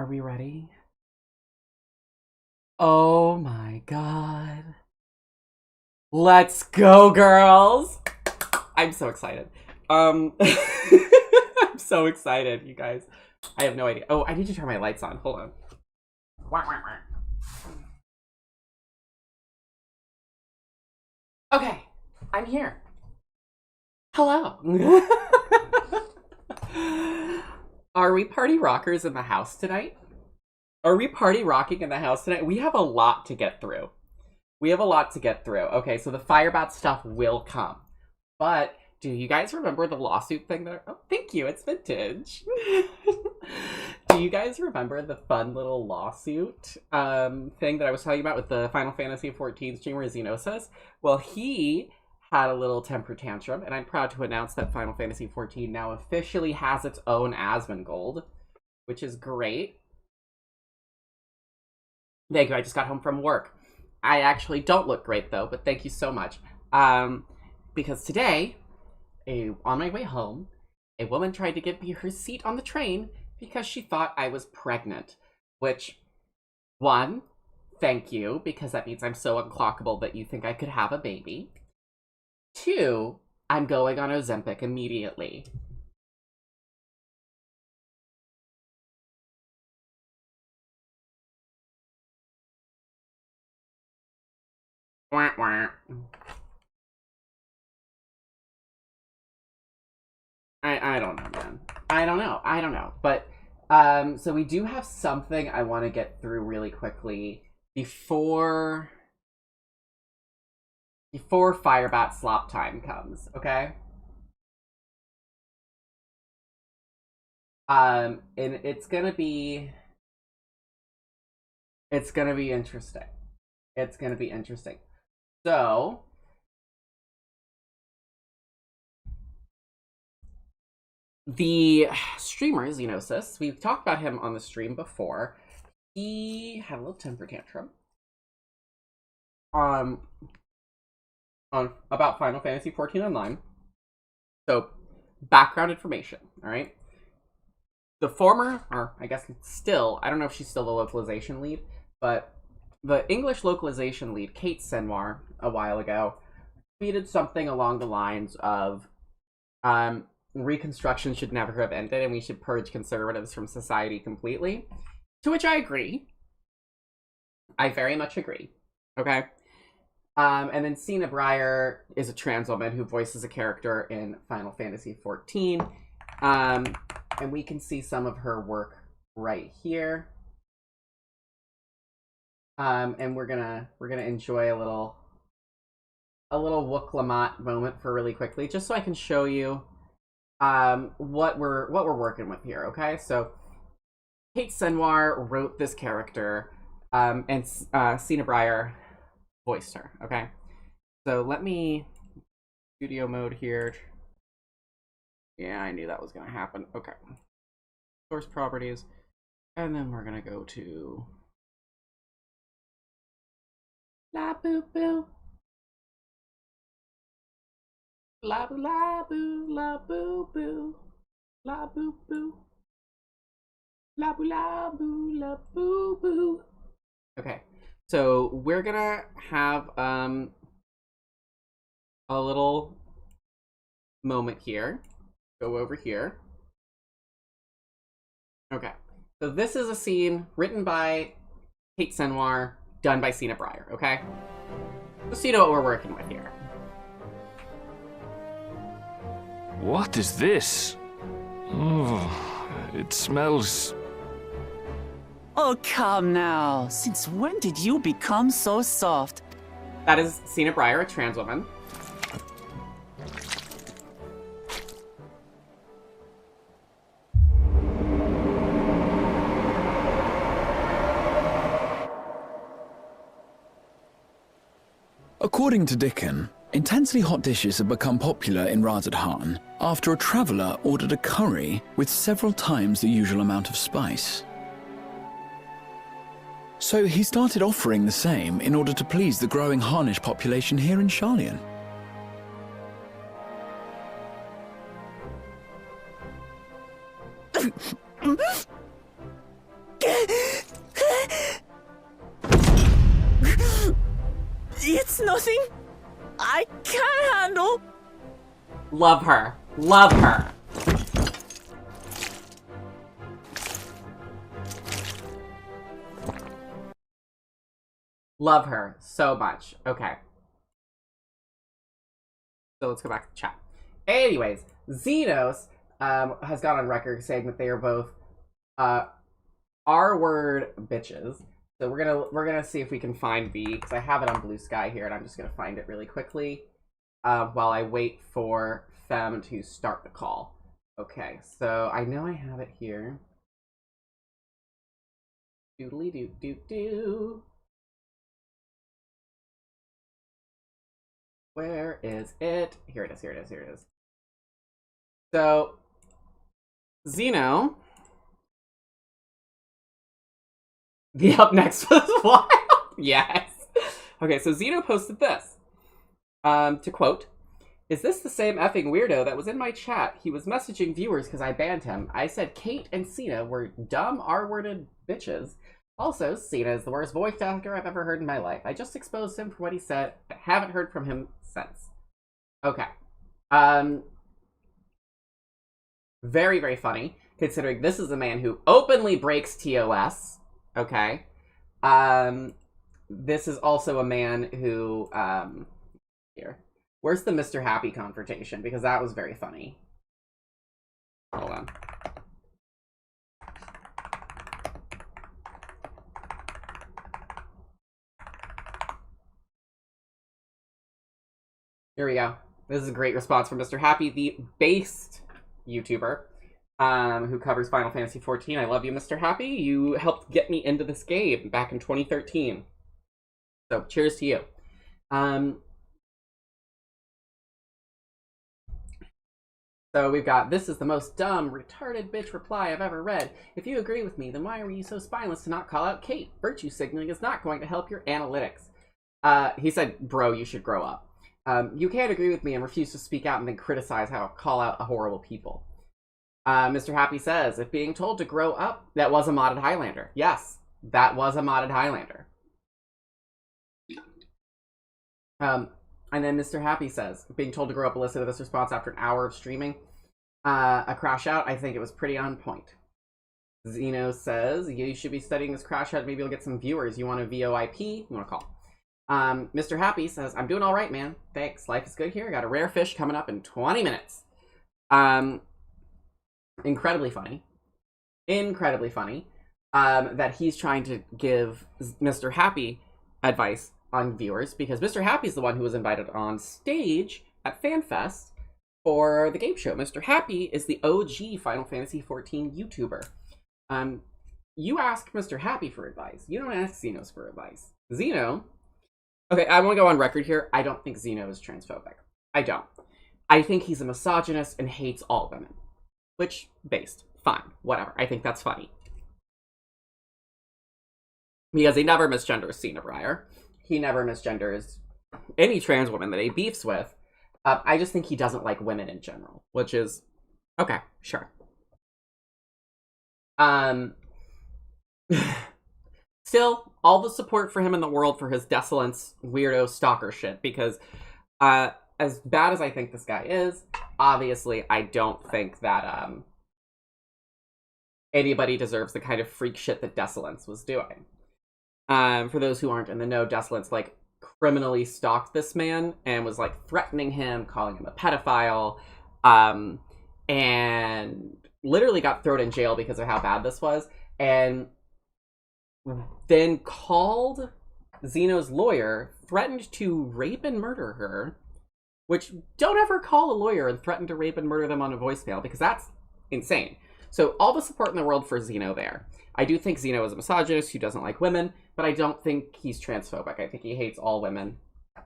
we ready? Oh my god. Let's go, girls! I'm so excited. I'm so excited, you guys. I have no idea. Oh, I need to turn my lights on. Hold on. Okay, I'm here. Hello. Are we party rockers in the house tonight? Are we party rocking in the house tonight? We have a lot to get through. Okay, so the firebat stuff will come. But do you guys remember the lawsuit thing that... Oh, thank you, it's vintage. Do you guys remember the fun little lawsuit thing that I was talking about with the Final Fantasy XIV streamer Xenosis? Well, he had a little temper tantrum, and I'm proud to announce that Final Fantasy XIV now officially has its own Asmongold, which is great. Thank you, I just got home from work. I actually don't look great, though, but thank you so much. Because today, on my way home, a woman tried to give me her seat on the train because she thought I was pregnant. Which, one, thank you, because that means I'm so unclockable that you think I could have a baby. Two, I'm going on Ozempic immediately. Wah, wah. I don't know, man. I don't know. But, so we do have something I want to get through really quickly before Firebat slop time comes, okay? And it's gonna be interesting. It's gonna be interesting. So, the streamer, Xenosis, we've talked about him on the stream before. He had a little temper tantrum. On about Final Fantasy XIV Online. So, background information, alright? The former, or I guess still, I don't know if she's still the localization lead, but the English localization lead, Kate Senwar, a while ago, tweeted something along the lines of, Reconstruction should never have ended and we should purge conservatives from society completely. To which I agree. I very much agree. Okay? And then Sina Breyer is a trans woman who voices a character in Final Fantasy XIV. And we can see some of her work right here. And we're gonna enjoy a little Wooklamat moment for really quickly, just so I can show you what we're working with here. Okay, so Kate Senwar wrote this character, and Sina Breyer voiced her. Okay, so let me studio mode here. Yeah, I knew that was gonna happen. Okay, source properties, and then we're gonna go to la boo boo. La boo la boo la boo boo la boo boo la boo la boo la boo boo. Okay, so we're gonna have a little moment here. Go over here. Okay, so this is a scene written by Kate Senwar, done by Sina Breyer. Okay, just so you know what we're working with here. What is this? Oh, it smells... Oh, come now. Since when did you become so soft? That is Sina Breyer, a trans woman. According to Dickon, intensely hot dishes have become popular in Razadhan after a traveller ordered a curry with several times the usual amount of spice. So he started offering the same in order to please the growing Harnish population here in Sharlayan. It's nothing. I can handle. Love her. Love her. Love her so much. Okay. So let's go back to the chat. Anyways, Xenos has gone on record saying that they are both R-word bitches. So we're gonna see if we can find the, because I have it on Blue Sky here, and I'm just gonna find it really quickly while I wait for Fem to start the call. Okay, so I know I have it here. Doodly doo doo doo. Where is it? Here it is, here it is, here it is. So, Xeno. The up next was wild. Yes. Okay, so Xeno posted this. To quote, "Is this the same effing weirdo that was in my chat? He was messaging viewers because I banned him. I said Kate and Cena were dumb R-worded bitches. Also, Cena is the worst voice actor I've ever heard in my life. I just exposed him for what he said, but haven't heard from him since." Okay. Very, very funny, considering this is a man who openly breaks TOS. Okay. This is also a man who, here. Where's the Mr. Happy confrontation? Because that was very funny. Hold on. Here we go. This is a great response from Mr. Happy, the based YouTuber, who covers Final Fantasy XIV. I love you, Mr. Happy. You helped get me into this game back in 2013. So, cheers to you. So we've got, "This is the most dumb, retarded bitch reply I've ever read. If you agree with me, then why were you so spineless to not call out Kate? Virtue signaling is not going to help your analytics." He said, "Bro, you should grow up. You can't agree with me and refuse to speak out and then criticize how call out horrible people." Mr. Happy says, "If being told to grow up," that was a modded Highlander. Yes, that was a modded Highlander. And then Mr. Happy says, "Being told to grow up elicited this response after an hour of streaming. A crash out, I think it was pretty on point." Xeno says, "You should be studying this crash out. Maybe you'll get some viewers. You want a VOIP? You want to call?" Mr. Happy says, "I'm doing all right, man. Thanks. Life is good here. Got a rare fish coming up in 20 minutes. Incredibly funny. Incredibly funny. That he's trying to give Mr. Happy advice on viewers, because Mr. Happy is the one who was invited on stage at FanFest for the game show. Mr. Happy is the OG Final Fantasy XIV YouTuber. You ask Mr. Happy for advice. You don't ask Xenos for advice. Xeno... Okay, I want to go on record here. I don't think Xeno is transphobic. I don't. I think he's a misogynist and hates all women. Which, based. Fine. Whatever. I think that's funny. Because he never misgenders Cena Breyer. He never misgenders any trans woman that he beefs with. I just think he doesn't like women in general. Which is... Okay, sure. Still, all the support for him in the world for his desolence, weirdo, stalker shit. Because as bad as I think this guy is, obviously I don't think that anybody deserves the kind of freak shit that Desolence was doing. For those who aren't in the know, Desolence, like, criminally stalked this man and was, like, threatening him, calling him a pedophile, and literally got thrown in jail because of how bad this was, and then called Xeno's lawyer, threatened to rape and murder her, which, don't ever call a lawyer and threaten to rape and murder them on a voicemail, because that's insane. So all the support in the world for Xeno there. I do think Xeno is a misogynist who doesn't like women, but I don't think he's transphobic. I think he hates all women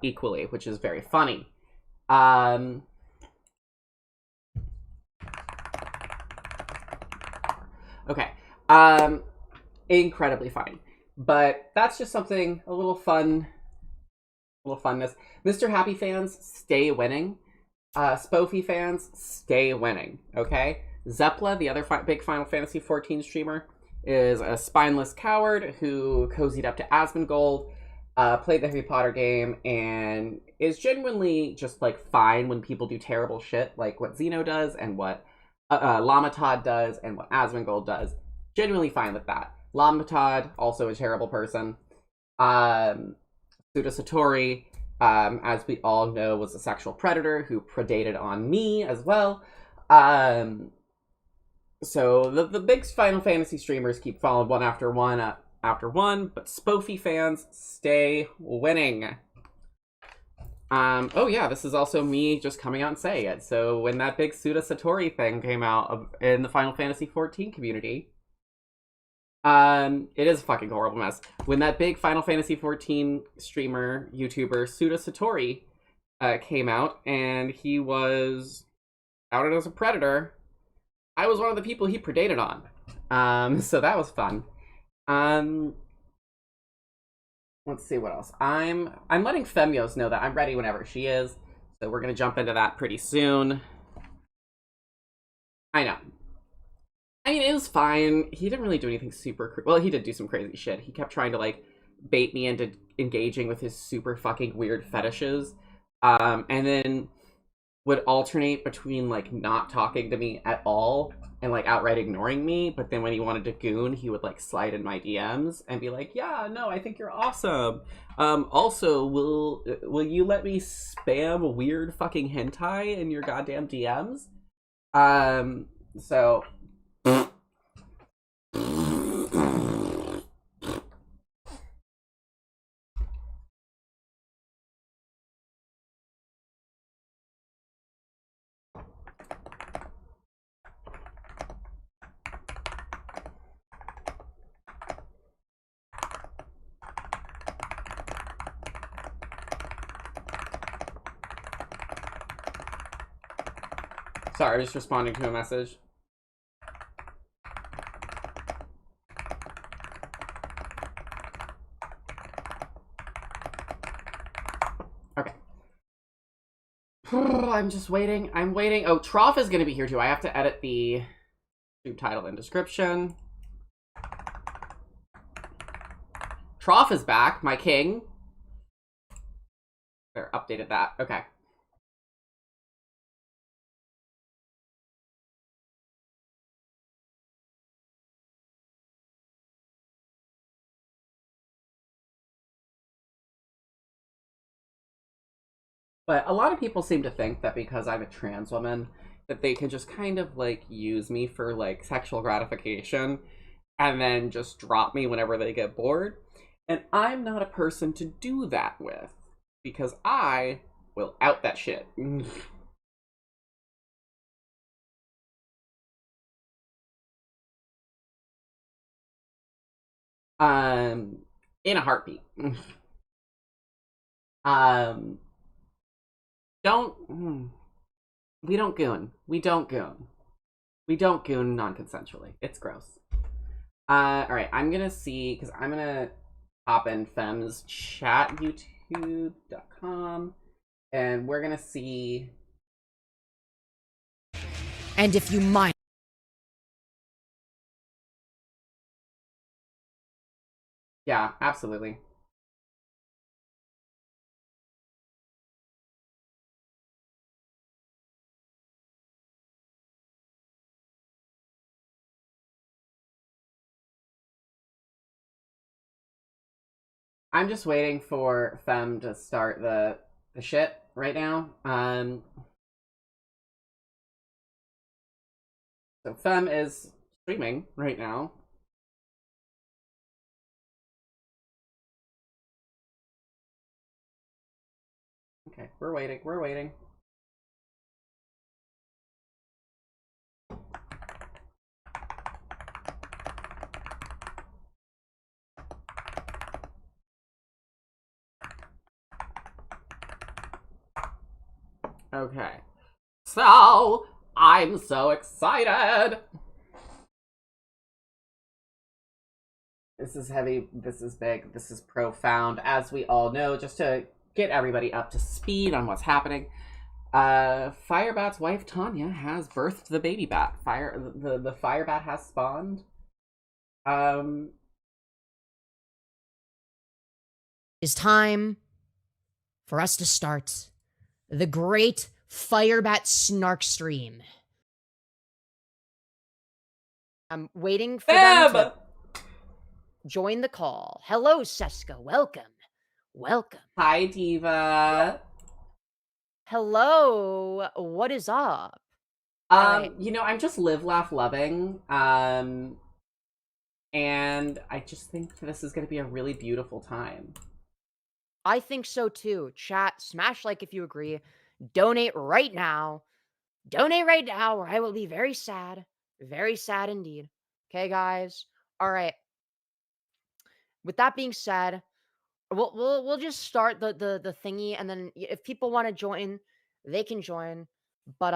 equally, which is very funny. Okay. Incredibly funny. But that's just something, a little fun, a little funness. Mr. Happy fans, stay winning. Spoofy fans, stay winning, okay? Zepla, the other big Final Fantasy XIV streamer, is a spineless coward who cozied up to Asmongold played the Harry Potter game, and is genuinely just like fine when people do terrible shit, like what Xeno does and what Lamatod does and what Asmongold does. Genuinely fine with that. Lamatod, also a terrible person. Suda Satori, as we all know, was a sexual predator who predated on me as well. So the big Final Fantasy streamers keep following one after one, but Spoofy fans stay winning. Oh yeah, this is also me just coming out and saying it. So when that big Suda Satori thing came out in the Final Fantasy XIV community, it is a fucking horrible mess. When that big Final Fantasy XIV streamer, YouTuber, Suda Satori, came out, and he was outed as a predator, I was one of the people he predated on. So that was fun. Let's see what else. I'm letting Femyoz know that I'm ready whenever she is. So we're gonna jump into that pretty soon. I know. I mean, it was fine. He didn't really do anything super... Well, he did do some crazy shit. He kept trying to, like, bait me into engaging with his super fucking weird fetishes. And then would alternate between, like, not talking to me at all and, like, outright ignoring me. But then when he wanted to goon, he would, like, slide in my DMs and be like, yeah, no, I think you're awesome. Also, will you let me spam weird fucking hentai in your goddamn DMs? So... Sorry, I was just responding to a message. Okay. I'm just waiting. I'm waiting. Oh, Trough is going to be here too. I have to edit the title and description. Trough is back, my king. There, updated that. Okay. But a lot of people seem to think that because I'm a trans woman, that they can just kind of, like, use me for, like, sexual gratification and then just drop me whenever they get bored. And I'm not a person to do that with, because I will out that shit. In a heartbeat. We don't goon. We don't goon. We don't goon non-consensually. It's gross. Alright, I'm gonna see, because I'm gonna hop in Fem's chat, youtube.com, and we're gonna see... And if you mind... Yeah, absolutely. I'm just waiting for Fem to start the shit right now. So Fem is streaming right now. Okay, we're waiting. We're waiting. Okay. So, I'm so excited! This is heavy, this is big, this is profound. As we all know, just to get everybody up to speed on what's happening, Firebat's wife, Tanya, has birthed the baby bat. The Firebat has spawned. is time for us to start the great Firebat Snark stream. I'm waiting for them to join the call. Hello, Seska. Welcome. Welcome. Hi, Diva. Hello. What is up? Right. You know, I'm just live, laugh, loving. And I just think this is going to be a really beautiful time. I think so too. Chat, smash like if you agree. Donate right now. Donate right now, or I will be very sad. Very sad indeed. Okay, guys. All right. With that being said, we'll just start the thingy, and then if people want to join, they can join. But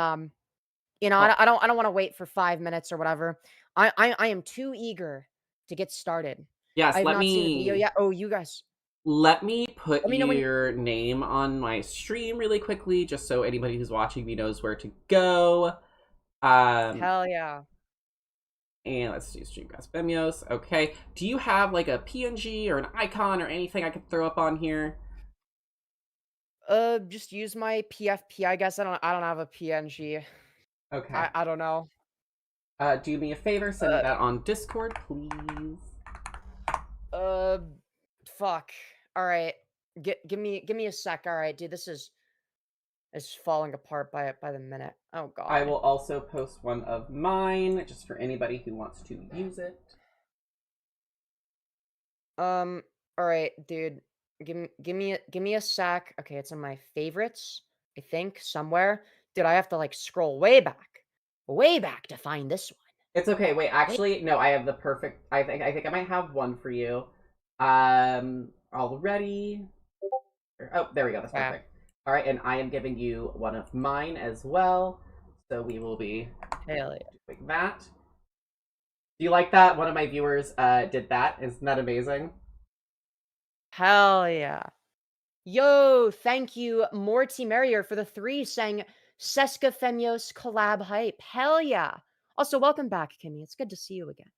you know, I don't want to wait for 5 minutes or whatever. I am too eager to get started. Yes, I've not seen the video yet. Oh, you guys. Let me put Let me know your name on my stream really quickly, just so anybody who's watching me knows where to go. Hell yeah. And let's do Streamcast Femyoz. Okay. Do you have like a PNG or an icon or anything I could throw up on here? Just use my PFP, I guess. I don't have a PNG. Okay. I don't know. Do me a favor, send me that on Discord, please. Fuck. All right. Give me a sec. All right, dude. This is falling apart by the minute. Oh god. I will also post one of mine just for anybody who wants to use it. All right, dude. Give me a sec. Okay, it's in my favorites, I think, somewhere. Dude, I have to like scroll way back to find this one. It's okay. Wait, actually, no, I have the perfect. I think I might have one for you. Already. Oh, there we go. That's perfect. All right, and I am giving you one of mine as well. So we will be doing that. Do you like that? One of my viewers did that. Isn't that amazing? Hell yeah. Yo, thank you, Morty Merrier, for the 3 saying Seska Femyoz collab hype. Hell yeah. Also, welcome back, Kimmy. It's good to see you again.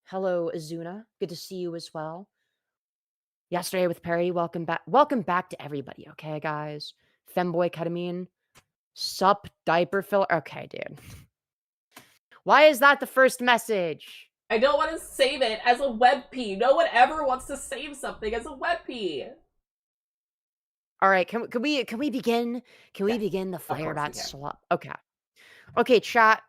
Hello, Azuna. Good to see you as well. Yesterday with Perry, welcome back. Welcome back to everybody, okay, guys? Femboy Ketamine. Sup diaper filler. Okay, dude. Why is that the first message? I don't want to save it as a WebP. No one ever wants to save something as a WebP. All right, can we begin? Can we begin the Firebat swap? Okay. Okay, chat.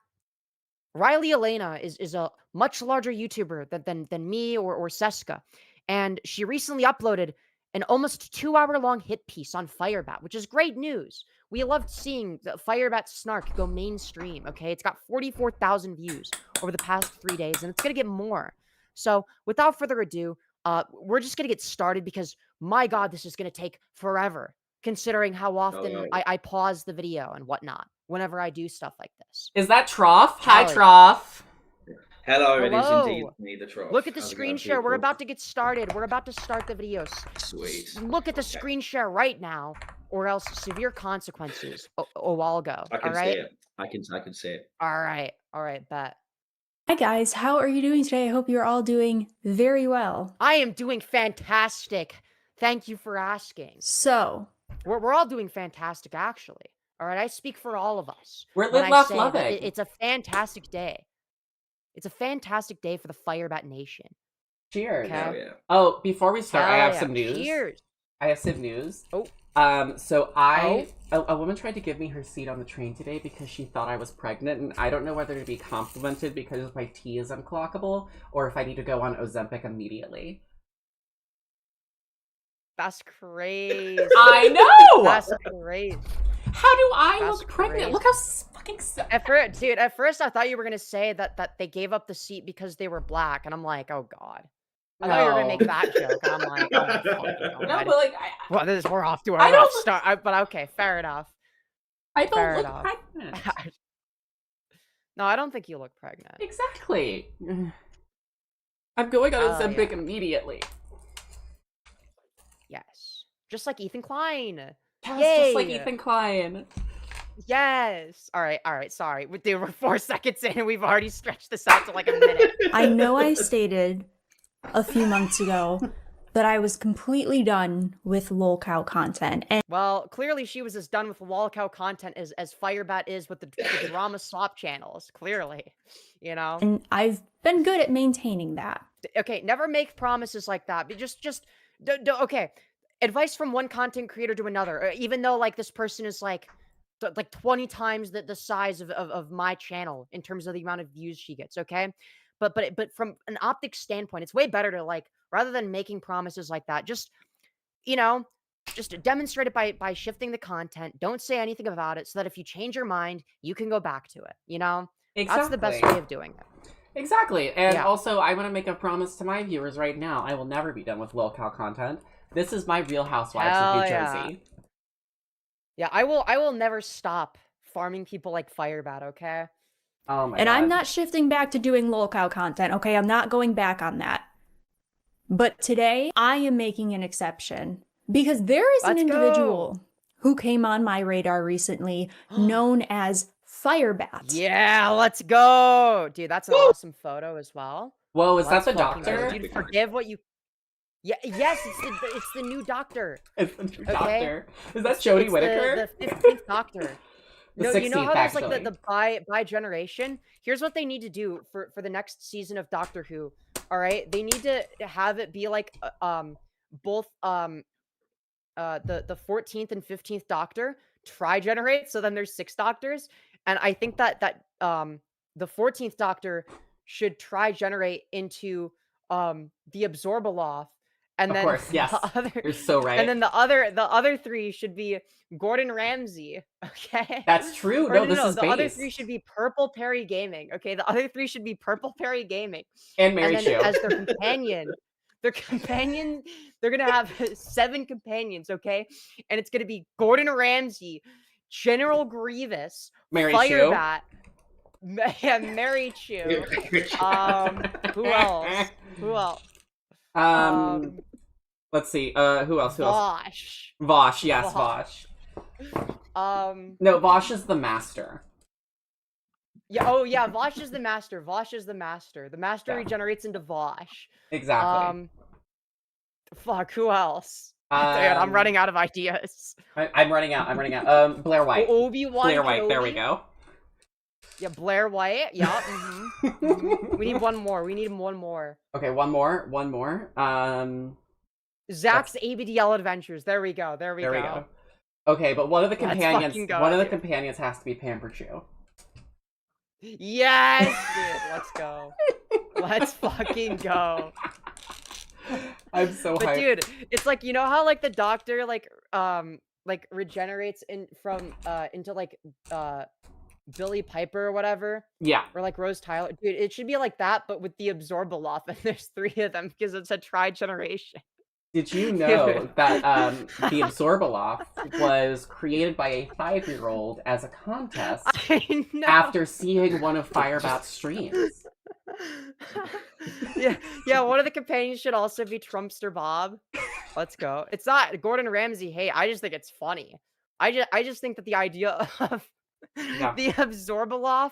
Riley Elena is a much larger YouTuber than me or Seska. And she recently uploaded an almost 2-hour-long hit piece on Firebat, which is great news. We loved seeing the Firebat Snark go mainstream, okay? It's got 44,000 views over the past 3 days, and it's going to get more. So, without further ado, we're just going to get started because, my God, this is going to take forever, considering how often I pause the video and whatnot whenever I do stuff like this. Is that Trough? Hi, Trough. Hello, it is indeed me, the Trough. Look at the screen share. We're about to get started. We're about to start the video. Sweet. Look at the screen share right now, or else severe consequences. I'll go. I can all right? see it. I can see it. All right, bet. Hi guys, how are you doing today? I hope you're all doing very well. I am doing fantastic. Thank you for asking. So, we're all doing fantastic, actually. All right, I speak for all of us. We're live, laugh, loving. It's a fantastic day. It's a fantastic day for the Firebat Nation. Cheers. Okay? Yeah. Oh, before we start, I have some news. Cheers. I have some news. Oh. So a woman tried to give me her seat on the train today because she thought I was pregnant, and I don't know whether to be complimented because my tea is unclockable or if I need to go on Ozempic immediately. That's crazy. I know! That's crazy. How do I That's look pregnant? crazy. Look how fucking At first I thought you were gonna say that they gave up the seat because they were black, and I'm like, oh god. I thought you were gonna make that joke, and I'm like, oh my fucking god. No, but like, we're off to a rough start. But okay, fair enough. I don't look pregnant. No, I don't think you look pregnant. Exactly. I'm going on Ozempic immediately. Yes. Just like Ethan Klein. Yes, Yay! just like Ethan Klein. Yes. All right. Sorry. We're 4 seconds in, and we've already stretched this out to like a minute. I know I stated a few months ago that I was completely done with lolcow content. And Well, clearly she was as done with lolcow content as Firebat is with the drama slop channels. Clearly, you know. and I've been good at maintaining that. Okay, never make promises like that. But okay. Advice from one content creator to another, even though like this person is like 20 times the size of my channel in terms of the amount of views she gets. Okay, but from an optics standpoint, it's way better to like, rather than making promises like that, just, you know, just demonstrate it by shifting the content. Don't say anything about it, so that if you change your mind, you can go back to it. You know, that's the best way of doing it. Exactly. And Yeah. also, I want to make a promise to my viewers right now. I will never be done with lolcow content. This is my Real Housewives of New Jersey. Yeah, I will never stop farming people like Firebat, okay? Oh my And god. I'm not shifting back to doing lolcow content, okay? I'm not going back on that. But today, I am making an exception. Because there is an Let's individual who came on my radar recently known as Firebat. Yeah, let's go! Dude, that's an awesome photo as well. Whoa, is Let's that the fucking go. doctor? Dude, forgive what you... Yeah, yes, it's the new doctor. It's the new Okay. doctor. Is that Jodie It's Whittaker? The 15th doctor. The No, you know 16th, how there's like actually. the bi generation? Here's what they need to do for the next season of Doctor Who. All right, they need to have it be like both the 14th and 15th Doctor tri-generate, so then there's 6 doctors, and I think that the 14th Doctor should tri-generate into the Absorbaloff, and Of then course, yes. the other, You're so right. and then the other 3 should be Gordon Ramsay. Okay, That's true. Or No, this is the base. other 3 should be Purple Perry Gaming. Okay, the other 3 should be Purple Perry Gaming, And Mary and Chu. then as their companion. Their companion, they're gonna have 7 companions, okay? And it's gonna be Gordon Ramsay, General Grievous, Mary Chu. Firebat, Mary Chu. Who else? Who else? Let's see. Who else? Vosh. Vosh, yes, Vosh. Vosh. No, Vosh is the master. Yeah. Oh, yeah. Vosh is the master. Vosh is the master. The master Yeah. regenerates into Vosh. Exactly. Fuck. Who else? Dude, I'm running out of ideas. I'm running out. Blair White. Obi-Wan Blair White. There we Kenobi? go. Yeah, Blair White. Yeah. We need one more. We need one more. Okay, one more. Zach's ABDL Adventures. There we go. There we go. Okay, but one of the Let's companions. fucking go, One of the dude. companions has to be Pamperchu. Yes, dude. Let's go. Let's fucking go. I'm so But hyped. dude, it's like, you know how like the doctor like regenerates into like Billy Piper or whatever, Yeah. or like Rose Tyler. Dude, it should be like that, but with the Absorbaloff, and there's 3 of them because it's a tri-generation. Did you know that the Absorbaloff was created by a 5-year-old as a contest I know. after seeing one of Firebat's streams? yeah. One of the companions should also be Trumpster Bob. Let's go. It's not Gordon Ramsay. Hey, I just think it's funny. I just think that the idea of the Absorbaloff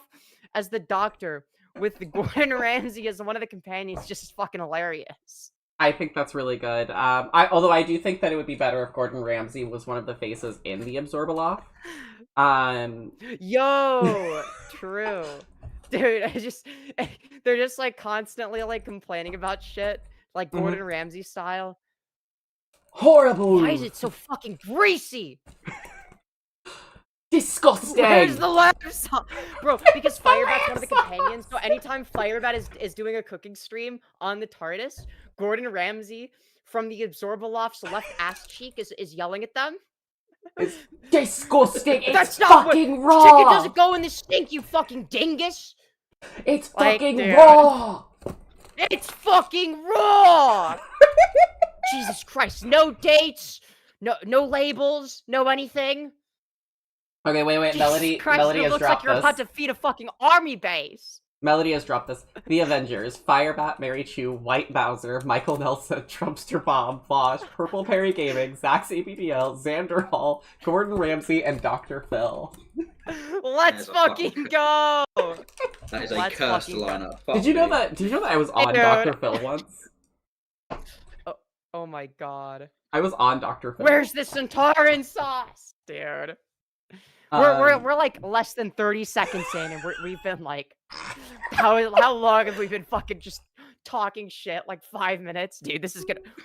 as the doctor with Gordon Ramsay as one of the companions just fucking hilarious. I think that's really good. Although I do think that it would be better if Gordon Ramsay was one of the faces in the Absorbaloff. Yo, true. Dude, they're just like constantly like complaining about shit, like Gordon Ramsay style. Horrible! Why is it so fucking greasy? Disgusting! Where's the left side? Bro, because Firebat's one of the companions, so anytime Firebat is doing a cooking stream on the TARDIS, Gordon Ramsay from the Absorbaloff's left ass cheek is yelling at them. It's disgusting! It's That's not fucking what, raw! Chicken doesn't go in the sink, you fucking dingus! It's Like, fucking dude. raw! It's fucking raw! Jesus Christ, no dates, no labels, no anything. Okay, wait. Jesus Melody Christ, has it looks dropped like you're this. about to feed a fucking army base. Melody has dropped this. The Avengers: Firebat, Mary Chu, White Bowser, Michael Nelson, Trumpster Bob, Vosh, Purple Perry Gaming, Zach's ABDL, Xander Hall, Gordon Ramsay, and Dr. Phil. Let's That is a fucking go! That is a Let's cursed fucking go. lineup. Did you know that I was on Dude. Dr. Phil once? Oh my god. I was on Dr. Phil. Where's the Centauran sauce, dude? We're like less than 30 seconds in, and we've been like, how long have we been fucking just talking shit? Like 5 minutes, dude.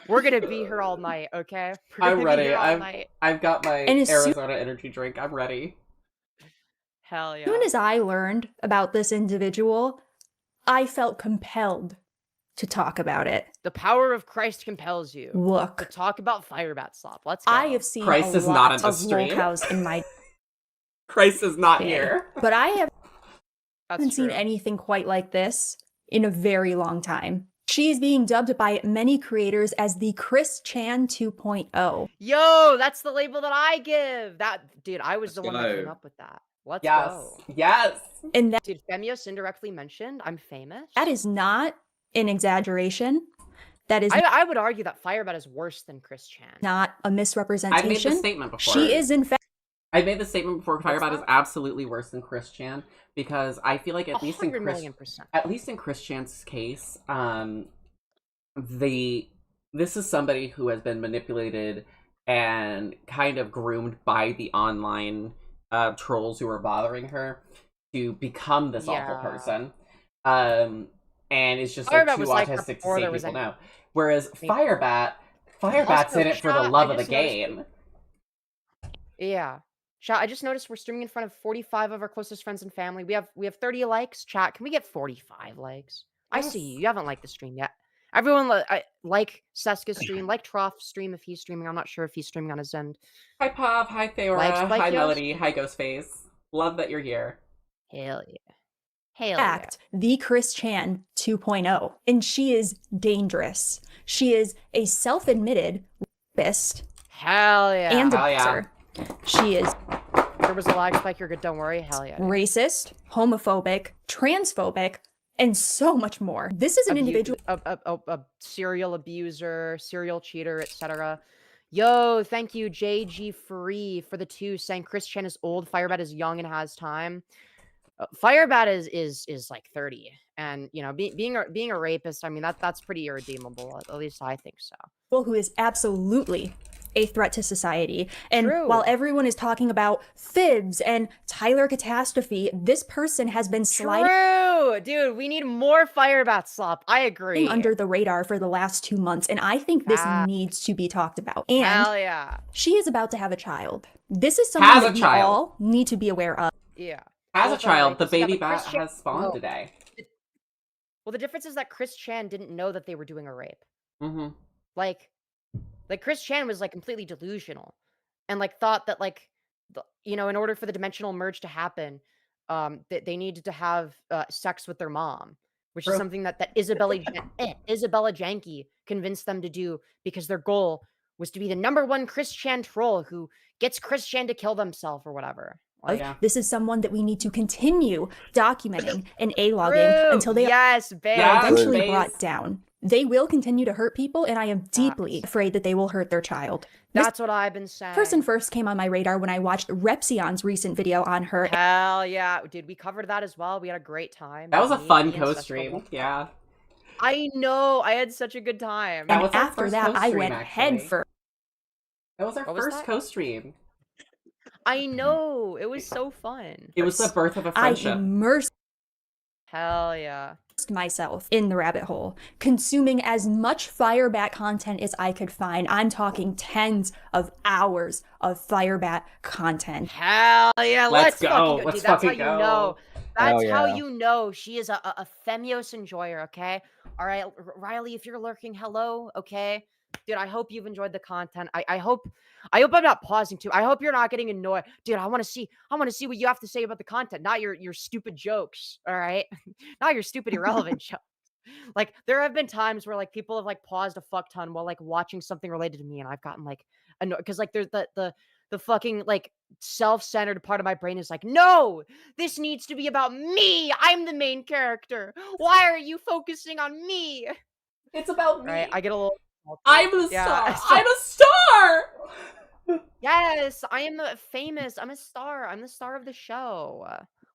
We're gonna be here all night, okay? I'm ready. I've got my Arizona energy drink. I'm ready. Hell yeah. As soon as I learned about this individual, I felt compelled to talk about it. The power of Christ compels you. Look, to talk about Firebat Slop. Let's go. I have seen Christ a is lot not in the of stream. lolcows in my Christ is not day, here. but I haven't That's seen true. anything quite like this in a very long time. She is being dubbed by many creators as the chrischan 2.0. Yo, that's the label that I give. Dude, I was Let's the one that came go. up with that. Let's Yes. go. Yes. And that Dude, Femyoz indirectly mentioned I'm famous. is not an exaggeration. That is I would argue that Firebat is worse than chrischan. not a I made misrepresentation. the statement before. She is in fact I made the statement before. What's Firebat is that? absolutely worse than chrischan because I feel like at least in 100,000,000%. chrischan's case, this is somebody who has been manipulated and kind of groomed by the online trolls who are bothering her to become this awful Yeah. person. And it's just like Firebat too was like that autistic to before see there was people any- know. Whereas Firebat's Also, in it for the chat, love I of the just noticed- game. Yeah. Chat, I just noticed we're streaming in front of 45 of our closest friends and family. We have 30 likes. Chat, can we get 45 likes? I see you. You haven't liked the stream yet. Everyone like Seska's stream, like Trough's stream if he's streaming. I'm not sure if he's streaming on his end. Hi Pop, hi Theora, Like hi Spike Melody, hi Ghostface. Love that you're here. Hell yeah. Hell fact the chrischan 2.0, and she is dangerous. She is a self-admitted rapist Hell yeah. and Hell yeah. abuser. She is There was a lag spike. You're good. Don't worry. Hell yeah. racist, homophobic, transphobic, and so much more. This is an individual. A serial abuser, serial cheater, etc. Yo, thank you, JG Free, for the 2 saying chrischan is old, Firebat is young and has time. Firebat is like 30, and you know, being a rapist, I mean that's pretty irredeemable. At least I think so. Who is absolutely a threat to society. And True. while everyone is talking about fibs and Tyler Catastrophe, this person has been sliding True, dude. We need more Firebat Slop. I agree. under the radar for the last 2 months, and I think this Ah. needs to be talked about. And Hell yeah, she is about to have a child. This is something Has a that we child. all need to be aware of. yeah. As Well, a child, the like, yeah, baby but bat Christian- has spawned well, today. Well, the difference is that chrischan didn't know that they were doing a rape. Mm-hmm. Like chrischan was like completely delusional, and like thought that like, in order for the dimensional merge to happen, that they needed to have sex with their mom, which True. is something that Isabella Janke convinced them to do because their goal was to be the #1 chrischan troll who gets chrischan to kill themselves or whatever. Like, Yeah. This is someone that we need to continue documenting and A-logging true. until they yes, babe. Yeah. are eventually Base. brought down. They will continue to hurt people, and I am deeply afraid that they will hurt their child. This That's what I've been saying. person first came on my radar when I watched Repsion's recent video on her. Hell yeah, dude. We covered that as well. We had a great time. That was a Me, fun me, and co-stream. Cecil. Yeah. I know. I had such a good time. That And was our after first that, I co-stream, went actually. head first. That was our What was first that? co-stream. I know. It was so fun. It was the birth of a I friendship. immersed Hell yeah. myself in the rabbit hole, consuming as much Firebat content as I could find. I'm talking tens of hours of Firebat content. Hell yeah. Let's Let's go. fucking go. Let's Dude, that's how fucking you go. know. That's Hell how yeah. you know she is a Femyoz enjoyer, okay? All right, Riley, if you're lurking, hello, okay? Dude, I hope you've enjoyed the content. I hope I'm not pausing too. I hope you're not getting annoyed. Dude, I want to see what you have to say about the content, not your stupid jokes, all right? Not your stupid irrelevant jokes. Like there have been times where like people have like paused a fuck ton while like watching something related to me, and I've gotten like annoyed because like there's the fucking like self-centered part of my brain is like, no, this needs to be about me. I'm the main character. Why are you focusing on me? It's about me. Right? I get a little. I'm a Yeah, star. I'm a star. Yes, I am famous. I'm a star. I'm the star of the show.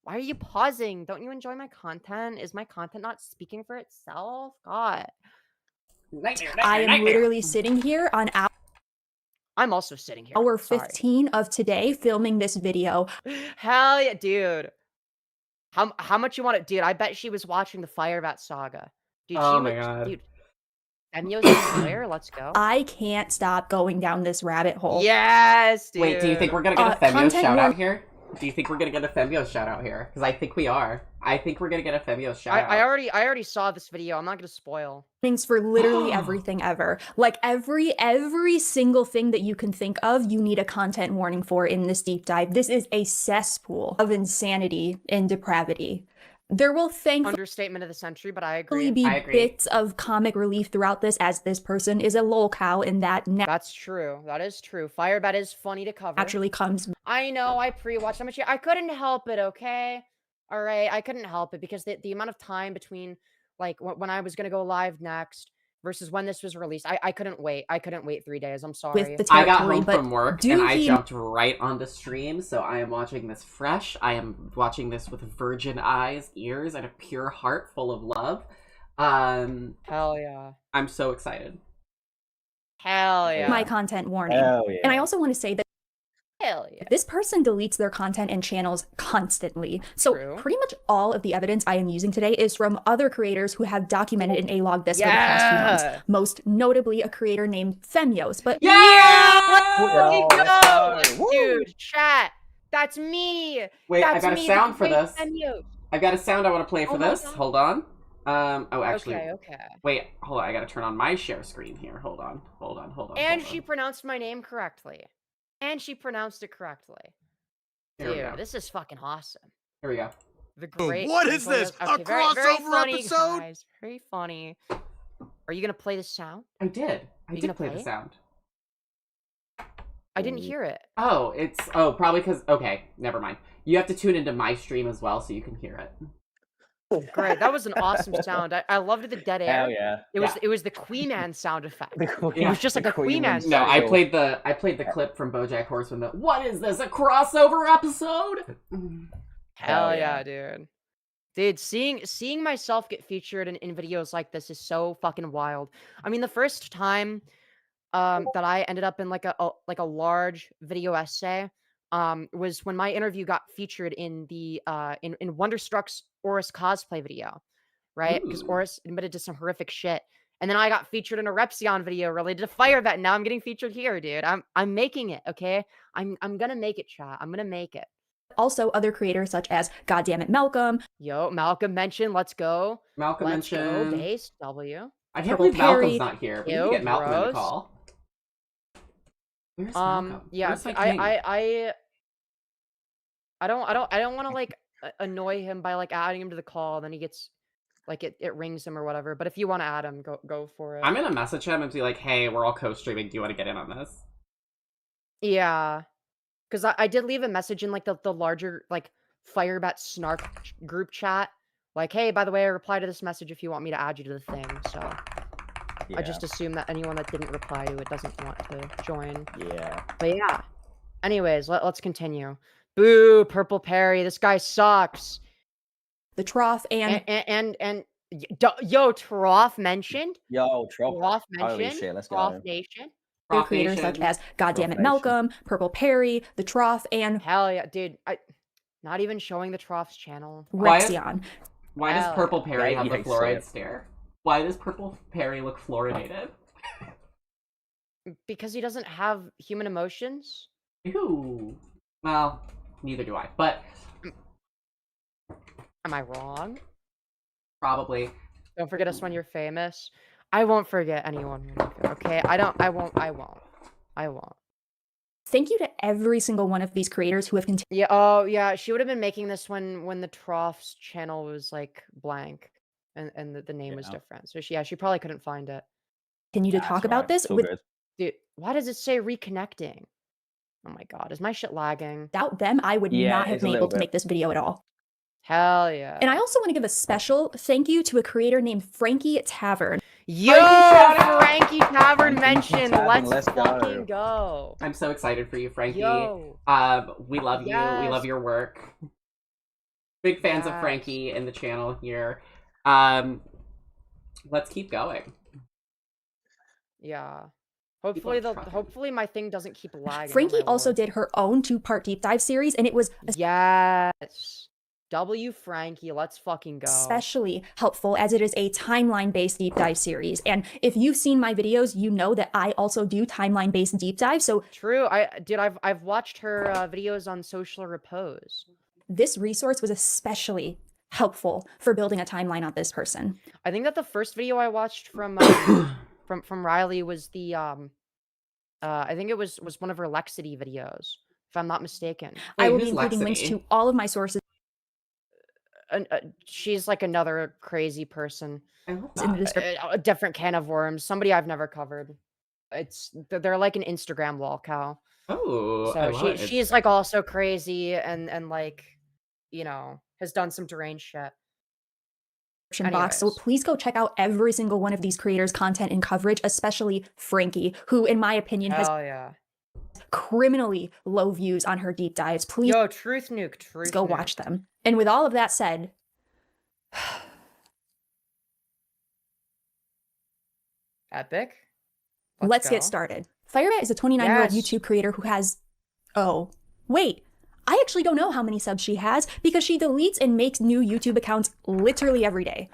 Why are you pausing? Don't you enjoy my content? Is my content not speaking for itself? God. I am literally sitting here on I'm also sitting here. hour Sorry. 15 of today filming this video. Hell yeah, dude. How much you want it, dude? I bet she was watching the Firebat saga. Dude, Oh my god. Dude, Femyoz and Trough, let's go. I can't stop going down this rabbit hole. Yes, dude. Wait, do you think we're gonna get a Femyoz content shout out warning- here? Do you think we're gonna get a Femyoz shout out here? Because I think we are. I think we're gonna get a Femyoz shout out. I already saw this video. I'm not gonna spoil. Things for literally everything ever. Like every single thing that you can think of, you need a content warning for in this deep dive. This is a cesspool of insanity and depravity. There will thankfully Understatement of the century, but I agree. be I agree. bits of comic relief throughout this, as this person is a lol cow, and that That's true. That is true. Firebat is funny to cover. naturally comes I know. I pre-watched so much. I couldn't help it. Okay. All right. I couldn't help it because the amount of time between like when I was gonna go live next versus when this was released, I couldn't wait. I couldn't wait 3 days. I'm sorry. with the I got territory, home but from work do and I he jumped right on the stream, so I am watching this fresh. I am watching this with virgin eyes, ears, and a pure heart full of love. Hell yeah. I'm so excited. Hell yeah. my content warning. Hell yeah. And I also want to say that Hell yeah. this person deletes their content and channels constantly. So True. pretty much all of the evidence I am using today is from other creators who have documented and A-logged this for the past few months. Most notably a creator named Femyoz. But Yeah! Yo, Let's go! let's go. Woo! Dude, chat. That's me. Wait, That's I got a me, sound the for great this. Femyoz. I've got a sound I want to play for Oh, this. hold Hold on. Oh, actually, Okay. wait, hold on. I gotta turn on my share screen here. Hold on. And hold she on. pronounced my name correctly. And she pronounced it correctly. Here we Dude, go. this is fucking awesome. Here we go. The great. what is this, a very crossover funny, episode? Guys. Very funny. Are you gonna play the sound? I did. I You did gonna play play the it? sound. I didn't hear it. Oh, probably because, okay, never mind. You have to tune into my stream as well so you can hear it. Great. That was an awesome sound. I loved the dead air. Hell yeah. It was the Queen Man sound effect. The Queen- It was just like the a Queen Man Queen No, sound. I played the clip from BoJack Horseman. What is this? A crossover episode? Hell Hell yeah, yeah. dude. Dude, seeing myself get featured in videos like this is so fucking wild. I mean, the first time that I ended up in like a large video essay was when my interview got featured in the in Wonderstruck's Oris cosplay video, right? Because Ooh. Oris admitted to some horrific shit. And then I got featured in a Repsion video related to Firebat. Now I'm getting featured here, dude. I'm making it, okay? I'm gonna make it, chat. I'm gonna make it. also other creators such as Goddammit Malcolm, Yo, Malcolm mentioned, let's go. Malcolm Let's go, mentioned. base W. I can't Purple believe Malcolm's Perry. not here. We need Yo, to get Malcolm in the bros. call. Where's Malcolm? Yeah, Where's my king? I don't want to like annoy him by like adding him to the call. Then he gets like it rings him or whatever. But if you want to add him, go for it. I'm gonna message him and be like, hey, we're all co-streaming. Do you want to get in on this? Yeah, because I did leave a message in like the larger like Firebat Snark group chat. Like, hey, by the way, I replied to this message if you want me to add you to the thing. So I just assume that anyone that didn't reply to it doesn't want to join. Yeah. But yeah. Anyways, let's continue. Boo, Purple Perry. This guy sucks. the Trough, and Yo, Trough mentioned. Yo, Trough. Trough Holy mentioned. shit, let's Trough go. Nation. other Rock creators Nation. such as Goddammit Nation. Malcolm, Purple Perry, the Trough, and Hell yeah, dude. Not even showing the Trough's channel. Why is- Rexion. Why does Hell Purple Perry yeah, have the yikes, fluoride yeah. stare? Why does Purple Perry look fluoridated? Because he doesn't have human emotions. Ew. Well, neither do I. But Am I wrong? probably. Don't forget us when you're famous. I won't forget anyone. When you're famous, okay, I won't. Thank you to every single one of these creators who have Yeah. Oh, yeah. She would have been making this when the Trough's channel was like blank, and the name was Yeah. different. So she probably couldn't find it. continued to That's talk about right, this so good. Dude, why does it say reconnecting? Oh my god, is my shit lagging? without them, I would Yeah, not have it's a been able little to bit. make this video at all. Hell yeah. And I also want to give a special thank you to a creator named Frankie Tavern. Yo, shout out! Frankie Tavern Frankie mentioned. Tavern, Let's let's go. fucking go. I'm so excited for you, Frankie. Yo. We love you. We Yes. love your work. Big fans of Yes. Frankie in the channel here. Let's keep going. Yeah. Hopefully trucking. hopefully my thing doesn't keep lagging. Frankie also did her own 2-part deep dive series, and it was Yes. W Frankie, let's fucking go. especially helpful as it is a timeline-based deep dive series. And if you've seen my videos, you know that I also do timeline-based deep dive. So true. I've watched her videos on Social Repose. This resource was especially helpful for building a timeline on this person. I think that the first video I watched from from Riley was the I think it was one of her Lexity videos, if I'm not mistaken. Wait, I will be who's including links Lexity? to all of my sources She's like another crazy person. I hope in the not. description. A different can of worms. Somebody I've never covered. They're like an Instagram lol cow. Oh, I love So it. she's like also crazy and like, you know, has done some deranged shit. Box. So Anyways. please go check out every single one of these creators' content and coverage, especially Frankie, who in my opinion has Hell yeah. criminally low views on her deep dives. Please Yo, truth nuke. go watch them. And with all of that said, Epic. let's go. get started. Firebat is a 29-year-old Yes. YouTube creator who has, oh, wait, I actually don't know how many subs she has because she deletes and makes new YouTube accounts literally every day.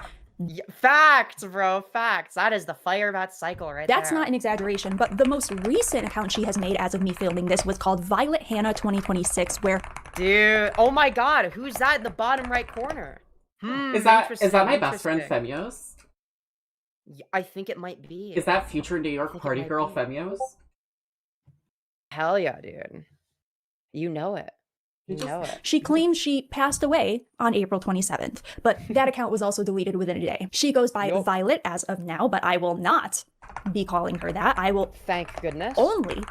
Facts, bro. Facts. That is the Firebat cycle right That's there. not an exaggeration, but the most recent account she has made as of me filming this was called Violet Hannah 2026, where Dude, oh my god, who's that in the bottom right corner? Is that interesting, my best friend interesting. Femyoz? Yeah, I think it might be. Is that future New York think it party might girl be. Femyoz? Hell yeah, dude. You know it. You just- know it. she claims she passed away on April 27th, but that account was also deleted within a day. She goes by Yup. Violet as of now, but I will not be calling her that. I will Thank goodness. only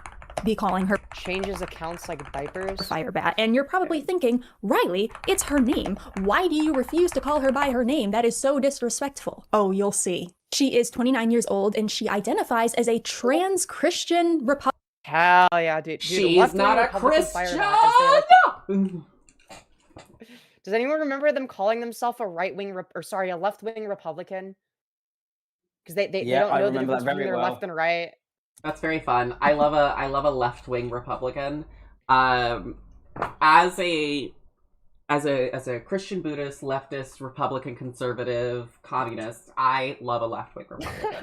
be calling her Changes accounts like diapers. Firebat. And you're probably thinking, Riley, it's her name. Why do you refuse to call her by her name? That is so disrespectful. Oh, you'll see. She is 29 years old and she identifies as a trans Christian Republican. Hell yeah, dude. She's left-wing not a Republican Christian! Firebat, as they like to- Does anyone remember them calling themselves a right-wing a left-wing Republican? Because they Yeah, don't I know the remember that difference between very their well. left and right. That's very fun. I love a left wing Republican. As a Christian Buddhist, leftist, Republican, conservative, communist, I love a left wing Republican.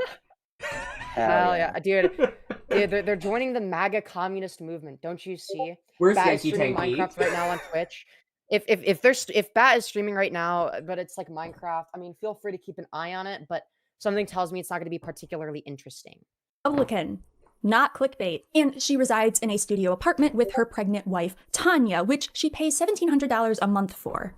Hell yeah, dude. They're joining the MAGA communist movement. Don't you see? Where's Bat is Yankee streaming Tanky? Minecraft right now on Twitch. If Bat is streaming right now, but it's like Minecraft, I mean, feel free to keep an eye on it. But something tells me it's not going to be particularly interesting. Not clickbait. And she resides in a studio apartment with her pregnant wife, Tanya, which she pays $1,700 a month for.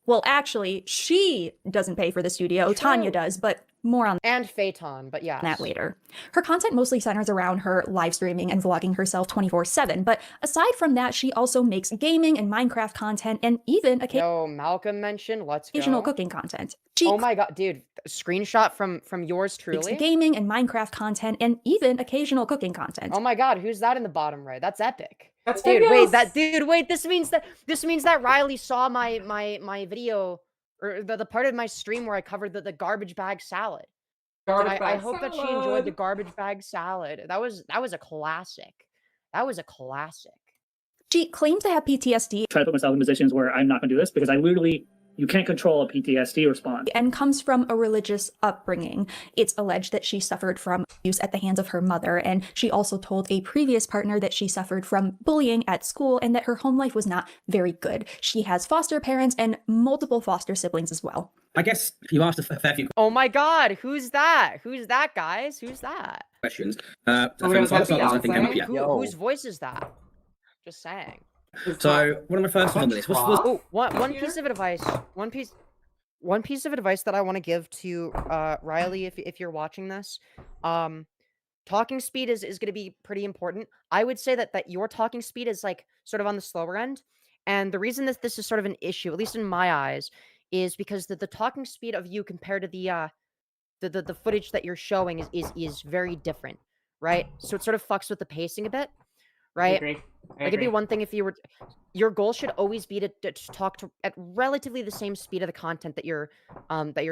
Well, actually, she doesn't pay for the studio. Tanya does, but more on And Phaeton, but yeah. that later. Her content mostly centers around her live streaming and vlogging herself 24/7, but aside from that, she also makes gaming and Minecraft content and even Yo, Malcolm mentioned. Let's occasional go. cooking content. She Oh my god, dude! Screenshot from yours makes truly. gaming and Minecraft content and even occasional cooking content. Oh my god, who's that in the bottom right? That's epic. That's Dude, Femyoz! wait, this means that Riley saw my video or the part of my stream where I covered the garbage bag salad. Garbage I bag hope that she enjoyed the salad. garbage bag salad. That was a classic. That was a classic. She claimed to have PTSD Try to put myself in positions where I'm not going to do this because you can't control a PTSD response. and comes from a religious upbringing. It's alleged that she suffered from abuse at the hands of her mother, and she also told a previous partner that she suffered from bullying at school and that her home life was not very good. She has foster parents and multiple foster siblings as well. I guess you asked a fair few Oh my god, who's that? Who's that, guys? Who's that? questions. Oh my God, From is that the I think, Beyonce? yeah. Whose voice is that? Just saying. So one of my first ones on this was Oh, one Here? piece of advice. One piece of advice that I want to give to Riley, if you're watching this, talking speed is going to be pretty important. I would say that your talking speed is like sort of on the slower end, and the reason that this is sort of an issue, at least in my eyes, is because the talking speed of you compared to the footage that you're showing is very different, right? So it sort of fucks with the pacing a bit. I Right? agree. I Like it'd be agree. one thing if your goal should always be to talk to at relatively the same speed of the content that you're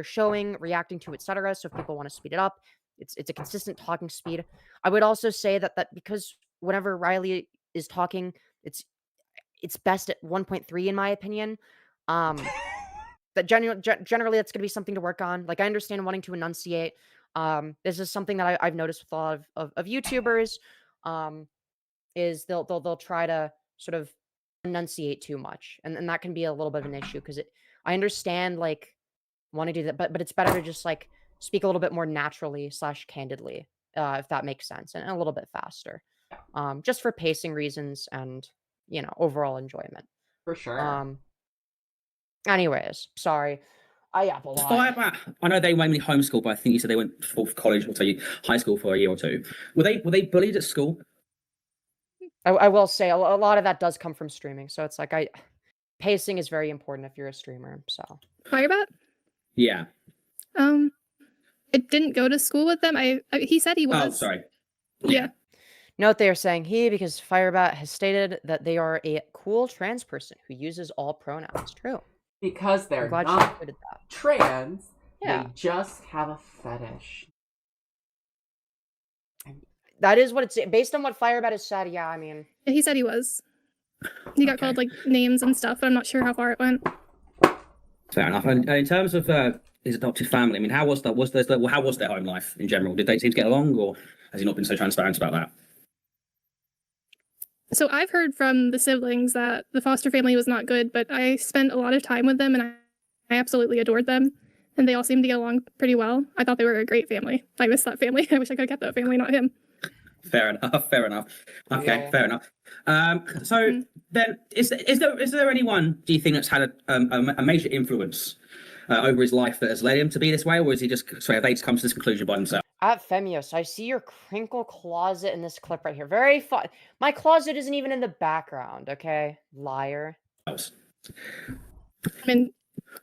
showing, reacting to, etc. So if people want to speed it up, it's a consistent talking speed. I would also say that because whenever Riley is talking, it's best at 1.3 in my opinion. That generally that's going to be something to work on. Like I understand wanting to enunciate. This is something that I've noticed with a lot of YouTubers. Is they'll try to sort of enunciate too much, and that can be a little bit of an issue because I understand like want to do that, but it's better to just like speak a little bit more naturally / candidly, if that makes sense, and a little bit faster, just for pacing reasons and overall enjoyment. For sure. Anyways, sorry, I yap a lot. Firebat, I know they mainly homeschool, but I think you said they went for college or high school for a year or two. Were they bullied at school? I will say a lot of that does come from streaming, so it's like pacing is very important if you're a streamer. So Firebat? Yeah. I didn't go to school with them. He said he was. Oh, sorry. Yeah. Note they are saying he because Firebat has stated that they are a cool trans person who uses all pronouns. True. Because they're glad she not included that. trans, Yeah. they just have a fetish. That is what it's based on what Firebat has said. Yeah, I mean, Yeah, he said he was. He got called like names and stuff, but I'm not sure how far it went. Fair enough. And in terms of his adopted family, I mean, how was that? How was their home life in general? Did they seem to get along, or has he not been so transparent about that? So I've heard from the siblings that the foster family was not good, but I spent a lot of time with them and I absolutely adored them. And they all seemed to get along pretty well. I thought they were a great family. I miss that family. I wish I could have kept that family, not him. Fair enough. Fair enough. Okay, fair enough. So then, is there anyone do you think that's had a major influence over his life that has led him to be this way, or is he just have they just come to this conclusion by themselves? At Femyoz, I see your crinkle closet in this clip right here. Very fun. My closet isn't even in the background. Okay, liar. I mean,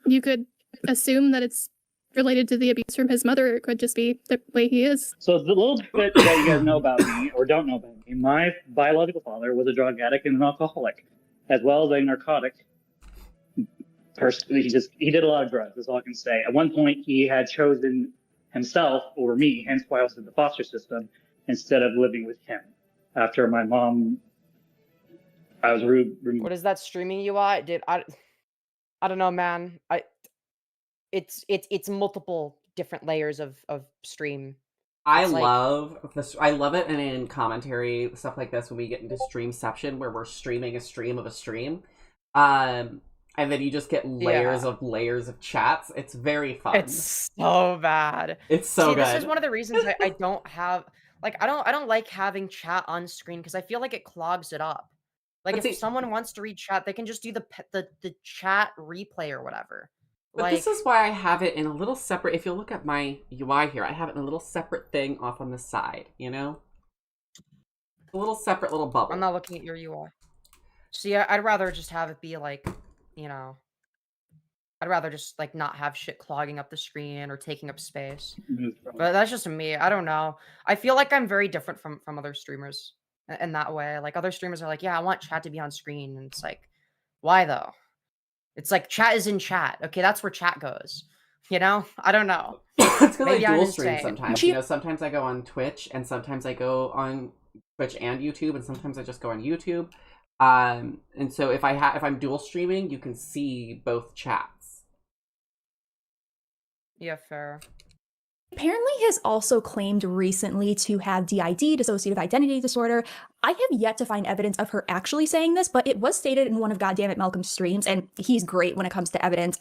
you could assume that it's related to the abuse from his mother. Or it could just be the way he is. So the little bit that you guys know about me or don't know about me, my biological father was a drug addict and an alcoholic, as well as a narcotic person. He did a lot of drugs. That's all I can say. At one point, he had chosen himself over me, hence why I was in the foster system instead of living with him. After my mom, I was rude. What is that streaming UI? Dude, I don't know, man. It's multiple different layers of stream. I love this. I love it, and in commentary stuff like this, when we get into streamception, where we're streaming a stream of a stream, and then you just get layers of chats. It's very fun. It's so bad. It's so good. This is one of the reasons I don't have I don't like having chat on screen because I feel like it clogs it up. Like if someone wants to read chat, they can just do the chat replay or whatever. But this is why I have it in a little separate. If you look at my UI here, I have it in a little separate thing off on the side. You know, a little separate little bubble. I'm not looking at your UI. See, I'd rather just have it be like, I'd rather just like not have shit clogging up the screen or taking up space. But that's just me. I don't know. I feel like I'm very different from other streamers in that way. Like other streamers are like, yeah, I want chat to be on screen, and it's like, why though? It's like chat is in chat. Okay, that's where chat goes. I don't know. It's because I dual stream sometimes. Sometimes I go on Twitch, and sometimes I go on Twitch and YouTube, and sometimes I just go on YouTube. And so if I'm dual streaming, you can see both chats. Yeah, fair. Apparently has also claimed recently to have DID, dissociative identity disorder. I have yet to find evidence of her actually saying this, but it was stated in one of Goddammit Malcolm's streams, and he's great when it comes to evidence.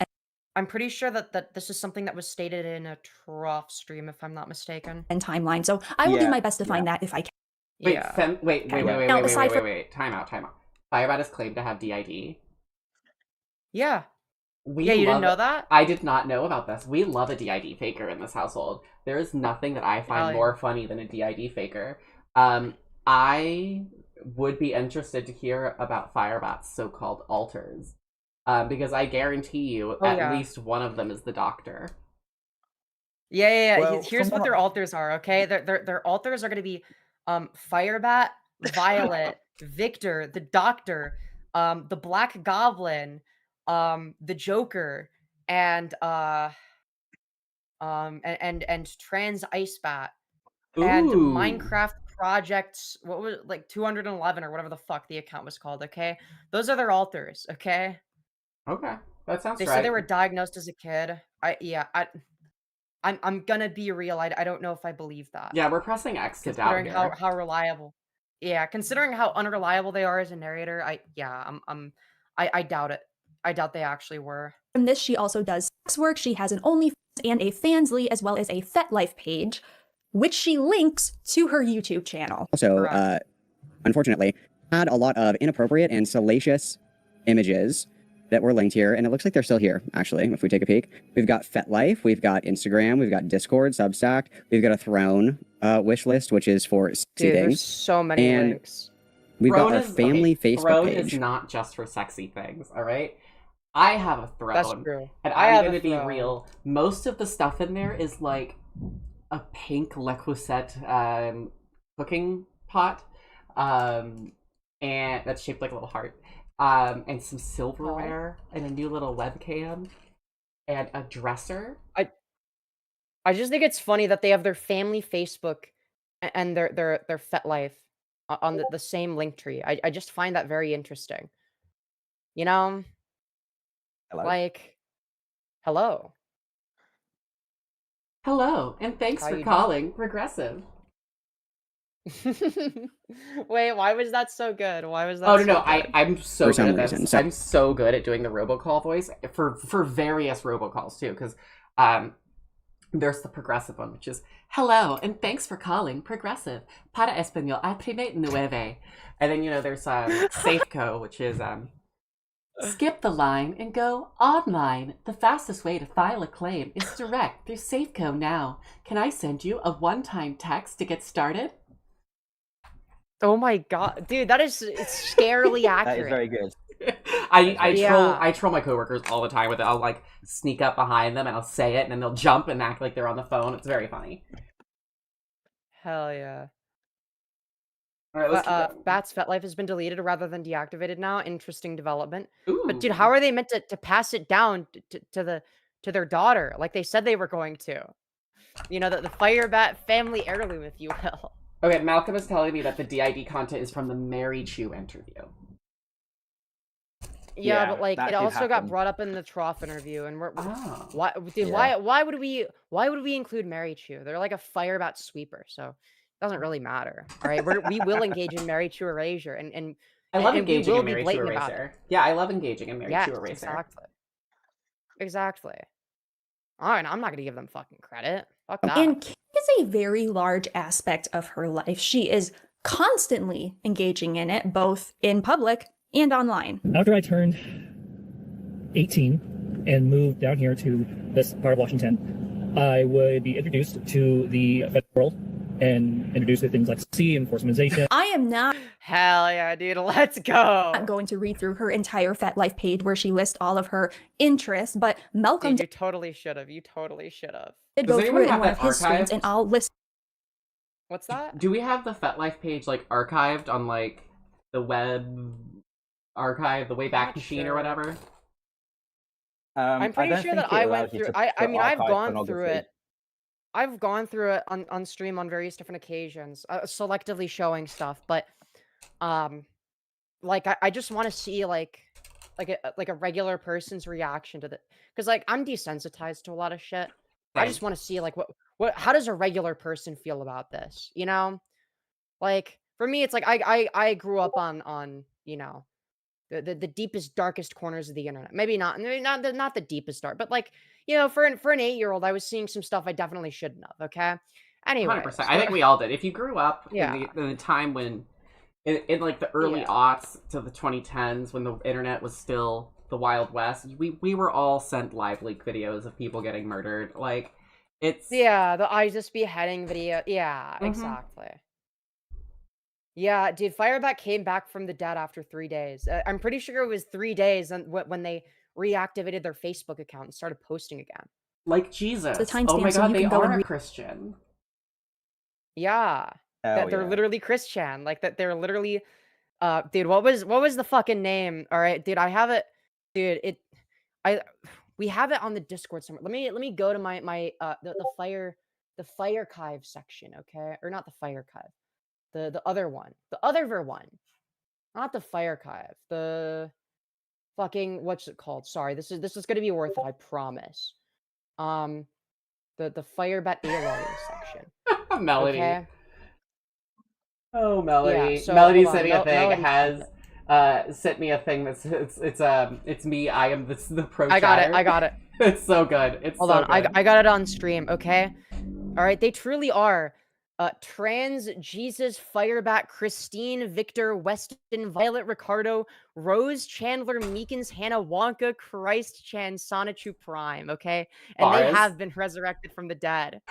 I'm pretty sure that this is something that was stated in a Trough stream, if I'm not mistaken. And timeline, so I will do my best to find that if I can. Wait. Time out. Firebat is claimed to have DID. Yeah. You didn't know that? I did not know about this. We love a DID faker in this household. There is nothing that I find more funny than a DID faker. I would be interested to hear about Firebat's so-called alters. Because I guarantee you at least one of them is the doctor. Yeah. Well, here's what their alters are, okay? Their alters are going to be Firebat, Violet, Victor, the Doctor, the Black Goblin, the Joker, and Trans Ice Bat. and Ooh. Minecraft projects. What was it, like 211 or whatever the fuck the account was called? Okay, those are their alters. Okay. Okay, that sounds They right. said they were diagnosed as a kid. I'm gonna be real. I don't know if I believe that. Yeah, we're pressing X to doubt Considering here. how reliable. Yeah, considering how unreliable they are as a narrator, I doubt it. I doubt they actually were. From this, she also does sex work. She has an OnlyFans and a Fansly, as well as a FetLife page, which she links to her YouTube channel. Also, unfortunately, had a lot of inappropriate and salacious images that were linked here, and it looks like they're still here, actually, if we take a peek. We've got FetLife, we've got Instagram, we've got Discord, Substack, we've got a Throne wish list, which is for sexy Dude, things. there's so many and links. we've Throne got our family Facebook Throne page. is not just for sexy things, all right? I have a Throne. That's true. And I I'm have going a to be Throne. real. Most of the stuff in there is like a pink Le Creuset cooking pot, and that's shaped like a little heart, and some silverware, and a new little webcam, and a dresser. I just think it's funny that they have their family Facebook and their FetLife on the same link tree. I just find that very interesting. You know? Hello? Like, hello. Hello, and thanks How for you calling Progressive. Wait, why was that so good? Why was that Oh, so no, good? I'm so For good some at this. reason, so- I'm so good at doing the robocall voice for various robocalls, too, because there's the Progressive one, which is, hello, and thanks for calling Progressive. Para Español, aprime nueve. And then, there's Safeco, which is, skip the line and go online. The fastest way to file a claim is direct through Safeco now. Can I send you a one-time text to get started? Oh my god, dude, it's scarily accurate. That is very good. I troll my coworkers all the time with it. I'll like sneak up behind them and I'll say it, and then they'll jump and act like they're on the phone. It's very funny. Hell yeah. All right, let's keep going. Bat's FetLife has been deleted rather than deactivated now. Interesting development. Ooh. But dude, how are they meant to pass it down to their daughter, like they said they were going to? You know, the Firebat family heirloom, if you will. Okay, Malcolm is telling me that the DID content is from the Mary Chew interview. Yeah, but like that it did also got happen. brought up in the Trough interview, and Oh. why would we include Mary Chew? They're like a Firebat sweeper, so it doesn't really matter. All right, we will engage in Mary Chew erasure, and I love and we engaging will in be Mary Chew blatant about it. eraser. Yeah, I love engaging in Mary Yes, Chew eraser. exactly. All right, I'm not gonna give them fucking credit. Fuck that. And Kate is a very large aspect of her life. She is constantly engaging in it, both in public and online. After I turned 18 and moved down here to this part of Washington, I would be introduced to the federal world and introduced to things like C enforcementization. I am not Hell yeah, dude, let's go. going to read through her entire FetLife page where she lists all of her interests, but Malcolm Dude, you totally should have. You totally should have. did Does go anyone through it in have one that of his streams, archived? and I'll list. What's that? Do we have the FetLife page like archived on like the web archive, the Wayback Not Machine sure. or whatever? I'm pretty sure that I went through. I mean, I've gone through it. I've gone through it on stream on various different occasions, selectively showing stuff. But, like I just want to see like a regular person's reaction to the, because like I'm desensitized to a lot of shit. I just want to see like what how does a regular person feel about this? You know, like for me, it's like I grew up on you know the deepest, darkest corners of the internet. Maybe not the deepest dark, but like, you know, for an 8-year-old, I was seeing some stuff I definitely shouldn't have. Okay. Anyway, 100%. I think we all did. If you grew up Yeah. in the time when, in like the early aughts to the 2010s, when the internet was still the Wild West, we were all sent live leak videos of people getting murdered. Like, it's the ISIS beheading video. Yeah, Mhm. exactly. Yeah, dude, Firebat came back from the dead after 3 days. I'm pretty sure it was 3 days when they reactivated their Facebook account and started posting again. like Jesus. The timestamp Oh my so god, you they can go and are a read- Christian. Yeah. Hell They're yeah. literally Christian. Like that they're literally dude, what was the fucking name? All right, dude, I have it. Dude, we have it on the Discord somewhere. Let me go to my the Fire Kive section, okay? Or not the Fire Kive. The other one. The other one. Not the Fire Kive. The fucking, what's it called? Sorry, this is gonna be worth it, I promise. The Firebat A-logging section. Melody. Okay? Oh, Melody. Yeah, so, Melody hold on. sent me a thing. Melody Has sent me a thing that's it's me. I am the pro. I got it. It's so good. It's Hold so on. good. I got it on stream. Okay. All right. They truly are. Trans, Jesus, Firebat, Christine, Victor, Weston, Violet, Ricardo, Rose, Chandler, Meekins, Hannah, Wonka, Christ, Chan, Sonichu Prime. Okay, and they have been resurrected from the dead.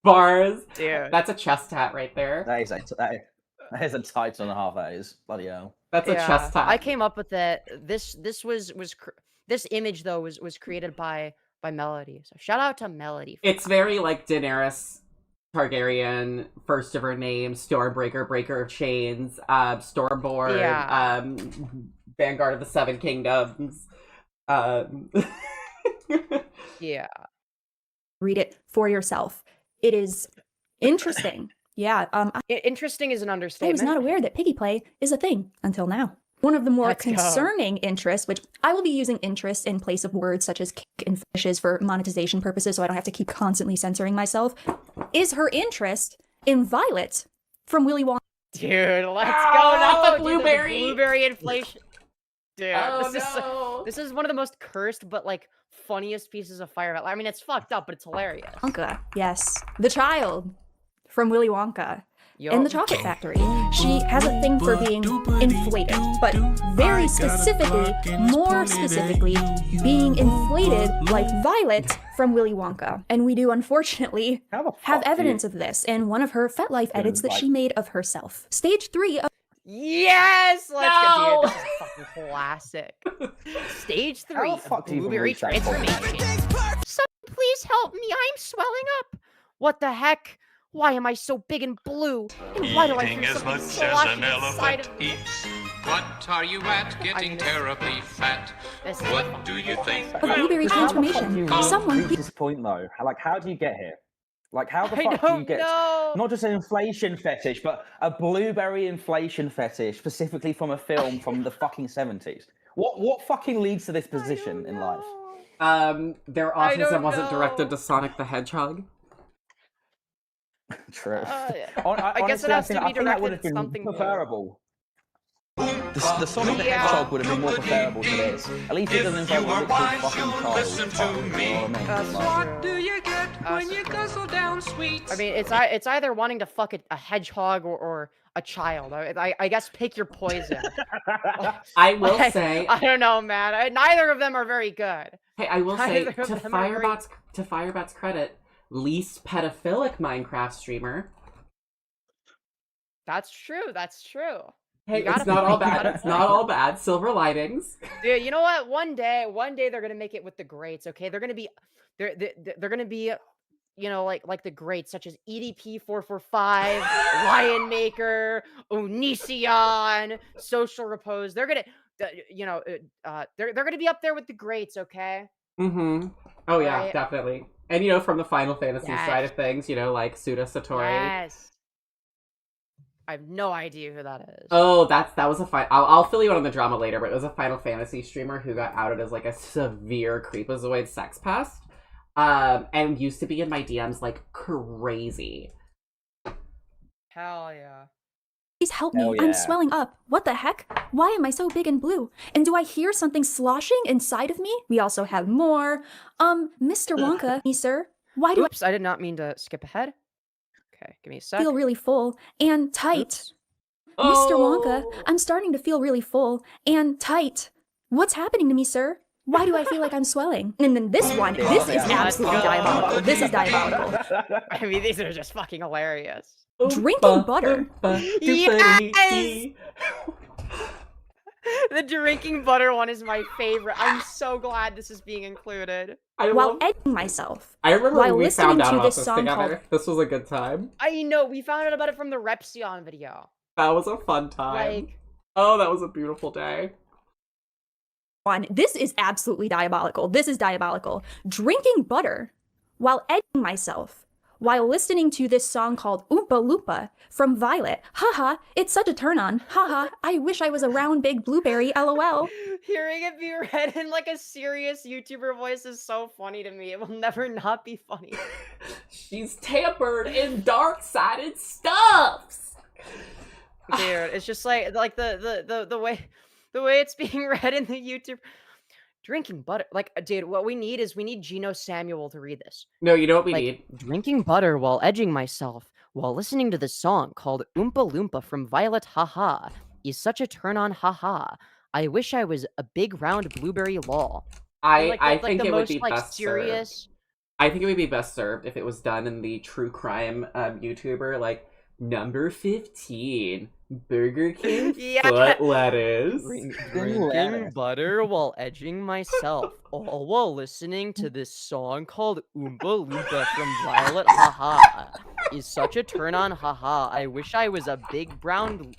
Bars, dude. That's a chest tat right there. That is a title and a half. That is bloody hell. That's a chest tat. I came up with it. This image though was created by Melody. So shout out to Melody. It's very like Daenerys Targaryen, first of her name, Stormbreaker, Breaker of Chains, Stormborn, Vanguard of the Seven Kingdoms. Yeah. Read it for yourself. It is interesting. Yeah. Interesting is an understatement. I was not aware that piggy play is a thing until now. One of the more concerning interests, which I will be using interest in place of words such as kink and fetishes for monetization purposes, so I don't have to keep constantly censoring myself, is her interest in Violet from Willy Wonka. Dude, let's go. Not the Dude, blueberry. Blueberry inflation. Dude, Oh, this is one of the most cursed but like funniest pieces of Firebat. I mean, it's fucked up, but it's hilarious. Wonka, yes. The child from Willy Wonka. In the Chocolate Factory. She has a thing for being inflated, but very specifically, more specifically, being inflated like Violet from Willy Wonka. And we do, unfortunately, have evidence of this in one of her FetLife edits that she made of herself. Stage 3 of... Yes! Let's go, dude. This is fucking classic. Stage 3 of Blueberry Transformation. Someone please help me, I'm swelling up. What the heck? Why am I so big and blue? And why do I feel as much so as an inside elephant of me? eats. What are you at? Getting terribly fat. What do you think? Of Blueberry Transformation. Someone reach this point though. Like, how do you get here? Like, how the I fuck do you get know. not just an inflation fetish, but a blueberry inflation fetish, specifically from a film from the fucking 70s? What fucking leads to this position in life? Their autism wasn't directed to Sonic the Hedgehog. True. I guess it has to be directed at something preferable. The Sonic the Hedgehog would have been more preferable to this. At least it doesn't involve a literal fucking child. What do you get when you guzzle down sweets? I mean, it's either wanting to fuck a hedgehog or a child. I guess pick your poison. I will say, I don't know, man. Neither of them are very good. Hey, I will say, Neither of to them are very- Firebat's credit, least pedophilic Minecraft streamer. That's true. That's true. Hey, it's not all bad. It's not all bad. Silver linings. Dude, you know what? One day they're gonna make it with the greats. Okay, they're gonna be, you know, like the greats such as EDP 445, Lion Maker, Onision, Social Repose. They're gonna, you know, they're gonna be up there with the greats. Okay. Mm-hmm. Oh yeah, Right. definitely. And you know, from the Final Fantasy Yes. side of things, you know, like Suda Satori. Yes. I have no idea who that is. Oh, that was a fine. I'll fill you in on the drama later, but it was a Final Fantasy streamer who got outed as like a severe creepazoid sex pest, and used to be in my DMs like crazy. Hell yeah. Please help me. Hell I'm yeah. swelling up. What the heck? Why am I so big and blue? And do I hear something sloshing inside of me? We also have more. Mr. Wonka, me, sir. Why do Oops, I did not mean to skip ahead. Okay, give me a I sec. feel really full and tight? Oops. Mr. Wonka, I'm starting to feel really full and tight. What's happening to me, sir? Why do I feel like I'm swelling? And then this one, this is absolutely diabolical. This is diabolical. I mean, these are just fucking hilarious. Drinking butter. Yes! The drinking butter one is my favorite. I'm so glad this is being included. While editing myself. I remember while when we listening found out to about this this song together. called This was a good time. I know, we found out about it from the Repsion video. That was a fun time. Like, oh, that was a beautiful day. One. This is absolutely diabolical. This is diabolical. Drinking butter while editing myself. while listening to this song called Oompa Loompa from Violet. Haha, it's such a turn on. Haha, I wish I was a round big blueberry, lol. Hearing it be read in like a serious YouTuber voice is so funny to me. It will never not be funny. She's tampered in dark-sided stuffs. Dude, it's just like the way it's being read in the YouTube. Drinking butter, like, dude, what we need is Geno Samuel to read this. No, you know what we need? Drinking butter while edging myself while listening to this song called Oompa Loompa from Violet, haha, is such a turn on, haha. I wish I was a big round blueberry lol. I think it would be best serious. I think it would be best served if it was done in the true crime YouTuber, like, number 15, Burger King foot lettuce. Drinking butter while edging myself, all while listening to this song called Oompa Loompa from Violet, haha, is such a turn on, haha. I wish I was a big round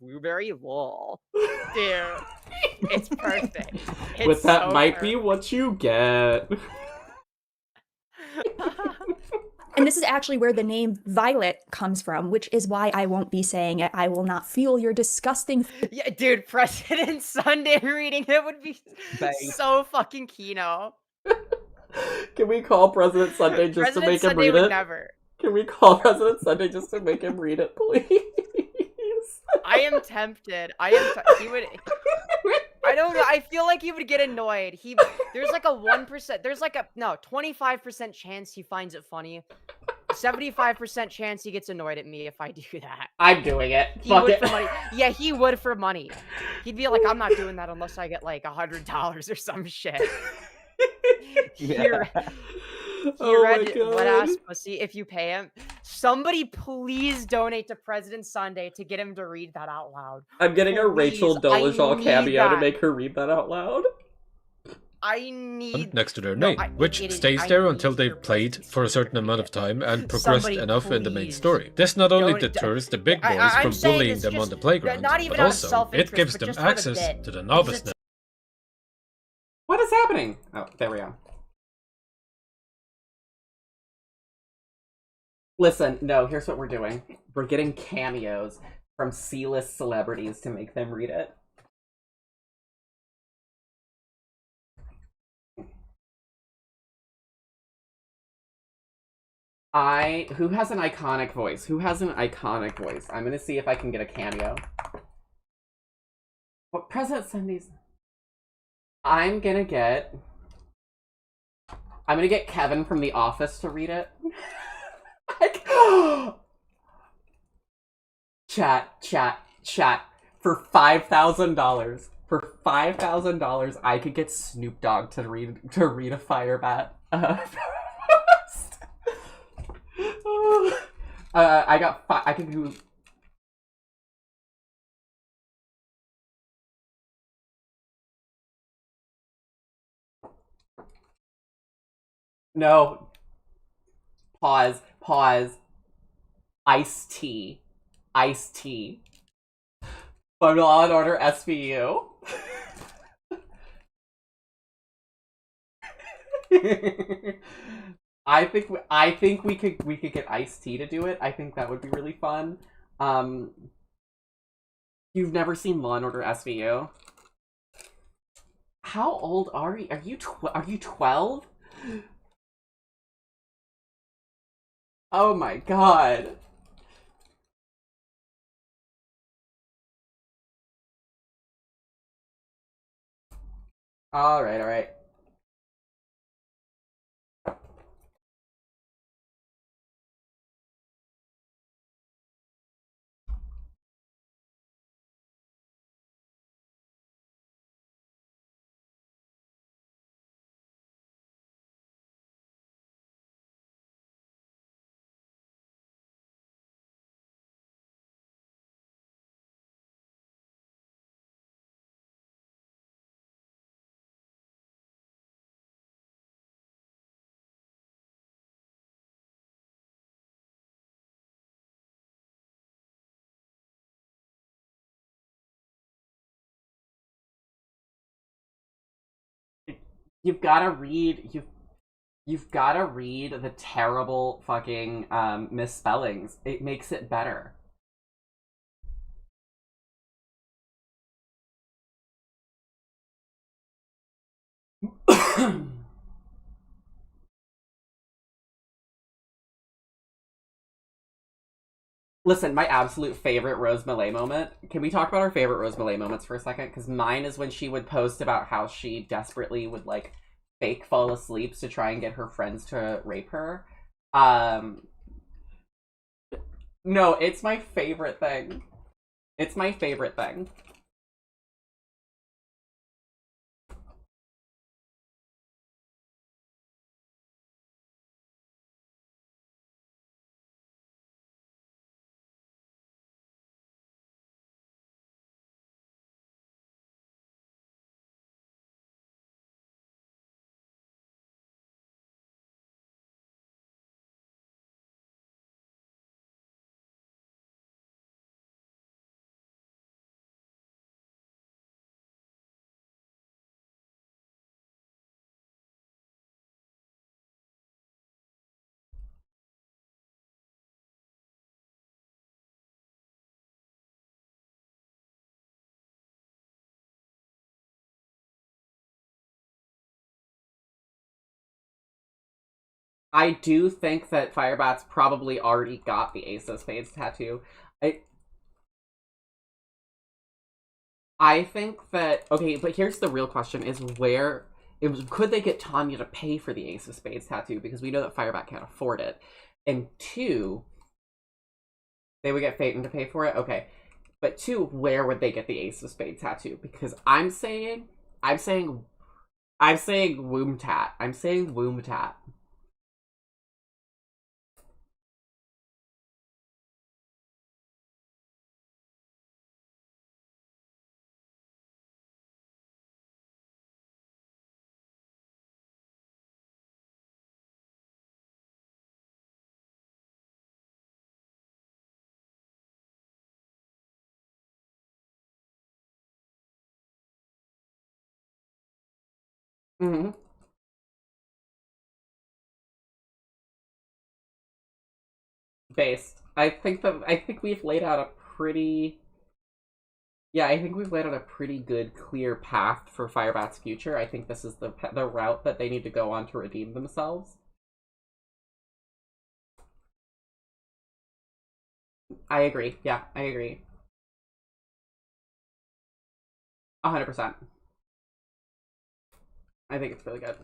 blueberry lol. Dude, it's perfect. But that might be what you get. And this is actually where the name Violet comes from, which is why I won't be saying it. I will not feel your disgusting... Yeah, dude, President Sunday reading it would be so fucking Kino. Can we call President Sunday just to make him read it? Never. Can we call President Sunday just to make him read it, please? I am tempted. He would... I don't know. I feel like he would get annoyed. There's like a 1%. There's like a 25% chance he finds it funny. 75% chance he gets annoyed at me if I do that. I'm doing it. He would for money. Yeah, he would for money. He'd be like, I'm not doing that unless I get like $100 or some shit. He read Wet Ass Pussy if you pay him. Somebody please donate to President Sunday to get him to read that out loud. I'm getting a Rachel Dolezal cameo to make her read that out loud. I need... Next to their name, which stays there until they've played for a certain amount of time and progressed enough in the main story. This not only deters the big boys from bullying them on the playground, but also it gives them access to the novice. What is happening? Oh, there we go. Listen, no, here's what we're doing. We're getting cameos from C-list celebrities to make them read it. Who has an iconic voice? Who has an iconic voice? I'm gonna see if I can get a cameo. What President Sunday's... I'm gonna get Kevin from The Office to read it. Chat. For $5,000. For $5,000, I could get Snoop Dogg to read a Firebat. I can do... No. Pause. Ice-T. From Law and Order SVU. I think we could get Ice-T to do it. I think that would be really fun. You've never seen Law and Order SVU? How old are you? Are you 12? Oh my god. Alright. You've gotta read You've gotta read the terrible fucking misspellings. It makes it better. Listen, my absolute favorite Rose Malay moment. Can we talk about our favorite Rose Malay moments for a second? Because mine is when she would post about how she desperately would, like, fake fall asleep to try and get her friends to rape her. No, it's my favorite thing. It's my favorite thing. I do think that Firebat's probably already got the Ace of Spades tattoo. I think that, okay, but here's the real question, is could they get Tanya to pay for the Ace of Spades tattoo? Because we know that Firebat can't afford it. And 2, they would get Phaeton to pay for it? Okay. But 2, where would they get the Ace of Spades tattoo? Because I'm saying womb tat. I'm saying womb tat. Mm-hmm. Based. I think we've laid out a pretty... Yeah, I think we've laid out a pretty good, clear path for Firebat's future. I think this is the route that they need to go on to redeem themselves. I agree. Yeah, I agree. 100%. I think it's really good.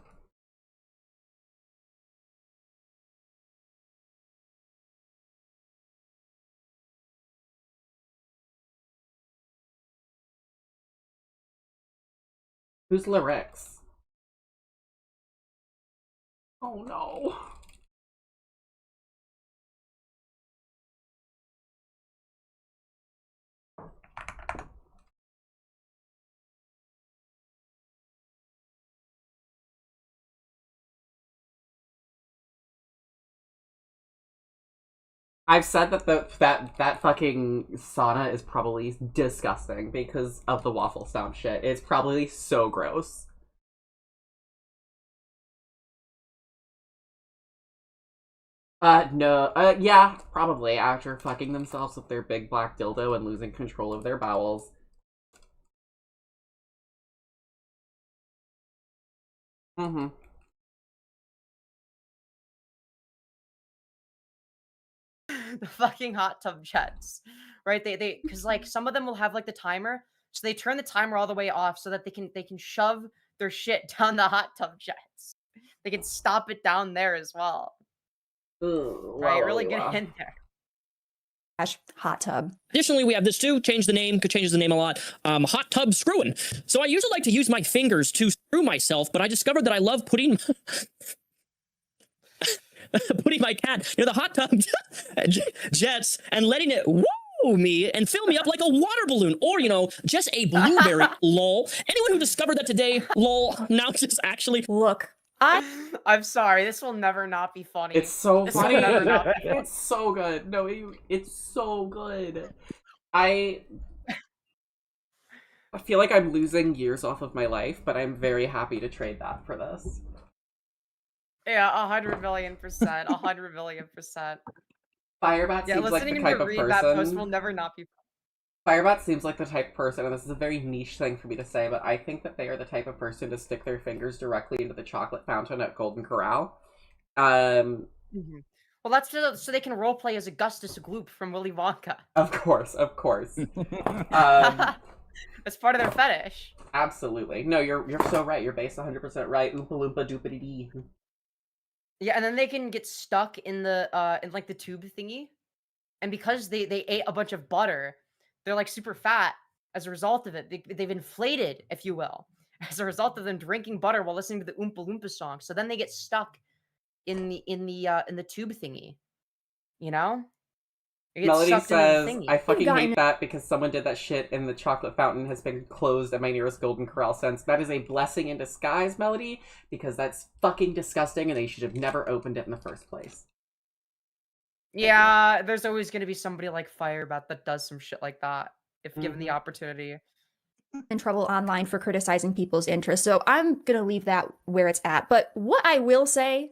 Who's Lyrix? Oh no. I've said that that fucking sauna is probably disgusting because of the waffle stomp shit. It's probably so gross. No, yeah, probably after fucking themselves with their big black dildo and losing control of their bowels. Mm-hmm. The fucking hot tub jets, right? They because like some of them will have like the timer, so they turn the timer all the way off so that they can shove their shit down the hot tub jets. They can stop it down there as well. Ooh, right, really get in there. Hot tub. Additionally, we have this too. Change the name. Could change the name a lot. Hot tub screwing. So I usually like to use my fingers to screw myself, but I discovered that I love putting putting my cat near the hot tub jets and letting it woo me and fill me up like a water balloon, or just a blueberry. Lol. Anyone who discovered that today, lol, now just actually look. I'm sorry. This will never not be funny. It's so This funny. will never not be funny. It's so good. No, it's so good. I feel like I'm losing years off of my life, but I'm very happy to trade that for this. Yeah, 100 million%. 100 million%. Firebat seems like the type of read that post person. will never not be. Firebat seems like the type of person, and this is a very niche thing for me to say, but I think that they are the type of person to stick their fingers directly into the chocolate fountain at Golden Corral. Well, that's so they can roleplay as Augustus Gloop from Willy Wonka. Of course. That's part of their fetish. Absolutely. No, you're so right. You're based 100% right. Oompa loompa doopity dee. Yeah, and then they can get stuck in the in like the tube thingy, and because they ate a bunch of butter, they're like super fat as a result of it. They've inflated, if you will, as a result of them drinking butter while listening to the Oompa Loompa song. So then they get stuck in the tube thingy, you know. Melody says, I fucking hate that because someone did that shit and the chocolate fountain has been closed at my nearest Golden Corral since. That is a blessing in disguise, Melody, because that's fucking disgusting and they should have never opened it in the first place. Yeah, there's always going to be somebody like Firebat that does some shit like that if given the opportunity. In trouble online for criticizing people's interests, so I'm going to leave that where it's at. But what I will say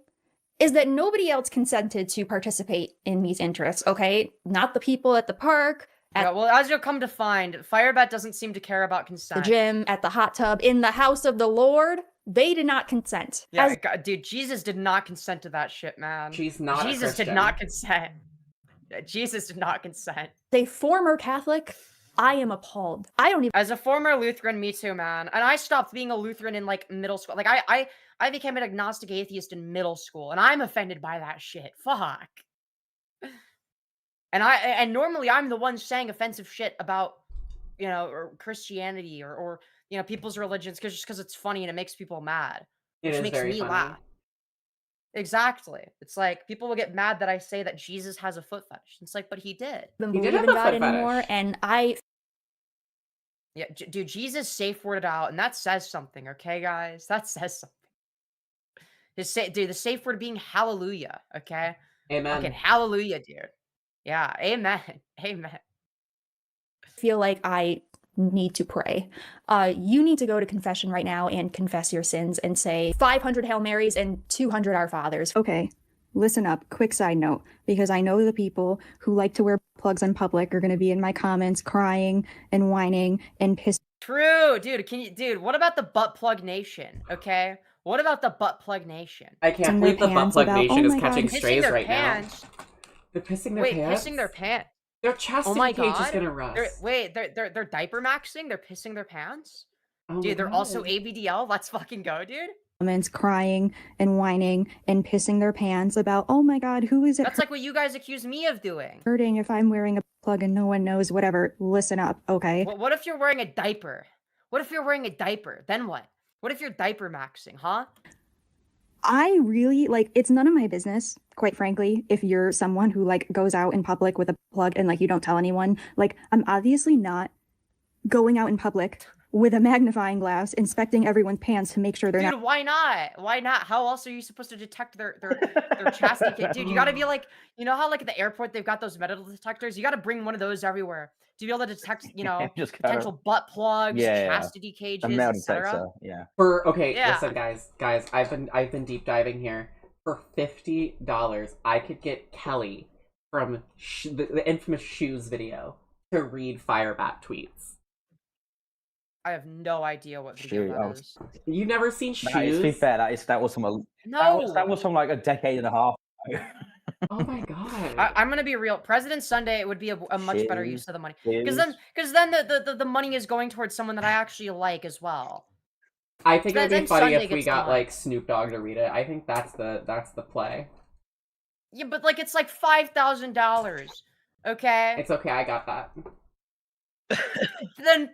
is that nobody else consented to participate in these interests, okay? Not the people at the park. Yeah, well, as you'll come to find, Firebat doesn't seem to care about consent. The gym, at the hot tub, in the house of the Lord, they did not consent. Yeah, God, dude, Jesus did not consent to that shit, man. Jesus did not consent. Jesus did not consent. A former Catholic, I am appalled. I don't even. As a former Lutheran, me too, man. And I stopped being a Lutheran in like middle school. Like I became an agnostic atheist in middle school, and I'm offended by that shit. Fuck. And normally I'm the one saying offensive shit about, you know, or Christianity or you know, people's religions just because it's funny and it makes people mad. Which makes me laugh. Exactly. It's like people will get mad that I say that Jesus has a foot fetish. It's like, but he did. He did have a God anymore, and yeah, dude, Jesus safe worded out, and that says something, okay, guys? That says something. Dude, the safe word being hallelujah, okay? Amen. Fucking hallelujah, dude. Yeah, amen. Amen. Feel like I need to pray. You need to go to confession right now and confess your sins and say 500 Hail Marys and 200 Our Fathers. Okay, listen up. Quick side note, because I know the people who like to wear plugs in public are going to be in my comments crying and whining and pissing. True, dude. Dude, what about the butt plug nation, okay? What about the butt plug nation? I can't believe the butt plug nation is catching strays right now. They're pissing their pants? Pissing their pants? Their chastity cage is gonna rust. They're diaper maxing? They're pissing their pants? Oh dude, they're also ABDL? Let's fucking go, dude. Comments crying and whining and pissing their pants about, oh my god, who is it? That's like what you guys accuse me of doing. Hurting if I'm wearing a plug and no one knows, whatever. Listen up, okay? What if you're wearing a diaper? What if you're wearing a diaper? Then what? What if you're diaper maxing, huh? I really, like, it's none of my business, quite frankly, if you're someone who, like, goes out in public with a plug and, like, you don't tell anyone. Like, I'm obviously not going out in public with a magnifying glass, inspecting everyone's pants to make sure they're not. Dude, why not? Why not? How else are you supposed to detect their chastity cage? Dude, you gotta be like, you know how, like, at the airport, they've got those metal detectors? You gotta bring one of those everywhere to be able to detect, you know, potential butt plugs, chastity cages, etc. Yeah. Listen, guys, I've been deep diving here. For $50, I could get Kelly from the infamous Shoes video to read Firebat tweets. I have no idea what video that is. You've never seen Shoes? To be fair, that was from that was from like a decade and a half ago. Oh my god! I'm gonna be real. President Sunday would be a much better use of the money, because then the money is going towards someone that I actually like as well. I think it would be funny if we got like Snoop Dogg to read it. I think that's the play. Yeah, but like it's like $5,000. Okay. It's okay. I got that. Then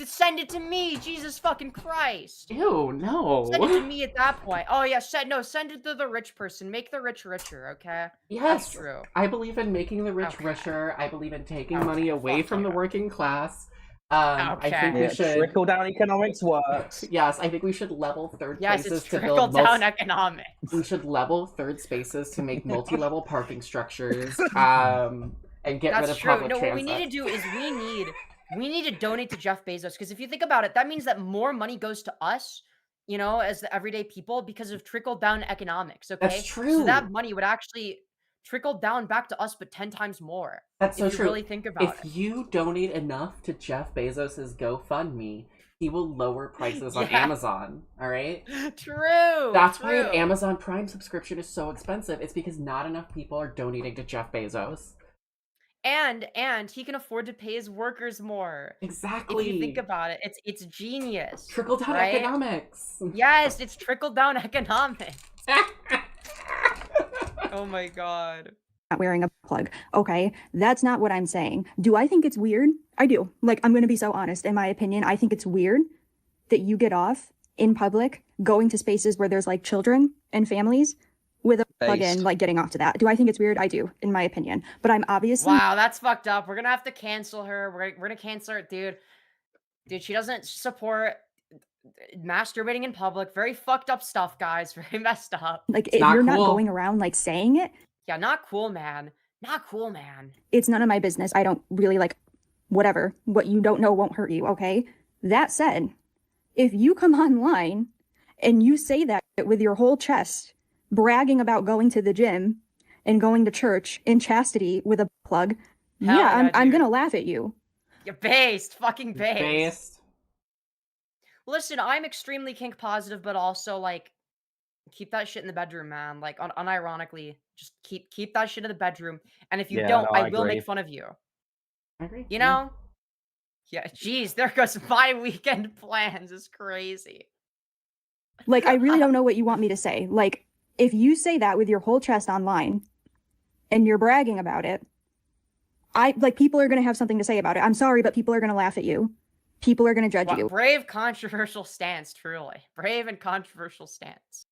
send it to me, Jesus fucking Christ. Ew, no. Send it to me at that point. Oh yeah, send it to the rich person. Make the rich richer, okay? Yes, that's true. I believe in making the rich richer. I believe in taking money away from the working class. I think we should trickle down economics works. Yes, I think we should level third spaces it's to trickle build down economics. We should level third spaces to make multi-level parking structures. And get rid of public transit. What we need to do is we need to donate to Jeff Bezos, because if you think about it, that means that more money goes to us you know, as the everyday people because of trickle-down economics, okay? That's true. So that money would actually trickle down back to us, but 10 times more. That's so if you true. really think about it. If you donate enough to Jeff Bezos's GoFundMe, he will lower prices on Amazon. All right. True. That's why an Amazon Prime subscription is so expensive. It's because not enough people are donating to Jeff Bezos. And he can afford to pay his workers more. Exactly. If you think about it, it's genius. Trickle down economics. Yes, it's trickle down economics. Oh my god. Not wearing a plug. Okay, that's not what I'm saying. Do I think it's weird? I do. Like, I'm going to be so honest. In my opinion, I think it's weird that you get off in public going to spaces where there's like children and families with a plug in, like getting off to that. Do I think it's weird? I do, in my opinion. But I'm obviously... Wow, that's fucked up. We're going to have to cancel her. We're going to cancel her, dude. Dude, she doesn't support masturbating in public. Very fucked up stuff, guys. Very messed up. Like, if you're not going around like saying it. Yeah, not cool, man. Not cool, man. It's none of my business. I don't really like whatever. What you don't know won't hurt you, okay? That said, if you come online and you say that with your whole chest, bragging about going to the gym and going to church in chastity with a plug, I'm gonna laugh at you. You're based. Fucking based. Based. Listen, I'm extremely kink positive, but also, like, keep that shit in the bedroom, man. Like, unironically, just keep that shit in the bedroom. And if you don't, I will make fun of you. I agree. You know? Yeah, geez, there goes my weekend plans. It's crazy. Like, I really don't know what you want me to say. Like, if you say that with your whole chest online and you're bragging about it, people are going to have something to say about it. I'm sorry, but people are going to laugh at you. People are going to judge you. Brave, controversial stance, truly. Brave and controversial stance.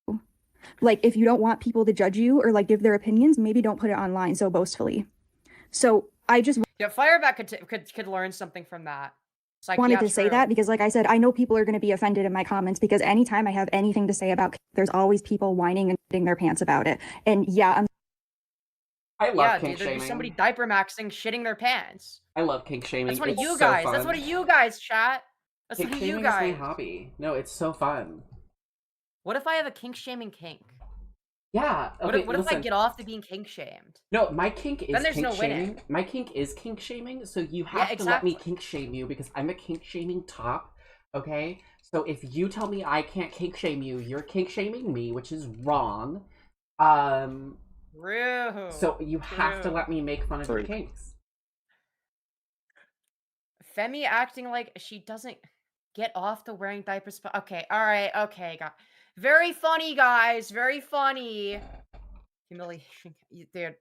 Like, if you don't want people to judge you or, like, give their opinions, maybe don't put it online so boastfully. So, I just... Yeah, Fireback could learn something from that. Like, wanted to say that because, like I said, I know people are going to be offended in my comments because anytime I have anything to say about, there's always people whining and shitting their pants about it. And yeah, I love kink shaming. There's somebody diaper maxing, shitting their pants. I love kink shaming. That's one of it's you so guys. fun. That's one of you guys, chat. That's Kink one of you shaming guys. is my hobby. No, it's so fun. What if I have a kink shaming kink? Yeah. Okay, what if I get off to being kink shamed? No, my kink is then there's kink no shaming. winning. My kink is kink shaming, so you have to let me kink shame you because I'm a kink shaming top. Okay? So if you tell me I can't kink shame you, you're kink shaming me, which is wrong. Rude. So you have to let me make fun of your kinks. Femi acting like she doesn't get off to wearing diapers. Okay, alright, okay, very funny, guys. Very funny. Humiliation, dude.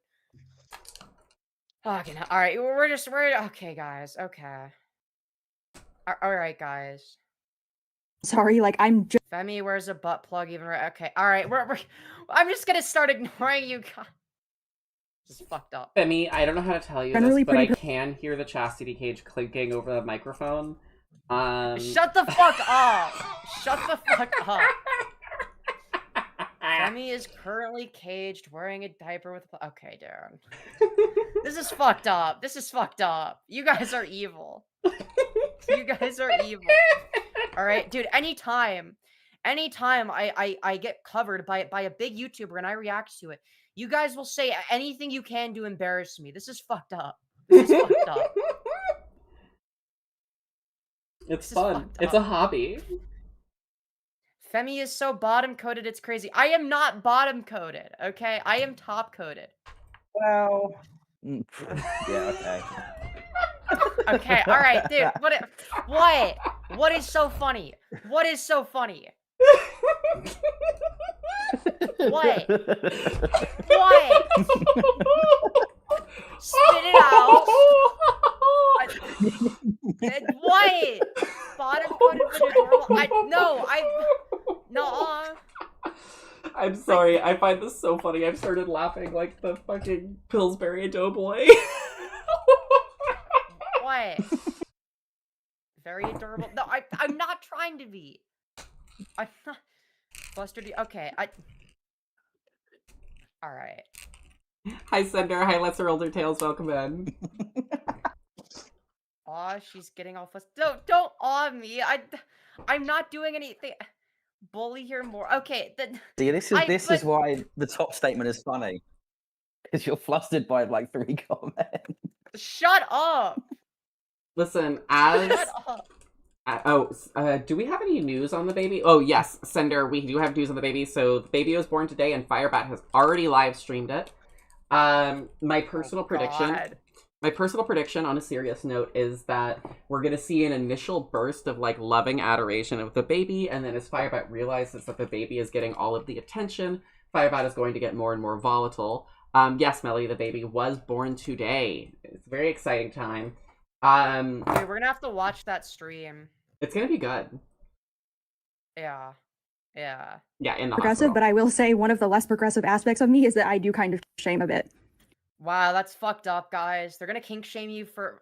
Okay, alright, we're okay, guys. Okay. Alright, guys. Sorry, like, I'm just... Femi wears a butt plug even right. Okay, alright, I'm just gonna start ignoring you guys. This is fucked up. Femi, I don't know how to tell you this, but I can hear the chastity cage clinking over the microphone. Shut the fuck up! Shut the fuck up. Femi is currently caged, wearing a diaper with... Okay, Darren. This is fucked up. This is fucked up. You guys are evil. You guys are evil. Alright, dude, anytime I get covered by a big YouTuber and I react to it, you guys will say anything you can to embarrass me. This is fucked up. This is fucked up. It's fun. It's a hobby. Femi is so bottom-coded, it's crazy. I am not bottom-coded, okay? I am top-coded. Well... yeah, okay. Okay, alright, dude. What? What is so funny? What is so funny? What? What? Spit it out. What? Bottom coded but adorable. No. I'm sorry. I find this so funny. I've started laughing like the fucking Pillsbury Doughboy. What? Very adorable. No, I'm not trying to be. I'm not. Flustered. Okay. All right. Hi, Sender. Hi, Lesser Older Tales. Welcome in. Aw, she's getting all fussed. Don't awe me. I'm not doing anything. bully her more. Okay, then. See, this is why the top statement is funny. Because you're flustered by like 3 comments. Shut up. Listen, Shut up. Do we have any news on the baby? Oh, yes, Sender, we do have news on the baby. So the baby was born today, and Firebat has already live streamed it. My personal prediction on a serious note is that we're going to see an initial burst of like loving adoration of the baby, and then as Firebat realizes that the baby is getting all of the attention, Firebat is going to get more and more volatile. Yes, Melly, the baby was born today. It's a very exciting time. Dude, we're gonna have to watch that stream. It's gonna be good. Yeah. Yeah, in the progressive, hospital. but I will say one of the less progressive aspects of me is that I do kind of shame a bit. Wow, that's fucked up, guys. They're gonna kink shame you for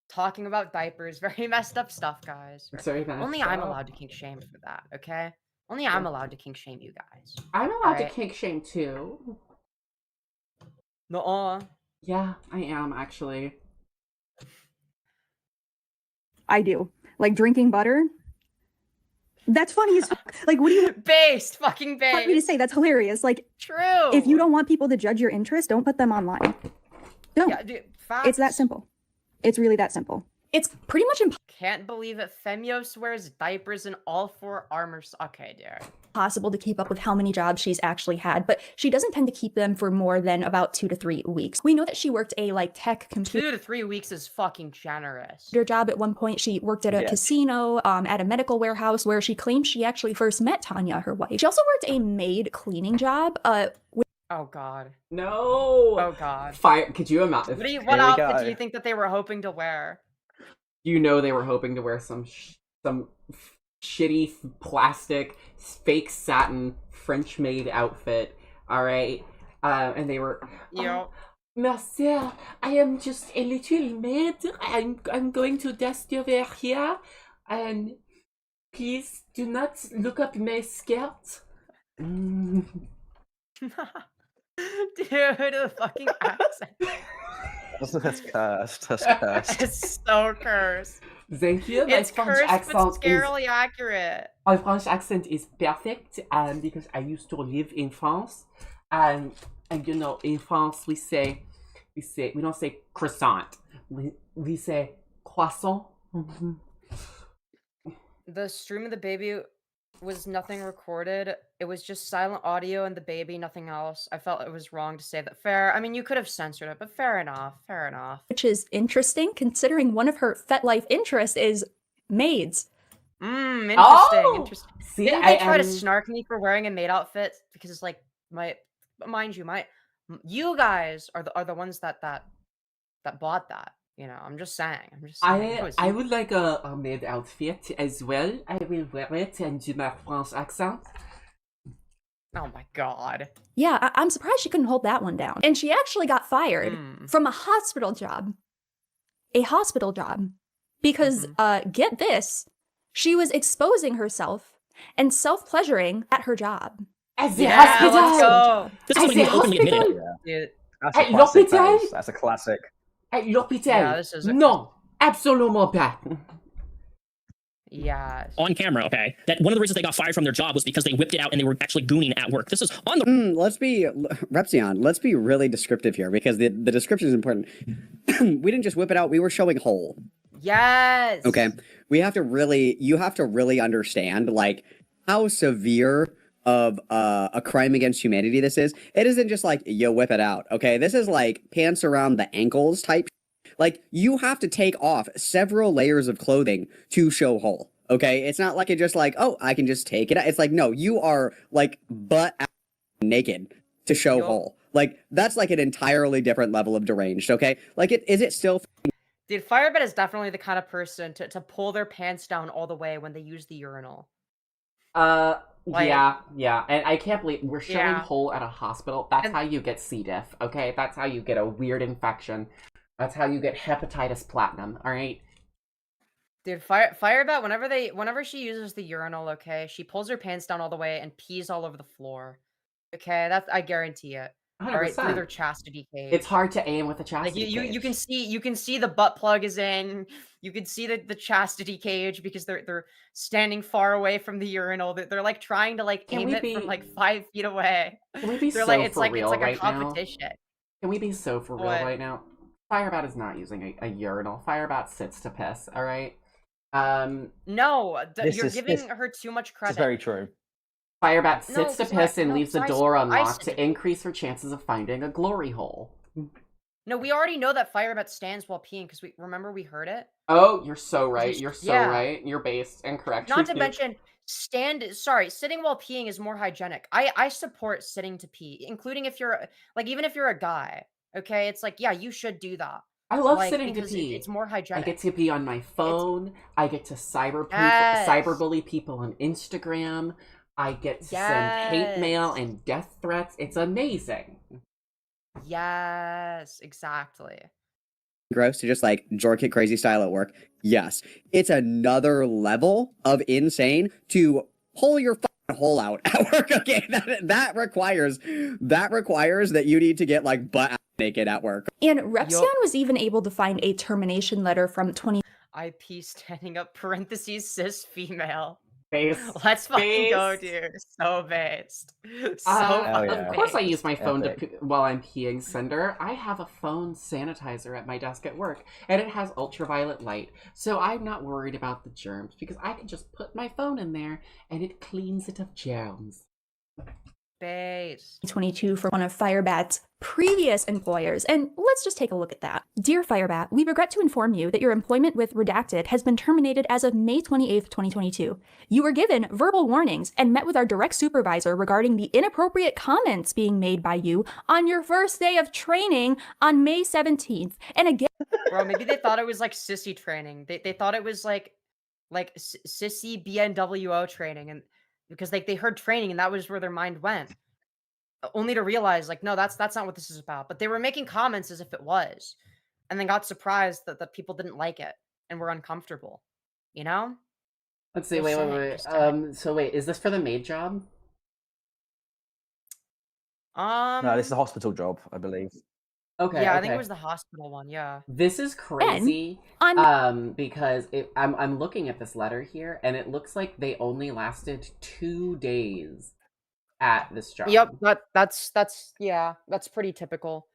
talking about diapers. Very messed up stuff, guys. Very messed Only I'm up. allowed to kink shame for that, okay? Only I'm allowed to kink shame you guys. I'm allowed to kink shame too. Nuh-uh. Yeah, I am actually. I do. Like drinking butter. That's funny as fuck. Like, what do you fucking based. want me to say? That's hilarious. Like, true. If you don't want people to judge your interests, don't put them online. Don't. Yeah, dude, it's that simple. It's really that simple. It's pretty much Can't believe it. Femyoz wears diapers in all 4 armors. Okay, dude. impossible to keep up with how many jobs she's actually had, but she doesn't tend to keep them for more than about 2 to 3 weeks. We know that she worked a tech computer 2 to 3 weeks is fucking generous. job at one point. She worked at a casino, at a medical warehouse where she claims she actually first met Tanya, her wife. She also worked a maid cleaning job. Oh God. No. Oh God. Fire. Could you imagine? What outfit do you think that they were hoping to wear? You know they were hoping to wear some shitty plastic fake satin French made outfit. All right, and they were. Merci, I am just a little maid. I'm going to dust over here, and please do not look up my skirt. Dude, the fucking accent. That's cursed. That's cursed. It's so cursed. Thank you. It's cursed, but scarily accurate. My French accent is perfect, because I used to live in France, and you know, in France we don't say croissant, we say croissant. The stream of the baby was nothing recorded. It was just silent audio and the baby, nothing else. I felt it was wrong to say that. Fair. I mean, you could have censored it, but fair enough. Fair enough. Which is interesting considering one of her FetLife interests is maids. Interesting. Oh! Interesting. See, Didn't they try to snark me for wearing a maid outfit? Because it's like you guys are the ones that bought that. You know, I'm just saying. I would like a maid outfit as well. I will wear it and do my French accent. Oh my God. Yeah, I'm surprised she couldn't hold that one down. And she actually got fired from a hospital job. A hospital job. Because, get this, she was exposing herself and self-pleasuring at her job. As a hospital! Let's go. This is something you openly admitted. Dude. That's a classic. At l'hôpital. Yeah, this is Non, absolument pas. Yeah. On camera, okay? That one of the reasons they got fired from their job was because they whipped it out and they were actually gooning at work. This is on the. Let's be really descriptive here because the description is important. We didn't just whip it out; we were showing whole. Yes. Okay. You have to really understand like how severe of a crime against humanity this is. It isn't just like whip it out. Okay, this is like pants around the ankles type. Like you have to take off several layers of clothing to show whole. Okay, it's not like it just like, oh, I can just take it out. It's like, no, you are like butt out naked to show whole. Like that's like an entirely different level of deranged. Okay, like is it still? Dude, Firebat is definitely the kind of person to pull their pants down all the way when they use the urinal. Yeah, and I can't believe we're showing whole at a hospital. That's how you get C. diff, okay? That's how you get a weird infection. That's how you get hepatitis platinum, alright? Dude, Firebat, whenever she uses the urinal, okay, she pulls her pants down all the way and pees all over the floor. Okay, I guarantee it. All right, through 100%. their chastity cage. It's hard to aim with a Like chastity you cage. you can see the butt plug is in. You can see the chastity cage because they're standing far away from the urinal. They're like trying to like Can aim we it from be- like 5 feet away. Can we be They're so like it's for like real a right now? competition. Can we be so for real What? right now? Firebat is not using a urinal. Firebat sits to piss, alright? No, This you're is- giving this- her too much It's credit. very true. Firebat No, sits to 'cause piss and leaves the I door sit unlocked to to increase her chances of finding a glory hole. No, we already know that Firebat stands while peeing because we heard it. Oh, you're so right. Because You're so yeah. right. You're based and correct. Not to mention, sitting while peeing is more hygienic. I support sitting to pee, including if you're like even if you're a guy. Okay, it's like yeah, you should do that. I love Like, sitting to because pee. it's more hygienic. I get to be on my phone. I get to Yes. cyberbully people on Instagram. I get to send hate mail and death threats. It's amazing. Yes, exactly. Gross to just like jork it crazy style at work. Yes, it's another level of insane to pull your fucking hole out at work. Okay, that requires that you need to get like butt naked at work. And Repsion was even able to find a termination letter from 20. IP standing up parentheses cis female. Based. Let's fucking go, Based. dude. So based. So Of course I based. use my phone Epic. while I'm peeing, Cinder. I have a phone sanitizer at my desk at work, and it has ultraviolet light, so I'm not worried about the germs, because I can just put my phone in there, and it cleans it of germs. Based. 2022 for one of Firebat's previous employers, and let's just take a look at that. Dear Firebat, we regret to inform you that your employment with Redacted has been terminated as of May 28th, 2022. You were given verbal warnings and met with our direct supervisor regarding the inappropriate comments being made by you on your first day of training on May 17th. And again, Bro, maybe they thought it was like sissy training. They thought it was like sissy BNWO training, and because like they heard training and that was where their mind went. Only to realize like no, that's not what this is about. But they were making comments as if it was, and then got surprised that people didn't like it and were uncomfortable. You know? Let's see, Just wait. saying. So wait, is this for the maid job? No, this is a hospital job, I believe. Okay. Yeah, I okay. think it was the hospital one. Yeah. This is crazy. Because I'm looking at this letter here, and it looks like they only lasted 2 days at this job. Yep. That's pretty typical.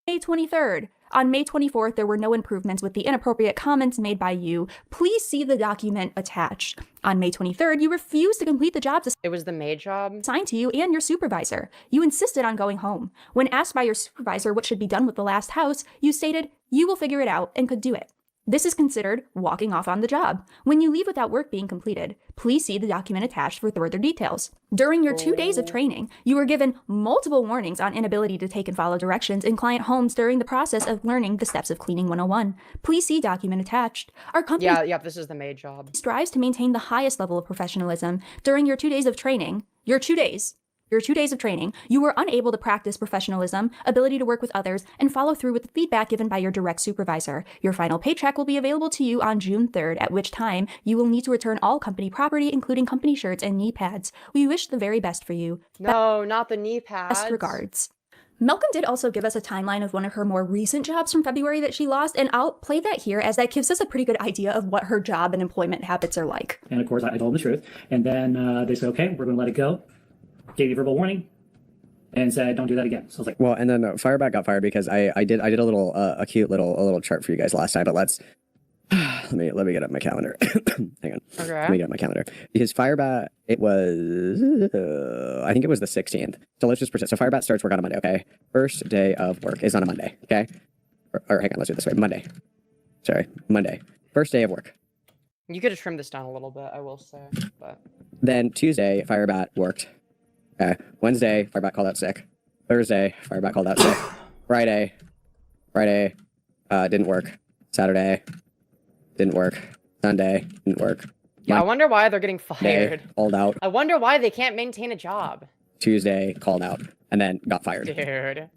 May 23rd. On May 24th, there were no improvements with the inappropriate comments made by you. Please see the document attached. On May 23rd, you refused to complete the jobs It was the maid job. assigned to you and your supervisor. You insisted on going home. When asked by your supervisor what should be done with the last house, you stated you will figure it out and could do it. This is considered walking off on the job. When you leave without work being completed, please see the document attached for further details. During your 2 days of training, you were given multiple warnings on inability to take and follow directions in client homes during the process of learning the steps of cleaning 101. Please see document attached. Our company Yeah, this is the maid job. strives to maintain the highest level of professionalism. During your 2 days of training, your 2 days of training, you were unable to practice professionalism, ability to work with others, and follow through with the feedback given by your direct supervisor. Your final paycheck will be available to you on June 3rd, at which time you will need to return all company property, including company shirts and knee pads. We wish the very best for you. No, not the knee pads. Best regards. Malcolm did also give us a timeline of one of her more recent jobs from February that she lost, and I'll play that here as that gives us a pretty good idea of what her job and employment habits are like. And of course, I told them the truth. And then they said, okay, we're going to let it go. Gave you verbal warning and said, don't do that again. So I was like, Well, and then Firebat got fired because I did a little a cute little chart for you guys last time, but let's let me get up my calendar. Hang on. Okay. Let me get up my calendar. Because Firebat, it was I think it was the 16th. So let's just pretend. So Firebat starts work on a Monday, okay? First day of work is on a Monday, okay? Or hang on, let's do it this way. Monday. First day of work. You could have trimmed this down a little bit, I will say. But Then Tuesday, Firebat worked. Wednesday, Firebat called out sick. Thursday, Firebat called out sick. Friday, didn't work. Saturday, didn't work. Sunday, didn't work. yeah, I wonder why they're getting Monday, fired. called out. I wonder why they can't maintain a job. Tuesday, called out. And then got fired. Dude.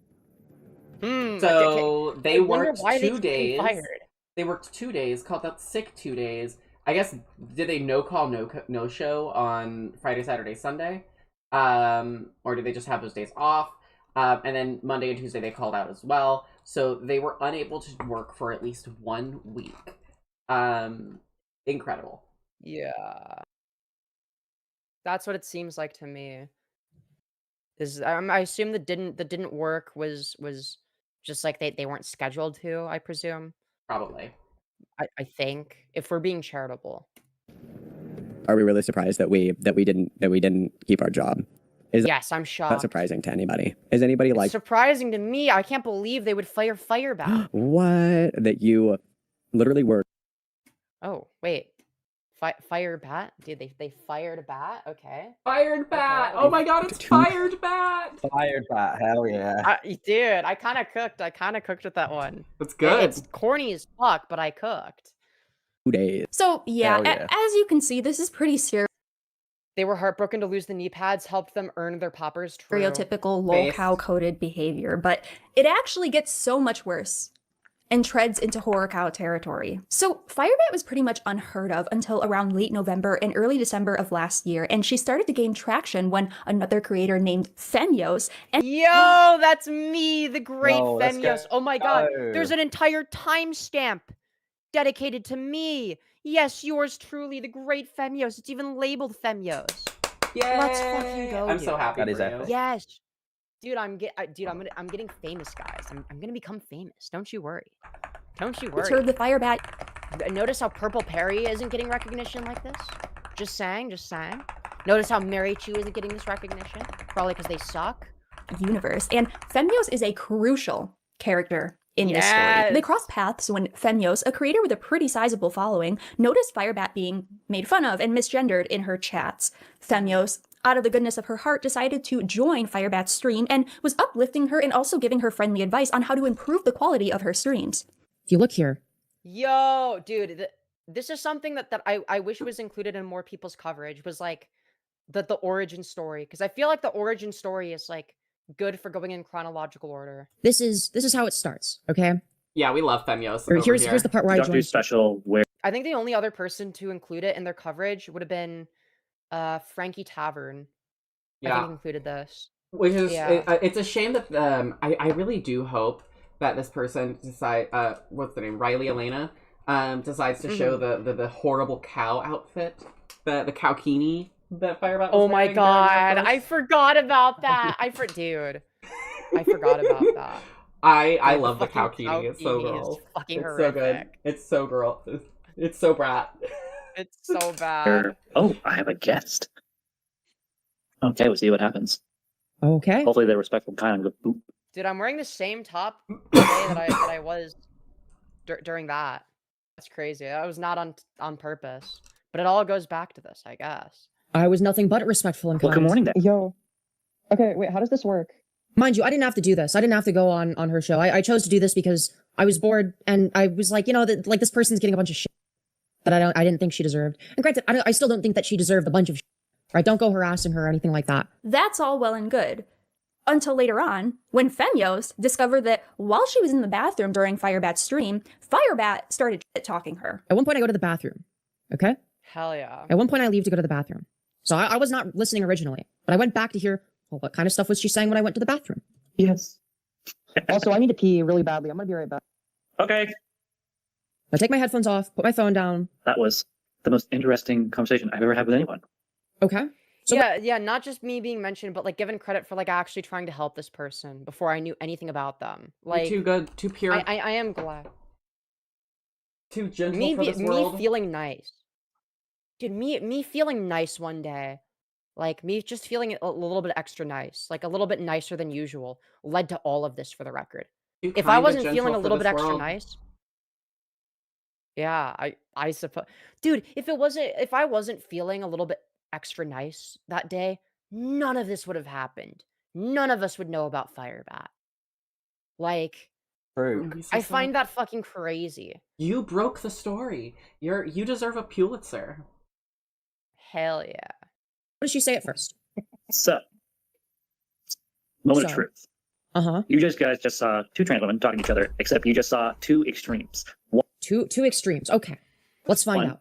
So they I wonder worked why they 2 keep getting days. fired. They worked 2 days, called out sick 2 days. I guess, did they no call, no show on Friday, Saturday, Sunday? Or did they just have those days off? And then Monday and Tuesday they called out as well. So they were unable to work for at least 1 week. Incredible. Yeah. That's what it seems like to me. I assume the didn't work was just like they weren't scheduled to, I presume. Probably. I think, if we're being charitable. Are we really surprised that we didn't keep our job? Yes, I'm shocked. Not surprising to anybody. Is anybody like surprising to me? I can't believe they would fire Firebat. what? That you literally were. Oh, wait. Firebat? Dude, they fired a bat? Okay. Fired bat! Okay. Oh my god, it's fired bat! Fired bat, hell yeah. Dude, I kind of cooked with that one. That's good. It's corny as fuck, but I cooked. 2 days. So, yeah, as you can see, this is pretty serious. They were heartbroken to lose the knee pads, helped them earn their poppers. True. Stereotypical lol cow coded behavior, but it actually gets so much worse and treads into horror cow territory. So Firebat was pretty much unheard of until around late November and early December of last year, and she started to gain traction when another creator named Femyoz and Yo, that's me, the great Femyoz. Oh my god, there's an entire timestamp dedicated to me. Yes, yours truly, the great Femyoz. It's even labeled Femyoz. Yay! Let's fucking go. I'm so happy for you. Yes. Dude, I'm getting famous, guys. I'm gonna become famous. Don't you worry. Don't you worry. Heard the Firebat. Notice how Purple Perry isn't getting recognition like this? Just saying. Notice how Mary Chu isn't getting this recognition? Probably because they suck. Universe. And Femyoz is a crucial character in this story. They cross paths when Femyoz, a creator with a pretty sizable following, noticed Firebat being made fun of and misgendered in her chats. Femyoz, out of the goodness of her heart, decided to join Firebat's stream and was uplifting her and also giving her friendly advice on how to improve the quality of her streams. If you look here. Yo, dude, this is something that I wish was included in more people's coverage, was like the origin story. Because I feel like the origin story is like good for going in chronological order. This is how it starts, okay? Yeah, we love Femyoz. Here's the part where I joined. Special where I think the only other person to include it in their coverage would have been Frankie Tavern. Yeah. I think included this. Which is it's a shame that I really do hope that this person what's the name? Riley Elena decides to show the horrible cow outfit. The cowkini that Firebat was Oh my wearing god, I forgot about that. Dude. I forgot about that. I love the cowkini. It's so girl. It's fucking it's horrific. so good. It's so girl. It's so brat. It's so bad. Oh, I have a guest. Okay, we'll see what happens. Okay. Hopefully they're respectful, kind of. Boop. Dude, I'm wearing the same top today that I was during that. That's crazy. That was not on purpose. But it all goes back to this, I guess. I was nothing but respectful and kind. Well, good morning, then. Yo. Okay, wait, how does this work? Mind you, I didn't have to do this. I didn't have to go on her show. I chose to do this because I was bored and I was like, like this person's getting a bunch of shit that I didn't think she deserved. And granted, I still don't think that she deserved a bunch of shit. Right? Don't go harassing her or anything like that. That's all well and good. Until later on, when Femyoz discovered that while she was in the bathroom during Firebat's stream, Firebat started talking her. At one point I go to the bathroom. Okay? Hell yeah. At one point I leave to go to the bathroom. So I was not listening originally, but I went back to hear, well, what kind of stuff was she saying when I went to the bathroom? Yes. Also, I need to pee really badly. I'm gonna be right back. Okay. I take my headphones off, put my phone down. That was the most interesting conversation I've ever had with anyone. Okay. So yeah, not just me being mentioned, but like given credit for like actually trying to help this person before I knew anything about them. Like You're too good, too pure. I am glad. Too gentle for this world. Me feeling nice. Dude, me feeling nice one day. Like me just feeling a little bit extra nice, like a little bit nicer than usual, led to all of this for the record. If I wasn't feeling a little bit extra nice, yeah, I suppose, dude, if I wasn't feeling a little bit extra nice that day, none of this would have happened. None of us would know about Firebat. Like, True. I find that fucking crazy. You broke the story. You deserve a Pulitzer. Hell yeah. What did she say at first? So, moment of truth. You guys just saw two trans women talking to each other, except you just saw two extremes. Two extremes. Okay. Let's find out.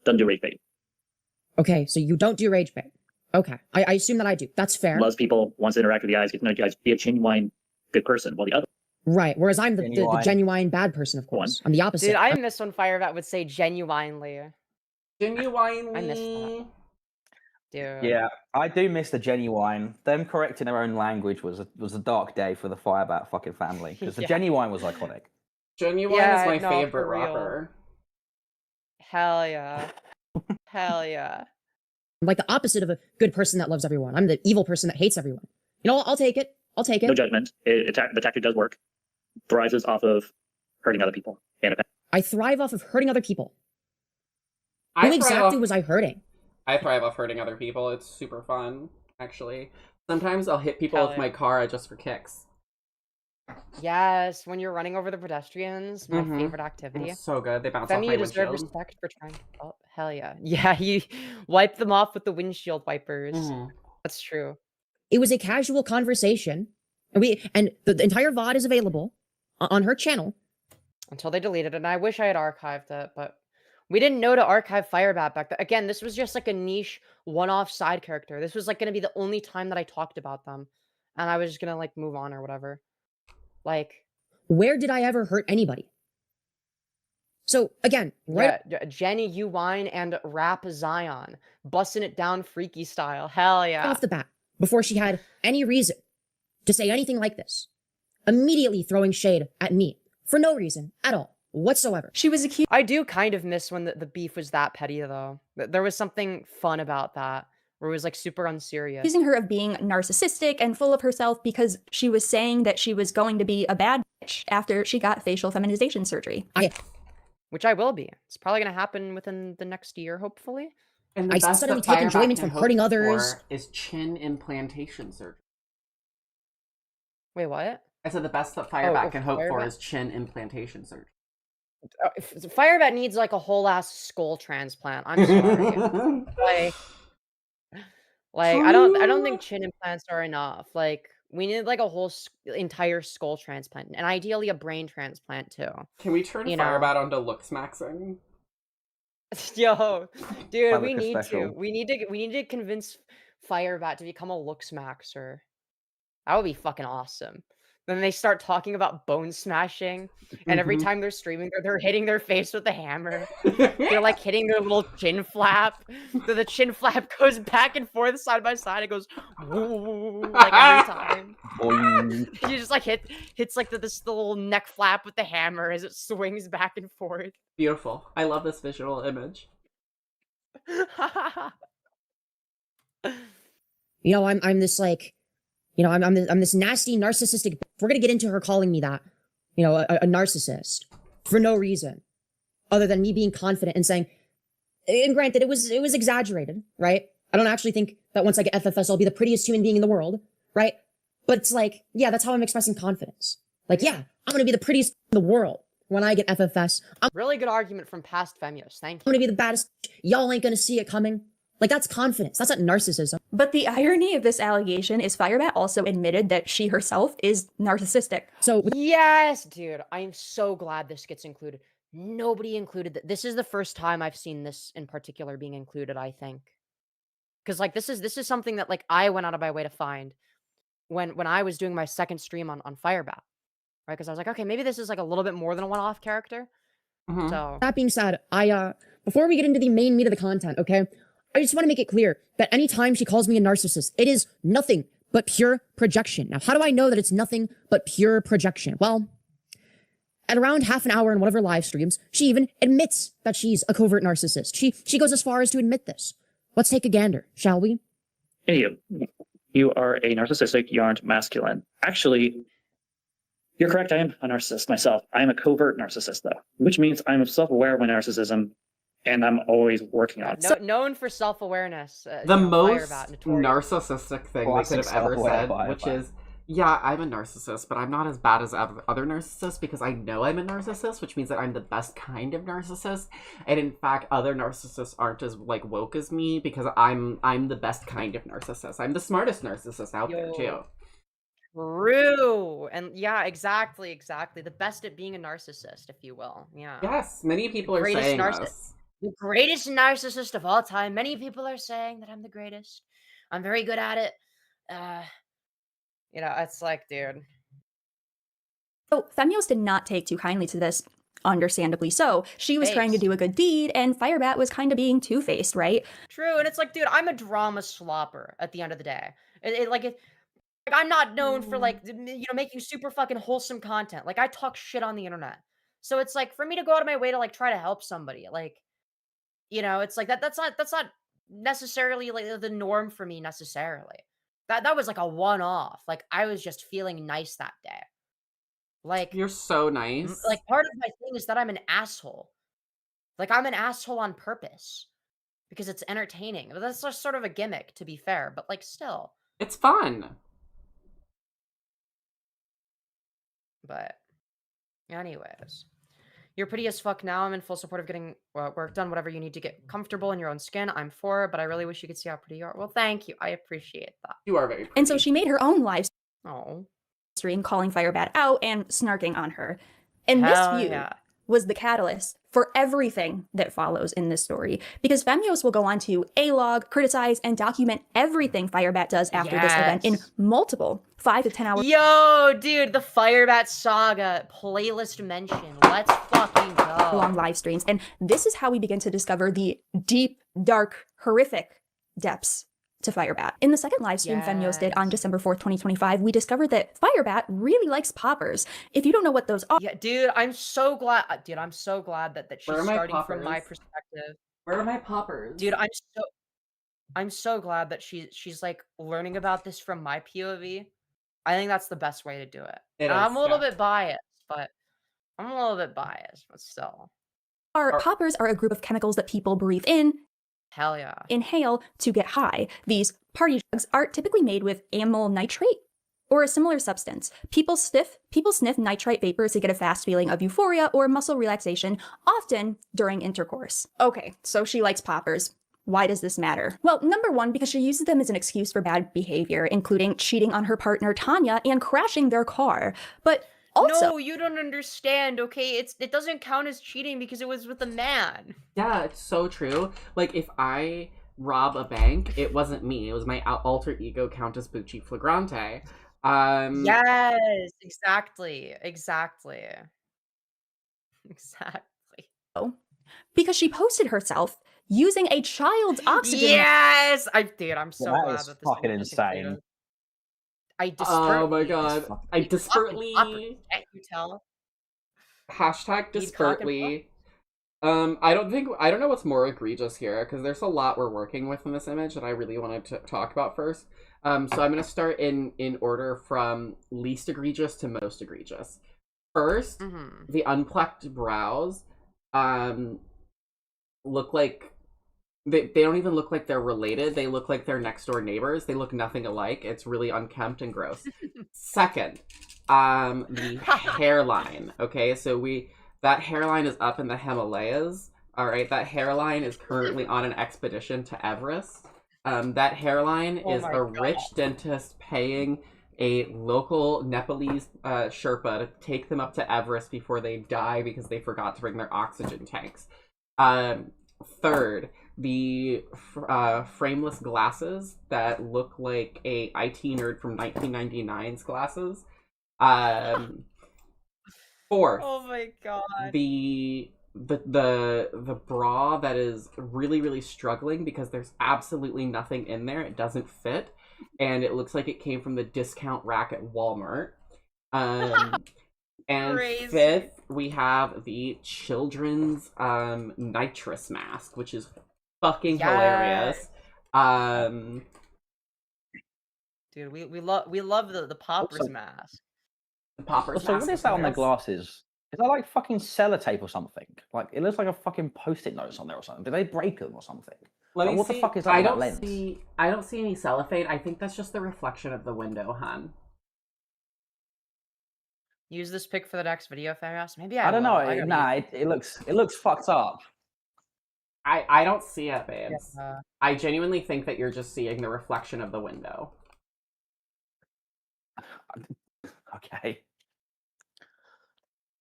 Doesn't do rage bait. Okay, so you don't do rage bait. Okay, I assume that I do. That's fair. Loves people, wants to interact with you guys, get to know you guys, be a genuine good person. While the other Right, whereas I'm the genuine bad person, of course. I'm the opposite. Dude, I miss when Firebat would say genuinely. Genuinely. I miss that. Dude. Yeah, I do miss the genuine. Them correcting their own language was a dark day for the Firebat fucking family, because the genuine was iconic. Genuine is my favorite rapper. Hell yeah. Hell yeah. I'm like the opposite of a good person that loves everyone. I'm the evil person that hates everyone. You know, I'll take it. I'll take it. No judgment. The tactic does work. Thrives off of hurting other people. I thrive off of hurting other people. Who exactly was I hurting? I thrive off hurting other people. It's super fun, actually. Sometimes I'll hit people with my car just for kicks. Yes, when you're running over the pedestrians, my favorite activity. It's so good. They bounce off my you deserve windshield. respect for trying. Oh, hell yeah. Yeah, you wipe them off with the windshield wipers. That's true. It was a casual conversation. And the entire VOD is available on her channel. Until they deleted it, and I wish I had archived it, but we didn't know to archive Firebat back then. Again, this was just like a niche one-off side character. This was like going to be the only time that I talked about them. And I was just going to like move on or whatever. Like, where did I ever hurt anybody? So again, right? Yeah, Jenny, you whine, and Rap Zion, busting it down freaky style. Hell yeah! Off the bat, before she had any reason to say anything like this, immediately throwing shade at me for no reason at all whatsoever. She was accused. I do kind of miss when the beef was that petty though. There was something fun about that. Where it was like super unserious. Accusing her of being narcissistic and full of herself because she was saying that she was going to be a bad bitch after she got facial feminization surgery. Which I will be. It's probably going to happen within the next year, hopefully. And I suddenly take enjoyment from hurting others. Is chin implantation surgery. Wait, what? I said the best that Firebat can hope for is chin implantation surgery. Firebat needs like a whole ass skull transplant. I'm sorry. Like I don't think chin implants are enough. Like we need like a whole entire skull transplant, and ideally a brain transplant too. Can we turn Firebat onto looks maxing? Yo, dude, we need to. We need to convince Firebat to become a looks maxer. That would be fucking awesome. Then they start talking about bone smashing, and every time they're streaming, they're hitting their face with a hammer. They're like hitting their little chin flap. So the chin flap goes back and forth side by side. It goes woo, like every time. You just like hits like the little neck flap with the hammer as it swings back and forth. Beautiful. I love this visual image. You know, I'm this like. You know, I'm this nasty narcissistic. We're gonna get into her calling me that, you know, a narcissist for no reason, other than me being confident and saying. And granted, it was exaggerated, right? I don't actually think that once I get FFS, I'll be the prettiest human being in the world, right? But it's like, yeah, that's how I'm expressing confidence. Like, yeah, I'm gonna be the prettiest in the world when I get FFS. Really good argument from past Femyoz. Thank you. I'm gonna be the baddest. Y'all ain't gonna see it coming. Like, that's confidence. That's not narcissism. But the irony of this allegation is Firebat also admitted that she herself is narcissistic. So yes, dude, I am so glad this gets included. Nobody included that. This is the first time I've seen this in particular being included, I think. Because like this is something that like I went out of my way to find when I was doing my second stream on Firebat. Right? Because I was like, okay, maybe this is like a little bit more than a one-off character. So that being said, before we get into the main meat of the content, okay? I just want to make it clear that anytime she calls me a narcissist, it is nothing but pure projection. Now, how do I know that it's nothing but pure projection? Well, at around half an hour in one of her live streams, she even admits that she's a covert narcissist. She goes as far as to admit this. Let's take a gander, shall we? Hey, you are a narcissistic, you aren't masculine. Actually, you're correct, I am a narcissist myself. I am a covert narcissist, though, which means I'm self-aware of my narcissism, and I'm always working on it. Known for self-awareness. The most narcissistic thing they could have ever said, which is, yeah, I'm a narcissist, but I'm not as bad as other narcissists because I know I'm a narcissist, which means that I'm the best kind of narcissist. And in fact, other narcissists aren't as like woke as me because I'm the best kind of narcissist. I'm the smartest narcissist out there too. True. And yeah, exactly. The best at being a narcissist, if you will. Yeah. Yes, many people are saying this. The greatest narcissist of all time. Many people are saying that I'm the greatest. I'm very good at it. You know, it's like, dude. So Femyoz did not take too kindly to this, understandably so. She was trying to do a good deed, and Firebat was kind of being two-faced, right? True, and it's like, dude, I'm a drama slopper at the end of the day. Like, I'm not known for, like, you know, making super fucking wholesome content. Like, I talk shit on the internet. So it's like, for me to go out of my way to, like, try to help somebody, like, you know, it's like, that's not necessarily, like, the norm for me, necessarily. That was, like, a one-off. Like, I was just feeling nice that day. Like, you're so nice. Like, part of my thing is that I'm an asshole. Like, I'm an asshole on purpose. Because it's entertaining. But that's just sort of a gimmick, to be fair. But, like, still. It's fun. But, anyways. You're pretty as fuck now. I'm in full support of getting work done. Whatever you need to get comfortable in your own skin, I'm for it. But I really wish you could see how pretty you are. Well, thank you. I appreciate that. You are very pretty. And so she made her own live Oh. stream calling Firebat out and snarking on her. And this view was the catalyst for everything that follows in this story. Because Femyoz will go on to A-log, criticize, and document everything Firebat does after this event in multiple 5 to 10 hour Yo, dude, the Firebat Saga playlist mention. Let's fucking go. long live streams. And this is how we begin to discover the deep, dark, horrific depths to Firebat. In the second live stream Femyoz did on December 4th, 2025, we discovered that Firebat really likes poppers. If you don't know what those are... Yeah, dude, I'm so glad. Dude, I'm so glad that she's starting from my perspective. Where are my poppers? Dude, I'm so glad that she's like learning about this from my POV. I think that's the best way to do it. I'm a little bit biased, but still. Poppers are a group of chemicals that people breathe in, hell yeah, inhale to get high. These party drugs are typically made with amyl nitrate or a similar substance. People sniff nitrite vapors to get a fast feeling of euphoria or muscle relaxation, often during intercourse. Okay, so she likes poppers. Why does this matter? Well, number one, because she uses them as an excuse for bad behavior, including cheating on her partner Tanya and crashing their car. But also, no, you don't understand, okay? It doesn't count as cheating because it was with a man. Yeah, it's so true. Like, if I rob a bank, it wasn't me. It was my alter ego, Countess Bucci Flagrante. Yes, exactly. Oh, because she posted herself using a child's oxygen. Yes, I'm so glad that is that this fucking insane. Oh my god! I desperately. Can't you tell? Hashtag desperately. I don't know what's more egregious here, because there's a lot we're working with in this image that I really wanted to talk about first. So I'm gonna start in order from least egregious to most egregious. First, the unplucked brows look like they don't even look like they're related. They look like they're next door neighbors. They look nothing alike. It's really unkempt and gross. Second, the hairline. Okay, so that hairline is up in the Himalayas. All right, that hairline is currently on an expedition to Everest. That hairline is a rich dentist paying a local Nepalese Sherpa to take them up to Everest before they die because they forgot to bring their oxygen tanks. Third, the frameless glasses that look like a IT nerd from 1999's glasses. Fourth, oh my god, the bra that is really, really struggling because there's absolutely nothing in there. It doesn't fit, and it looks like it came from the discount rack at Walmart. And Crazy. Fifth, we have the children's nitrous mask, which is fucking hilarious. Dude, we love the poppers mask. The poppers So mask. what is that on the glasses? Is that like fucking sellotape or something? Like, it looks like a fucking post-it notes on there or something. Did they break them or something? Let me what see. the fuck is that I on that don't lens? see. I don't see any cellophane. I think that's just the reflection of the window, hun. Use this pic for the next video, Femyoz. Maybe I don't will. know. Nah, it looks fucked up. I don't see it, babes. Yeah. I genuinely think that you're just seeing the reflection of the window. Okay.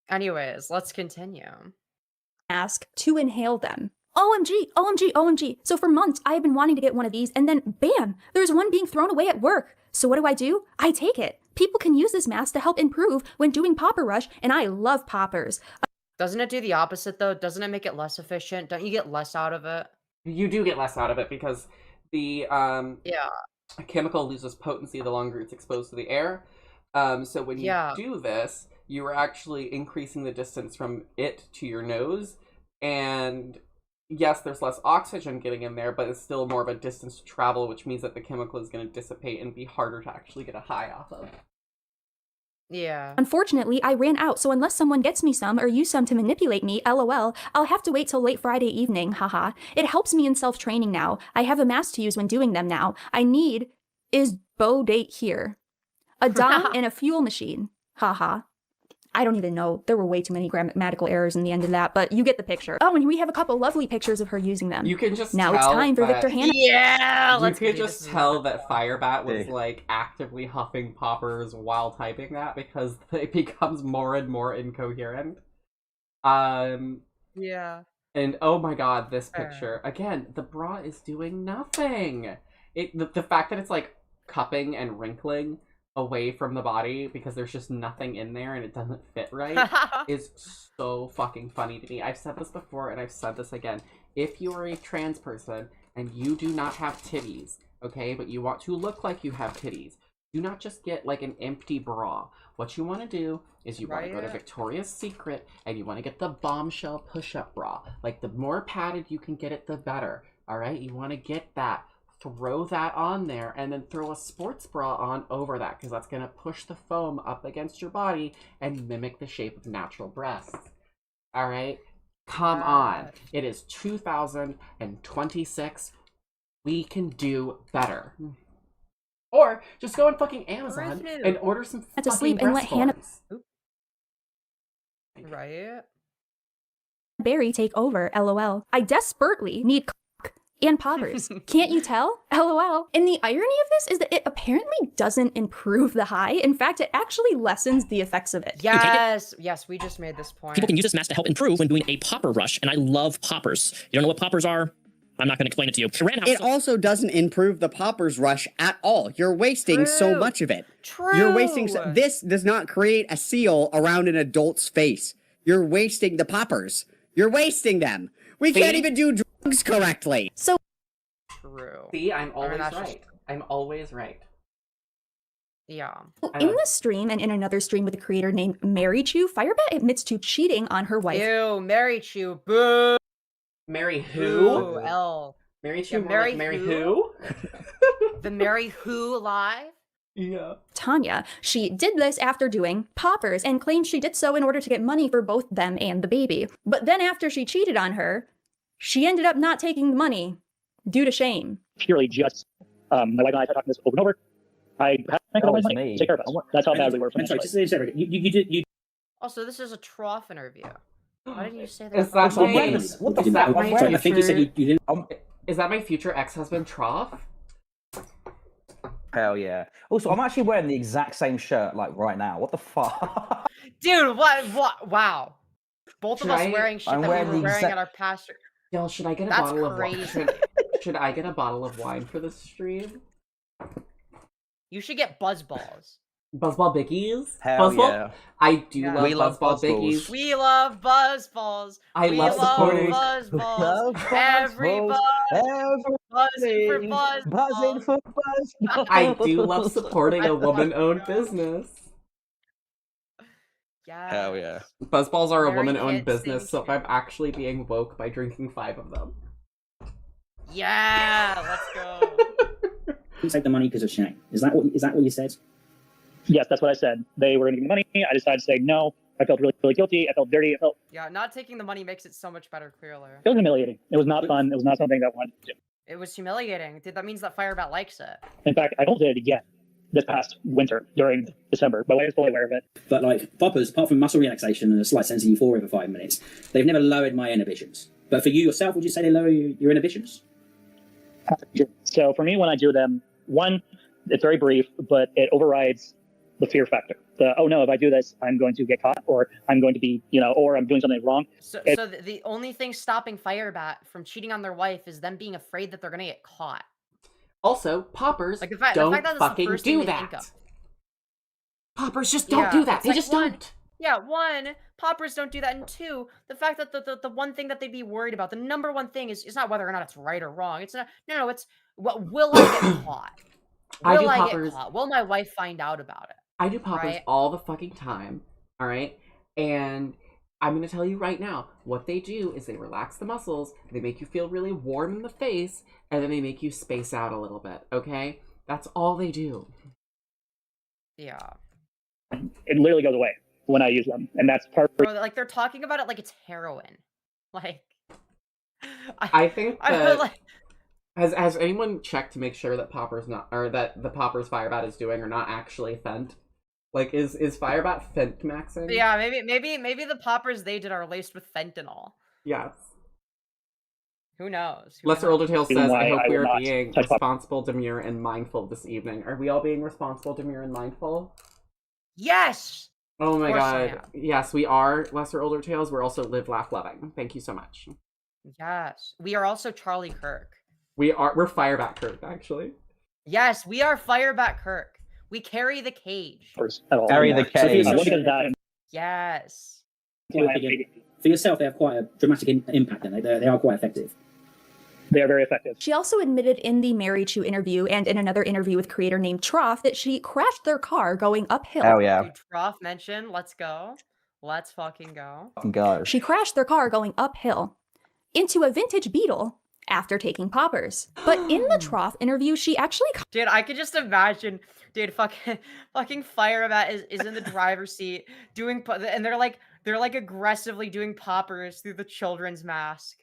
Anyways, let's continue. Mask to inhale them. OMG, OMG, OMG. So for months, I have been wanting to get one of these, and then bam, there's one being thrown away at work. So what do? I take it. People can use this mask to help improve when doing popper rush, and I love poppers. Doesn't it do the opposite, though? Doesn't it make it less efficient? Don't you get less out of it? You do get less out of it because the chemical loses potency the longer it's exposed to the air. So when you do this, you are actually increasing the distance from it to your nose, and yes, there's less oxygen getting in there, but it's still more of a distance to travel, which means that the chemical is going to dissipate and be harder to actually get a high off of. Yeah. Unfortunately, I ran out, so unless someone gets me some or use some to manipulate me, LOL, I'll have to wait till late Friday evening, haha. It helps me in self-training now. I have a mask to use when doing them now. I need is bow date here. A dom and a fuel machine, haha. I don't even know. There were way too many grammatical errors in the end of that, but you get the picture. Oh, and we have a couple lovely pictures of her using them. You can just now tell it's time for that, Victor Hannah. Yeah, you could just tell that Firebat was like actively huffing poppers while typing that because it becomes more and more incoherent. Yeah. And oh my god, this picture again. The bra is doing nothing. The fact that it's like cupping and wrinkling away from the body because there's just nothing in there and it doesn't fit right is so fucking funny to me. I've said this before and I've said this again. If you are a trans person and you do not have titties, okay, but you want to look like you have titties, do not just get like an empty bra. What you want to do is you want to go to Victoria's Secret and you want to get the bombshell push-up bra. Like the more padded you can get it, the better. All right, you want to get that. Throw that on there and then throw a sports bra on over that because that's going to push the foam up against your body and mimic the shape of natural breasts. All right? Come on. It is 2026. We can do better. Or just go on fucking Amazon and order some to sleep and let Hannah Barry take over, LOL. I desperately need and poppers. Can't you tell? LOL. And the irony of this is that it apparently doesn't improve the high. In fact, it actually lessens the effects of it. Yes, yes, we just made this point. People can use this mask to help improve when doing a popper rush, and I love poppers. You don't know what poppers are? I'm not going to explain it to you. It also doesn't improve the poppers rush at all. You're wasting so much of it. You're wasting. This does not create a seal around an adult's face. You're wasting the poppers. You're wasting them. We can't even do drugs correctly. So true. See, I'm always right. I'm always right. Yeah. In this stream and in another stream with a creator named Mary Chew, Firebat admits to cheating on her wife. Ew, Mary Chew. Boo. Mary who? Boo, L. Mary Chew. Mary, like Mary who? The Mary Who live? Yeah. Tanya. She did this after doing poppers and claimed she did so in order to get money for both them and the baby. But then after she cheated on her, she ended up not taking the money due to shame. Purely just, my wife and I are talking this over and over. I have to make money. Take care of us. That's how bad we were. You Also, this is a trough interview. Why didn't you say that? Is that my, what the fuck? I think you said you didn't. Is that my future ex-husband Trough? Hell yeah. Also, I'm actually wearing the exact same shirt like right now. What the fuck? Dude, what? Wow. Both of us wearing shit that we were wearing at our past. Yo, should I get a That's bottle crazy. of wine? Should I get a bottle of wine for this stream? You should get Buzzballs. Buzzball Biggies? Hell Buzzball? yeah. I do love We love Buzzball Buzzballs. Biggies. We love Buzzballs. I love supporting Buzzballs. Everybody. Buzzing for Buzzballs. Buzzing for Buzzballs. I do love supporting a woman-owned business. Yeah. Hell yeah. Buzzballs are a Very woman-owned hit business, so I'm actually being woke by drinking 5 of them. Yeah, let's go. You take the money because of shame. Is that what you said? Yes, that's what I said. They were going to give me money. I decided to say no. I felt really, really guilty. I felt dirty. Yeah, not taking the money makes it so much better, clearly. It was humiliating. It was not fun. It was not something that I wanted to do. It was humiliating. Dude, that means that Firebat likes it. In fact, I almost did it again this past winter during December. My wife is fully aware of it. But like poppers, apart from muscle relaxation and a slight sense of euphoria for 5 minutes, they've never lowered my inhibitions. But for you yourself, would you say they lower your inhibitions? So for me, when I do them, one, it's very brief, but it overrides the fear factor. Oh no, if I do this, I'm going to get caught, or I'm going to be, or I'm doing something wrong. So the only thing stopping Firebat from cheating on their wife is them being afraid that they're gonna get caught. Also, poppers the don't fact that fucking do that. Poppers just don't do that. They just don't. Yeah, one, poppers don't do that, and two, the fact that the one thing that they'd be worried about, the number one thing is not whether or not it's right or wrong. It's not. No, it's what will I get caught? Will I get caught? Will my wife find out about it? I do poppers all the fucking time. All right, and I'm gonna tell you right now, what they do is they relax the muscles, they make you feel really warm in the face, and then they make you space out a little bit. Okay, that's all they do. Yeah. It literally goes away when I use them, and that's part. Like they're talking about it like it's heroin. Like, I think that has anyone checked to make sure that poppers not, or that the poppers Firebat is doing are not actually fent? Like, is Firebat fent maxing? Yeah, maybe the poppers they did are laced with fentanyl. Yes. Who knows? Lesser Older Tales says, I hope we are being responsible, demure, and mindful this evening. Are we all being responsible, demure, and mindful? Yes! Oh my god. Yes, we are Lesser Older Tales. We're also Live, Laugh, Loving. Thank you so much. Yes. We are also Charlie Kirk. We're Firebat Kirk, actually. Yes, we are Firebat Kirk. We carry the cage. Carry the cage. Yes. For yourself, they have quite a dramatic impact, and they are quite effective. They are very effective. She also admitted in the Mary Chu interview and in another interview with creator named Trough that she crashed their car going uphill. Oh yeah. Dude, Trough mentioned, let's go. Let's fucking go. Go. She crashed their car going uphill into a vintage Beetle after taking poppers. But in the Trough interview, she actually... Dude, I could just imagine, dude, fucking Firebat is in the driver's seat doing, and they're like aggressively doing poppers through the children's mask.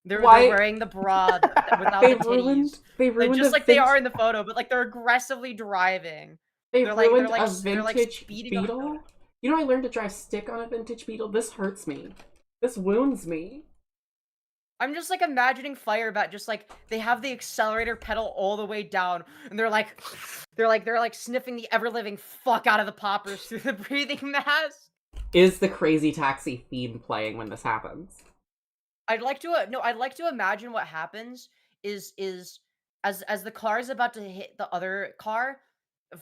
They're wearing the bra without the titties. They ruined just like they are in the photo, but like they're aggressively driving. They're a vintage Beetle? You know, I learned to drive stick on a vintage Beetle. This hurts me. This wounds me. I'm just like imagining Firebat just like they have the accelerator pedal all the way down, and they're like sniffing the ever-living fuck out of the poppers through the breathing mask. Is the Crazy Taxi theme playing when this happens? I'd like to imagine what happens is as the car is about to hit the other car,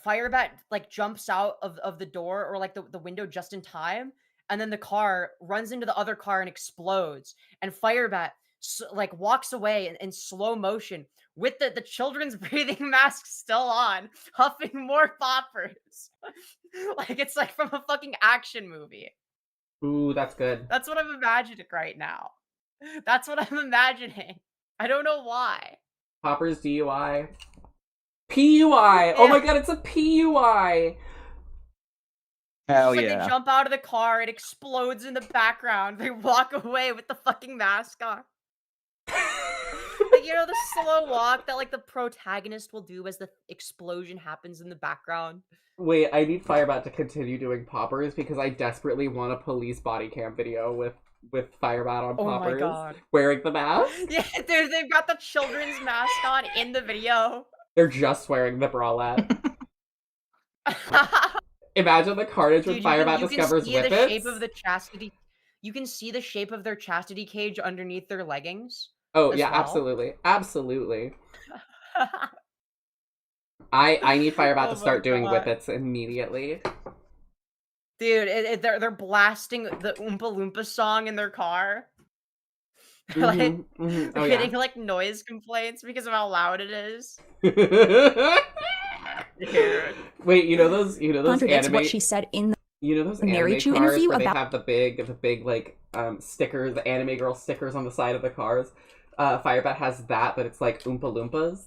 Firebat like jumps out of the door or like the window just in time, and then the car runs into the other car and explodes, and Firebat like walks away in slow motion with the children's breathing mask still on, huffing more poppers. Like it's like from a fucking action movie. Ooh, that's good. That's what I'm imagining right now. That's what I'm imagining. I don't know why. Poppers DUI. PUI! Yeah. Oh my god, it's a PUI! Hell like yeah. They jump out of the car, it explodes in the background, they walk away with the fucking mask on. Like, you know, the slow walk that like the protagonist will do as the explosion happens in the background. Wait, I need Firebat to continue doing poppers because I desperately want a police body cam video with Firebat on poppers. Oh my god. Wearing the mask? Yeah, they've got the children's mask on in the video. They're just wearing the bralette. Imagine the carnage when Firebat discovers whippets. The shape of the chastity. You can see the shape of their chastity cage underneath their leggings. Oh yeah, well. Absolutely. I need Firebat to start doing whippets immediately. Dude, they're blasting the Oompa Loompa song in their car. Like, they're getting like noise complaints because of how loud it is. Wait, you know those contradicts what she said in the those Mary Chu cars interview where about they have the big like stickers, the anime girl stickers on the side of the cars. Firebat has that, but it's like Oompa Loompas.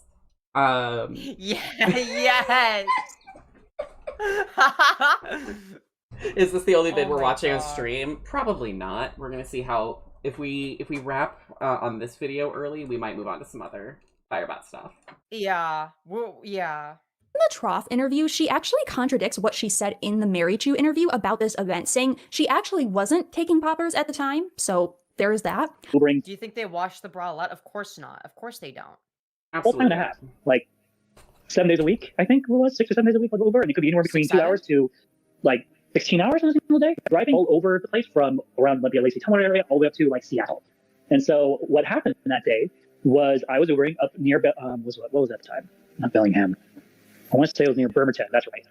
Yes. Is this the only thing we're watching on stream? Probably not. We're gonna see how if we wrap on this video early, we might move on to some other Firebat stuff. Yeah. Well, yeah. In the Trough interview, she actually contradicts what she said in the Mary Chu interview about this event, saying she actually wasn't taking poppers at the time. So there is that. Do you think they washed the bralette? Of course not. Of course they don't. Absolutely. What kind of hat? Like, 7 days a week, I think it was 6 or 7 days a week with Uber, and it could be anywhere between 2 hours to like 16 hours on a single day, driving all over the place from around the Lacey Tullamore area all the way up to like Seattle. And so what happened that day was I was Ubering up near what was that at the time? Not Bellingham. I want to say it was near Bremerton. That's right.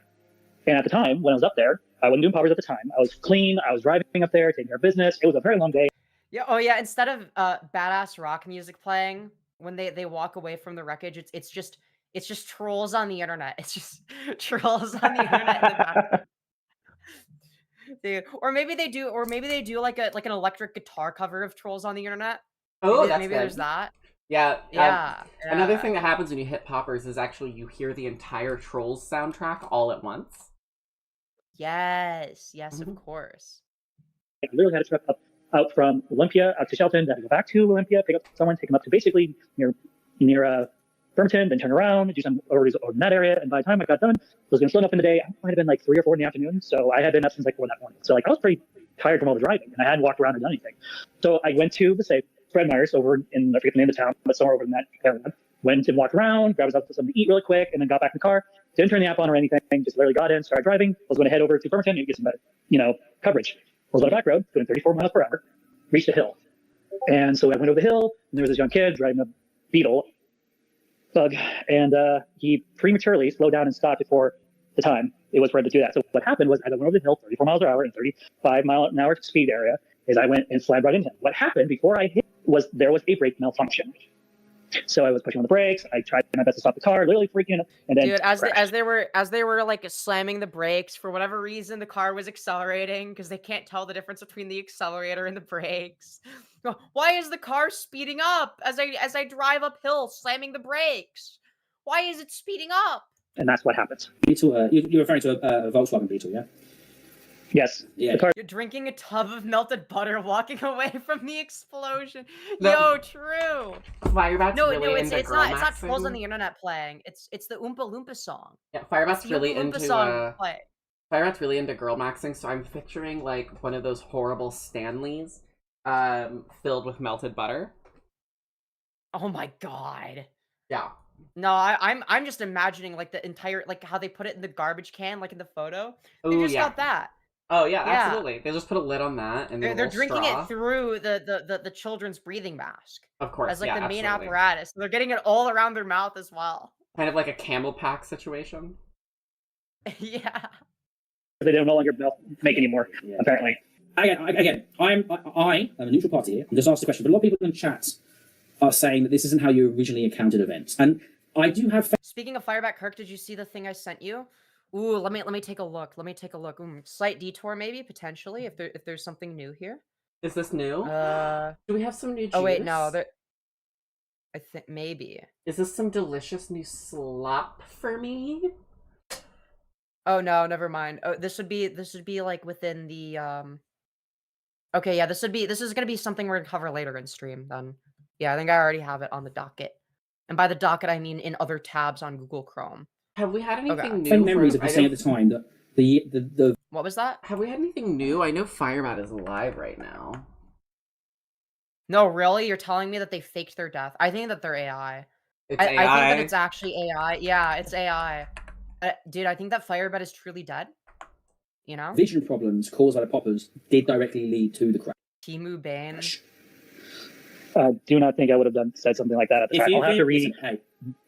And at the time when I was up there, I wasn't doing poppers at the time. I was clean. I was driving up there, taking care of business. It was a very long day. Yeah. Oh yeah. Instead of badass rock music playing when they walk away from the wreckage, it's just trolls on the internet. It's just trolls on the internet in the background. Dude. Or maybe they do like an electric guitar cover of Trolls on the internet. Oh, maybe there's that. Yeah. Yeah. Another thing that happens when you hit poppers is actually you hear the entire Trolls soundtrack all at once. Yes, of course. I literally had a truck out from Olympia out to Shelton, then go back to Olympia, pick up someone, take them up to basically near Bremerton, then turn around, do some orders over in that area. And by the time I got done, it was going to slow enough in the day. I might have been like 3 or 4 in the afternoon. So I had been up since like 4 that morning. So like I was pretty tired from all the driving, and I hadn't walked around and done anything. So I went to the safe, Fred Meyer's over in, I forget the name of the town, but somewhere over in that area. Went and walked around, grabbed something to eat really quick, and then got back in the car. Didn't turn the app on or anything. Just literally got in, started driving. Was going to head over to Bremerton and get some, coverage. Was on a back road, doing 34 miles per hour. Reached a hill, and so I went over the hill, and there was this young kid driving a Beetle bug, and he prematurely slowed down and stopped before the time it was for him to do that. So what happened was, as I went over the hill, 34 miles per hour in 35 mile an hour speed area, is I went and slammed right into him. What happened before I hit was there was a brake malfunction. So I was pushing on the brakes. I tried my best to stop the car, literally freaking out. And then dude, as they were like slamming the brakes, for whatever reason, the car was accelerating because they can't tell the difference between the accelerator and the brakes. Why is the car speeding up as I drive uphill, slamming the brakes? Why is it speeding up? And that's what happens. Beetle, you're referring to a Volkswagen Beetle, yeah? Yes. Yeah. You're drinking a tub of melted butter, walking away from the explosion. No. Yo, true. Firebat's No, really it's into not. It's not girl Trolls on maxing. the internet playing. It's the Oompa Loompa song. Yeah, Firebat's It's the really Oompa Loompa into song play. Firebat's really into girl maxing, so I'm picturing like one of those horrible Stanleys filled with melted butter. Oh my god. Yeah. No, I'm just imagining like the entire, like how they put it in the garbage can, like in the photo. They Ooh, just yeah. got that. Oh yeah, absolutely. They just put a lid on that and They're drinking it through the children's breathing mask. Of course, as like yeah, the main absolutely. apparatus. They're getting it all around their mouth as well. Kind of like a camel pack situation. Yeah. They don't no longer make anymore, apparently. Again, I'm a neutral party here. I'm just asked the question, but a lot of people in chat are saying that this isn't how you originally encountered events, and I do have. Speaking of Firebat, Kirk, did you see the thing I sent you? Ooh, let me take a look. Slight detour, maybe potentially if there's something new here. Is this new? Do we have some new juice? Oh wait, no. I think maybe. Is this some delicious new slop for me? Oh no, never mind. Oh, this would be like within the Okay, yeah, this is gonna be something we're gonna cover later in stream then. Yeah, I think I already have it on the docket. And by the docket I mean in other tabs on Google Chrome. Have we had anything new? Same memories of saying at the time that the What was that? Have we had anything new? I know Firebat is alive right now. No, really? You're telling me that they faked their death? I think that they're AI. It's I AI. think that it's actually AI. Yeah, it's AI. Dude, I think that Firebat is truly dead. You know? vision problems caused by the poppers did directly lead to the crash. Timu Bane. Do not think I would have said something like that at the time. I'll have to read. Hey,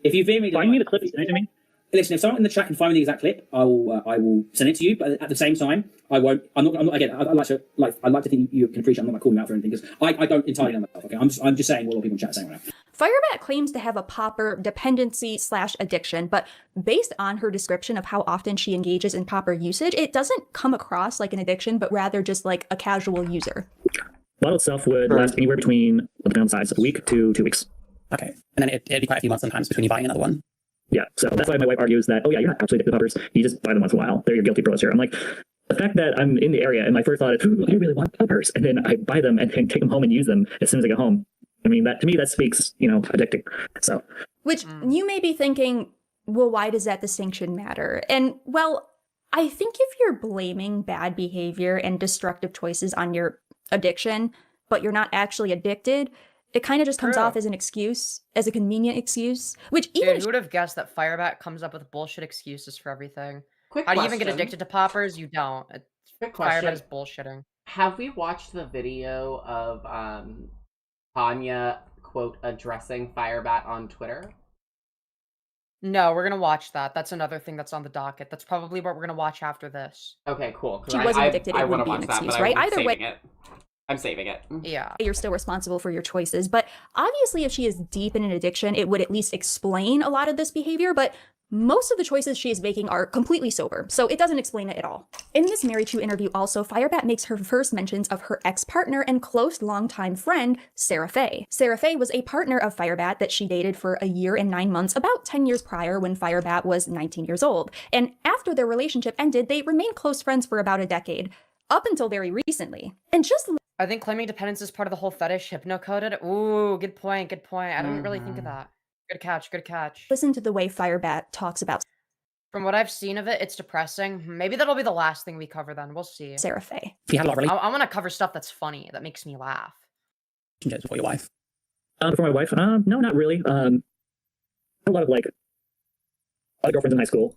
if you veer me, find me the clip. Send it to me. Listen, if someone in the chat can find me the exact clip, I will send it to you. But at the same time, I won't. I'm not. Again, I'd like to think you can appreciate. I'm not calling out for anything because I don't entirely know myself. Okay, I'm just saying what a lot of people in chat are saying right now. Firebat claims to have a popper dependency/addiction, but based on her description of how often she engages in popper usage, it doesn't come across like an addiction, but rather just like a casual user. The bottle itself would last anywhere between, depending on size, a week to 2 weeks. Okay. And then it'd be quite a few months sometimes between you buying another one. Yeah, so that's why my wife argues that, oh yeah, you're not actually addicted to poppers. You just buy them once in a while. They're your guilty bros here. I'm like, the fact that I'm in the area and my first thought is, I really want poppers. And then I buy them and then take them home and use them as soon as I get home. I mean, that to me, that speaks, addicting. So. Which you may be thinking, well, why does that distinction matter? And well, I think if you're blaming bad behavior and destructive choices on your addiction, but you're not actually addicted, it kind of just comes off as an excuse, as a convenient excuse, which even Dude, who would have guessed that Firebat comes up with bullshit excuses for everything? Quick How do you even get question. addicted to poppers? You don't. Quick Firebat question. is bullshitting. Have we watched the video of Tanya, quote, addressing Firebat on Twitter? No, we're gonna watch that. That's another thing that's on the docket. That's probably what we're gonna watch after this. Okay, cool. she wasn't addicted, it wouldn't be an excuse, right? Either way, I'm saving it. Yeah. You're still responsible for your choices. But obviously, if she is deep in an addiction, it would at least explain a lot of this behavior. But most of the choices she is making are completely sober, so it doesn't explain it at all. In this Mary Chu interview also, Firebat makes her first mentions of her ex-partner and close longtime friend, Sarah Faye. Sarah Faye was a partner of Firebat that she dated for a year and 9 months, about 10 years prior when Firebat was 19 years old. And after their relationship ended, they remained close friends for about a decade, up until very recently. And just I think claiming dependence is part of the whole fetish hypno-coded. Ooh, good point, good point. I didn't really think of that. Good catch, good catch. listen to the way Firebat talks about From what I've seen of it, it's depressing. Maybe that'll be the last thing we cover then. We'll see. Sarah Faye. You had a lot of I want to cover stuff that's funny, that makes me laugh. relationships before your wife. For my wife, no, not really. I had a lot of girlfriends in high school,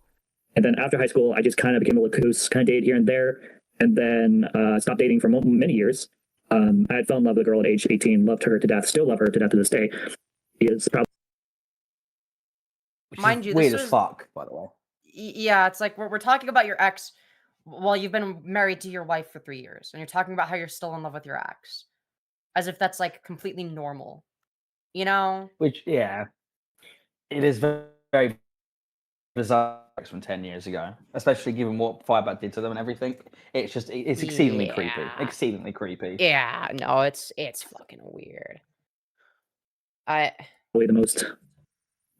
and then after high school, I just kind of became a recluse, kind of dated here and there, and then stopped dating for many years. I had fell in love with a girl at age 18, loved her to death, still love her to death to this day. She is probably Mind you, weird this as was fuck, by the way. Yeah, it's like we're talking about your ex. Well, you've been married to your wife for 3 years, and you're talking about how you're still in love with your ex, as if that's like completely normal, you know? Which, yeah, it is very, very bizarre from 10 years ago, especially given what Firebat did to them and everything. It's exceedingly creepy. Exceedingly creepy. Yeah, no, it's fucking weird. the most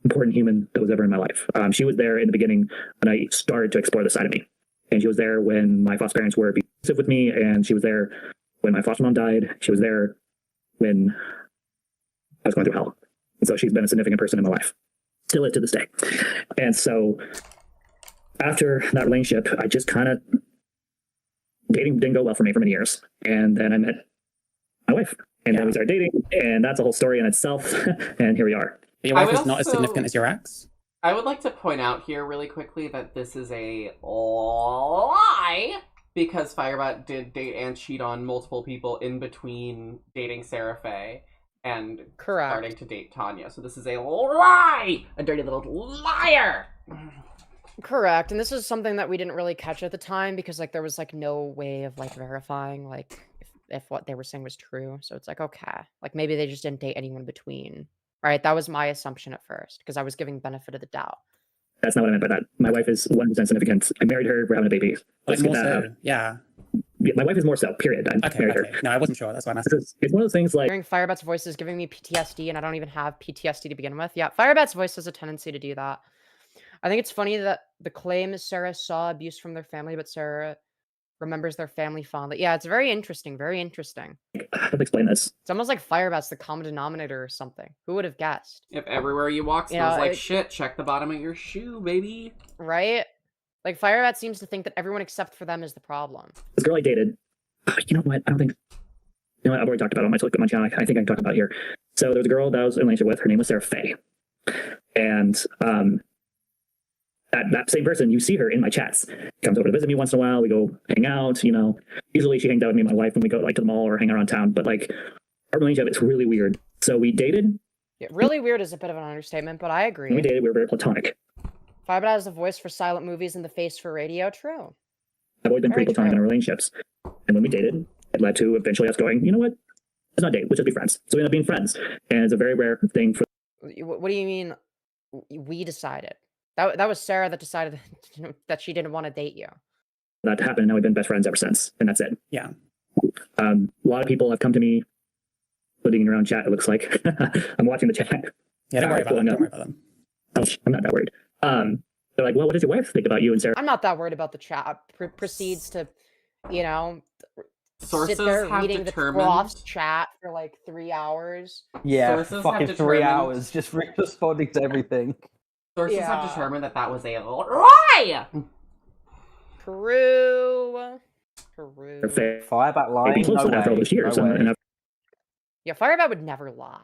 important human that was ever in my life. She was there in the beginning when I started to explore the side of me. And she was there when my foster parents were abusive with me, and she was there when my foster mom died. She was there when I was going through hell. And so she's been a significant person in my life. Still is to this day. And so after that relationship, I just kind of, dating didn't go well for me for many years. And then I met my wife. And then we started dating, and that's a whole story in itself. And here we are. Your wife is not as significant as your ex? I would like to point out here really quickly that this is a lie, because Firebat did date and cheat on multiple people in between dating Sarah Faye and starting to date Tanya. So this is a lie! A dirty little liar! Correct. And this is something that we didn't really catch at the time because like there was like no way of like verifying like if what they were saying was true. So it's like, okay, like maybe they just didn't date anyone between. Right? That was my assumption at first because I was giving benefit of the doubt. That's not what I meant by that. My wife is 100% significant. I married her. We're having a baby. Like more so, yeah. My wife is more so, period. I married her. No, I wasn't sure. That's why I'm asking. It's one of those things like... Hearing Firebat's voice is giving me PTSD and I don't even have PTSD to begin with. Yeah, Firebat's voice has a tendency to do that. I think it's funny that the claim is Sarah saw abuse from their family, but Sarah remembers their family fondly. Yeah, it's very interesting. Very interesting. How to explain this? It's almost like Firebat's the common denominator or something. Who would have guessed? If everywhere you walk smells like shit, check the bottom of your shoe, baby. Right? Like, Firebat seems to think that everyone except for them is the problem. This girl I dated, you know what? I don't think... You know what? I've already talked about it on my channel. I think I can talk about it here. So there was a girl that I was in a relationship with. Her name was Sarah Faye. And that same person, you see her in my chats. She comes over to visit me once in a while. We go hang out, you know. Usually she hangs out with me and my wife when we go like to the mall or hang around town. But like our relationship is really weird. So we dated. Yeah, really weird is a bit of an understatement, but I agree. When we dated, we were very platonic. Firebat has the voice for silent movies and the face for radio. True. I've always been pretty platonic in our relationships. And when we dated, it led to eventually us going, you know what? Let's not date. Let's just be friends. So we ended up being friends. And it's a very rare thing for... What do you mean we decided? That was Sarah that decided that she didn't want to date you. That happened, and now we've been best friends ever since, and that's it. Yeah. A lot of people have come to me, putting around chat, it looks like. I'm watching the chat. Yeah, don't worry about them. Don't worry about them. I'm not that worried. They're like, well, what does your wife think about you and Sarah? I'm not that worried about the chat. Proceeds to, you know, Sources sit there have reading determined... the Trough's chat for like 3 hours. Yeah, Sources fucking have 3 determined... hours just responding to everything. Sources have determined that was a lie! True. Firebat lying? No way. No way. Yeah, Firebat would never lie.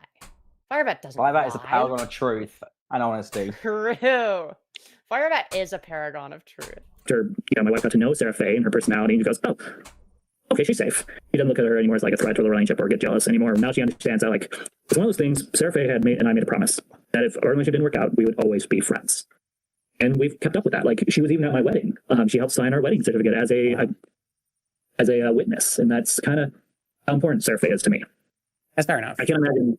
Firebat doesn't lie. Firebat is a paragon of truth and honesty. True. Firebat is a paragon of truth. After my wife got to know Sarah Faye and her personality, and she goes, "Oh, okay, she's safe." He doesn't look at her anymore as like a threat to the relationship or get jealous anymore. Now she understands that like it's one of those things. Sarah Faye and I made a promise that if our relationship didn't work out, we would always be friends, and we've kept up with that. Like she was even at my wedding. She helped sign our wedding certificate as a witness, and that's kind of how important Sarah Faye is to me. That's fair enough. I can't imagine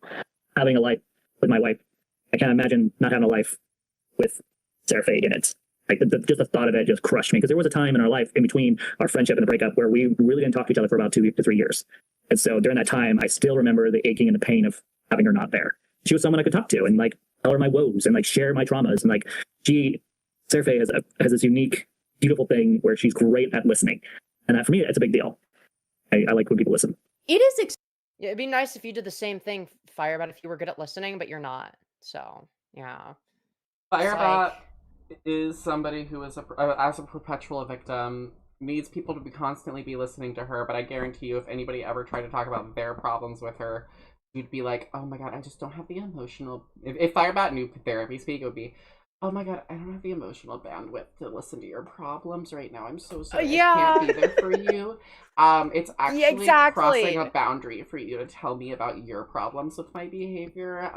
having a life with my wife. I can't imagine not having a life with Sarah Faye in it. Like just the thought of it just crushed me, because there was a time in our life in between our friendship and the breakup where we really didn't talk to each other for about 2 to 3 years. And so during that time, I still remember the aching and the pain of having her not there. She was someone I could talk to and like tell her my woes and like share my traumas. And like Sarah Faye has this unique, beautiful thing where she's great at listening. And that for me, it's a big deal. I like when people listen. It is. Yeah, it'd be nice if you did the same thing, Firebat, if you were good at listening, but you're not. So, yeah. Firebat is somebody who is, as a perpetual victim, needs people to constantly be listening to her, but I guarantee you if anybody ever tried to talk about their problems with her, you'd be like, oh my god, I just don't have the emotional... If Firebat knew therapy speak, it would be, oh my god, I don't have the emotional bandwidth to listen to your problems right now. I'm so sorry. Yeah. I can't be there for you. It's actually crossing a boundary for you to tell me about your problems with my behavior.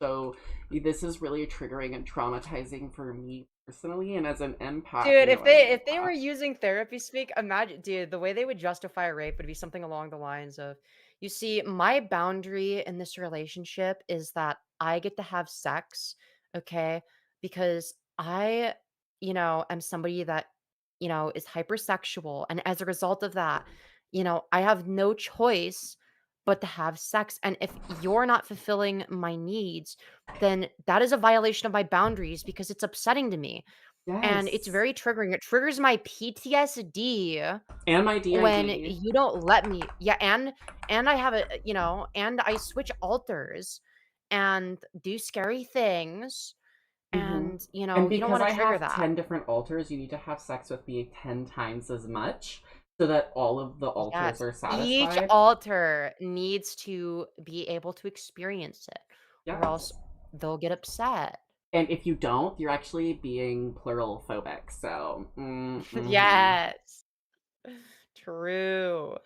So this is really triggering and traumatizing for me personally, and as an empath. Dude, if they were using therapy speak, imagine, dude, the way they would justify rape would be something along the lines of, you see, my boundary in this relationship is that I get to have sex, okay, because I, am somebody that, is hypersexual, and as a result of that, I have no choice but to have sex. And if you're not fulfilling my needs, then that is a violation of my boundaries because it's upsetting to me. And it's very triggering. It triggers my PTSD and my DID when you don't let me. Yeah, and I have and I switch alters and do scary things. And you don't want to trigger that. 10 different alters, you need to have sex with me 10 times as much, so that all of the alters are satisfied. Each alter needs to be able to experience it, or else they'll get upset. And if you don't, you're actually being plural phobic. So, yes, true.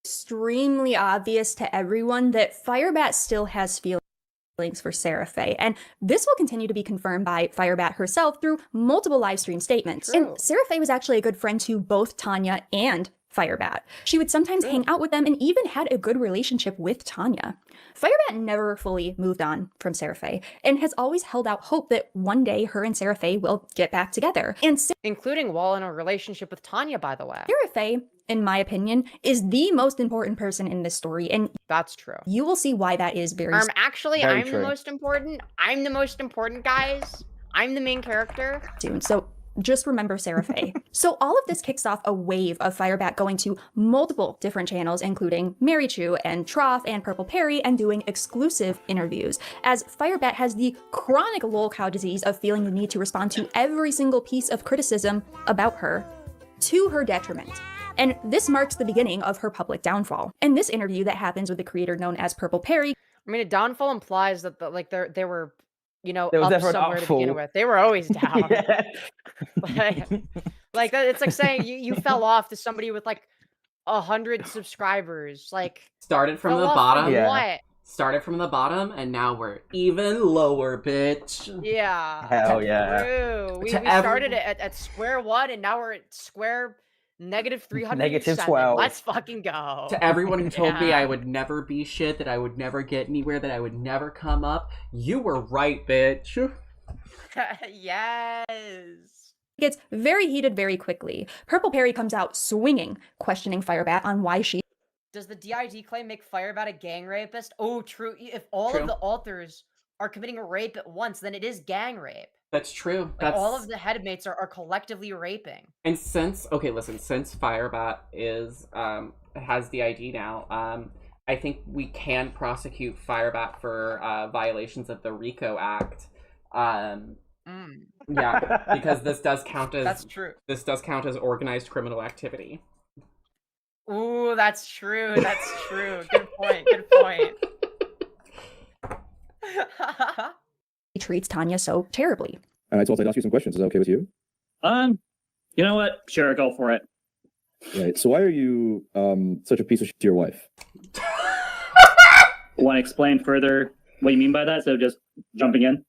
Extremely obvious to everyone that Firebat still has feelings for Sarah Faye, and this will continue to be confirmed by Firebat herself through multiple live stream statements. True. And Sarah Faye was actually a good friend to both Tanya and Firebat. She would sometimes hang out with them and even had a good relationship with Tanya. Firebat never fully moved on from Sarah Faye and has always held out hope that one day her and Sarah Faye will get back together. And including while in a relationship with Tanya, by the way. Sarah Faye, in my opinion, is the most important person in this story, and that's true. You will see why that is very actually, very I'm true. the most important. I'm the most important, guys. I'm the main character. Soon. So just remember Sarah Faye. So all of this kicks off a wave of Firebat going to multiple different channels, including Marichu and Trough and Purple Perry, and doing exclusive interviews, as Firebat has the chronic lol cow disease of feeling the need to respond to every single piece of criticism about her, to her detriment. And this marks the beginning of her public downfall. In this interview that happens with the creator known as Purple Perry, I mean, a downfall implies that they were, there was up never an somewhere to upfall. begin with. They were always down. like it's like saying you fell off to somebody with like 100 subscribers. Like started from the bottom. What? Started from the bottom, and now we're even lower, bitch. Yeah. Hell yeah. True. We started at square one, and now we're at square -300. -12. Let's fucking go. To everyone who told me I would never be shit, that I would never get anywhere, that I would never come up, you were right, bitch. Yes. Gets very heated very quickly. Purple Perry comes out swinging, questioning Firebat on why she... Does the DID claim make Firebat a gang rapist? Oh, true. If all of the alters are committing a rape at once, then it is gang rape. That's true. Like all of the headmates are collectively raping. And since Firebat is has the ID now, I think we can prosecute Firebat for violations of the RICO Act. Yeah, because this does count as that's true. This does count as organized criminal activity. Ooh, that's true. That's true. Good point. Good point. He treats Tanya so terribly. And I thought I'd ask you some questions. Is that okay with you? You know what? Sure, go for it. Right. So why are you such a piece of shit to your wife? Want to explain further what you mean by that? So just jumping in.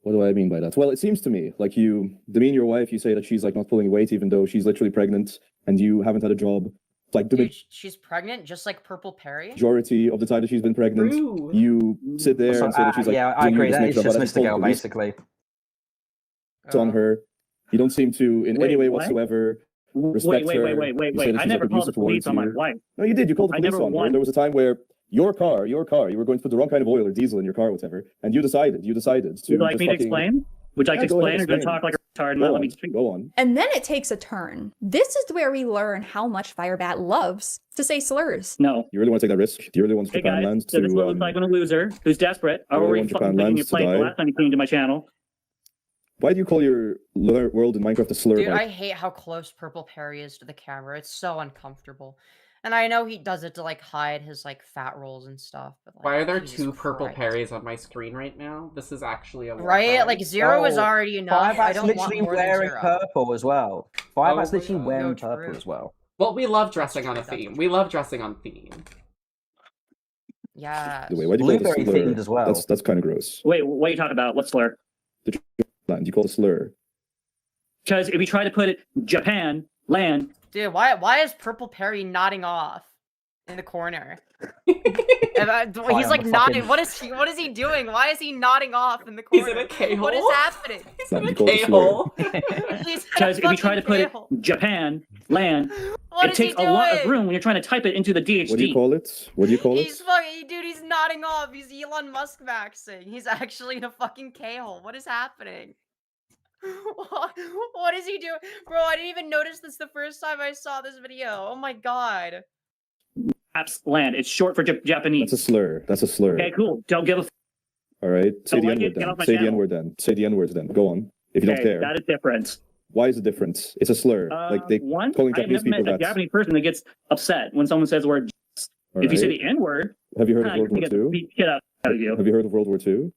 What do I mean by that? Well, it seems to me like you demean your wife. You say that she's like not pulling weight, even though she's literally pregnant, and you haven't had a job. Like the She's pregnant, just like Purple Perry. majority of the time that she's been pregnant, you sit there and say that she's like, yeah, I agree. That is just Mr. Girl, basically. It's on her. You don't seem to, in any way whatsoever, respect her. Wait. I never called the police on my wife. No, you did. You called the police on her. There was a time where your car, you were going to put the wrong kind of oil or diesel in your car or whatever, and you decided to. Would you like me to explain? Would you like to explain, or just talk like a retard and not let me speak? Go on. And then it takes a turn. This is where we learn how much Firebat loves to say slurs. No. You really want to take that risk? Do you really want Hey Japan guys, land so to... this looks like a loser who's desperate. You Or really were you want fucking Japan thinking lands your to plane the die? last time you came to my channel? Why do you call your world in Minecraft a slur? Dude, bike? I hate how close Purple Perry is to the camera. It's so uncomfortable. And I know he does it to like hide his like fat rolls and stuff. But, like, Why are there Jesus two Purple Christ. Perrys on my screen right now? This is actually a Right? Like Zero is already enough. I Firebat's don't want literally more than wearing Zero. purple as well. Firebat's literally wearing purple as well. Well, we love dressing on a theme. We love dressing on theme. Yeah. Wait, why do you call it a Blueberry slur? themed as well. That's kind of gross. Wait, what are you talking about? What slur? You call it a slur. Because if you try to put it Japan land, Dude, why is Purple Perry nodding off in the corner? He's like nodding. What is he doing? Why is he nodding off in the corner? He's in a K-hole? What is happening? He's in a K-hole. because if you try to put it Japan land, What it is he takes a lot of doing? room when you're trying to type it into the DHD. What do you call it? What do you call it? He's fucking, dude, he's nodding off. He's Elon Musk maxing. He's actually in a fucking K-hole. What is happening? What is he doing? Bro, I didn't even notice this the first time I saw this video. Oh my god. Apps land. It's short for Japanese. That's a slur. That's a slur. Okay, cool. Don't give a. All right. Say Don't the like it, N-word get off then. my Say the channel. N-word then. Say the N-words then. Go on. If you don't Okay, care. that is different. Why is it different? It's a slur. like they One, calling I have Japanese never people met a that. Japanese person that gets upset when someone says the word. All If you say right. the N word, Have you heard of you're World War gonna get the II? beat shit out of you. Have you heard of World War II?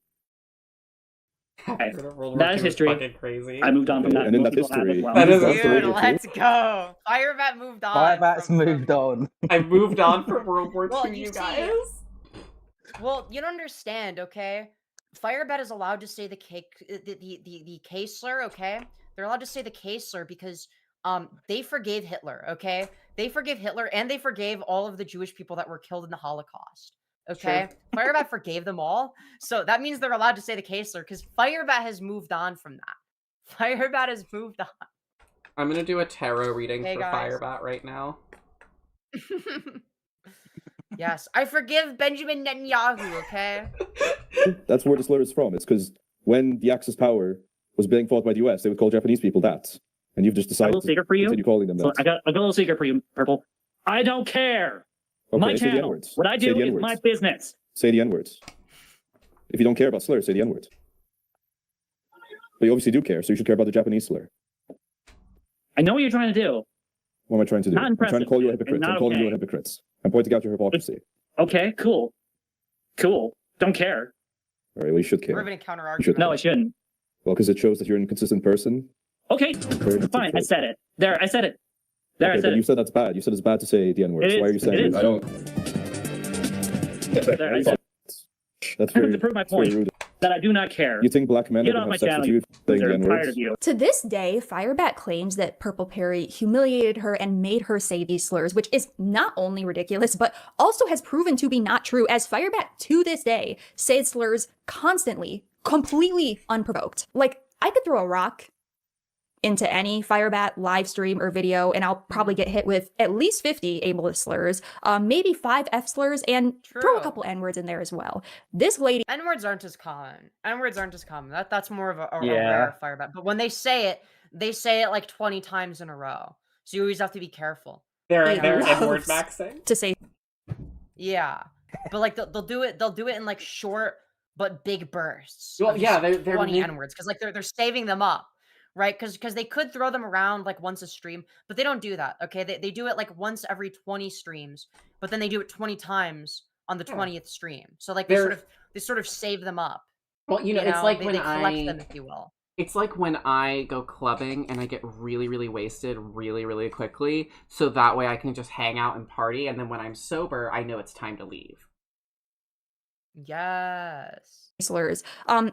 Okay. War That is II is history. fucking crazy. I moved on from Okay, that. and in Most that people have history- as well. That is That's the Dude, World War let's go. Firebat moved on. Firebat's moved on. I moved on from World War Well, II, you you see- guys. Well, you don't understand, okay? Firebat is allowed to say the K slur, okay? They're allowed to say the K slur because they forgave Hitler, okay? They forgave Hitler and they forgave all of the Jewish people that were killed in the Holocaust. Okay? Firebat forgave them all. So that means they're allowed to say the K slur because Firebat has moved on from that. Firebat has moved on. I'm gonna do a tarot reading Hey, for guys. Firebat right now. Yes, I forgive Benjamin Netanyahu, okay? That's where the slur is from. It's because when the Axis power was being fought by the US, they would call Japanese people that. And you've just A decided little to secret for you. continue calling them So that. I got a little secret for you, Purple. I don't care. Okay, My say the channel. N-words. What I Say do the is N-words. my business. Say the N-words. If you don't care about slurs, say the N-word. But you obviously do care, so you should care about the Japanese slur. I know what you're trying to do. What am I trying to do? Not I'm trying to impressive. call you a It's hypocrite. not I'm calling you a okay. hypocrite. I'm pointing out your hypocrisy. Okay, cool. Cool. Don't care. All right, well, you should care. We're having a counter You should argument. No, I shouldn't. Well, because it shows that you're an inconsistent person. Okay, Very fine. I said it. There, I said it. There, Okay, I said but you it. said that's bad. You said it's bad to say the N-word. It So why are you is. saying It it? is. I don't. There, I said That's it. very, To prove my that's very point rude. that I do not care. You think black men Get are off going my to have sex channel. with you saying the I'm tired N-word? of you. To this day, Firebat claims that Purple Perry humiliated her and made her say these slurs, which is not only ridiculous, but also has proven to be not true, as Firebat to this day says slurs constantly, completely unprovoked. Like, I could throw a rock into any Firebat live stream or video, and I'll probably get hit with at least 50 ableist slurs, maybe 5 F slurs, and throw a couple N-words in there as well. This lady— N-words aren't as common. N-words aren't as common. That's more of a Yeah. rare Firebat. But when they say it like 20 times in a row. So you always have to be careful. They're You know? N-word maxing. to say Yeah. But like they'll do it in like short but big bursts. Well, of yeah, just they're 20 make- N-words because like they're saving them up. right? Because they could throw them around like once a stream, but they don't do that. Okay, they do it like once every 20 streams, but then they do it 20 times on the 20th stream. So like they sort of save them up. Well, it's like when they collect them, if you will. It's like when I go clubbing and I get really, really wasted really, really quickly, so that way I can just hang out and party, and then when I'm sober, I know it's time to leave. Yes. Slurs.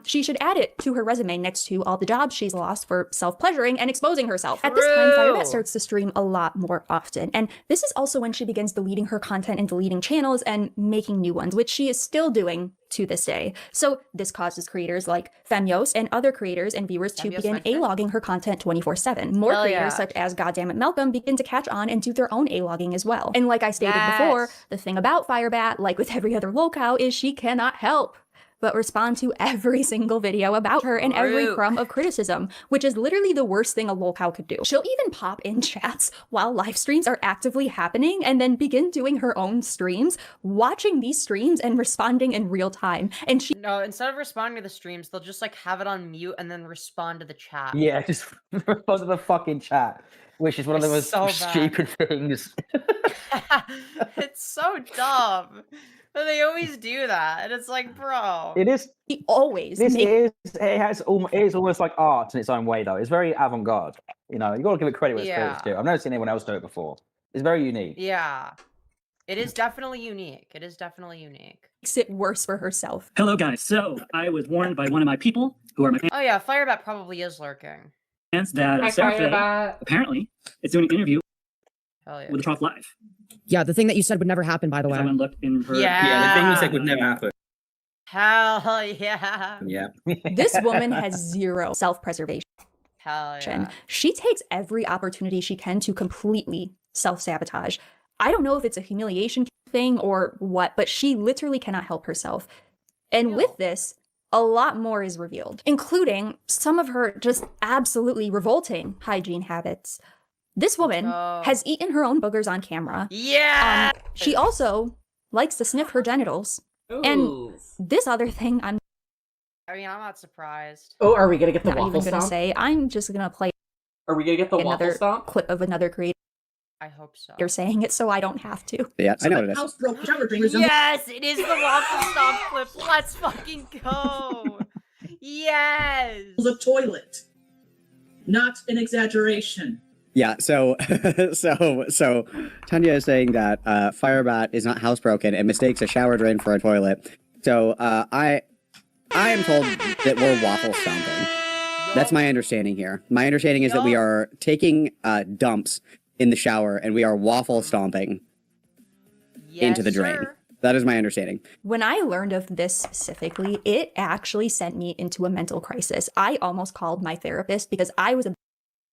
She should add it to her resume next to all the jobs she's lost for self-pleasuring and exposing herself. At this time, Firebat starts to stream a lot more often, and this is also when she begins deleting her content and deleting channels and making new ones, which she is still doing to this day. So this causes creators like Femyoz and other creators and viewers to begin A-logging her content 24/7. More creators such as Goddammit Malcolm begin to catch on and do their own A-logging as well. And like I stated before, the thing about Firebat, like with every other lolcow, is she cannot help but respond to every single video about her and every crumb of criticism, which is literally the worst thing a lolcow could do. She'll even pop in chats while live streams are actively happening and then begin doing her own streams, watching these streams and responding in real time. And No, instead of responding to the streams, they'll just like have it on mute and then respond to the chat. Yeah, just respond to the fucking chat, which is one of the most stupid things. It's so dumb. But they always do that, and it's like, bro. It is. He always. It is almost like art in its own way, though. It's very avant-garde. You got to give it credit where it's credit's due. I've never seen anyone else do it before. It's very unique. Yeah, it is definitely unique. It is definitely unique. Makes it worse for herself. Hello, guys. So I was warned by one of my people, who are my Oh yeah, Firebat probably is lurking. fans, that Sarah apparently is doing an interview with the Trough Live. Yeah, the thing that you said would never happen, by the way. Someone looked in her. Yeah, the thing you said would never happen. Hell yeah. Yeah. This woman has zero self-preservation. Hell yeah. She takes every opportunity she can to completely self-sabotage. I don't know if it's a humiliation thing or what, but she literally cannot help herself. And with this, a lot more is revealed, including some of her just absolutely revolting hygiene habits. This woman has eaten her own boogers on camera. Yeah. She also likes to sniff her genitals. Ooh. And this other thing, I'm not surprised. Oh, are we gonna get the not waffle even gonna stomp? say. I'm just gonna play. Are we gonna get the waffle another stomp? clip of another creator? I hope so. You're saying it so I don't have to. Yeah, I know what it is. Yes, it is the waffle stomp clip. Let's fucking go. Yes. The toilet. Not an exaggeration. Yeah, so Tanya is saying that Firebat is not housebroken and mistakes a shower drain for a toilet. So I am told that we're waffle stomping. That's my understanding here. My understanding is that we are taking dumps in the shower and we are waffle stomping into the drain. That is my understanding. When I learned of this specifically, it actually sent me into a mental crisis. I almost called my therapist because I was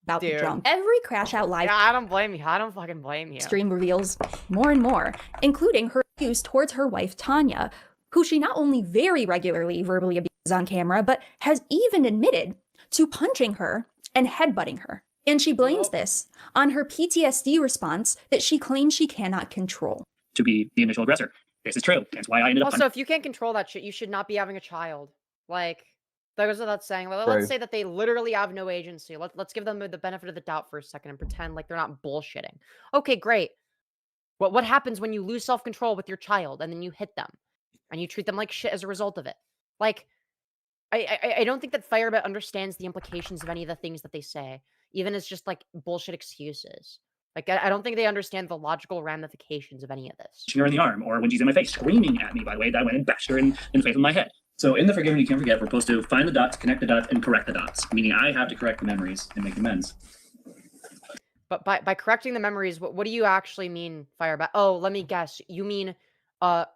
about to jump. Every Crash Out Live I don't blame you. I don't fucking blame you. stream reveals more and more, including her abuse towards her wife, Tanya, who she not only very regularly verbally abuses on camera, but has even admitted to punching her and headbutting her. And she blames this on her PTSD response that she claims she cannot control. To be the initial aggressor. This is true. That's why I ended up. Also, if you can't control that shit, you should not be having a child. Like, that goes without saying. Let's say that they literally have no agency. Let's give them the benefit of the doubt for a second and pretend like they're not bullshitting. Okay, great. What happens when you lose self-control with your child and then you hit them and you treat them like shit as a result of it? Like, I don't think that Firebat understands the implications of any of the things that they say, even as just like bullshit excuses. Like, I don't think they understand the logical ramifications of any of this. Her in the arm, or when she's in my face, screaming at me, by the way, that I went and bashed her in the face with my head. So in the Forgive and You Can't Forget, we're supposed to find the dots, connect the dots, and correct the dots, meaning I have to correct the memories and make amends. But by correcting the memories, what do you actually mean, Firebat? Oh, let me guess. You mean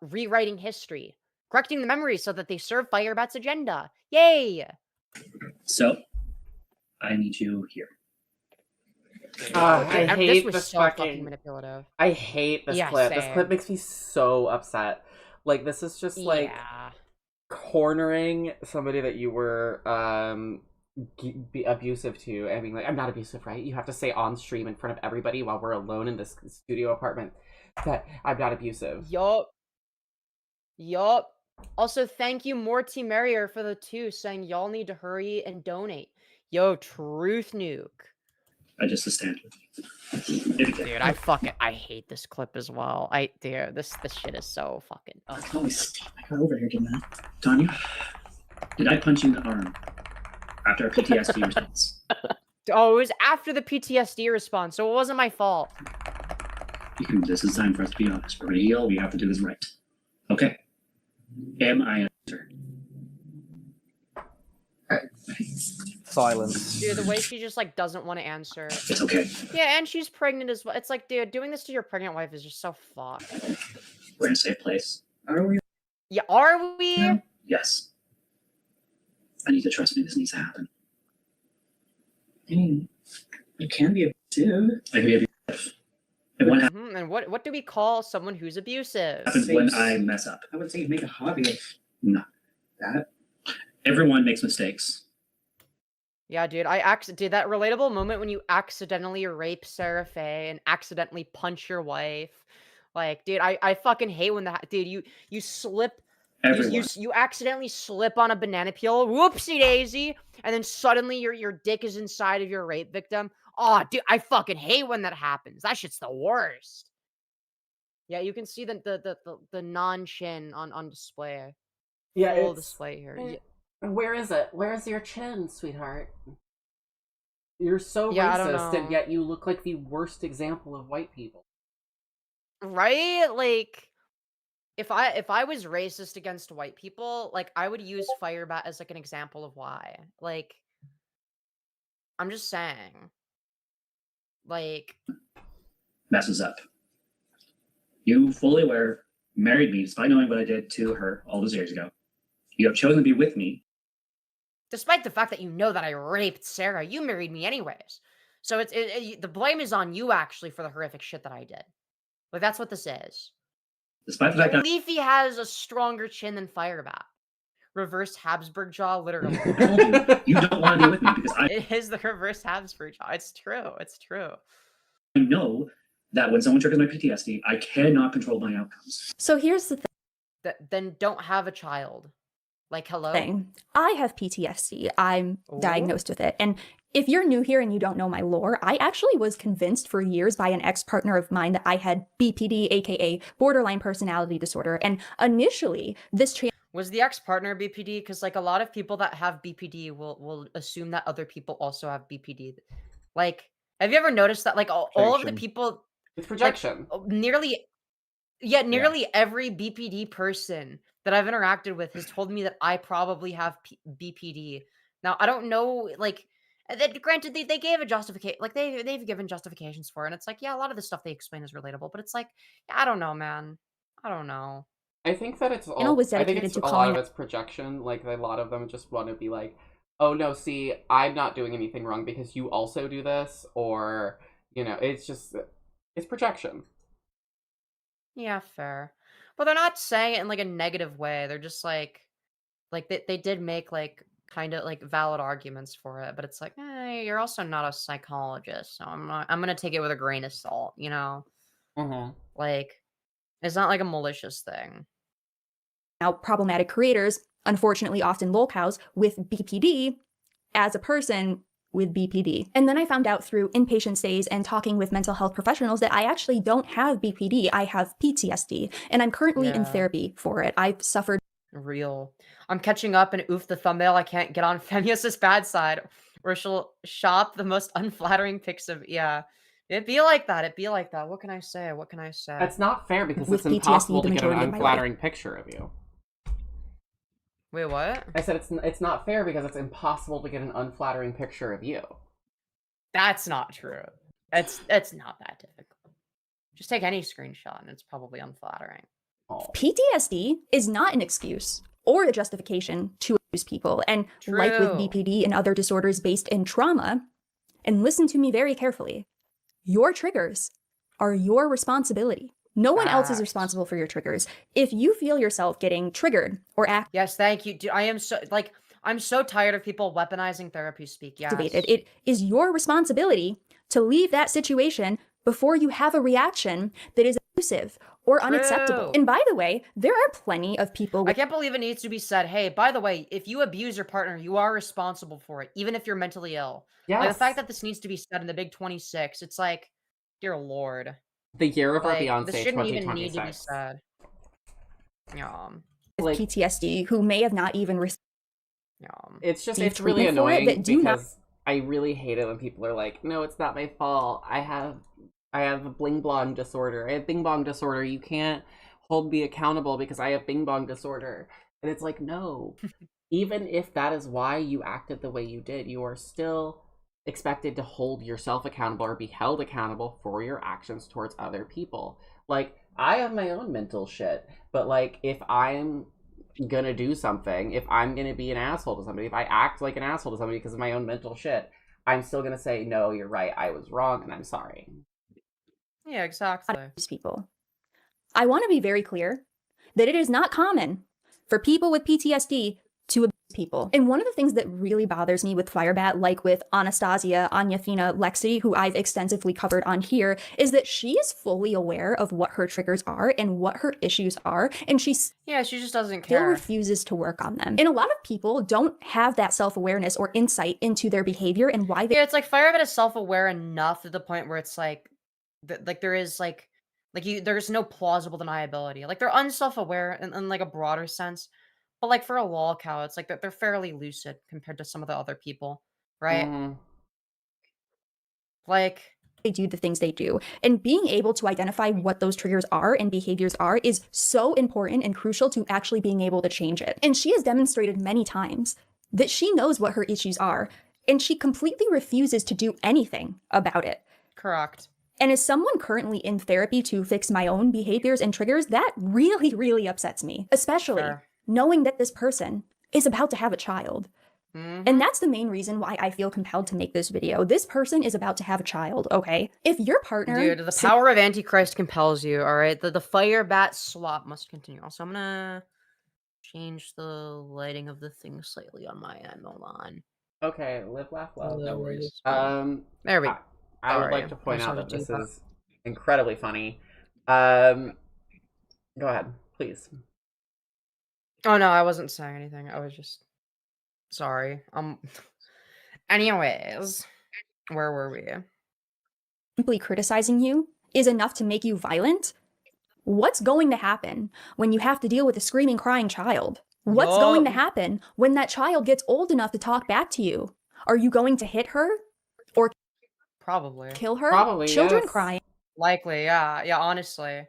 rewriting history. Correcting the memories so that they serve Firebat's agenda. Yay! So, I need you here. I hate this this so fucking manipulative. I hate this clip. This clip makes me so upset. Like, this is just like cornering somebody that you were be abusive to and being like, I'm not abusive, right? You have to say on stream in front of everybody while we're alone in this studio apartment that I'm not abusive. Yup. Also, thank you, Morty Merrier, for the 2, saying y'all need to hurry and donate. Yo, Truth Nuke. I just stand. Dude, I hate this clip as well. This shit is so fucking. Oh, it's always Steve. I got over here, didn't I? Tanya, did I punch you in the arm after a PTSD response? Oh, it was after the PTSD response, so it wasn't my fault. This is time for us to be honest. We're gonna heal. We have to do this right. Okay. Am I an answer? Silence. Dude, the way she just like doesn't want to answer. It's okay. Yeah, and she's pregnant as well. It's like, dude, doing this to your pregnant wife is just so fucked. We're in a safe place. Are we? Yeah, are we? Yeah. Yes. I need to trust me. This needs to happen. I mean, it can be abusive. I can be abusive. And what happens? And what do we call someone who's abusive? Happens when I mess up. I would say you make a hobby of not that. Everyone makes mistakes. Yeah, dude, dude, that relatable moment when you accidentally rape Sarah Faye and accidentally punch your wife. Like, dude, I fucking hate when that, dude, you slip, you accidentally slip on a banana peel, whoopsie daisy, and then suddenly your dick is inside of your rape victim. Oh, dude, I fucking hate when that happens. That shit's the worst. Yeah, you can see the non-chin on display. Yeah, full display here. Yeah. Where is it? Where's your chin, sweetheart? You're so Yeah, racist, and yet you look like the worst example of white people. Right? Like, if I was racist against white people, like, I would use Firebat as like an example of why. Like, I'm just saying. Like, messes up. You fully aware married me despite knowing what I did to her all those years ago. You have chosen to be with me. Despite the fact that you know that I raped Sarah, you married me anyways. So the blame is on you actually for the horrific shit that I did. Like, that's what this is. Despite the fact that Leafy has a stronger chin than Firebat. Reverse Habsburg jaw, literally. you don't want to be with me because It is the reverse Habsburg jaw. It's true. It's true. I know that when someone triggers my PTSD, I cannot control my outcomes. So here's the thing. Then don't have a child. Like, hello? I have PTSD. I'm diagnosed with it. And if you're new here and you don't know my lore, I actually was convinced for years by an ex-partner of mine that I had BPD, aka borderline personality disorder. And initially, this was the ex-partner BPD? Because like a lot of people that have BPD will assume that other people also have BPD. Like, have you ever noticed that? Like all of the people, it's projection. Like, nearly every BPD person that I've interacted with has told me that I probably have BPD. Now I don't know, like, granted they gave a justification, like they've given justifications for it, and it's like, yeah, a lot of the stuff they explain is relatable, but it's like, I don't know, man. I don't know. I think that it's all. was I think dedicated it's to a lot calling of it's projection. Like a lot of them just want to be like, "Oh no, see, I'm not doing anything wrong because you also do this," or it's just it's projection. Yeah, fair. But they're not saying it in like a negative way. They're just like they did make like kind of like valid arguments for it, but it's like, you're also not a psychologist, so I'm gonna take it with a grain of salt, Like, it's not like a malicious thing. Now, problematic creators, unfortunately, often lolcows with BPD as a person with BPD. And then I found out through inpatient stays and talking with mental health professionals that I actually don't have BPD. I have PTSD, and I'm currently in therapy for it. I've suffered. Real. I'm catching up, and oof, the thumbnail I can't get on Femyoz's bad side, where she'll shop the most unflattering pics of, It'd be like that. What can I say? That's not fair because With it's impossible PTSD, to the get an majority of my unflattering picture of you. Wait, what? I said it's not fair because it's impossible to get an unflattering picture of you. That's not true. It's not that difficult. Just take any screenshot and it's probably unflattering. PTSD is not an excuse or a justification to abuse people. And like with BPD and other disorders based in trauma, and listen to me very carefully, your triggers are your responsibility. No one else is responsible for your triggers. If you feel yourself getting triggered or Yes, thank you. Dude, I'm so tired of people weaponizing therapy speak. Yes. activated, it is your responsibility to leave that situation before you have a reaction that is abusive or unacceptable. And by the way, there are plenty of people I can't believe it needs to be said, hey, by the way, if you abuse your partner, you are responsible for it, even if you're mentally ill. Yes. Like, the fact that this needs to be said in the Big 26, it's like, dear Lord. The year of our Like, Beyonce this shouldn't even 2026. need to be said. with PTSD who may have not even received It's really annoying because I really hate it when people are like, no, it's not my fault. I have a bling blong disorder. I have bing bong disorder. You can't hold me accountable because I have bing bong disorder. And it's like, no. Even if that is why you acted the way you did, you are still expected to hold yourself accountable or be held accountable for your actions towards other people. Like, I have my own mental shit, but like, if I'm gonna do something, if I'm gonna be an asshole to somebody, if I act like an asshole to somebody because of my own mental shit, I'm still gonna say, no, you're right, I was wrong, and I'm sorry. Yeah, exactly. People. I want to be very clear that it is not common for people with PTSD to abuse people. And one of the things that really bothers me with Firebat, like with Anastasia, Anya, Fina, Lexi, who I've extensively covered on here, is that she is fully aware of what her triggers are and what her issues are, and she just doesn't still care. refuses to work on them. And a lot of people don't have that self-awareness or insight into their behavior and why they— Yeah, it's like Firebat is self-aware enough to the point where it's like, there is there's no plausible deniability. Like, they're unself-aware in like a broader sense, but like for a lol cow, it's like they're fairly lucid compared to some of the other people, right? Like, they do the things they do. And being able to identify what those triggers are and behaviors are is so important and crucial to actually being able to change it. And she has demonstrated many times that she knows what her issues are, and she completely refuses to do anything about it. Correct. And as someone currently in therapy to fix my own behaviors and triggers, that really, really upsets me, especially knowing that this person is about to have a child. And that's the main reason why I feel compelled to make this video. This person is about to have a child, okay? If your partner— Dude, the power of Antichrist compels you, all right? The Firebat swap must continue. Also, I'm gonna change the lighting of the thing slightly on my end. Hold on. Okay, live, laugh, love. No worries. There we go. I would like to point out that this is incredibly funny. Go ahead, please. Oh no, I wasn't saying anything. I was just sorry. Anyways, where were we? Simply criticizing you is enough to make you violent? What's going to happen when you have to deal with a screaming, crying child? What's going to happen when that child gets old enough to talk back to you? Are you going to hit her? Or probably kill her? Probably, Children yes. crying. Likely, yeah, honestly.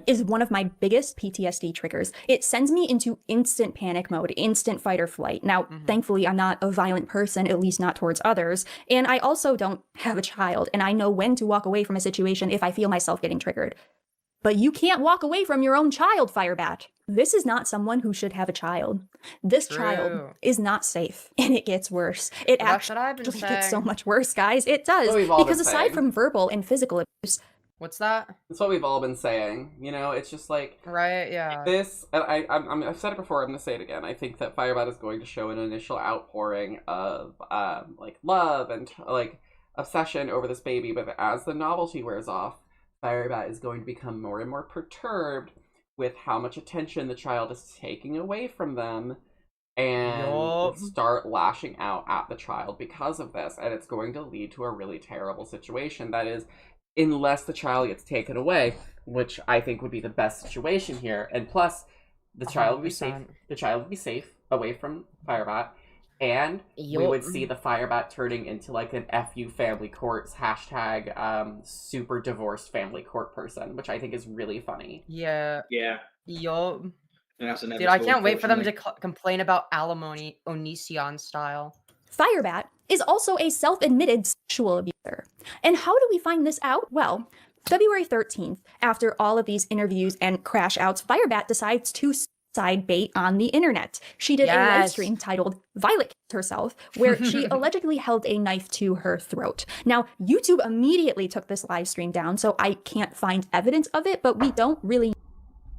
Is one of my biggest PTSD triggers. It sends me into instant panic mode, instant fight or flight. Now, thankfully, I'm not a violent person, at least not towards others. And I also don't have a child, and I know when to walk away from a situation if I feel myself getting triggered. But you can't walk away from your own child, Firebat. This is not someone who should have a child. This child is not safe, and it gets worse. It actually gets so much worse, guys. It does. Because aside from verbal and physical abuse— What's that? That's what we've all been saying. You know, it's just like... Right, yeah. This, I've said it before, I'm going to say it again. I think that Firebat is going to show an initial outpouring of, like, love and, like, obsession over this baby. But as the novelty wears off, Firebat is going to become more and more perturbed with how much attention the child is taking away from them. And start lashing out at the child because of this. And it's going to lead to a really terrible situation. That is... unless the child gets taken away, which I think would be the best situation here. And plus, the child would be safe. The child would be safe away from Firebat, and we would see the Firebat turning into like an FU family courts hashtag super divorced family court person, which I think is really funny. Yeah. Yup. Dude, I can't wait for them to complain about alimony Onision style. Firebat is also a self-admitted sexual abuser. And how do we find this out? Well, February 13th, after all of these interviews and crash outs, Firebat decides to suicide bait on the internet. She did a live stream titled Violet Killed Herself, where she allegedly held a knife to her throat. Now, YouTube immediately took this live stream down, so I can't find evidence of it, but we don't really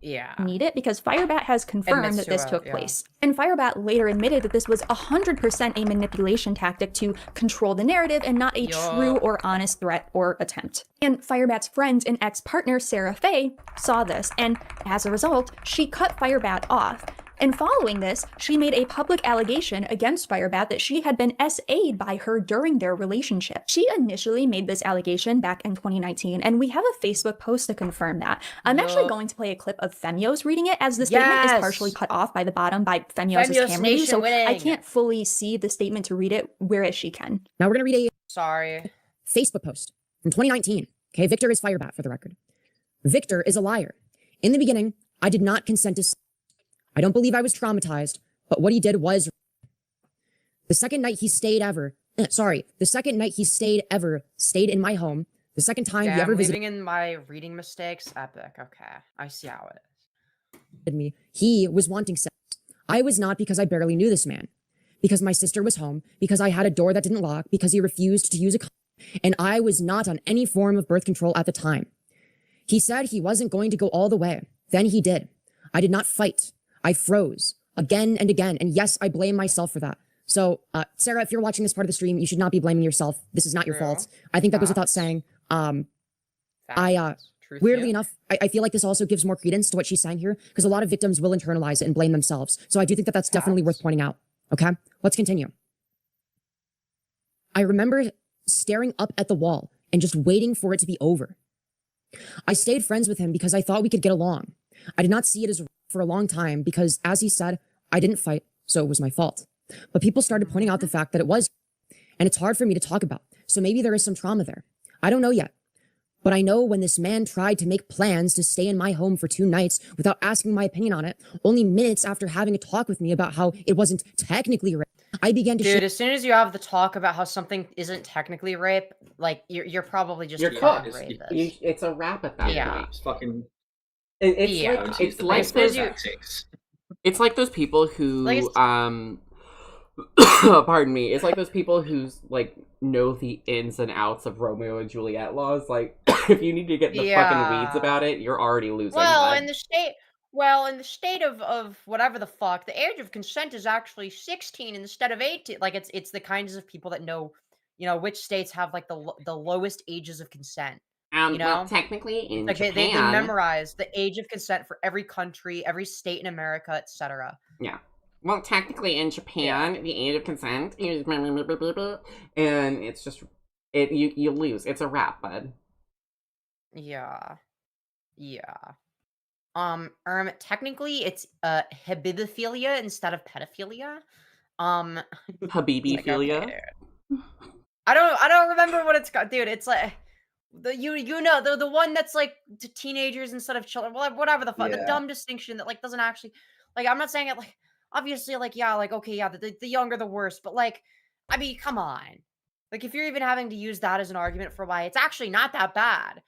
need it because Firebat has confirmed that this took place. And Firebat later admitted that this was 100% a manipulation tactic to control the narrative and not a true or honest threat or attempt. And Firebat's friend and ex-partner Sarah Faye saw this, and as a result, she cut Firebat off. And following this, she made a public allegation against Firebat that she had been SA'd by her during their relationship. She initially made this allegation back in 2019, and we have a Facebook post to confirm that. I'm actually going to play a clip of Femyoz reading it, as the statement is partially cut off by the bottom by Femyoz's camera view, so I can't fully see the statement to read it, whereas she can. Now we're gonna read a Facebook post from 2019. Okay, Victor is Firebat for the record. Victor is a liar. In the beginning, I did not consent to. I don't believe I was traumatized, but what he did was. The second night he stayed ever stayed in my home. The second time he ever visited in my reading mistakes, epic. Okay, I see how it is. Me, he was wanting sex. I was not, because I barely knew this man. Because my sister was home, because I had a door that didn't lock, because he refused to use a condom, and I was not on any form of birth control at the time. He said he wasn't going to go all the way. Then he did. I did not fight. I froze again and again. And yes, I blame myself for that. So, Sarah, if you're watching this part of the stream, you should not be blaming yourself. This is not your fault. I think that goes without saying. Weirdly enough, I feel like this also gives more credence to what she's saying here, because a lot of victims will internalize it and blame themselves. So I do think that that's definitely worth pointing out. Okay, let's continue. I remember staring up at the wall and just waiting for it to be over. I stayed friends with him because I thought we could get along. I did not see it as for a long time because, as he said, I didn't fight, so it was my fault. But people started pointing out the fact that it was, and it's hard for me to talk about. So maybe there is some trauma there. I don't know yet. But I know when this man tried to make plans to stay in my home for 2 nights without asking my opinion on it, only minutes after having a talk with me about how it wasn't technically rape, I began to. Dude, as soon as you have the talk about how something isn't technically rape, like you're probably just it's a rap at that point. It's fucking. It's like those people who pardon me. It's like those people who like know the ins and outs of Romeo and Juliet laws. Like, if you need to get the fucking weeds about it, you're already losing. Well, in the state of whatever the fuck, the age of consent is actually 16 instead of 18. Like, it's the kinds of people that know, which states have like the lowest ages of consent. Well, technically in Japan, they memorize the age of consent for every country, every state in America, etc. Yeah. Well, technically in Japan, the age of consent is and it's just you lose. It's a wrap, bud. Yeah. Technically it's habibophilia instead of pedophilia. Habibophilia. Okay. I don't remember what it's called, dude. It's like the one that's like to teenagers instead of children. Well, whatever the fuck, the dumb distinction that like doesn't actually, like, I'm not saying it like obviously like the younger the worse, but like, I mean, come on, like if you're even having to use that as an argument for why it's actually not that bad,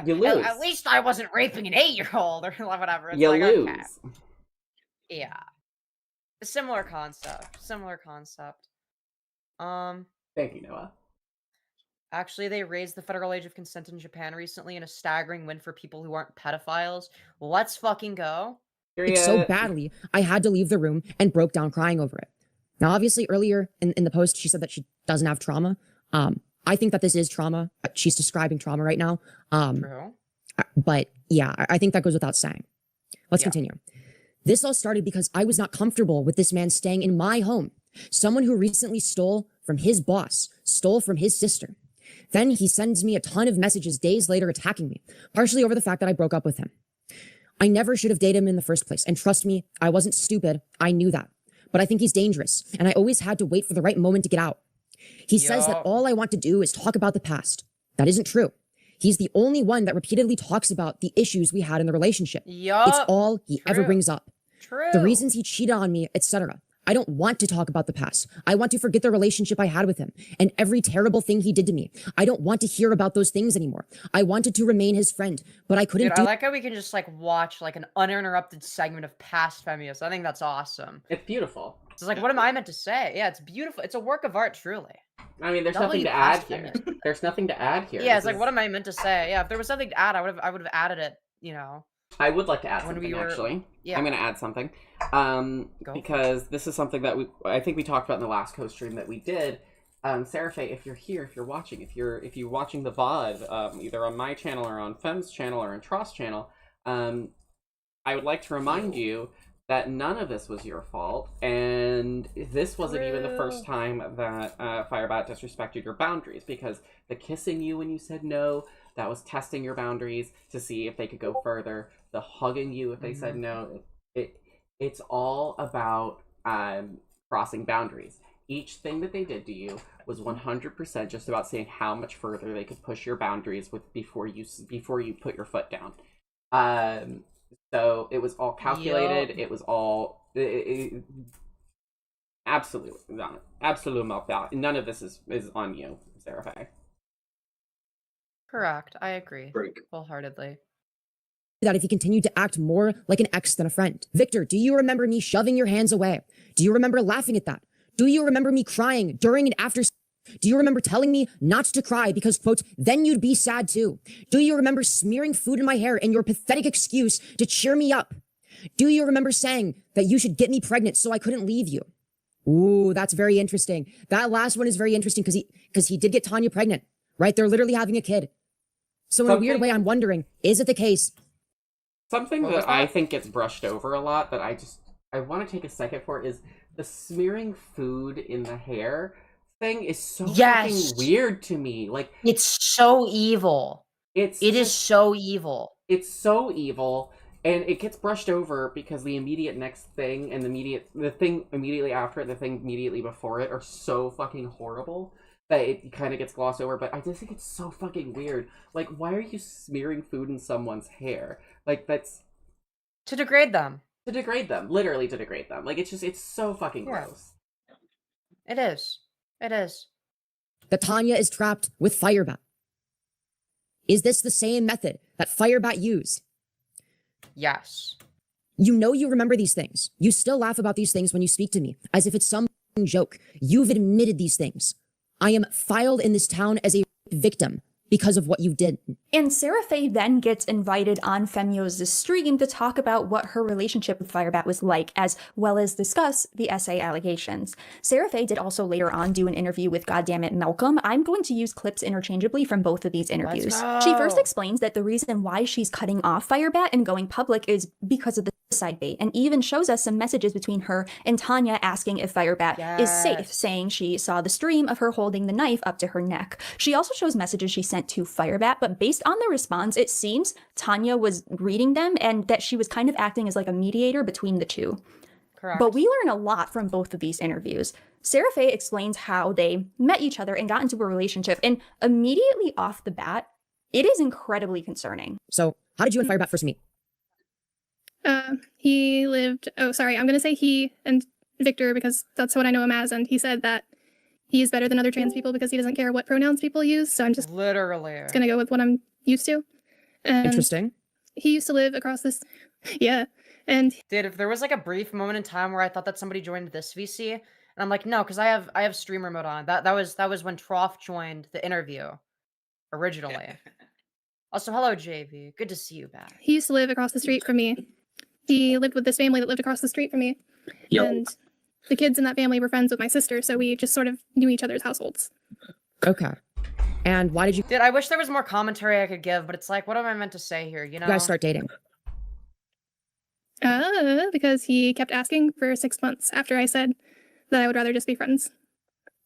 you lose. At least I wasn't raping an 8-year-old or whatever. It's you like, lose. Okay. Yeah, similar concept. Thank you, Noah. Actually, they raised the federal age of consent in Japan recently in a staggering win for people who aren't pedophiles. Let's fucking go. It's so badly, I had to leave the room and broke down crying over it. Now, obviously, earlier in the post, she said that she doesn't have trauma. I think that this is trauma. She's describing trauma right now. True. But yeah, I think that goes without saying. Let's continue. This all started because I was not comfortable with this man staying in my home. Someone who recently stole from his boss, stole from his sister. Then he sends me a ton of messages days later attacking me, partially over the fact that I broke up with him. I never should have dated him in the first place. And trust me, I wasn't stupid. I knew that. But I think he's dangerous. And I always had to wait for the right moment to get out. He says that all I want to do is talk about the past. That isn't true. He's the only one that repeatedly talks about the issues we had in the relationship. It's all he ever brings up. The reasons he cheated on me, etc. I don't want to talk about the past. I want to forget the relationship I had with him and every terrible thing he did to me. I don't want to hear about those things anymore. I wanted to remain his friend, but I couldn't. Dude, I like how we can just like watch like an uninterrupted segment of past Femyoz. I think that's awesome. It's beautiful. It's like, what am I meant to say? Yeah, it's beautiful. It's a work of art, truly. I mean, there's nothing to add here. There's nothing to add here. Yeah, it's like, what am I meant to say? Yeah, if there was something to add, I would have added it. I would like to add something, actually. Yeah. I'm going to add something. Because this is something that I think we talked about in the last co-stream that we did. Seraphe, if you're here, if you're watching, if you're watching the VOD, either on my channel or on Fem's channel or on Trough's channel, I would like to remind you that none of this was your fault, and this wasn't even the first time that Firebat disrespected your boundaries, because the kissing you when you said no, that was testing your boundaries to see if they could go further. The hugging you if they said no, it's all about crossing boundaries. Each thing that they did to you was 100% just about seeing how much further they could push your boundaries before you put your foot down. So it was all calculated. Yep. It was all absolute meltdown. None of this is on you, Seraphe. Correct. I agree wholeheartedly. That if he continued to act more like an ex than a friend. Victor, do you remember me shoving your hands away? Do you remember laughing at that? Do you remember me crying during and after? Do you remember telling me not to cry because, quote, then you'd be sad too? Do you remember smearing food in my hair in your pathetic excuse to cheer me up? Do you remember saying that you should get me pregnant so I couldn't leave you? Ooh, that's very interesting. That last one is very interesting because he did get Tanya pregnant, right? They're literally having a kid. So in a weird way, I'm wondering, is it the case? Something that I think gets brushed over a lot that I want to take a second for is the smearing food in the hair thing is so fucking weird to me. Like, it's so evil. It is so evil. It's so evil, and it gets brushed over because the immediate next thing and the thing immediately after it, the thing immediately before it are so fucking horrible that it kind of gets glossed over. But I just think it's so fucking weird. Like, why are you smearing food in someone's hair? Like, that's to degrade them. Literally to degrade them. Like, it's so fucking gross. It is. That Tanya is trapped with Firebat. Is this the same method that Firebat used? Yes. You know you remember these things. You still laugh about these things when you speak to me, as if it's some joke. You've admitted these things. I am filed in this town as a victim because of what you did. And Seraphe then gets invited on Femyoz's stream to talk about what her relationship with Firebat was like, as well as discuss the essay allegations. Seraphe did also later on do an interview with Goddammit Malcolm. I'm going to use clips interchangeably from both of these interviews. She first explains that the reason why she's cutting off Firebat and going public is because of the side bait, and even shows us some messages between her and Tanya asking if Firebat is safe, saying she saw the stream of her holding the knife up to her neck. She also shows messages she sent to Firebat, but based on the response, it seems Tanya was reading them and that she was kind of acting as like a mediator between the two. Correct. But we learn a lot from both of these interviews. Seraphe explains how they met each other and got into a relationship, and immediately off the bat, it is incredibly concerning. So, how did you and Firebat first meet? He lived, I'm going to say he and Victor because that's what I know him as, and he said that he is better than other trans people because he doesn't care what pronouns people use, so I'm just literally going to go with what I'm used to. Interesting. He used to live across this, and dude, if there was like a brief moment in time where I thought that somebody joined this VC, and I'm like, no, because I have streamer mode on. That was when Trough joined the interview originally. Also, hello JV, good to see you back. He used to live across the street from me. He lived with this family that lived across the street from me. Yo. And the kids in that family were friends with my sister, so we just sort of knew each other's households. Okay. And why did you... Dude, I wish there was more commentary I could give, but it's like, what am I meant to say here, you know? You guys start dating. Because he kept asking for 6 months after I said that I would rather just be friends.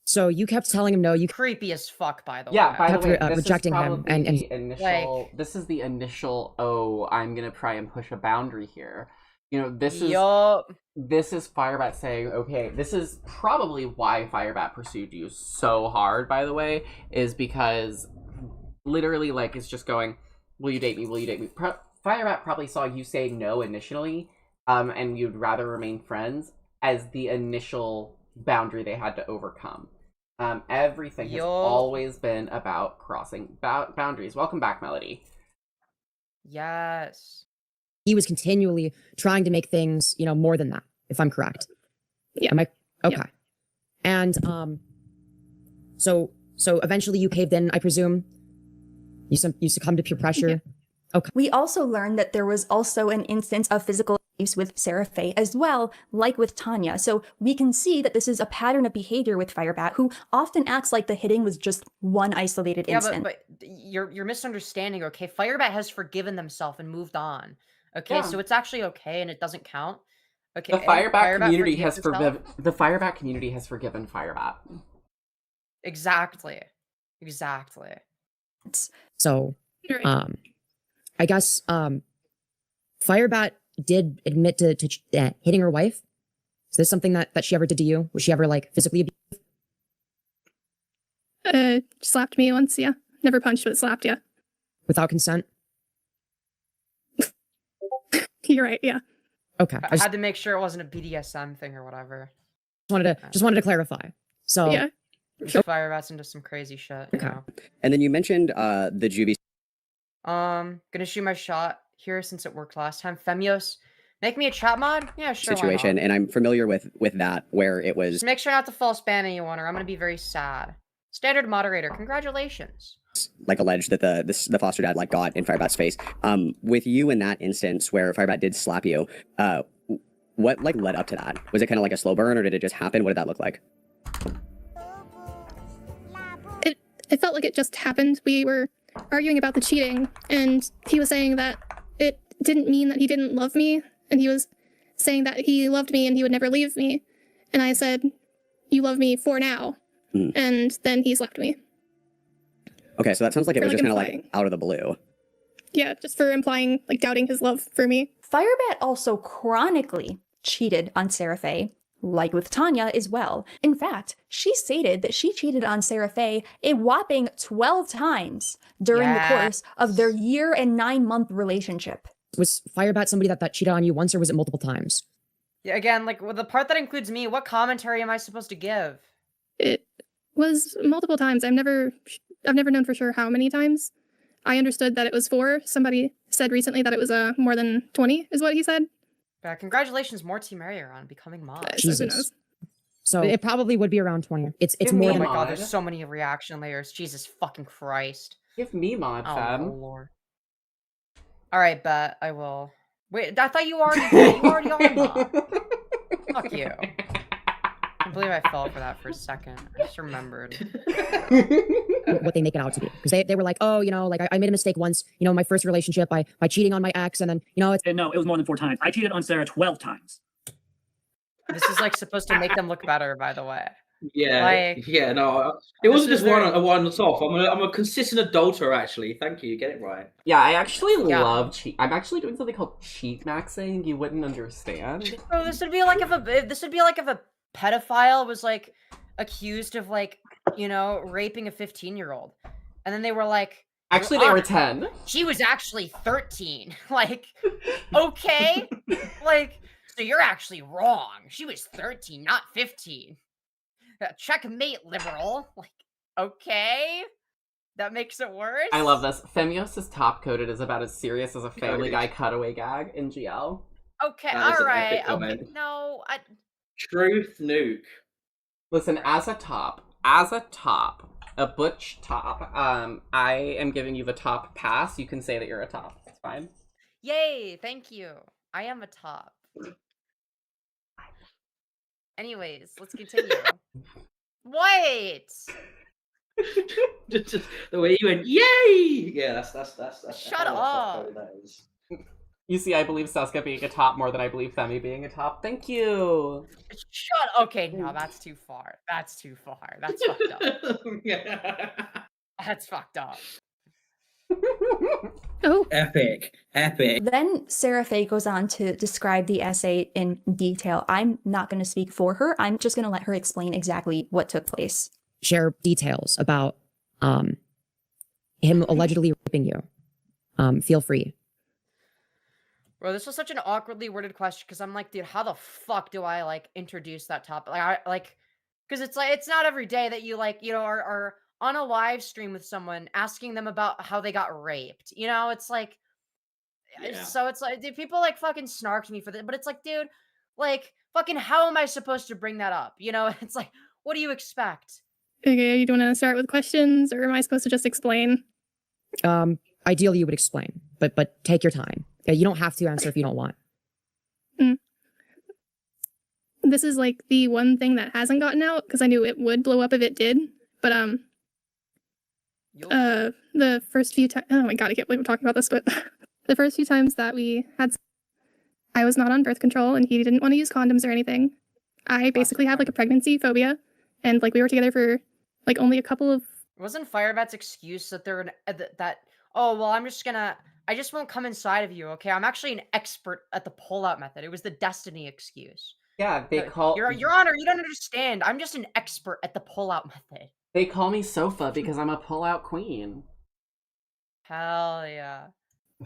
So you kept telling him no. You creepy as fuck, by the way. Yeah, by the way, this rejecting is him, probably and the initial. This is the initial. Oh, I'm gonna try and push a boundary here. You know, this is Firebat saying, okay, this is probably why Firebat pursued you so hard. By the way, is because literally, like, it's just going, will you date me? Will you date me? Firebat probably saw you say no initially, and you'd rather remain friends as the initial boundary they had to overcome. Everything has always been about crossing boundaries. Welcome back, Melody. Yes. He was continually trying to make things, more than that, if I'm correct. Yeah. Am I? Okay. Yeah. And, so eventually you caved in, I presume? You succumbed to peer pressure? Yeah. Okay. We also learned that there was also an instance of physical abuse with Sarah Faye as well, like with Tanya. So we can see that this is a pattern of behavior with Firebat, who often acts like the hitting was just one isolated incident. But you're misunderstanding, okay? Firebat has forgiven themselves and moved on. Okay, so it's actually okay and it doesn't count. Okay. The Firebat community has forgiven Firebat. Exactly. So, I guess Firebat did admit to hitting her wife. Is this something that she ever did to you? Was she ever like physically abusive? Slapped me once, yeah. Never punched, but slapped, yeah. Without consent? You're right, yeah. Okay. I had to make sure it wasn't a BDSM thing or whatever. Just wanted to clarify. So yeah. Firebat's into some crazy shit. You know? And then you mentioned the juvie. Gonna shoot my shot here since it worked last time. Femyoz, make me a chat mod? Yeah, sure. Situation, and I'm familiar with that, where it was. Just make sure not to false ban anyone, or I'm gonna be very sad. Standard moderator, congratulations. Like alleged that the foster dad like got in Firebat's face. With you in that instance where Firebat did slap you, what like led up to that? Was it kind of like a slow burn, or did it just happen? What did that look like? It felt like it just happened. We were arguing about the cheating, and he was saying that it didn't mean that he didn't love me, and he was saying that he loved me and he would never leave me. And I said, "You love me for now." And then he slapped me. Okay, so that sounds like it was just kind of like out of the blue. Yeah, just for implying, like, doubting his love for me. Firebat also chronically cheated on Sarah Faye, like with Tanya as well. In fact, she stated that she cheated on Sarah Faye a whopping 12 times during the course of their 1 year and 9-month relationship. Was Firebat somebody that cheated on you once, or was it multiple times? Yeah, again, like with the part that includes me, what commentary am I supposed to give? It was multiple times. I've never known for sure how many times. I understood that it was 4. Somebody said recently that it was more than 20, is what he said. Congratulations, Morty Marier, on becoming mod. Jesus. So it probably would be around 20. It's more than. Oh my god, there's so many reaction layers. Jesus fucking Christ. Give me mod, fam. Oh lord. All right, bet I will. Wait, I thought you already are mod. Fuck you. I believe I fell for that for a second. I just remembered. What they make it out to be. Because they were like, oh, like I made a mistake once, my first relationship by cheating on my ex, and then, it's... No, it was more than 4 times. I cheated on Sarah 12 times. This is like supposed to make them look better, by the way. Yeah, no, it wasn't just one off. I'm a consistent adulterer, actually. Thank you, get it right. Yeah, I actually love cheat. I'm actually doing something called cheat maxing. You wouldn't understand. So this would be like if a pedophile was like accused of like raping a 15-year-old, and then they were like, actually they were 10. She was actually 13. Like, okay, like, so you're actually wrong. She was 13, not 15. Checkmate, liberal. Like, okay, that makes it worse. I love this. Femyoz' top coded is about as serious as a Family Guy cutaway gag in GL. Okay, all right. Okay, no, Truth nuke. Listen, as a top, a butch top, I am giving you the top pass. You can say that you're a top. It's fine. Yay, thank you. I am a top. Anyways, let's continue. Wait! just the way you went, yay! Yeah, that's Shut up. You see, I believe Seska being a top more than I believe Femi being a top. Thank you. Shut. Okay, no, that's too far. That's fucked up. That's fucked up. Oh, epic. Then Sarah Faye goes on to describe the essay in detail. I'm not going to speak for her. I'm just going to let her explain exactly what took place. Share details about him allegedly raping you. Feel free. Bro, this was such an awkwardly worded question because I'm like, dude, how the fuck do I like introduce that topic? Because it's like it's not every day that you are on a live stream with someone asking them about how they got raped. It's like, so it's like, dude, people like fucking snark to me for that, but it's like, dude, like fucking how am I supposed to bring that up? It's like, what do you expect? Okay, you want to start with questions, or am I supposed to just explain? Ideally, you would explain. but take your time. You don't have to answer if you don't want. This is like the one thing that hasn't gotten out because I knew it would blow up if it did. But the first few times, oh my god, I can't believe we're talking about this. But the first few times that we had, I was not on birth control, and he didn't want to use condoms or anything. I basically had like a pregnancy phobia, and like we were together for like only a couple of. Wasn't Firebat's excuse that they're oh well, I just won't come inside of you, okay? I'm actually an expert at the pull-out method. It was the Destiny excuse. Yeah, they call Your Honor, you don't understand. I'm just an expert at the pull-out method. They call me Sofa because I'm a pull-out queen. Hell yeah.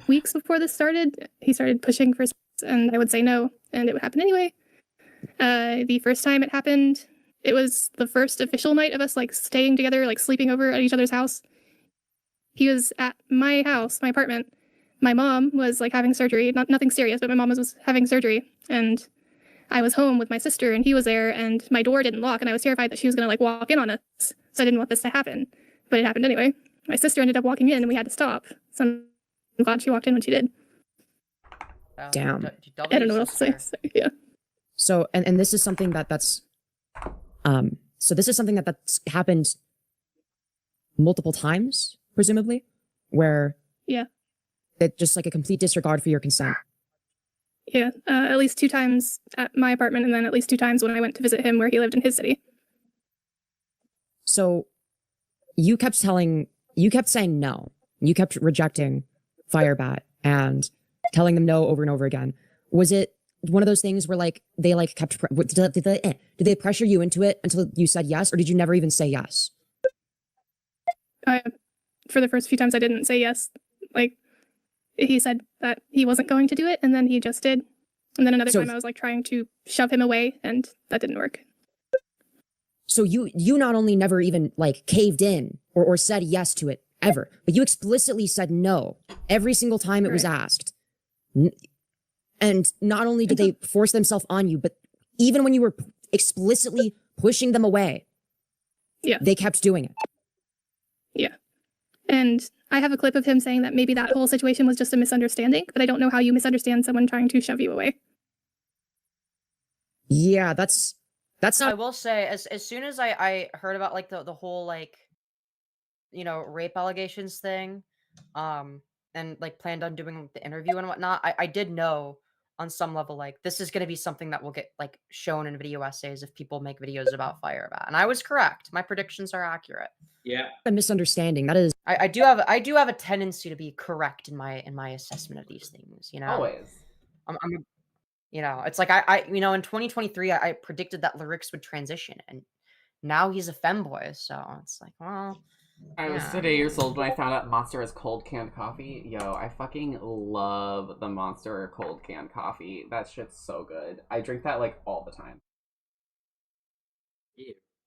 Weeks before this started, he started pushing for sex, and I would say no, and it would happen anyway. The first time it happened, it was the first official night of us like staying together, like sleeping over at each other's house. He was at my house, my apartment. My mom was like having surgery, nothing serious, but my mom was having surgery, and I was home with my sister, and he was there, and my door didn't lock, and I was terrified that she was gonna like walk in on us, so I didn't want this to happen, but it happened anyway. My sister ended up walking in, and we had to stop. So I'm glad she walked in when she did. Damn. I don't know what else to say. So, yeah. So, and this is something that's happened multiple times, presumably, where yeah, it just like a complete disregard for your consent. Yeah, at least 2 times at my apartment, and then at least 2 times when I went to visit him where he lived in his city. So, you kept saying no. You kept rejecting Firebat and telling them no over and over again. Was it one of those things where like they like kept did they pressure you into it until you said yes, or did you never even say yes? For the first few times I didn't say yes. Like he said that he wasn't going to do it, and then he just did. And then another time I was like trying to shove him away, and that didn't work. So you not only never even like caved in or said yes to it ever, but you explicitly said no every single time it was asked. And not only did they force themselves on you, but even when you were explicitly pushing them away, they kept doing it. Yeah. And I have a clip of him saying that maybe that whole situation was just a misunderstanding, but I don't know how you misunderstand someone trying to shove you away. Yeah, that's not. I will say, as soon as I heard about like the whole like, you know, rape allegations thing, and like planned on doing the interview and whatnot, I did know on some level like this is going to be something that will get like shown in video essays if people make videos about Firebat, and I was correct. My predictions are accurate. Yeah, a misunderstanding. That is. I do have a tendency to be correct in my assessment of these things. You know, always. I'm you know, it's like I you know in 2023 I predicted that lyrics would transition, and now he's a femboy, so it's like, well. I was 8 years old when I found out Monster has cold canned coffee. Yo, I fucking love the Monster cold canned coffee. That shit's so good. I drink that like all the time.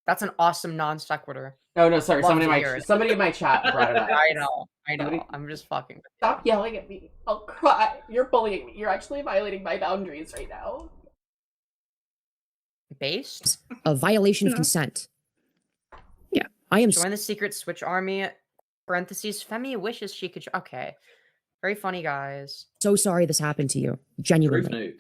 That's an awesome non sequitur. Oh no, sorry. Somebody in my chat brought it up. I know. I'm just fucking. Stop yelling at me. I'll cry. You're bullying me. You're actually violating my boundaries right now. Based? A violation of consent. Yeah. I am. Join the secret Switch army. Parentheses. Femi wishes she could. Okay. Very funny, guys. So sorry this happened to you. Genuinely.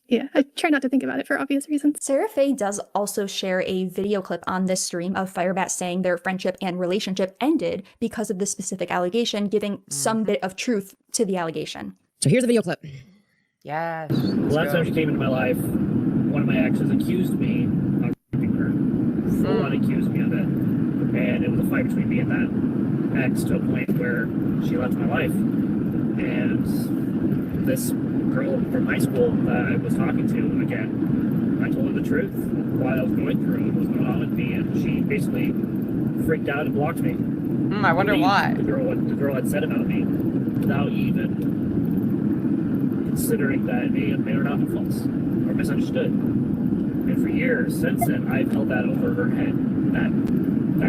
Yeah, I try not to think about it for obvious reasons. Sarah Faye does also share a video clip on this stream of Firebat saying their friendship and relationship ended because of the specific allegation, giving some bit of truth to the allegation. So here's the video clip. Yes. The last time she came into my life, one of my exes accused me of raping her. Full on accused me of it. And it was a fight between me and that ex to a point where she left my life. And this girl from high school that I was talking to, again, I told her the truth, what I was going through, what was going on with me, and she basically freaked out and blocked me. I wonder why. The girl had said about me without even considering that it may or not been false or misunderstood. And for years since then, I've held that over her head, that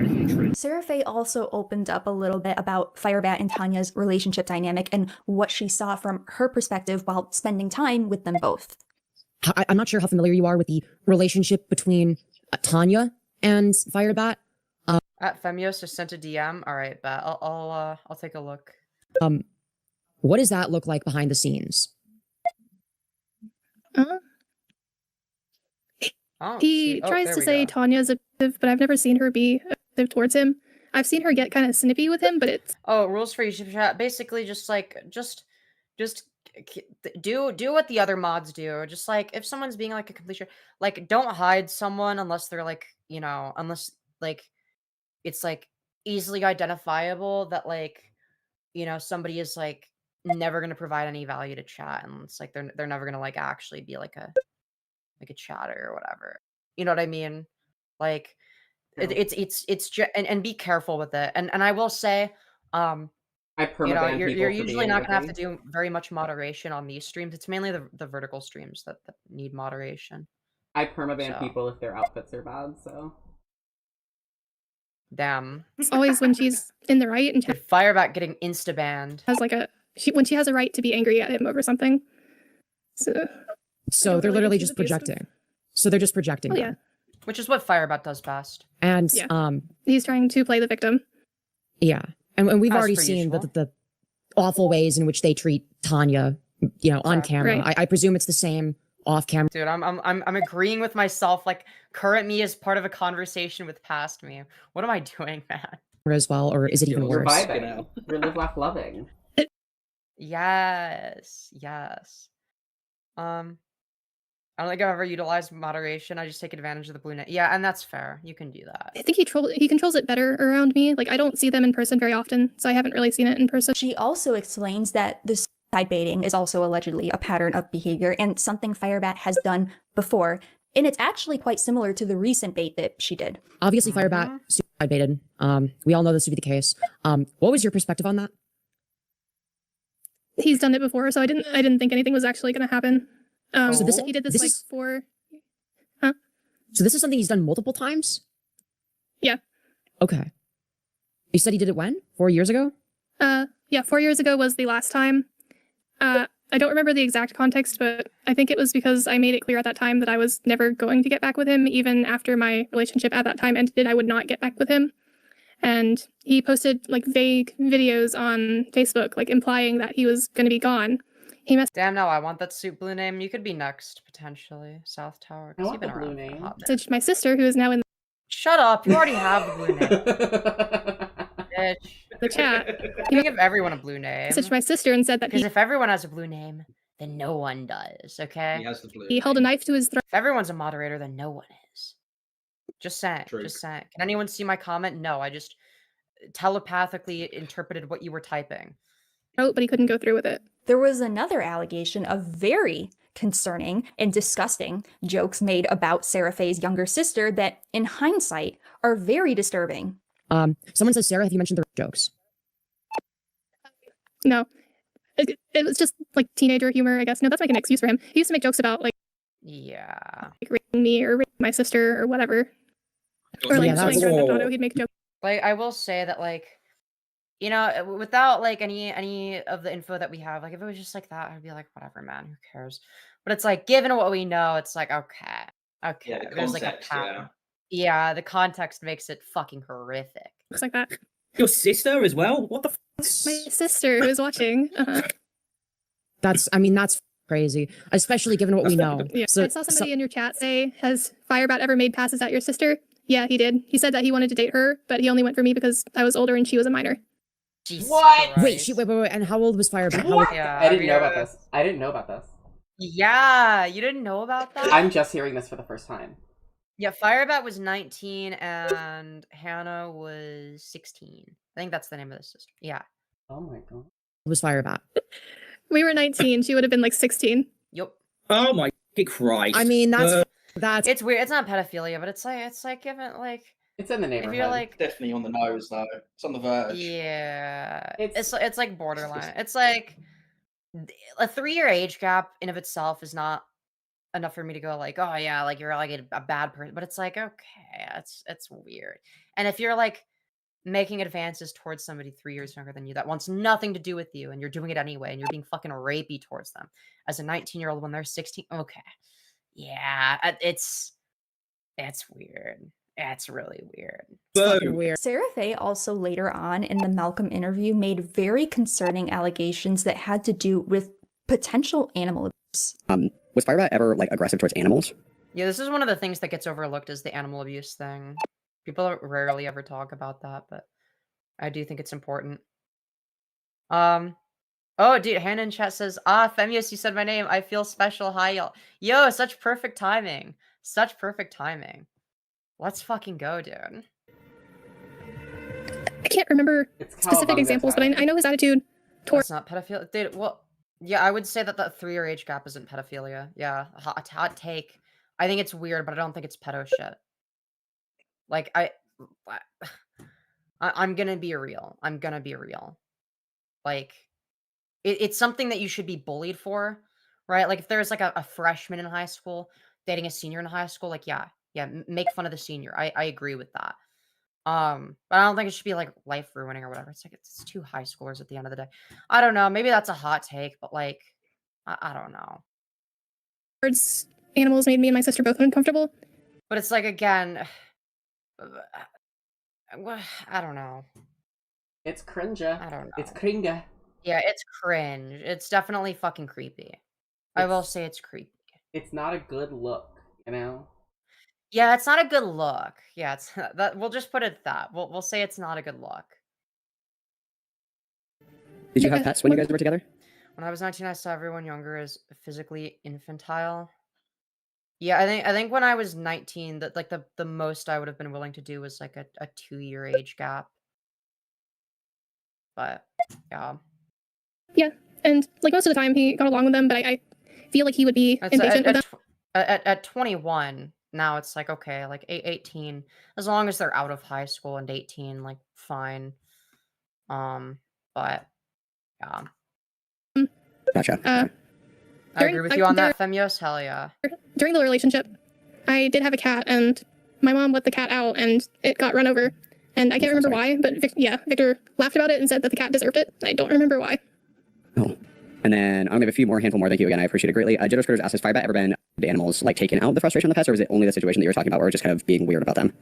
hatred. Sarah Faye also opened up a little bit about Firebat and Tanya's relationship dynamic and what she saw from her perspective while spending time with them both. I'm not sure how familiar you are with the relationship between Tanya and Firebat. At Femyoz just sent a DM. All right, bet I'll take a look. What does that look like behind the scenes? He tries to say Tanya's abusive, but I've never seen her be abusive towards him. I've seen her get kind of snippy with him, but it's rules for YouTube chat. Basically, just do what the other mods do. Just like if someone's being like a complete like don't hide someone unless they're like unless like it's like easily identifiable that like somebody is like never gonna provide any value to chat, and it's like they're never gonna like actually be like a chatter or whatever. You know what I mean? Like and be careful with it. And I will say, I permaban you're usually not gonna have to do very much moderation on these streams. It's mainly the vertical streams that need moderation. I permaban people if their outfits are bad, so. Damn. It's always when she's in the right and Firebat getting insta banned. Has like when she has a right to be angry at him over something. So they're literally just projecting. So they're just projecting. Oh, yeah. Which is what Firebat does best. And he's trying to play the victim. Yeah. And we've As already per seen usual. the awful ways in which they treat Tanya, on camera. Right. I presume it's the same off camera. Dude, I'm agreeing with myself. Like current me is part of a conversation with past me. What am I doing, man? As well, or is it even We're worse? vibing. We're live, laugh, loving. Yes. I don't think I've ever utilized moderation. I just take advantage of the blue net. Yeah, and that's fair. You can do that. I think he controls it better around me. Like I don't see them in person very often, so I haven't really seen it in person. She also explains that the suicide baiting is also allegedly a pattern of behavior and something Firebat has done before. And it's actually quite similar to the recent bait that she did. Obviously, Firebat suicide baited. We all know this to be the case. What was your perspective on that? He's done it before, so I didn't think anything was actually going to happen. So He did this for. So this is something he's done multiple times? Yeah. Okay. You said he did it when? 4 years ago? Yeah, 4 years ago was the last time. I don't remember the exact context, but I think it was because I made it clear at that time that I was never going to get back with him. Even after my relationship at that time ended, I would not get back with him. And he posted like vague videos on Facebook, like implying that he was going to be gone. Damn, no, I want that suit blue name. You could be next, potentially. South Tower. I want the blue name. Messaged my sister, who is now in. Shut up! You already have the blue name. Bitch. The chat. You can give everyone a blue name. Messaged my sister and said that because if everyone has a blue name, then no one does. Okay. He has the blue. He held a knife to his throat. If everyone's a moderator, then no one is. Just saying. True. Just saying. Can anyone see my comment? No, I just telepathically interpreted what you were typing. Oh, but he couldn't go through with it. There was another allegation of very concerning and disgusting jokes made about Sarah Faye's younger sister that, in hindsight, are very disturbing. Someone says, Sarah, have you mentioned the jokes? No. It was just like teenager humor, I guess. No, that's like an excuse for him. He used to make jokes about like raping me or raping my sister or whatever. Or like playing Grand Theft Auto, he'd make jokes. Like I will say that like without like any of the info that we have, like if it was just like that, I'd be like, whatever, man, who cares? But it's like, given what we know, it's like, okay. Yeah, the there's like a context, pattern. Yeah, the context makes it fucking horrific. Looks like that. Your sister as well? What the f? My sister who is watching. That's crazy, especially given what we know. Yeah. I saw somebody in your chat say, has Firebat ever made passes at your sister? Yeah, he did. He said that he wanted to date her, but he only went for me because I was older and she was a minor. What? Wait, wait. And how old was Firebat? Yeah, I didn't know about this. I didn't know about this. Yeah, you didn't know about that? I'm just hearing this for the first time. Yeah, Firebat was 19 and Hannah was 16. I think that's the name of the sister. Yeah. Oh my god. Was Firebat? We were 19. She would have been like 16. Yep. Oh my Christ. I mean, that's it's weird. It's not pedophilia, but it's like given like it's in the neighborhood. If you're like definitely on the nose though. It's on the verge. Yeah. It's like borderline. It's like a 3-year age gap in of itself is not enough for me to go like, oh yeah, like you're like a bad person. But it's like, okay, it's weird. And if you're like making advances towards somebody 3 years younger than you that wants nothing to do with you and you're doing it anyway and you're being fucking rapey towards them as a 19-year-old when they're 16, okay. Yeah, it's weird. It's really weird. It's fucking weird. Sarah Faye also later on in the Malcolm interview made very concerning allegations that had to do with potential animal abuse. Was Firebat ever like aggressive towards animals? Yeah, this is one of the things that gets overlooked is the animal abuse thing. People rarely ever talk about that, but I do think it's important. Oh, dude, Hannah in chat says, Femyoz, you said my name. I feel special. Hi, y'all. Yo, such perfect timing. Such perfect timing. Let's fucking go, dude. I can't remember specific examples, but I know his attitude towards. That's not pedophilia. Dude, well, yeah, I would say that that 3-year age gap isn't pedophilia. Yeah, hot take. I think it's weird, but I don't think it's pedo shit. Like, I'm gonna be real. I'm gonna be real. Like, it's something that you should be bullied for, right? Like, if there's like a freshman in high school dating a senior in high school, like, yeah, make fun of the senior. I agree with that. But I don't think it should be like life ruining or whatever. It's like it's two high schoolers at the end of the day. I don't know. Maybe that's a hot take, but like, I don't know. Towards animals made me and my sister both uncomfortable. But it's like, again, I don't know. It's cringe. I don't know. It's cringe. Yeah, it's cringe. It's definitely fucking creepy. I will say it's creepy. It's not a good look, you know? Yeah, it's not a good look. Yeah, it's that. We'll just put it at that. We'll say it's not a good look. Did you have pets when you guys were together? When I was 19, I saw everyone younger as physically infantile. Yeah, I think when I was 19, that like the most I would have been willing to do was like a 2-year age gap. But yeah. Yeah, and like most of the time he got along with them, but I feel like he would be impatient with them. At 21, now it's like, okay, like 18, as long as they're out of high school, and 18, like, fine. But yeah. Gotcha. I agree with you on that, Femyoz. Hell yeah. During the relationship, I did have a cat, and my mom let the cat out, and it got run over. And I can't remember why, but Victor laughed about it and said that the cat deserved it. I don't remember why. Oh. And then I'll give a handful more. Thank you again. I appreciate it greatly. Jitto Scritters asked, has Firebat ever been the animals like taken out the frustration of the pets, or was it only the situation that you were talking about, or just kind of being weird about them?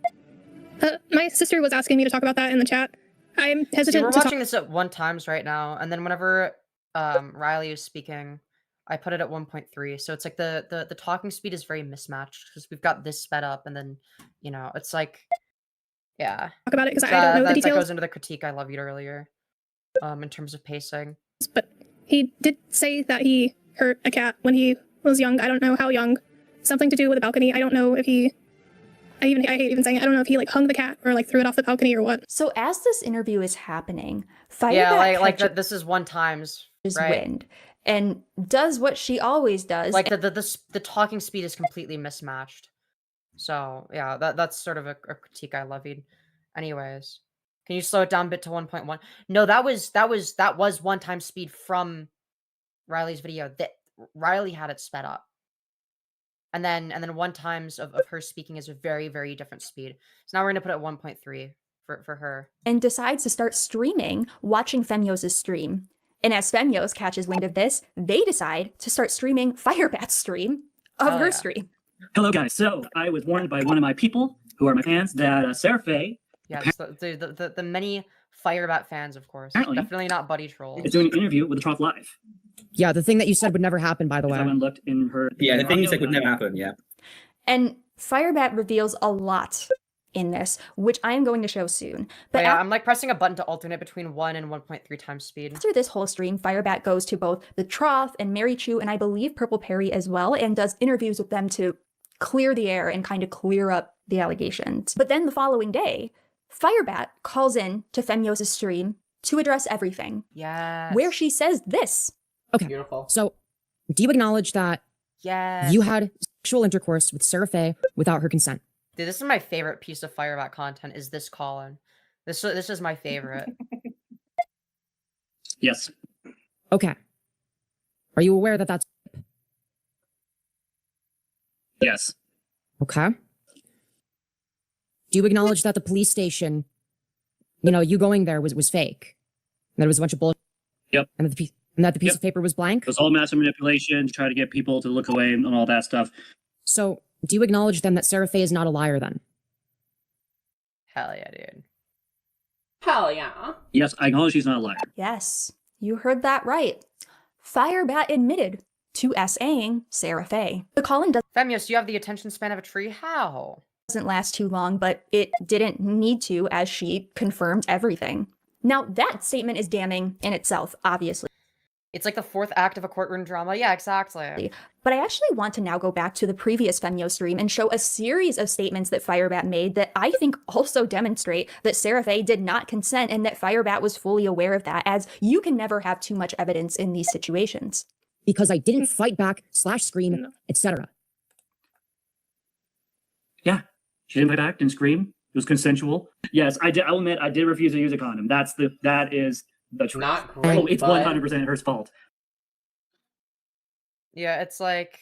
My sister was asking me to talk about that in the chat. I'm hesitant. We're watching this at 1x right now, and then whenever Riley is speaking, I put it at 1.3. So it's like the talking speed is very mismatched because we've got this sped up, and then it's like, yeah. Talk about it because I don't know the details. That goes into the critique I levied earlier, in terms of pacing. But he did say that he hurt a cat when he was young. I don't know how young. Something to do with a balcony. I don't know if he. I hate even saying it. I don't know if he like hung the cat or like threw it off the balcony or what. So as this interview is happening, Firebat this is 1x, right? Wind and does what she always does. Like the talking speed is completely mismatched. So yeah, that's sort of a critique I levied. Anyways, can you slow it down a bit to 1.1? No, that was 1x speed from Riley's video. That Riley had it sped up. And then 1x of her speaking is a very, very different speed. So now we're gonna put it at 1.3 for her. And decides to start streaming, watching Femyoz's stream. And as Femyoz catches wind of this, they decide to start streaming Firebat's stream of her stream. Hello, guys. So I was warned by one of my people, who are my fans, that Sarah Faye. Yes, the many Firebat fans, of course. Definitely not buddy trolls. Is doing an interview with the Trough Live. Yeah, the thing that you said would never happen, by the way. I went and looked in her. Yeah, the thing you said would never happen. Yeah. And Firebat reveals a lot in this, which I am going to show soon. But yeah, I'm like pressing a button to alternate between 1 and 1.3x speed. After this whole stream, Firebat goes to both the Trough and Mary Chu, and I believe Purple Perry as well, and does interviews with them to clear the air and kind of clear up the allegations. But then the following day, Firebat calls in to Femyoz's stream to address everything. Yes. Where she says this. Okay. Beautiful. So, do you acknowledge that you had sexual intercourse with Sarah Faye without her consent? Dude, this is my favorite piece of Firebat content. Is this call-in? This is my favorite. Yes. Okay. Are you aware that that's? Yes. Okay. Do you acknowledge that the police station, you going there was fake? And that it was a bunch of bullshit? Yep. And that the piece of paper was blank? It was all massive manipulation to try to get people to look away and all that stuff. So, do you acknowledge then that Sarah Faye is not a liar then? Hell yeah, dude. Hell yeah. Yes, I acknowledge she's not a liar. Yes, you heard that right. Firebat admitted to SAing Sarah Faye. The call-in Femyoz, you have the attention span of a tree? How? Doesn't last too long, but it didn't need to, as she confirmed everything. Now, that statement is damning in itself, obviously. It's like the fourth act of a courtroom drama. Yeah, exactly. But I actually want to now go back to the previous Femyoz stream and show a series of statements that Firebat made that I think also demonstrate that Sarah Faye did not consent and that Firebat was fully aware of that, as you can never have too much evidence in these situations. Because I didn't fight back, /scream, etc. Yeah, she didn't fight back, didn't scream. It was consensual. Yes, I did. I'll admit I did refuse to use a condom. That is the truth. Not great. Oh, it's 100% her fault. Yeah, it's like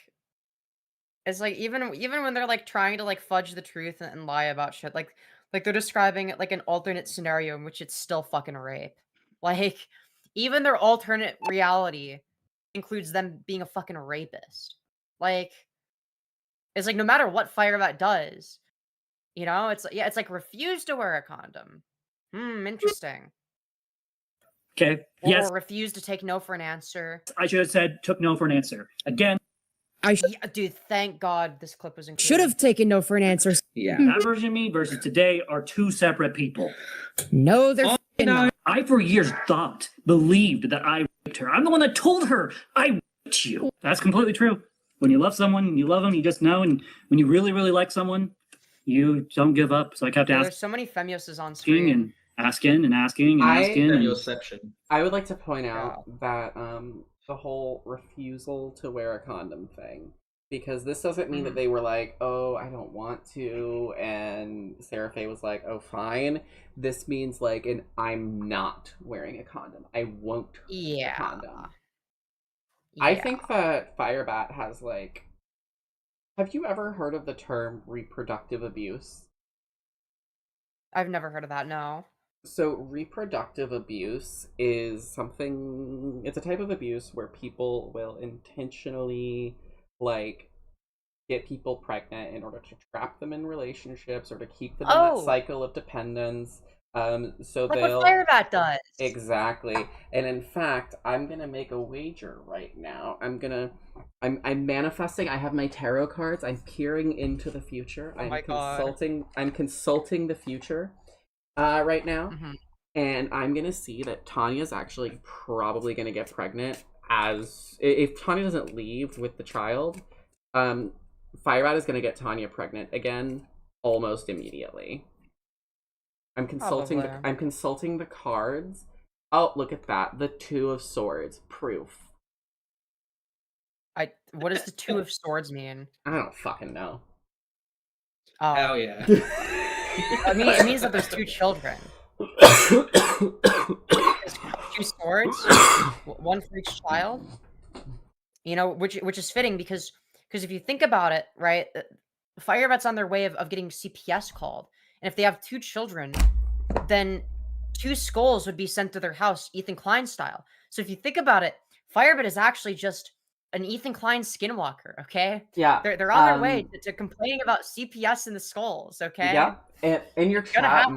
even when they're like trying to like fudge the truth and lie about shit, like they're describing it like an alternate scenario in which it's still fucking rape. Like even their alternate reality includes them being a fucking rapist. Like it's like no matter what Firebat does, you know, it's like refuse to wear a condom. Interesting. Okay. Or yes. refuse to take no for an answer. I should have said took no for an answer. Again. Yeah, dude, thank God this clip was included. Should have taken no for an answer. Yeah. That version of me versus today are two separate people. No, they're not. I for years believed that I raped her. I'm the one that told her I raped you. That's completely true. When you love someone, you love them, you just know. And when you really, really like someone, you don't give up. So I kept asking. There's so many Femyoses on screen. And asking and asking and asking. I would like to point out that the whole refusal to wear a condom thing, because this doesn't mean that they were like, oh, I don't want to, and Sarah Faye was like, oh, fine. This means like I'm not wearing a condom. I won't wear a condom. Yeah. I think that Firebat has like, have you ever heard of the term reproductive abuse? I've never heard of that, no. So reproductive abuse is something, it's a type of abuse where people will intentionally like get people pregnant in order to trap them in relationships or to keep them in that cycle of dependence. So like they'll, what Firebat does. Exactly. And in fact, I'm gonna make a wager right now. I'm manifesting. I have my tarot cards. I'm peering into the future. I'm consulting the future right now. And I'm gonna see that Tanya's actually probably gonna get pregnant if Tanya doesn't leave with the child. Firebat is gonna get Tanya pregnant again almost immediately. I'm consulting the cards. Oh, look at that. The Two of Swords. Proof. What does the Two of Swords mean? I don't fucking know. Oh. Hell yeah. It means that there's two children. Two swords, one for each child. You know, which is fitting because if you think about it, right, Firebat's on their way of getting CPS called, and if they have two children, then two skulls would be sent to their house, Ethan Klein style. So if you think about it, Firebat is actually just an Ethan Klein skinwalker. Okay. Yeah. They're on their way to complaining about CPS in the skulls. Okay. Yeah. And in your chat.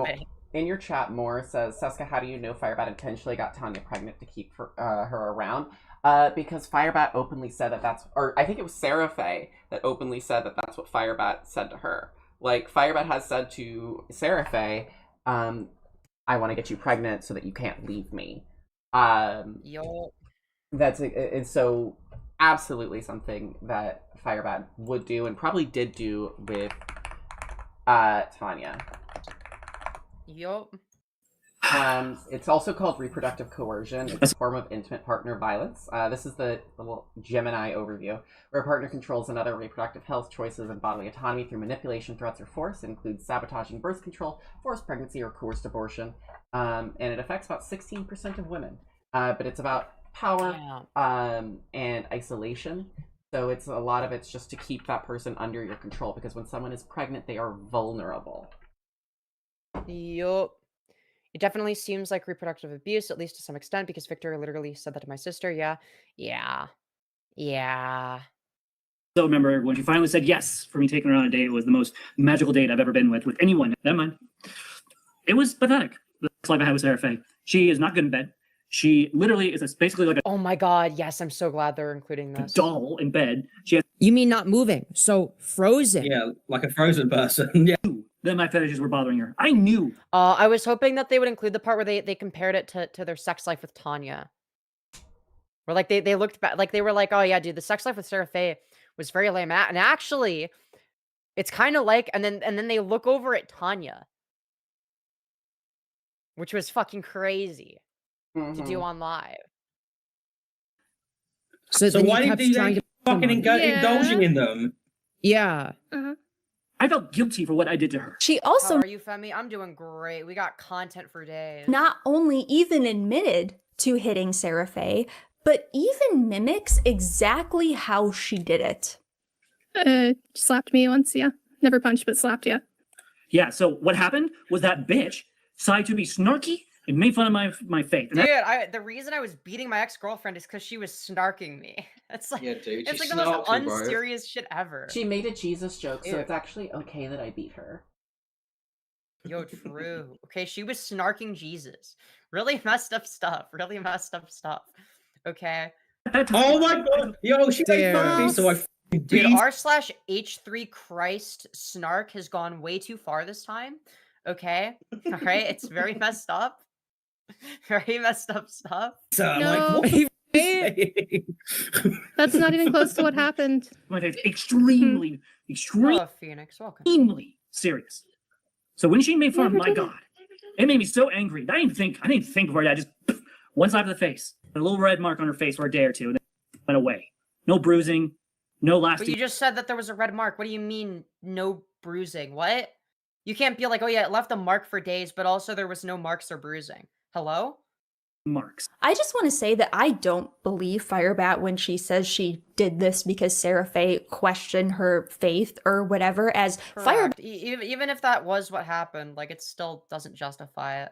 In your chat, Moore says, Seska, how do you know Firebat intentionally got Tanya pregnant to keep her around? Because Firebat openly said or I think it was Sarah Faye that openly said that that's what Firebat said to her. Like, Firebat has said to Sarah Faye, I want to get you pregnant so that you can't leave me. It's so absolutely something that Firebat would do and probably did do with Tanya. Yup. It's also called reproductive coercion. It's a form of intimate partner violence. This is the little Gemini overview, where a partner controls another reproductive health choices and bodily autonomy through manipulation, threats, or force. It includes sabotaging birth control, forced pregnancy, or coerced abortion. And it affects about 16% of women. But it's about power and isolation. So it's a lot of it's just to keep that person under your control, because when someone is pregnant, they are vulnerable. Yup. It definitely seems like reproductive abuse, at least to some extent, because Victor literally said that to my sister. Yeah. So remember when she finally said yes for me taking her on a date, it was the most magical date I've ever been with anyone. Never mind. It was pathetic. The sex life I had with Sarah Faye. She is not good in bed. She literally is basically like a Oh my god, yes, I'm so glad they're including this. doll in bed. She has You mean not moving? So frozen. Yeah, like a frozen person. Yeah. that my fetishes were bothering her. I knew. I was hoping that they would include the part where they compared it to their sex life with Tanya. Where like they looked back, like they were like, oh yeah, dude, the sex life with Sarah Faye was very lame. And actually, it's kind of like, and then they look over at Tanya, which was fucking crazy to do on live. So why did they fucking indulging in them? Yeah. I felt guilty for what I did to her. She also How are you, Femi? I'm doing great. We got content for days. not only even admitted to hitting Sarah Faye, but even mimics exactly how she did it. Slapped me once, yeah. Never punched, but slapped, yeah. Yeah, so what happened was that bitch decided to be snarky and made fun of my faith. And Dude, the reason I was beating my ex-girlfriend is because she was snarking me. It's like, Yeah, dude, it's she like the most snarked you, bro. unserious shit ever. She made a Jesus joke, so Ew. it's actually okay that I beat her. Yo, true. Okay, she was snarking Jesus. Really messed up stuff. Really messed up stuff. Okay. Oh my god! Yo, she made fun of me, so I Dude, beat. r/H3 Christ snark has gone way too far this time. Okay? Alright? It's very messed up. Very messed up stuff. So I'm No. like, what are you saying? That's not even close to what happened. My faith extremely Oh, Phoenix, welcome. serious. So when she made fun of my God, it made me so angry. I didn't think before that. Just one slap to the face, a little red mark on her face for a day or two, and then went away. No bruising, no But lasting. you just said that there was a red mark. What do you mean, no bruising? What? You can't be like, oh yeah, it left a mark for days, but also there was no marks or bruising. Hello? Marks. I just want to say that I don't believe Firebat when she says she did this because Sarah Faye questioned her faith or whatever, as Firebat Correct. Even if that was what happened, like, it still doesn't justify it.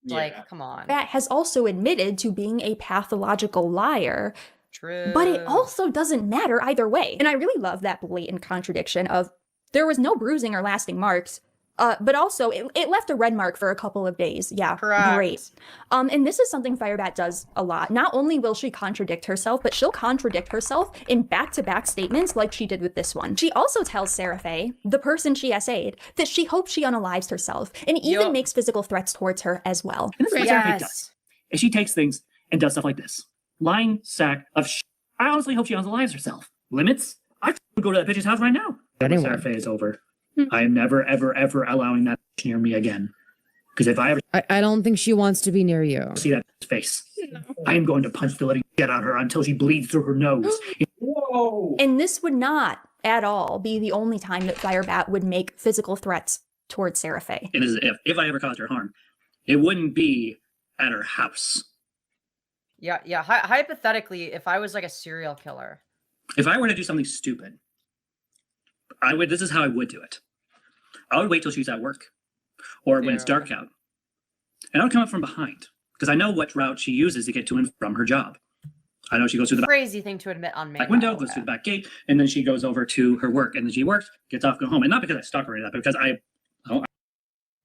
Like, come on. has also admitted to being a pathological liar. True. But it also doesn't matter either way. And I really love that blatant contradiction of there was no bruising or lasting marks. But also, it left a red mark for a couple of days. Yeah, Correct. great. And this is something Firebat does a lot. Not only will she contradict herself, but she'll contradict herself in back-to-back statements like she did with this one. She also tells Sarah Faye, the person she essayed, that she hopes she unalives herself, and even makes physical threats towards her as well. And this is what Sarah Faye does. Is she takes things and does stuff like this. Lying sack of shit. I honestly hope she unalives herself. Limits? I would go to that bitch's house right now. Anyway. Sarah Faye is over. I am never, ever, ever allowing that bitch near me again. Because if I ever I don't think she wants to be near you. see that face, I am going to punch the living shit out of her until she bleeds through her nose. Whoa! And this would not at all be the only time that Firebat would make physical threats towards Sarah Faye. And if I ever caused her harm, it wouldn't be at her house. Yeah. Hypothetically, if I was like a serial killer. If I were to do something stupid, this is how I would do it. I would wait till she's at work or when it's dark out. And I would come up from behind because I know what route she uses to get to and from her job. I know she goes through the Crazy thing to admit on me. back window, goes through the back gate, and then she goes over to her work, and then she works, gets off, go home. And not because I stalk her or that, but because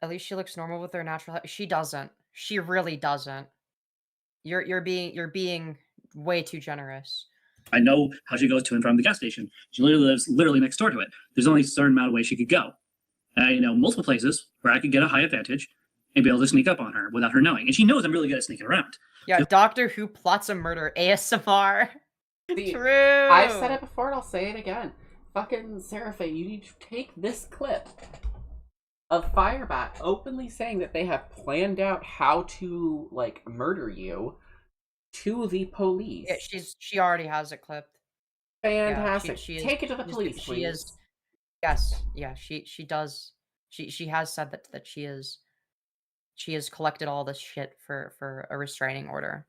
At least she looks normal with her natural. She doesn't. She really doesn't. You're being way too generous. I know how she goes to and from the gas station. She literally lives next door to it. There's only a certain amount of ways she could go. And I know multiple places where I could get a high advantage and be able to sneak up on her without her knowing. And she knows I'm really good at sneaking around. Yeah, Doctor Who plots a murder ASMR. True. I've said it before and I'll say it again. Fucking Sarah Faye, you need to take this clip of Firebat openly saying that they have planned out how to, like, murder you to the police. Yeah, she already has it clipped. Fantastic. Yeah, Take it to the police, She please. is. Yes. Yeah. She does. She has said that she is. She has collected all this shit for a restraining order.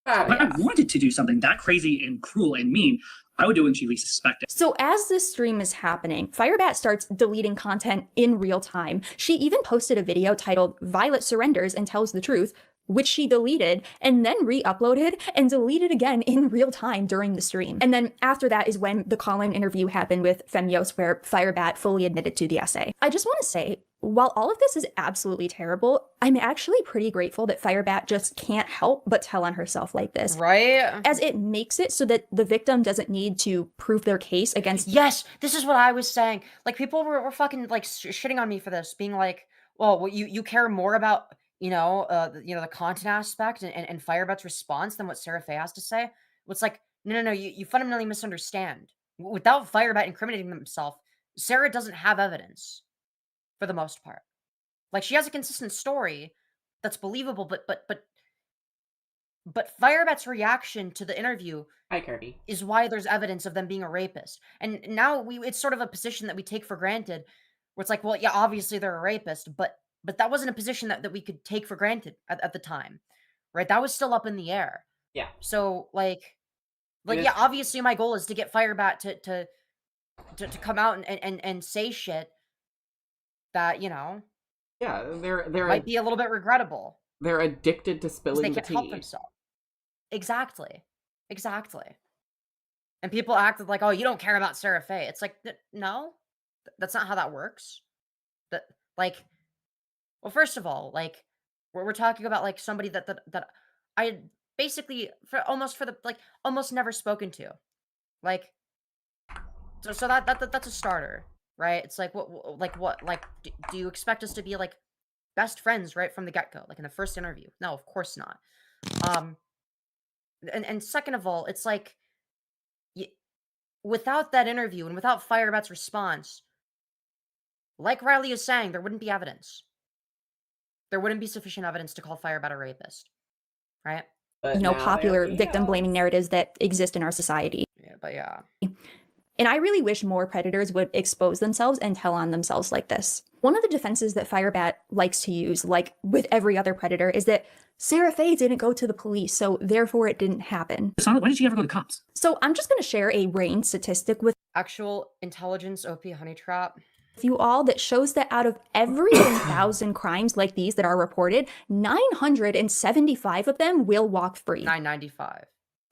If I wanted to do something that crazy and cruel and mean, I would do it when she least suspected. So as this stream is happening, Firebat starts deleting content in real time. She even posted a video titled Violet Surrenders and Tells the Truth, which she deleted and then re-uploaded and deleted again in real time during the stream. And then after that is when the call-in interview happened with Femyoz, where Firebat fully admitted to the essay. I just want to say, while all of this is absolutely terrible, I'm actually pretty grateful that Firebat just can't help but tell on herself like this. Right? As it makes it so that the victim doesn't need to prove their case against... Yes, this is what I was saying. Like, people were fucking, like, shitting on me for this, being like, well, you care more about, the content aspect and Firebat's response than what Sarah Faye has to say. It's like, no, you fundamentally misunderstand. Without Firebat incriminating himself, Sarah doesn't have evidence, for the most part. Like, she has a consistent story that's believable, but Firebat's reaction to the interview is why there's evidence of them being a rapist. And now it's sort of a position that we take for granted, where it's like, well, yeah, obviously they're a rapist, but that wasn't a position that we could take for granted at the time, right? That was still up in the air. Yeah. So, yeah, obviously my goal is to get Firebat to come out and say shit that, Yeah, they're might be a little bit regrettable. They're addicted to spilling They the can't tea. help themselves. Exactly. And people acted like, oh, you don't care about Sarah Faye. It's like, no, that's not how that works. Well, first of all, like, we're talking about, like, somebody that I had basically almost never spoken to. Like, so that's a starter, right? It's like, what, do you expect us to be, like, best friends right from the get-go, like in the first interview? No, of course not. And second of all, it's like, without that interview and without Firebat's response, like Riley is saying, there wouldn't be evidence. There wouldn't be sufficient evidence to call Firebat a rapist, right? Popular victim-blaming narratives that exist in our society. Yeah, but yeah. And I really wish more predators would expose themselves and tell on themselves like this. One of the defenses that Firebat likes to use, like with every other predator, is that Sarah Faye didn't go to the police, so therefore it didn't happen. Why did she ever go to cops? So I'm just going to share a RAIN statistic with actual intelligence OP honey trap. You all that shows that out of every 1,000 crimes like these that are reported, 975 of them will walk free. 995.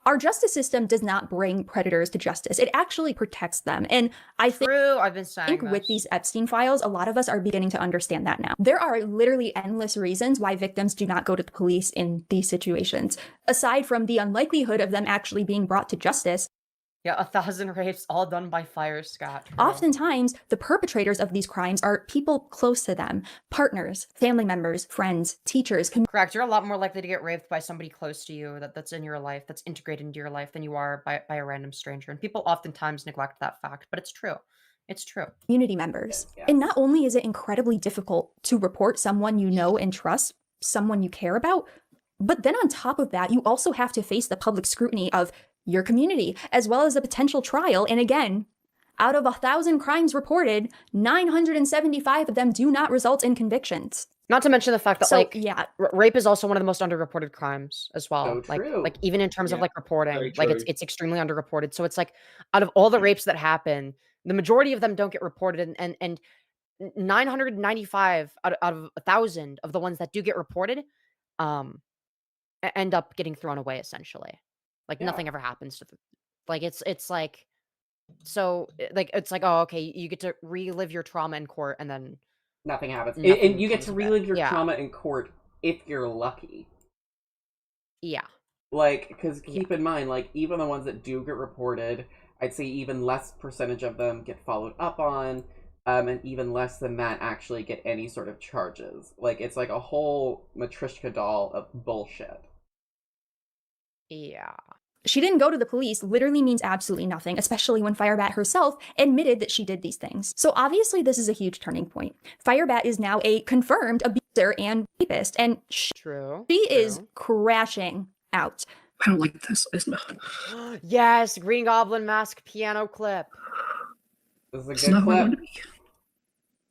Our justice system does not bring predators to justice. It actually protects them. And I think, I've been saying with these Epstein files, a lot of us are beginning to understand that now. There are literally endless reasons why victims do not go to the police in these situations. Aside from the unlikelihood of them actually being brought to justice, yeah, 1,000 rapes all done by fire, Scott. True. Oftentimes, the perpetrators of these crimes are people close to them, partners, family members, friends, teachers. Correct. You're a lot more likely to get raped by somebody close to you that's in your life, that's integrated into your life, than you are by a random stranger. And people oftentimes neglect that fact, but it's true. It's true. Community members. Yeah. And not only is it incredibly difficult to report someone you know and trust, someone you care about, but then on top of that, you also have to face the public scrutiny of your community, as well as a potential trial. And again, out of 1,000 crimes reported, 975 of them do not result in convictions. Not to mention the fact that, rape is also one of the most underreported crimes as well. So true. Like even in terms of reporting, like it's extremely underreported. So it's like, out of all the rapes that happen, the majority of them don't get reported, and 995 out of 1,000 of the ones that do get reported, end up getting thrown away essentially. Like nothing ever happens to them. Like it's like, so like it's like, oh, okay, you get to relive your trauma in court, and then nothing happens. And you get to relive your trauma in court if you're lucky. Yeah. Like, because keep in mind, like, even the ones that do get reported, I'd say even less percentage of them get followed up on, and even less than that actually get any sort of charges. Like, it's like a whole Matryoshka doll of bullshit. Yeah. She didn't go to the police literally means absolutely nothing, especially when Firebat herself admitted that she did these things. So obviously this is a huge turning point. Firebat is now a confirmed abuser and rapist, and she is crashing out. I don't like this. Yes, Green Goblin mask piano clip. This is a good clip.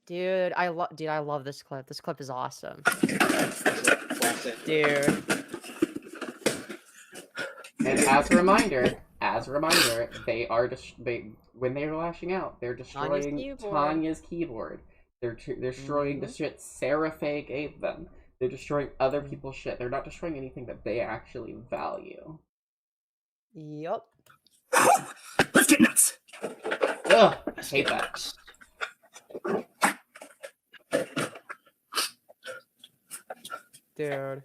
Dude, I love this clip. This clip is awesome. Dude. And as a reminder, they are when they're lashing out, they're destroying Tanya's keyboard. They're destroying the shit Sarah Faye gave them. They're destroying other people's shit. They're not destroying anything that they actually value. Yup. Let's get nuts. Ugh, I hate that. Dude.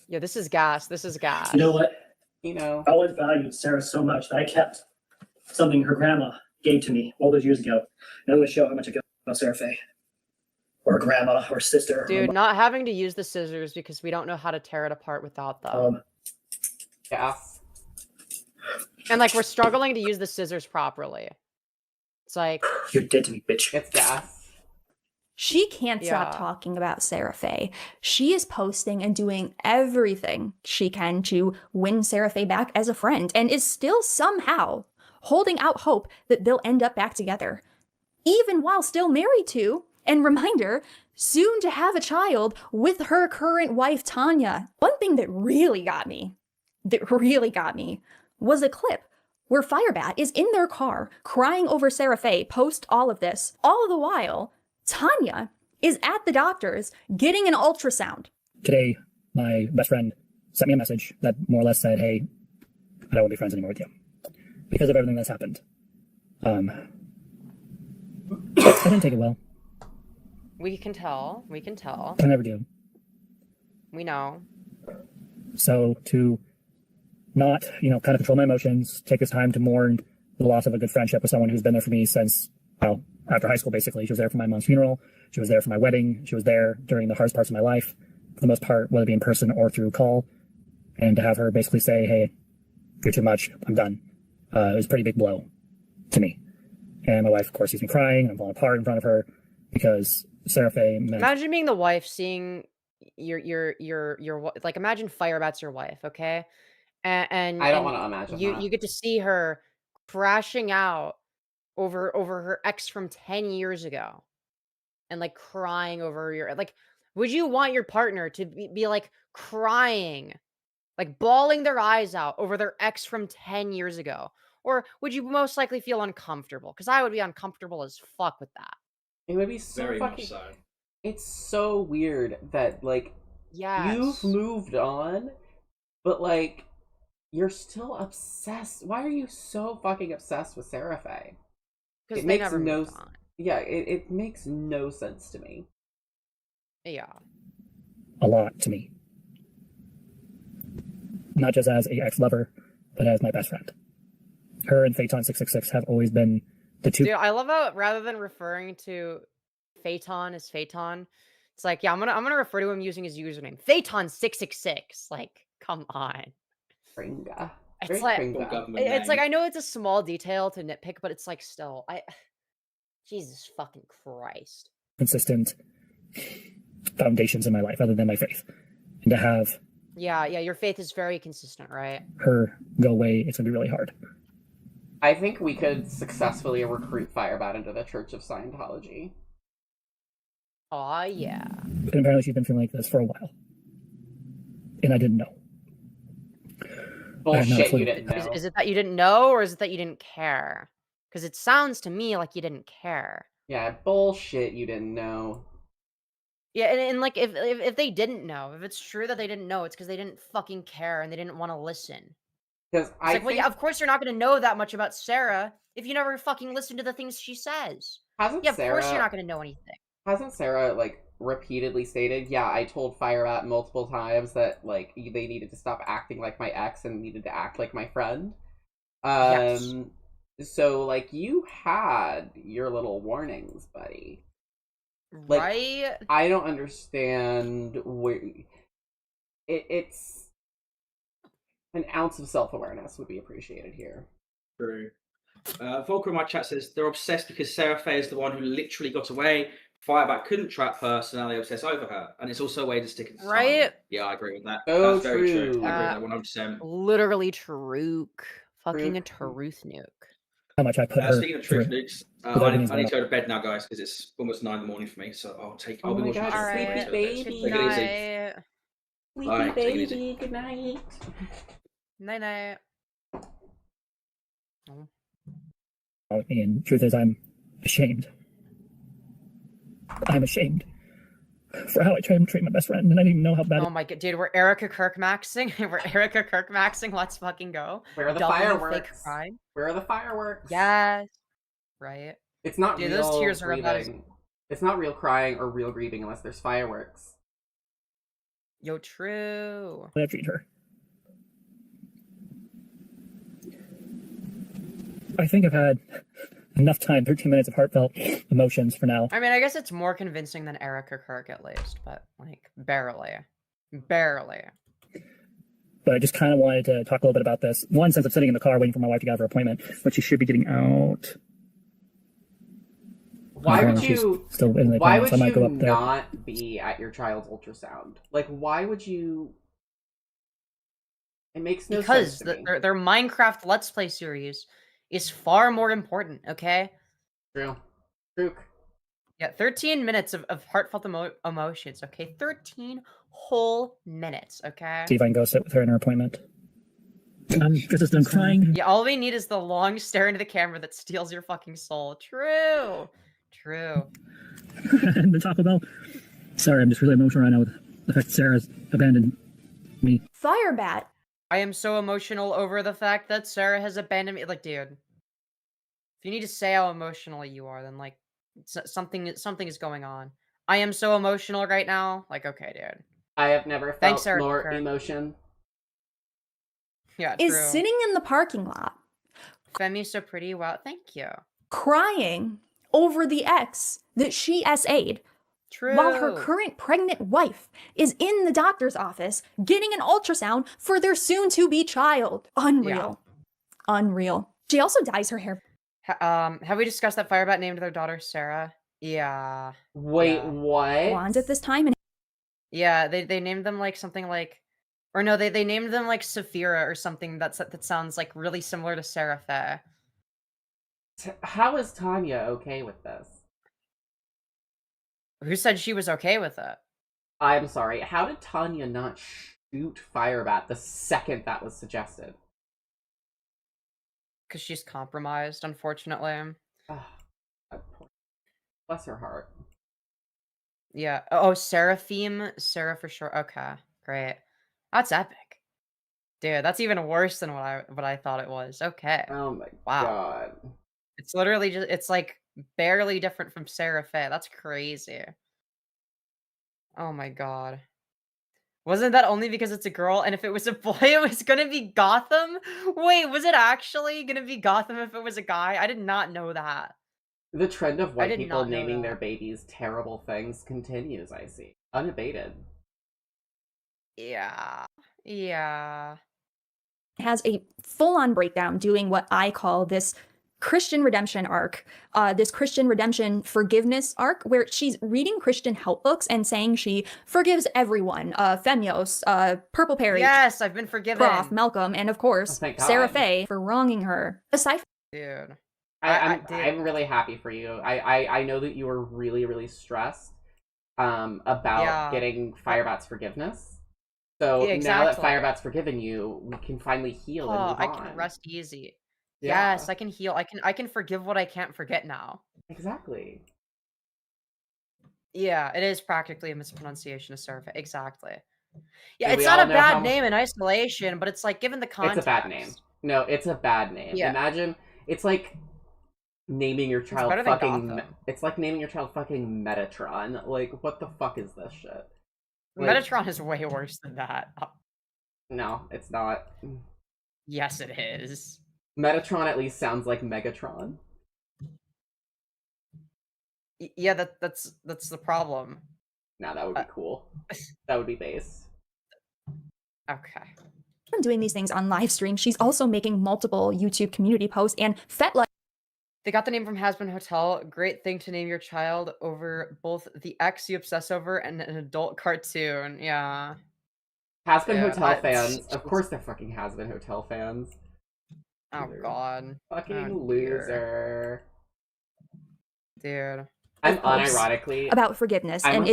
Yeah, this is gas. This is gas. You know what? You know, I always valued Sarah so much that I kept something her grandma gave to me all those years ago. And I'm going to show how much I feel about Sarah Faye. Or her grandma, or sister. Dude, not having to use the scissors because we don't know how to tear it apart without them. Yeah. And like we're struggling to use the scissors properly. It's like you're dead to me, bitch. It's gas. She can't stop talking about Sarah Faye. She is posting and doing everything she can to win Sarah Faye back as a friend and is still somehow holding out hope that they'll end up back together. Even while still married to, and reminder, soon to have a child with her current wife, Tanya. One thing that really got me was a clip where Firebat is in their car crying over Sarah Faye post all of this. All the while, Tanya is at the doctor's getting an ultrasound. Today, my best friend sent me a message that more or less said, hey, I don't want to be friends anymore with you. Because of everything that's happened. I didn't take it well. we can tell. We can tell. I never do. We know. So to not, kind of control my emotions, take this time to mourn the loss of a good friendship with someone who's been there for me since, well, after high school, basically. She was there for my mom's funeral. She was there for my wedding. She was there during the hardest parts of my life, for the most part, whether it be in person or through call. And to have her basically say, hey, you're too much, I'm done. It was a pretty big blow to me. And my wife, of course, sees me crying, and I'm falling apart in front of her because Sarah Faye meant... Imagine being the wife, seeing your like, imagine Firebat's your wife, okay? And I don't want to imagine you that. you get to see her crashing out over her ex from 10 years ago, and like crying over your, like, would you want your partner to be like crying, like bawling their eyes out over their ex from 10 years ago? Or would you most likely feel uncomfortable? Because I would be uncomfortable as fuck with that. It would be so Very fucking... much so. It's so weird that, like, you've moved on, but, like, you're still obsessed. Why are you so fucking obsessed with Sarah Faye? Because they never moved on. Yeah, it makes no sense to me. Yeah. A lot to me. Not just as a ex-lover, but as my best friend. Her and Phaeton 666 have always been the two. Dude, I love how rather than referring to Phaeton as Phaeton, it's like, yeah, I'm gonna refer to him using his username, Phaeton 666. Like, come on. Fringa. It's like, it's like, I know it's a small detail to nitpick, but it's like, still, Jesus fucking Christ. Consistent foundations in my life other than my faith. And to have Yeah, your faith is very consistent, right? her go away, it's gonna be really hard. I think we could successfully recruit Firebat into the Church of Scientology. Aw, yeah. And apparently she's been feeling like this for a while. And I didn't know. Bullshit, you didn't know. Is it that you didn't know, or is it that you didn't care? Because it sounds to me like you didn't care. Yeah, bullshit, you didn't know. Yeah, and like, if they didn't know, if it's true that they didn't know, it's because they didn't fucking care and they didn't want to listen. Because well, yeah, of course you're not going to know that much about Sarah if you never fucking listen to the things she says. Yeah, of course you're not going to know anything. Hasn't Sarah, like, repeatedly stated, yeah, I told Firebat multiple times that, like, they needed to stop acting like my ex and needed to act like my friend? Yes. So, like, you had your little warnings, buddy. Like, right? I don't understand where... It's... An ounce of self-awareness would be appreciated here. True. Volker in my chat says they're obsessed because Sarah Faye is the one who literally got away. Firebat couldn't trap her, so now they obsess over her. And it's also a way to stick it to Right? someone. Yeah, I agree with that. So That's very true. true. I agree with that 100%. Literally truth. Fucking a truth nuke. How much I put her Speaking of truth through. nukes, I need to go to bed now, guys, because it's almost 9 in the morning for me. So I'll be watching God, this. sleepy baby. Take it easy. Sleepy Bye. Take it baby, easy. good night. Night-night. And truth is, I'm ashamed. I'm ashamed for how I tried to treat my best friend, and I didn't even know how bad. Oh my god, dude, we're Erica Kirk-maxing. We're Erica Kirk-maxing. Let's fucking go. Where are the Double fireworks? fake cry. Where are the fireworks? Yes. Right. It's not Dude, real those tears are about as breathing. It's not real crying or real grieving unless there's fireworks. Yo, true. I treat her. I think I've had enough time, 13 minutes of heartfelt emotions for now. I mean, I guess it's more convincing than Eric or Kirk at least, but like barely. Barely. But I just kind of wanted to talk a little bit about this. One, since I'm sitting in the car waiting for my wife to get out of her appointment, but she should be getting out. Why would you go not be at your child's ultrasound? Like, why would you? It makes no sense. Because their Minecraft Let's Play series is far more important, okay? True. Yeah, 13 minutes of heartfelt emotions, okay? 13 whole minutes, okay? See if I can go sit with her in her appointment. I'm just done crying. Yeah, all we need is the long stare into the camera that steals your fucking soul. True. And the Taco Bell. Sorry, I'm just really emotional right now with the fact that Sarah's abandoned me. Firebat. I am so emotional over the fact that Sarah has abandoned me. Like, dude, if you need to say how emotional you are, then like something is going on. I am so emotional right now. Like, okay, dude. I have never felt more emotion. Yeah, is true. sitting in the parking lot. Femi's so pretty. Wow, thank you. Crying over the ex that she SA'd. True. While her current pregnant wife is in the doctor's office getting an ultrasound for their soon-to-be child. Unreal. Yeah. Unreal. She also dyes her hair. Have we discussed that Firebat named their daughter Sarah? Yeah. Wait, what? Blondes at this time. Yeah, they named them like something like, or no, they named them like Saphira or something that sounds like really similar to Sarah Faye. How is Tanya okay with this? Who said she was okay with it? I'm sorry. How did Tanya not shoot Firebat the second that was suggested? Because she's compromised, unfortunately. Bless her heart. Yeah. Oh, Seraphim. Sarah for sure. Okay, great. That's epic. Dude, that's even worse than what I thought it was. Okay. Oh my god. It's literally just, it's like barely different from Sarah Faye. That's crazy. Oh my god. Wasn't that only because it's a girl? And if it was a boy, it was gonna be Gotham? Wait, was it actually gonna be Gotham if it was a guy? I did not know that. The trend of white people naming their babies terrible things continues, I see. Unabated. Yeah. Has a full-on breakdown doing what I call this Christian redemption arc, this Christian redemption forgiveness arc, where she's reading Christian help books and saying she forgives everyone. Femyoz, Purple Perry. Yes, I've been forgiven. Trough, Malcolm, and of course, Sarah Faye for wronging her. Aside dude. I'm really happy for you. I know that you were really, really stressed about getting Firebat's forgiveness. So now that Firebat's forgiven you, we can finally heal and move on. I can rest easy. Yeah. Yes, I can heal. I can forgive what I can't forget now. Exactly. Yeah, it is practically a mispronunciation of Surf. Exactly. Yeah, it's not a bad name in isolation, but it's like given the context. It's a bad name. No, it's a bad name. Yeah. Imagine it's like naming your child fucking. It's like naming your child fucking Metatron. Like, what the fuck is this shit? Like, Metatron is way worse than that. No, it's not. Yes, it is. Metatron at least sounds like Megatron. Yeah, that's the problem. No, that would be cool. That would be base. Okay. I'm doing these things on live stream. She's also making multiple YouTube community posts and FetLife. They got the name from Hasbin Hotel. Great thing to name your child over both the ex you obsess over and an adult cartoon. Yeah. Hasbin Hotel fans. Of course they're fucking Hasbin Hotel fans. Oh god. Fucking loser. Dude. I'm unironically about forgiveness, I'm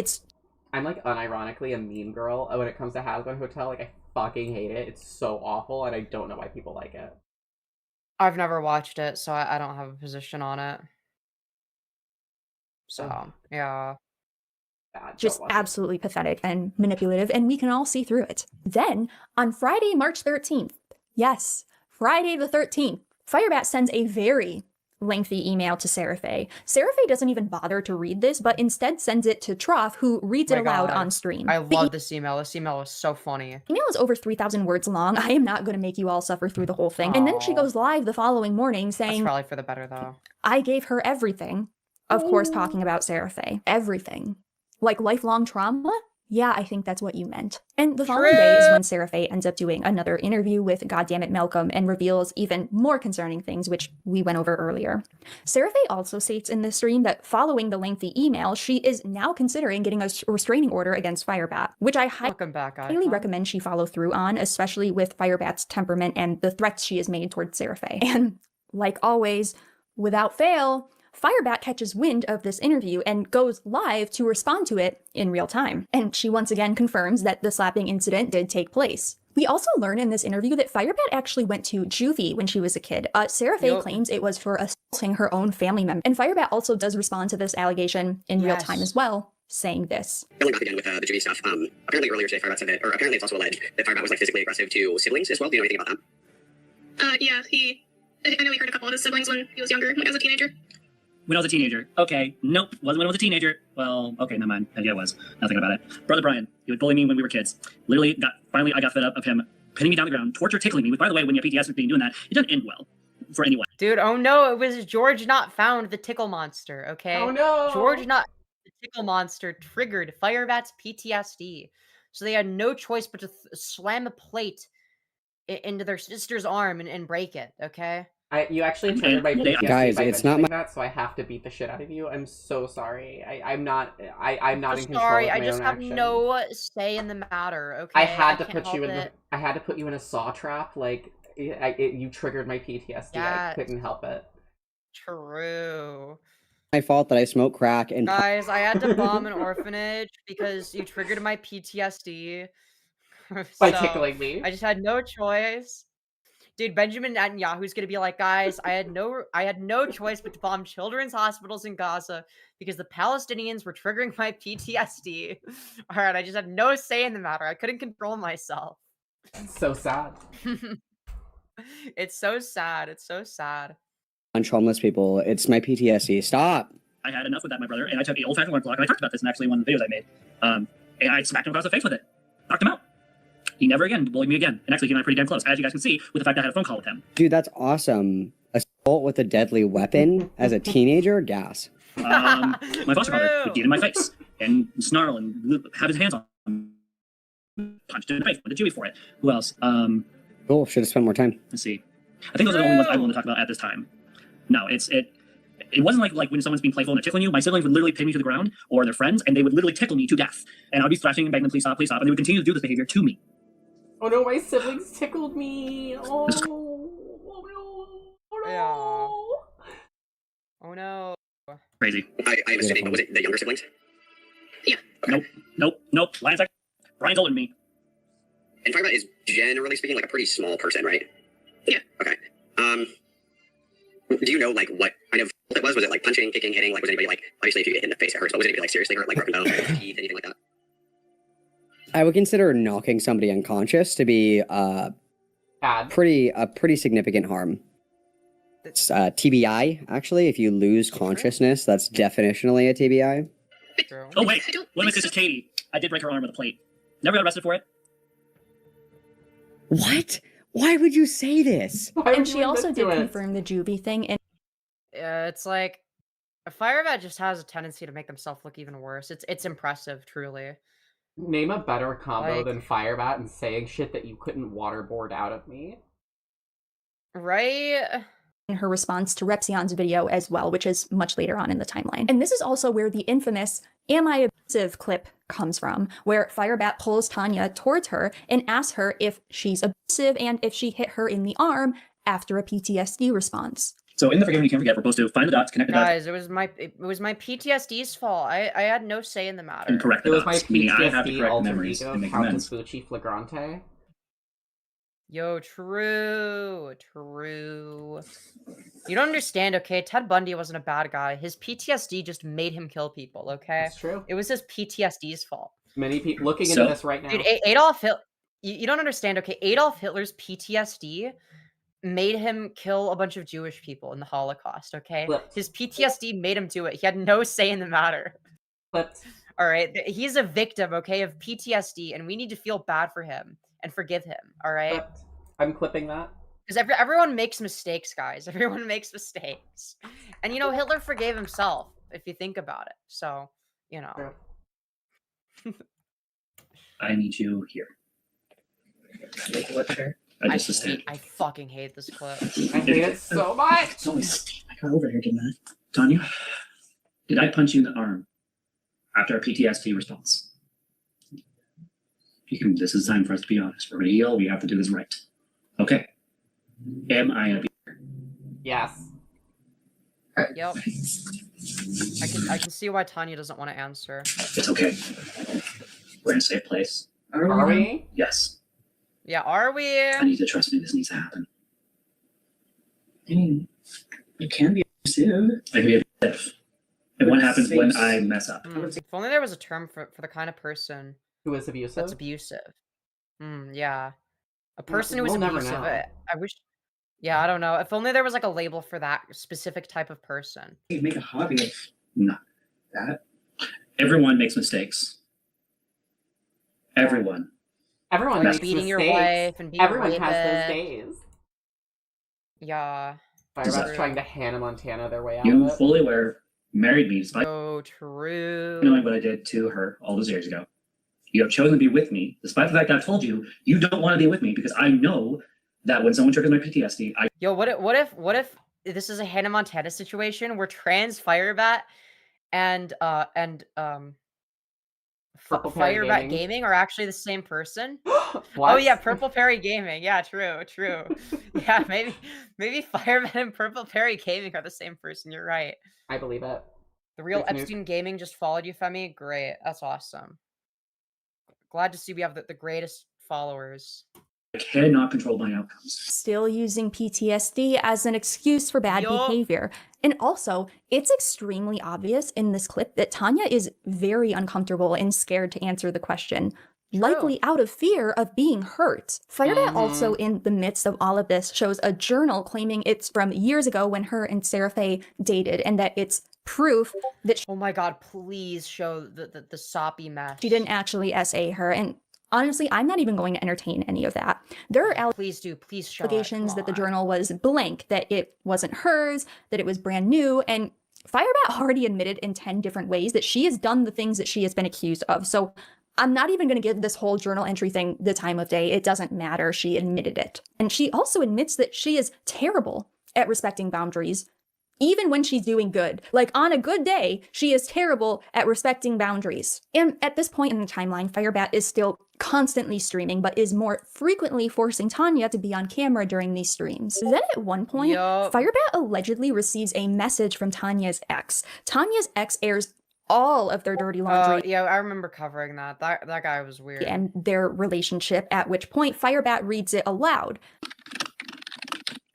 like unironically a meme girl when it comes to Hasbin Hotel. Like, I fucking hate it. It's so awful, and I don't know why people like it. I've never watched it, so I don't have a position on it. So, yeah. Just absolutely pathetic and manipulative, and we can all see through it. Then, on Friday, March 13th, yes, Friday the 13th, Firebat sends a very lengthy email to Seraphe. Seraphe doesn't even bother to read this, but instead sends it to Trough, who reads it aloud on stream. I love this email. This email was so funny. The email is over 3,000 words long. I am not going to make you all suffer through the whole thing. And then she goes live the following morning saying, That's probably for the better, though. I gave her everything. Of course, talking about Seraphe. Everything. Like lifelong trauma? Yeah, I think that's what you meant. And the following day is when Seraphe ends up doing another interview with Goddammit Malcolm and reveals even more concerning things, which we went over earlier. Seraphe also states in this stream that following the lengthy email, she is now considering getting a restraining order against Firebat, which I highly recommend she follow through on, especially with Firebat's temperament and the threats she has made towards Seraphe. And like always, without fail, Firebat catches wind of this interview and goes live to respond to it in real time. And she once again confirms that the slapping incident did take place. We also learn in this interview that Firebat actually went to juvie when she was a kid. Seraphe claims it was for assaulting her own family member. And Firebat also does respond to this allegation in real time as well, saying this. Going back again with the juvie stuff, apparently earlier today Firebat said that, or apparently it's also alleged that Firebat was like physically aggressive to siblings as well. Do you know anything about that? Yeah, I know he hurt a couple of his siblings when he was younger, like as a teenager. When I was a teenager. Okay, nope. Wasn't when I was a teenager. Well, okay, never mind. Yeah, it was. Nothing about it. Brother Brian, he would bully me when we were kids. Literally, finally, I got fed up of him pinning me down the ground, tickling me. By the way, when you have PTSD being doing that, it doesn't end well for anyone. Dude, oh no, it was George Not Found, the tickle monster, okay? Oh no! George Not the tickle monster triggered Firebat's PTSD. So they had no choice but to slam a plate into their sister's arm and break it, okay? You actually triggered my PTSD Guys, by it's not mentioning that, so I have to beat the shit out of you. I'm so sorry. I'm not in control sorry, of my I just own have actions. no say in the matter, okay? I had to can't put you in help it. I had to put you in a saw trap. Like you triggered my PTSD. Yeah. I couldn't help it. True. My fault that I smoke crack and Guys, I had to bomb an orphanage because you triggered my PTSD. By tickling me. I just had no choice. Dude, Benjamin Netanyahu's gonna be like, guys, I had no choice but to bomb children's hospitals in Gaza because the Palestinians were triggering my PTSD. All right, I just had no say in the matter. I couldn't control myself. So sad. It's so sad. It's so sad. punch homeless people. It's my PTSD. Stop. I had enough with that, my brother, and I took an old-fashioned alarm clock, and I talked about this in actually one of the videos I made. And I smacked him across the face with it. Knocked him out. He never again bullied me again. And actually, he and I are pretty damn close, as you guys can see, with the fact that I had a phone call with him. Dude, that's awesome. Assault with a deadly weapon as a teenager? Gas. My foster father would get in my face and snarl and have his hands on me. Punched him in the face. Went to Dewey for it. Who else? Cool. Should have spent more time. Let's see. I think those are the only ones I'm willing to talk about at this time. No, it wasn't like when someone's being playful and they're tickling you. My siblings would literally pin me to the ground, or their friends, and they would literally tickle me to death. And I would be thrashing and begging them, please stop, and they would continue to do this behavior to me. Oh no, my siblings tickled me. Oh, oh no. Crazy. I'm assuming, was it the younger siblings? Yeah. Okay. Nope. Lion's like, Brian's older than me. And Firebat is, generally speaking, like a pretty small person, right? Yeah. Okay. Do you know, like, what kind of it was? Was it, like, punching, kicking, hitting? Like, was anybody, like, obviously, if you get hit in the face, it hurts, but was anybody, like, seriously hurt, like, broken bones, teeth, anything like that? I would consider knocking somebody unconscious to be pretty significant harm. It's TBI, actually. If you lose consciousness, that's definitionally a TBI. Oh, wait. What if this is Katie? I did break her arm with a plate. Never got arrested for it. What? Why would you say this? And she also did confirm the juvie thing. And it's like, Firebat just has a tendency to make themselves look even worse. It's impressive, truly. Name a better combo Like- than Firebat and saying shit that you couldn't waterboard out of me. Right? in her response to Repzion's video as well, which is much later on in the timeline. And this is also where the infamous "Am I abusive?" clip comes from, where Firebat pulls Tanya towards her and asks her if she's abusive and if she hit her in the arm after a PTSD response. So in the Forgive and You Can't Forget, we're supposed to find the dots, connect the dots. Guys, it was my PTSD's fault. I had no say in the matter. And correct the It was my dots, meaning I have to PTSD correct alter memories ego, and make Count amends. Vespucci Flagrante. Yo, true. You don't understand, okay? Ted Bundy wasn't a bad guy. His PTSD just made him kill people, okay? That's true. It was his PTSD's fault. Many people looking into this right now. Dude, Adolf Hitler. You don't understand, okay? Adolf Hitler's PTSD made him kill a bunch of Jewish people in the Holocaust, okay? Flipped. His PTSD made him do it. He had no say in the matter. Flipped. All right? He's a victim, okay, of PTSD, and we need to feel bad for him and forgive him, all right? Flipped. I'm clipping that. Because everyone makes mistakes, guys. Everyone makes mistakes. And, you know, Hitler forgave himself, if you think about it. So, you know. I need you here. I fucking hate this clip. I hate it so much. It's always I got over here, didn't I? Tanya, did I punch you in the arm after a PTSD response? This is time for us to be honest. We're gonna heal. We have to do this right. Okay. Am I a abuser? Yes. Yep. I can see why Tanya doesn't want to answer. It's okay. We're in a safe place. Are we? Yes. Yeah, are we? I need to trust me. This needs to happen. I mean, you can be abusive. I can be abusive. And what happens when I mess up? If only there was a term for the kind of person who is abusive. That's abusive. Yeah, a person who is abusive. I wish. Yeah, I don't know. If only there was like a label for that specific type of person. You make a hobby of not that. Everyone makes mistakes. Everyone. Everyone like makes beating mistakes. Your wife and being Everyone a has rapist. those days. Yeah. Firebat's trying to Hannah Montana their way out You of it. fully aware married me despite true. knowing what I did to her all those years ago. You have chosen to be with me, despite the fact that I've told you you don't want to be with me because I know that when someone triggers my PTSD, Yo, what if this is a Hannah Montana situation where trans Firebat and Purple Perry Firebat Gaming are actually the same person? What? Oh yeah, Purple Perry Gaming. Yeah, true. Yeah, maybe Firebat and Purple Perry Gaming are the same person. You're right. I believe it. The real Fake news. Epstein Gaming just followed you, Femi. Great. That's awesome. Glad to see we have the greatest followers. I cannot control my outcomes. Still using PTSD as an excuse for bad behavior. And also, it's extremely obvious in this clip that Tanya is very uncomfortable and scared to answer the question, likely out of fear of being hurt. Firebat also, in the midst of all of this, shows a journal claiming it's from years ago when her and Seraphe dated, and that it's proof that oh my god, please show the soppy mess. She didn't actually SA her, and honestly, I'm not even going to entertain any of that. There are please show allegations that the journal was blank, that it wasn't hers, that it was brand new, and Firebat already admitted in 10 different ways that she has done the things that she has been accused of. So I'm not even going to give this whole journal entry thing the time of day. It doesn't matter. She admitted it. And she also admits that she is terrible at respecting boundaries, even when she's doing good. Like, on a good day, she is terrible at respecting boundaries. And at this point in the timeline, Firebat is still constantly streaming, but is more frequently forcing Tanya to be on camera during these streams. Then at one point, Firebat allegedly receives a message from Tanya's ex. Tanya's ex airs all of their dirty laundry. Yeah, I remember covering that. That guy was weird. And their relationship, at which point Firebat reads it aloud.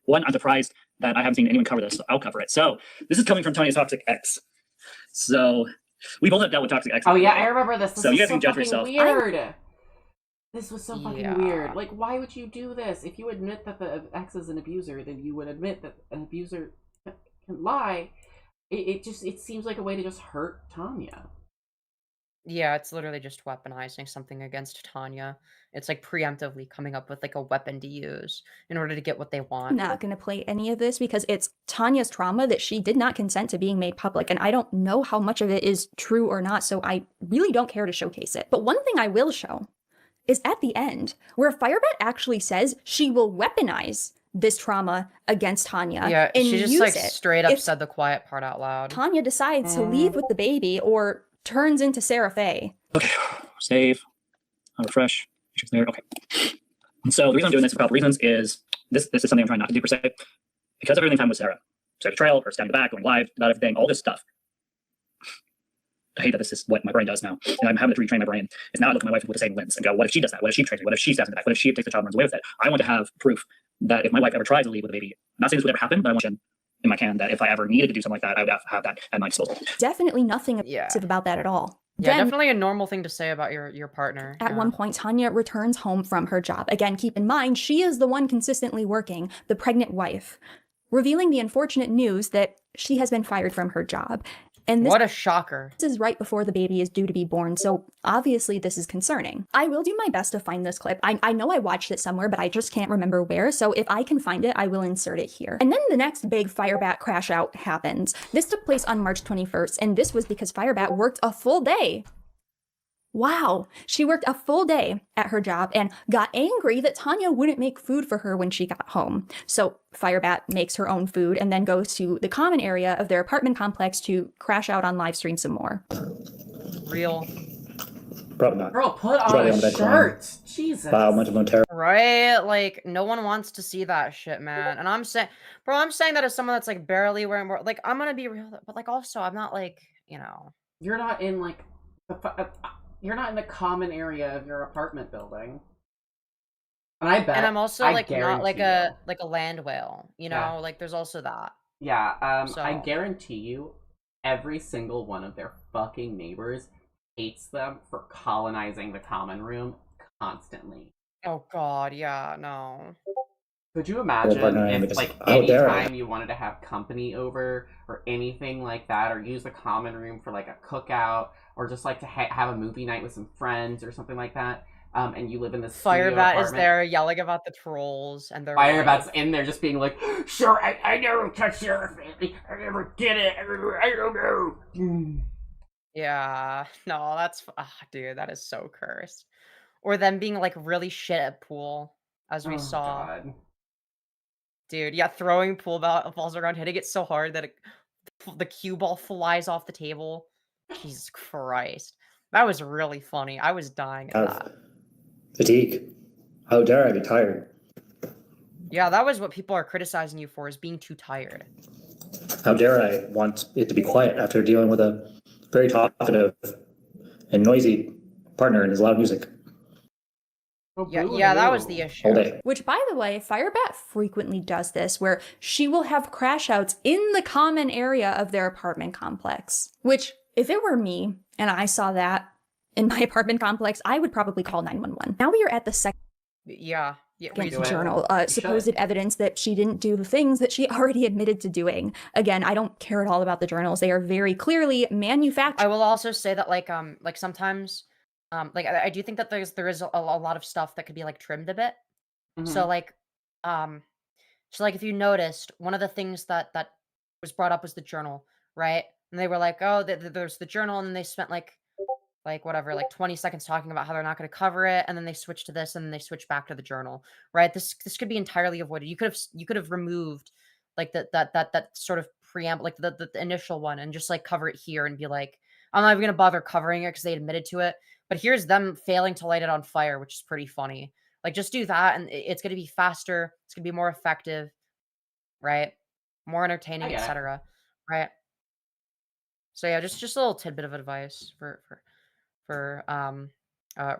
One, I'm surprised that I haven't seen anyone cover this, so I'll cover it. So this is coming from Tanya's toxic ex. So we both have dealt with toxic exes. Oh yeah, I remember this. So you guys can judge yourself. Weird. This was so fucking weird. Like, why would you do this? If you admit that the ex is an abuser, then you would admit that an abuser can lie. It seems like a way to just hurt Tanya. Yeah, it's literally just weaponizing something against Tanya. It's like preemptively coming up with like a weapon to use in order to get what they want. I'm not going to play any of this because it's Tanya's trauma that she did not consent to being made public, and I don't know how much of it is true or not, so I really don't care to showcase it. But one thing I will show is at the end, where Firebat actually says she will weaponize this trauma against Tanya. Yeah, and she just use like it straight up if said the quiet part out loud. Tanya decides to leave with the baby or turns into Seraphe. Okay, save, I'll refresh. There. Okay. So the reason I'm doing this for a couple reasons is this is something I'm trying not to do per se, because of everything time with Sarah. So betrayal, her standing back, going live, about everything, all this stuff. I hate that this is what my brain does now, and I'm having to retrain my brain. Is now I look at my wife with the same lens and go, what if she does that? What if she betrays me? What if she stabs in the back? What if she takes the child and runs away with it? I want to have proof that if my wife ever tries to leave with a baby, I'm not saying this would ever happen, but I want in my can that if I ever needed to do something like that, I would have that at my disposal. Definitely nothing abusive about that at all. Yeah, Then, definitely a normal thing to say about your partner. at one point, Tanya returns home from her job. Again, keep in mind, she is the one consistently working, the pregnant wife, revealing the unfortunate news that she has been fired from her job. And What a shocker. This is right before the baby is due to be born, so obviously this is concerning. I will do my best to find this clip. I know I watched it somewhere, but I just can't remember where, so if I can find it, I will insert it here. And then the next big Firebat crash out happens. This took place on March 21st, and this was because Firebat worked a full day. Wow, she worked a full day at her job and got angry that Tanya wouldn't make food for her when she got home. So Firebat makes her own food and then goes to the common area of their apartment complex to crash out on live stream some more. Real. Probably not. Girl, put on Probably a on bed shirt. Jesus. Wow, much of no terror. Right? Like, no one wants to see that shit, man. And I'm saying, bro, I'm saying that as someone that's like barely wearing more. Like, I'm gonna be real, but like also, I'm not like, you know. You're not in like you're not in the common area of your apartment building. And I bet. And I'm also I like not like guarantee a land whale, you know? Yeah. Like there's also that. Yeah, So- I guarantee you every single one of their fucking neighbors hates them for colonizing the common room constantly. Oh god, yeah, no. Could you imagine partner, if, like, how dare I? anytime you wanted to have company over or anything like that, or use the common room for, like, a cookout, or just, like, to have a movie night with some friends or something like that, and you live in this studio Firebat is apartment, there yelling about the trolls, and they're Firebat's like, in there just being like, sure, I never touched your family, I never did it, I don't know. yeah, no, that's, dude, that is so cursed. Or them being like really shit at pool, as we Oh, saw. God. Dude, yeah, throwing pool balls around, hitting it so hard that the cue ball flies off the table. Jesus Christ. That was really funny. I was dying at that. Fatigue. How dare I be tired? Yeah, that was what people are criticizing you for, is being too tired. How dare I want it to be quiet after dealing with a very talkative and noisy partner and his loud music. Yeah, that was the issue. All day. Which, by the way, Firebat frequently does this, where she will have crash outs in the common area of their apartment complex. Which, if it were me, and I saw that in my apartment complex, I would probably call 911. Now we are at the second Yeah. journal, supposed evidence that she didn't do the things that she already admitted to doing. Again, I don't care at all about the journals. They are very clearly manufactured. I will also say that, like sometimes, like I do think that there is a lot of stuff that could be like trimmed a bit. So like, if you noticed, one of the things that was brought up was the journal, right? And they were like, oh, there's the journal, and then they spent like whatever, like 20 seconds talking about how they're not going to cover it, and then they switch to this, and then they switch back to the journal, right? This could be entirely avoided. You could have removed like that sort of preamble, like the initial one, and just like cover it here and be like, I'm not even going to bother covering it because they admitted to it. But here's them failing to light it on fire, which is pretty funny. Like, just do that, and it's going to be faster. It's going to be more effective, right? More entertaining, etc. Right? So yeah, just a little tidbit of advice for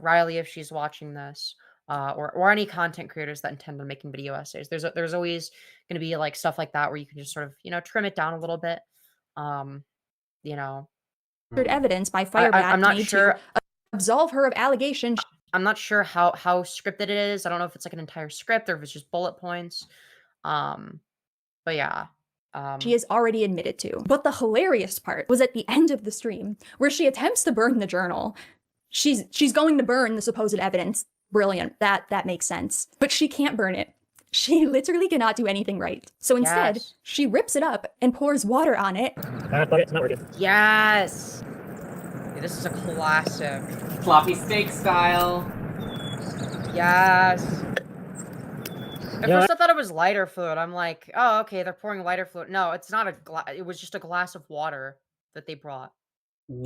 Riley, if she's watching this, or any content creators that intend on making video essays. There's always going to be like stuff like that where you can just sort of trim it down a little bit. Evidence by Firebat. I'm not sure. To absolve her of allegations. I'm not sure how scripted it is. I don't know if it's like an entire script or if it's just bullet points. But yeah. She has already admitted to. But the hilarious part was at the end of the stream, where she attempts to burn the journal. She's going to burn the supposed evidence. Brilliant. That makes sense. But she can't burn it. She literally cannot do anything right. So instead, she rips it up and pours water on it. It's not working. Yes. Yeah, this is a classic. Floppy steak style. Yes. At first I thought it was lighter fluid. I'm like, oh, okay, they're pouring lighter fluid. No, it's not it was just a glass of water that they brought.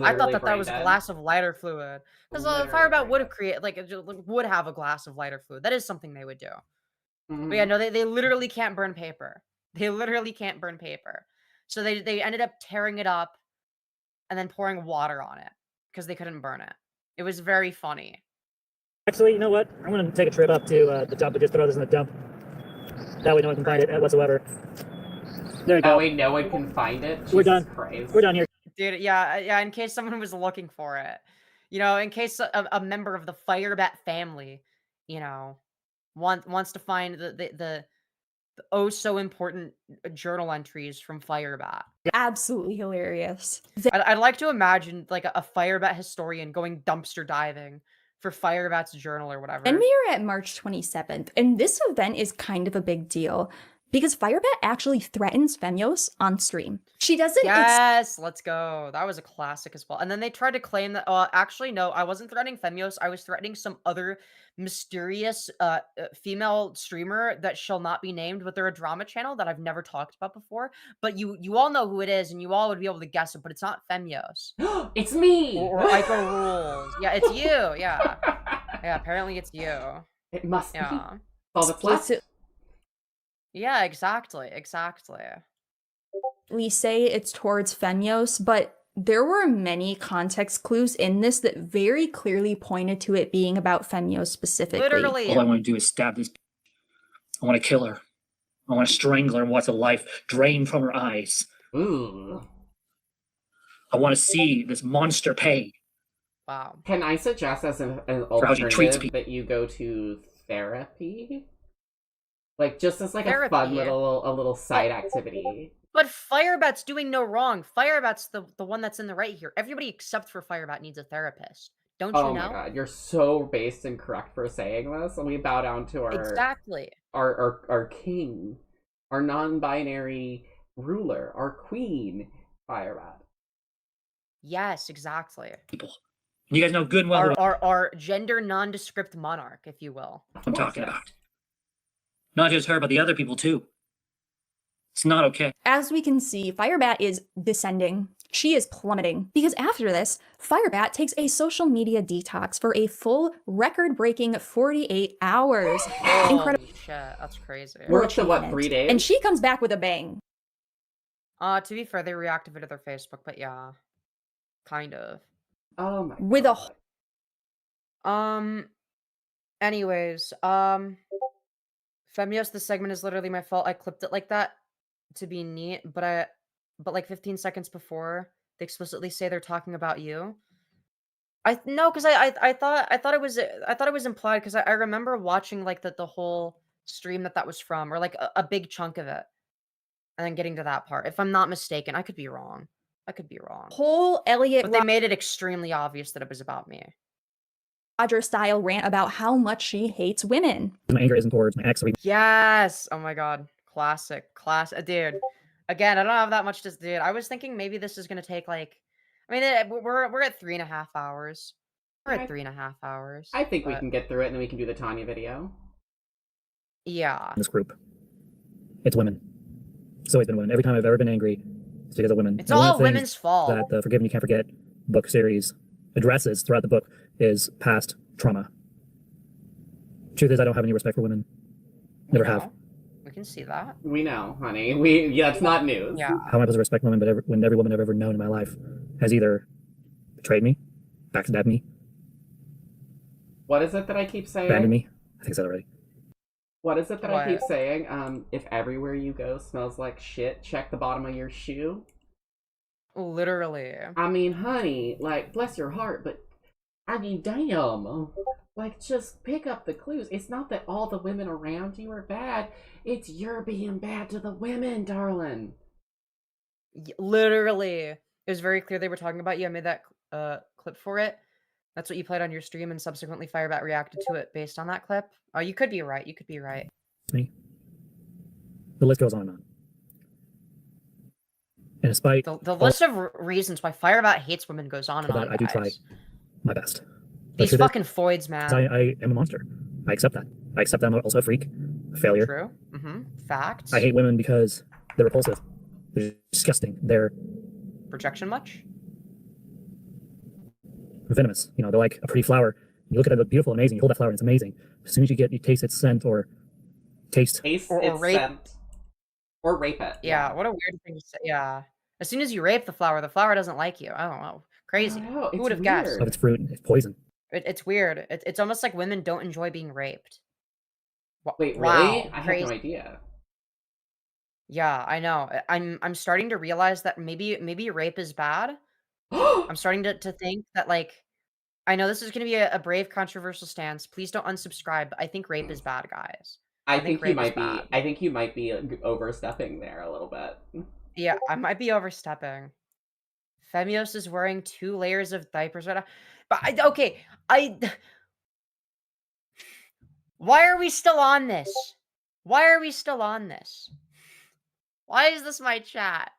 I thought that was a glass of lighter fluid. Because Firebat would have would have a glass of lighter fluid. That is something they would do. But yeah, no, they literally can't burn paper. They literally can't burn paper. So they ended up tearing it up and then pouring water on it because they couldn't burn it. It was very funny. Actually, you know what? I'm going to take a trip up to the dump and just throw this in the dump. That way no one can find it whatsoever. There we go. That way no one can find it? We're done. Christ. We're done here. Dude, yeah, in case someone was looking for it. You know, in case a member of the Firebat family, you know, wants to find the oh so important journal entries from Firebat. Absolutely hilarious. I'd like to imagine like a Firebat historian going dumpster diving for Firebat's journal or whatever. And we are at March 27th, and this event is kind of a big deal because Firebat actually threatens Femyoz on stream. She doesn't. Yes, let's go. That was a classic as well. And then they tried to claim that. Actually, no, I wasn't threatening Femyoz. I was threatening some other mysterious female streamer that shall not be named, but they're a drama channel that I've never talked about before. But you all know who it is, and you all would be able to guess it. But it's not Femyoz. It's me. Or Ico Rules. Yeah, it's you. Yeah. Yeah. Apparently, it's you. It must be. Yeah. All that's left. Yeah, exactly. We say it's towards Femyoz, but there were many context clues in this that very clearly pointed to it being about Femyoz specifically. Literally. All I want to do is stab this. I want to kill her. I want to strangle her and watch the life drain from her eyes. Ooh. I want to see this monster pay. Wow. Can I suggest as an alternative that you go to therapy? Like, just as like a fun little side activity. But Firebat's doing no wrong. Firebat's the one that's in the right here. Everybody except for Firebat needs a therapist. Don't you know? Oh my god, you're so based and correct for saying this. And we bow down to our king, our non-binary ruler, our queen, Firebat. Yes, exactly. People. You guys know good and well our gender nondescript monarch, if you will. I'm talking about. Not just her, but the other people too. It's not okay. As we can see, Firebat is descending. She is plummeting. Because after this, Firebat takes a social media detox for a full record-breaking 48 hours. Incredible. Shit, that's crazy. We're up to what, 3 days? And she comes back with a bang. To be fair, they reactivated their Facebook, but yeah. Kind of. Oh my With god. Anyways, Femyoz, this segment is literally my fault. I clipped it like that to be neat, but like 15 seconds before, they explicitly say they're talking about you. Because I thought it was implied because I remember watching like the whole stream that was from, or like a big chunk of it, and then getting to that part. If I'm not mistaken, I could be wrong. Whole Elliot, but they made it extremely obvious that it was about me. Roger style rant about how much she hates women. My anger isn't towards my ex. Yes. Oh my god. Classic. Dude. Again, I don't have that much to do. I was thinking maybe this is gonna take like, I mean, we're at 3.5 hours. We're at 3.5 hours. I think we can get through it, and then we can do the Tanya video. Yeah. This group, it's women. It's always been women. Every time I've ever been angry, it's because of women. It's all women's fault. That the Forgive and You Can't Forget book series addresses throughout the book is past trauma. Truth is, I don't have any respect for women. Never have. We can see that. We know, honey. Yeah, it's not news. Yeah. How am I supposed to respect women when every woman I've ever known in my life has either betrayed me, backstabbed me, What is it that I keep saying? abandoned me? I think I said it already. What is it that I keep saying? If everywhere you go smells like shit, check the bottom of your shoe. Literally. I mean, honey, like, bless your heart, but I mean, damn. Like, just pick up the clues. It's not that all the women around you are bad. It's you're being bad to the women, darling. Literally. It was very clear they were talking about you. I made that clip for it. That's what you played on your stream, and subsequently Firebat reacted to it based on that clip. Oh, you could be right. Me. The list goes on and on. And despite the list of reasons why Firebat hates women goes on and on. I do try my best. These fucking foids, man. I am a monster. I accept that. I accept that I'm also a freak, a failure. True. Facts. I hate women because they're repulsive. They're disgusting. They're projection much? Venomous. You know, they're like a pretty flower. You look at it, look beautiful, amazing. You hold that flower, and it's amazing. As soon as you taste its scent or taste or rape scent. Or rape it. Yeah, what a weird thing to say. Yeah. As soon as you rape the flower doesn't like you. I don't know. Crazy. Who would have guessed? Of its fruit, it's poison. It's weird. It's almost like women don't enjoy being raped. Wait, really? Wow, I crazy. had no idea. Yeah, I know. I'm starting to realize that maybe rape is bad. I'm starting to think that, like, I know this is gonna be a brave, controversial stance. Please don't unsubscribe. But I think rape is bad, guys. I think you rape is might be. bad. I think you might be overstepping there a little bit. Yeah, I might be overstepping. Femyoz is wearing 2 layers of diapers right now. But okay, why are we still on this? Why are we still on this? Why is this my chat?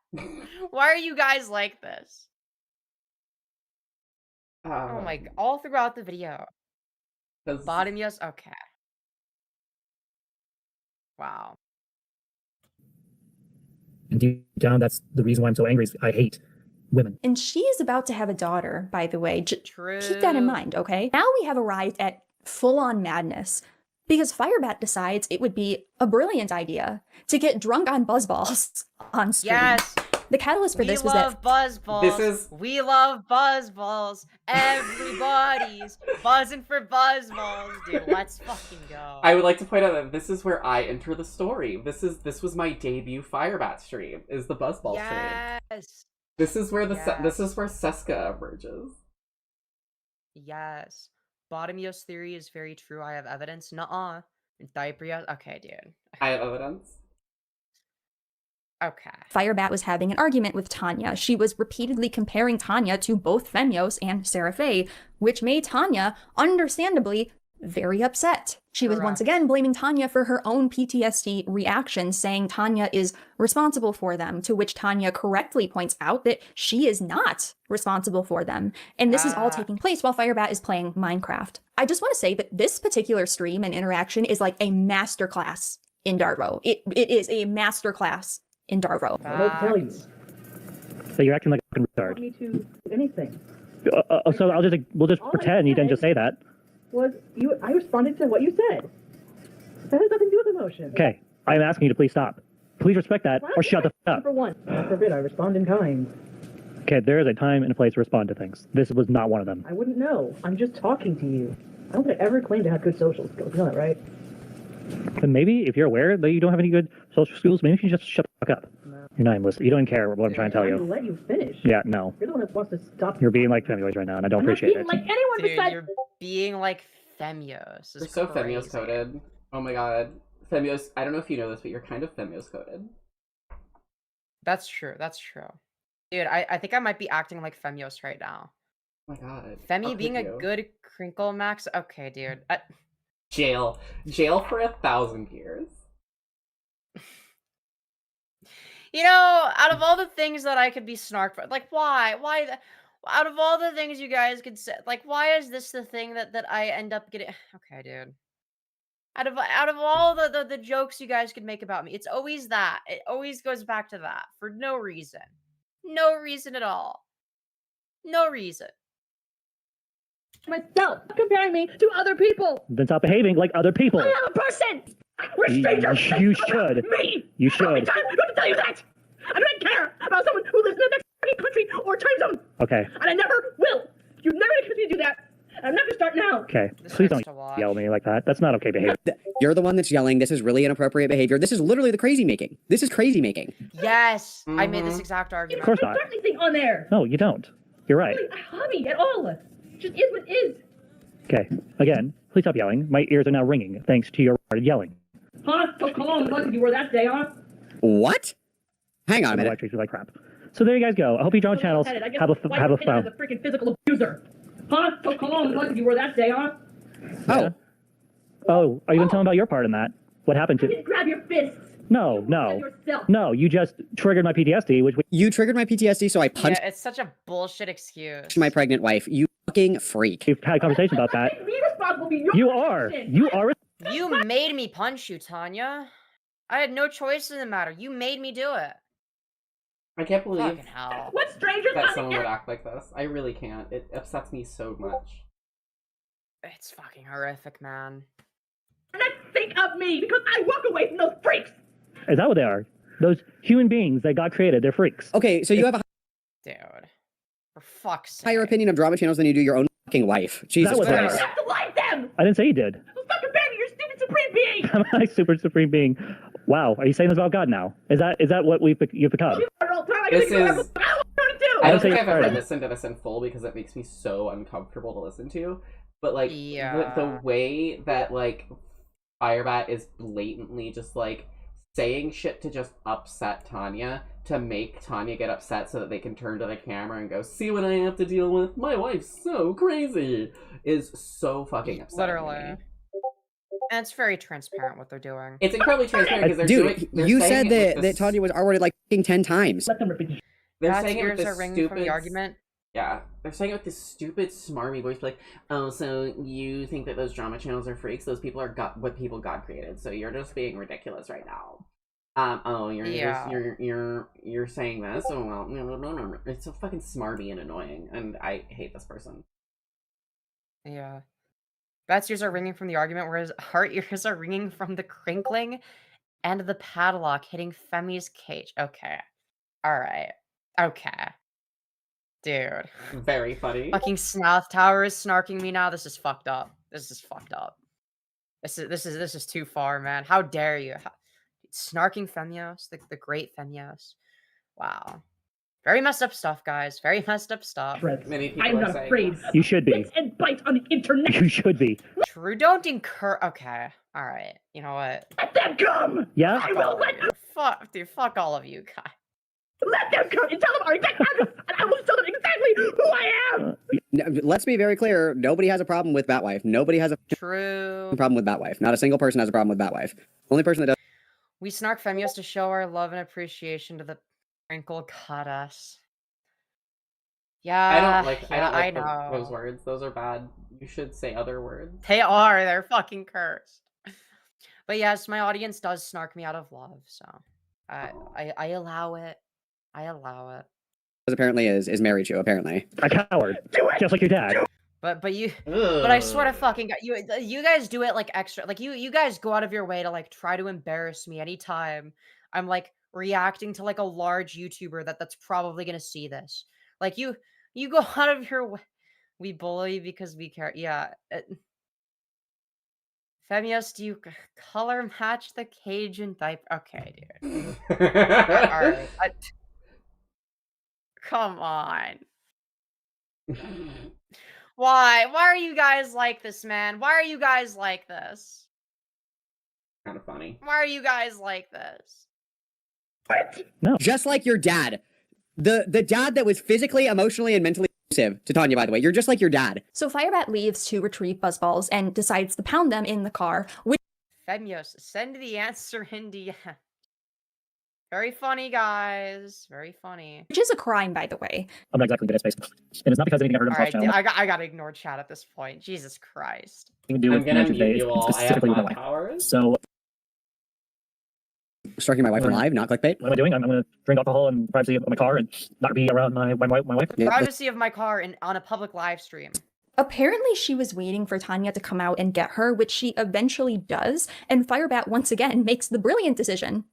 Why are you guys like this? Oh my god, all throughout the video. Bottom yes? Okay. Wow. And deep down, that's the reason why I'm so angry. Is I hate women. And she is about to have a daughter, by the way. True. Keep that in mind, okay? Now we have arrived at full-on madness because Firebat decides it would be a brilliant idea to get drunk on buzzballs on stream. Yes. The catalyst for this was that we love buzzballs. Everybody's buzzing for buzzballs, dude. Let's fucking go. I would like to point out that this is where I enter the story. This was my debut Firebat stream. Is the buzzball stream? Yes. This is where this is where Seska emerges. Yes. Bottomyos theory is very true. I have evidence. Nuh-uh. Diaper. Okay, dude. I have evidence. Okay. Firebat was having an argument with Tanya. She was repeatedly comparing Tanya to both Femyoz and Seraphe, which made Tanya, understandably, very upset. She was once again blaming Tanya for her own PTSD reactions, saying Tanya is responsible for them, to which Tanya correctly points out that she is not responsible for them. And this is all taking place while Firebat is playing Minecraft. I just want to say that this particular stream and interaction is like a masterclass in Darvo. It is a masterclass in Darvo. Don't tell you. So you're acting like a retard. Me to do anything. So we'll just pretend you didn't just say that. I responded to what you said. That has nothing to do with emotion. Okay, I'm asking you to please stop. Please respect that, or shut the f up. For one, God forbid I respond in kind. Okay, there is a time and a place to respond to things. This was not one of them. I wouldn't know. I'm just talking to you. I don't think I ever claimed to have good social skills. You know that, right? Then maybe if you're aware that you don't have any good social skills, maybe you should just shut the fuck up. No. You're not even listening. You don't even care what I'm trying to tell you. Let you finish. Yeah, no. You're the one that wants to stop. You're being like Femyoz right now, and I don't appreciate it. Like anyone Dude, besides. you're being like Femyoz. You're so Femyoz coded. Oh my god. Femyoz, I don't know if you know this, but you're kind of Femyoz coded. That's true. That's true. Dude, I think I might be acting like Femyoz right now. Oh my god. Femi being a good crinkle max. Okay, dude. Jail for 1,000 years. You know, out of all the things that I could be snarked for, like, why? Out of all the things you guys could say, like, why is this the thing that I end up getting? Okay, dude. Out of all the jokes you guys could make about me, it's always that. It always goes back to that for no reason. No reason at all. No reason. Myself, comparing me to other people. Then stop behaving like other people. I am a person. We're strangers. You should. Me. You should. How many times do I have to tell you that? I don't care about someone who lives in the next country or time zone. Okay. And I never will. You're never going to convince me to do that. I'm not going to start now. Okay. Please don't yell at me like that. That's not okay behavior. You're the one that's yelling. This is really inappropriate behavior. This is literally the crazy making. This is crazy making. Yes. I made this exact argument. Of course not. There's anything on there. No, you don't. You're right. Really, a hobby at all. It just is what is. Okay. Again, please stop yelling. My ears are now ringing thanks to your yelling. Huh? So come on, lucky you were that day, huh? What? Hang on a minute. Electric like crap. So there you guys go. I hope you join channels. Have a phone. A freaking physical abuser. Huh? So come on, lucky you were that day, huh? Oh. Oh, are you even telling about your part in that? What happened to? Just grab your fists. No. No, you just triggered my PTSD, which you triggered my PTSD, so I punched it's such a bullshit excuse. my pregnant wife. You fucking freak. We've had a conversation about that. Me responsible for your You are. You made me punch you, Tanya. I had no choice in the matter. You made me do it. I can't believe Fucking hell. What strangers that someone would act like this. I really can't. It upsets me so much. It's fucking horrific, man. Think of me because I walk away from those freaks. Is that what they are? Those human beings that God created, they're freaks. Okay, so you have a Dude. For fuck's sake. higher opinion of drama channels than you do your own fucking wife. Jesus Christ. You have to like them. I didn't say you did. Stop comparing me, you're stupid supreme being. I'm a super supreme being. Wow, are you saying this about God now? Is that what you've become? This is. I don't think I've ever Alright. listened to this in full because it makes me so uncomfortable to listen to. But like Yeah. the way that like Firebat is blatantly just like saying shit to just upset Tanya, to make Tanya get upset so that they can turn to the camera and go, see what I have to deal with? My wife's so crazy, is so fucking upsetting. Literally. And it's very transparent what they're doing. It's incredibly transparent because they're Dude, doing. They're you saying said it with that this- Tanya was R-worded like 10 times. They're That's saying it with ears this are ringing stupid from the argument. Yeah, they're saying it with this stupid, smarmy voice, like, oh, so you think that those drama channels are freaks? Those people are what people God created, so you're just being ridiculous right now. Oh, you're saying this? Oh, well, no. It's so fucking smarmy and annoying, and I hate this person. Yeah. Beth's ears are ringing from the argument, whereas her ears are ringing from the crinkling and the padlock hitting Femi's cage. Okay. Alright. Okay. Dude. Very funny. Fucking Snoth Tower is snarking me now. This is fucked up. This is fucked up. This is too far, man. How dare you? Snarking Femyoz, the great Femyoz. Wow. Very messed up stuff, guys. Very messed up stuff. Many people I'm are not saying afraid. You should be. And bite on the internet. You should be. True, don't incur. Okay. Alright. You know what? Let them come. Yeah? I will let them. Fuck, dude. Fuck all of you guys. Let them come and tell them our exact address, and I will tell them exactly who I am. No, let's be very clear. Nobody has a problem with Batwife. Nobody has a True. problem with Batwife. Not a single person has a problem with Batwife. Only person that does. We snark Femyoz to show our love and appreciation to the crinkle goddess. Yeah, I don't like know. those words. Those are bad. You should say other words. They are. They're fucking cursed. But yes, my audience does snark me out of love, so I allow it. I allow it. Apparently is married to, apparently. A coward. Just like your dad. But you, but I swear to fucking God, you guys do it like extra, like you guys go out of your way to like try to embarrass me anytime I'm like reacting to like a large YouTuber that's probably gonna see this. Like you go out of your way. We bully because we care. Yeah. Femyoz, do you color match the Cajun diaper? Okay, dude. All right. Come on. Why? Why are you guys like this, man? Why are you guys like this? Kind of funny. Why are you guys like this? What? No. Just like your dad. The dad that was physically, emotionally, and mentally abusive to Tanya, by the way. You're just like your dad. So Firebat leaves to retrieve Buzzballs and decides to pound them in the car, which Femyoz, send the answer in DM. Very funny, guys. Very funny. is a crime, by the way. I'm not exactly good at space. And it's not because anything I heard on Alright, the channel. I gotta ignore chat at this point. Jesus Christ. Nothing to do I'm with gonna Nature's mute Day, you all. I have specifically with my my wife. powers. So Striking my wife on live, not clickbait. what am I doing? I'm going to drink alcohol in privacy of my car and not be around my wife. Yeah, Privacy of my car on a public live stream. Apparently, she was waiting for Tanya to come out and get her, which she eventually does, and Firebat once again makes the brilliant decision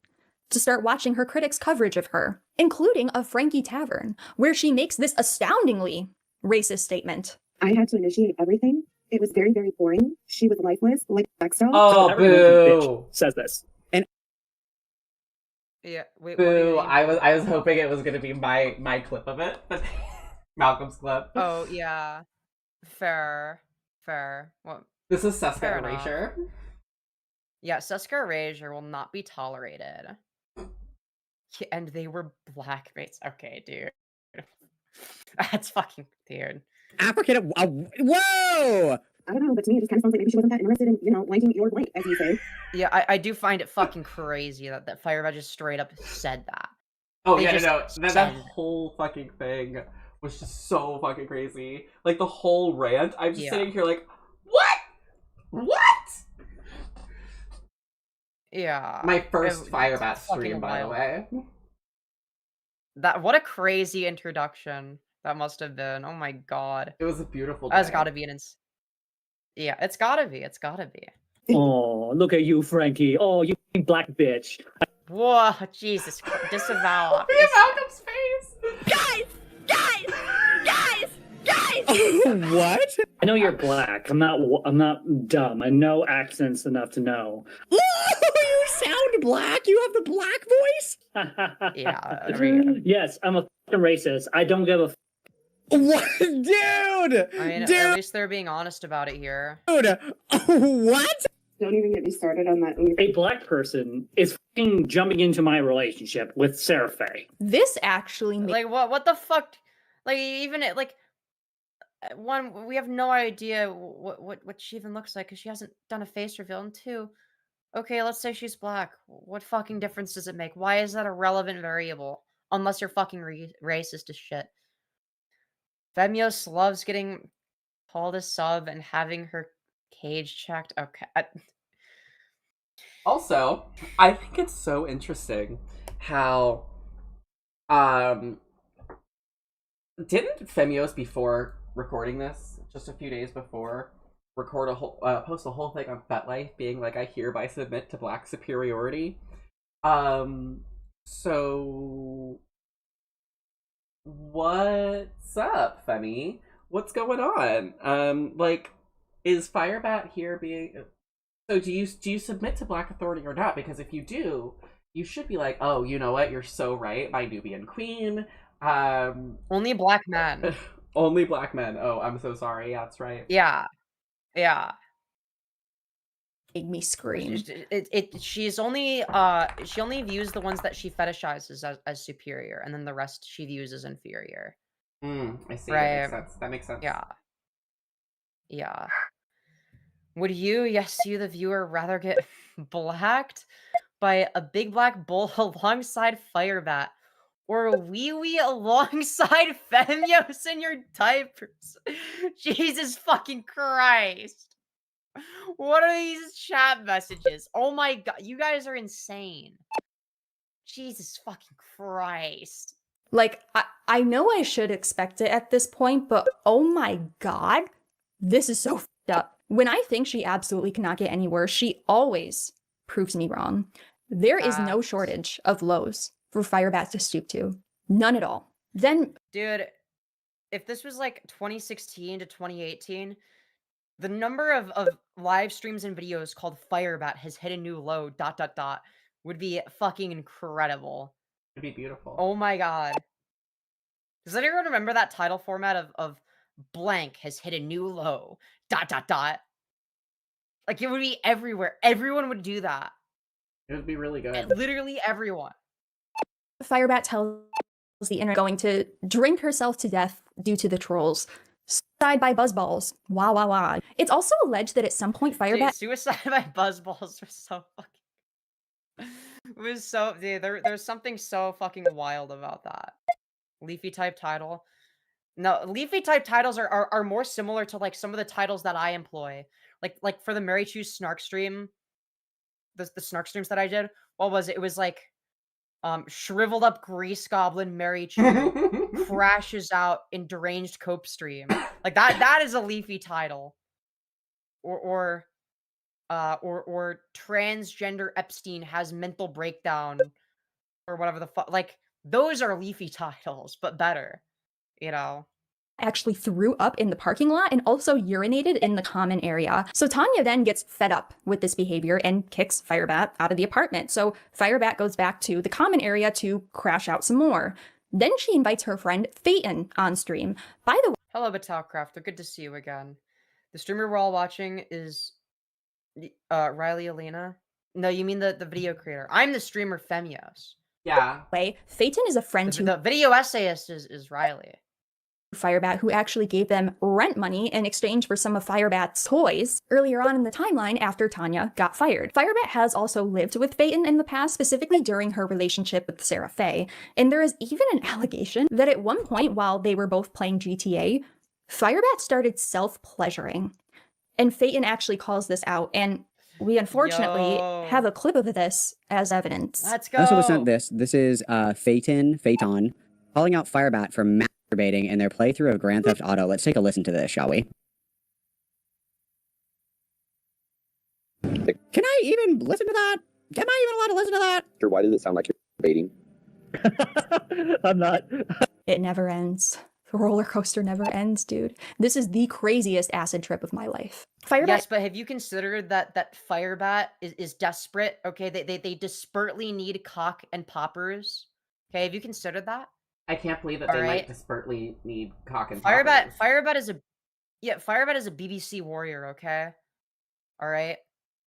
to start watching her critics' coverage of her, including of Frankie Tavern, where she makes this astoundingly racist statement. I had to initiate everything. It was very, very boring. She was lifeless, like a sex doll. Oh, boo! Says this. Yeah, wait, Boo! I was hoping it was gonna be my clip of it, but Malcolm's clip. Oh yeah, fair. Well, This is Seska fair enough. Erasure. Yeah, Seska Erasure will not be tolerated. And they were blackmates. Okay, dude. That's fucking dude. African. Whoa! I don't know, but to me, it just kind of sounds like maybe she wasn't that interested in, liking your blank, as you say. Yeah, I do find it fucking crazy that Firebat just straight up said that. Oh They yeah, just no. That said- whole fucking thing was just so fucking crazy. Like the whole rant. I'm just Yeah. sitting here like, what? Yeah. My first Firebat fucking stream, by the wild. way. What a crazy introduction that must have been. Oh my god. It was a beautiful That's day. gotta be Yeah, it's gotta be. It's gotta be. Oh, look at you, Frankie. Oh, you black bitch. Whoa, Jesus Christ. Disavow. Look at Malcolm's face! Guys! What? I know you're black. I'm not dumb. I know accents enough to know. You sound black. You have the black voice. Yeah. Yes, I'm a fucking racist. I don't give a. What, dude? I mean, Dude. at least they're being honest about it here. Dude, what? Don't even get me started on that. A black person is fucking jumping into my relationship with Sarah Faye. This actually Like what the fuck? Like even it like one, we have no idea what she even looks like because she hasn't done a face reveal. And two, okay, let's say she's black. What fucking difference does it make? Why is that a relevant variable? Unless you're fucking racist as shit. Femyoz loves getting called a sub and having her cage checked. Okay. Also, I think it's so interesting how didn't Femyoz before recording this, just a few days before, record a whole post a whole thing on FetLife being like, I hereby submit to black superiority. So what's up, Femi? What's going on? Like, is Firebat here being so do you submit to black authority or not? Because if you do, you should be like, oh, you know what, you're so right, my Nubian queen. Only black men. Only black men. Oh, I'm so sorry. Yeah, that's right. Yeah. Made me scream. She's only she only views the ones that she fetishizes as superior, and then the rest she views as inferior. I see. Right. That makes sense. Yeah. Would you, yes, you the viewer, rather get blacked by a big black bull alongside Firebat, or a wee alongside Femyoz in your diapers? Jesus fucking Christ. What are these chat messages? Oh my god, you guys are insane. Jesus fucking Christ. Like, I know I should expect it at this point, but oh my god, this is so f***ed up. When I think she absolutely cannot get any worse, she always proves me wrong. There is no shortage of lows for Firebat to stoop to. None at all. Then, dude, if this was like 2016 to 2018, the number of live streams and videos called Firebat has hit a new low, ... would be fucking incredible. It'd be beautiful. Oh my god. Does anyone remember that title format of blank has hit a new low, ... Like, it would be everywhere. Everyone would do that. It would be really good. Literally everyone. Firebat tells the internet going to drink herself to death due to the trolls. Suicide by buzzballs. Wah. It's also alleged that at some point Firebat... Dude, suicide by buzzballs was so fucking... It was so... Dude, there's something so fucking wild about that. Leafy type title. No, leafy type titles are more similar to like some of the titles that I employ. Like for the Mary Chew's Snark stream, the Snark streams that I did, what was it? It was like shriveled up grease goblin Mary Chew crashes out in deranged cope stream. Like that is a leafy title. Or transgender Epstein has mental breakdown, or whatever the fuck. Like, those are leafy titles, but better, you know. Actually threw up in the parking lot and also urinated in the common area. So Tanya then gets fed up with this behavior and kicks Firebat out of the apartment. So Firebat goes back to the common area to crash out some more. Then she invites her friend Phaeton on stream. By the way, hello, Batalcraft. Good to see you again. The streamer we're all watching is Riley Alina. No, you mean the video creator. I'm the streamer Femyoz. Yeah. Phaeton is a friend the video essayist is Riley. Firebat, who actually gave them rent money in exchange for some of Firebat's toys earlier on in the timeline after Tanya got fired. Firebat has also lived with Phaeton in the past, specifically during her relationship with Sarah Faye. And there is even an allegation that at one point while they were both playing GTA, Firebat started self-pleasuring. And Phaeton actually calls this out, and we unfortunately have a clip of this as evidence. Let's go! I also was sent this. This is Phaeton, calling out Firebat for masturbating in their playthrough of Grand Theft Auto. Let's take a listen to this, shall we? Can I even listen to that? Am I even allowed to listen to that? Sure, why does it sound like you're debating? I'm not. It never ends. The roller coaster never ends, dude. This is the craziest acid trip of my life. Firebat. Yes, but have you considered that Firebat is desperate? Okay, they desperately need cock and poppers. Okay, have you considered that? I can't believe that they might desperately need cock and Firebat. poppers. Firebat is a BBC warrior. Okay, all right.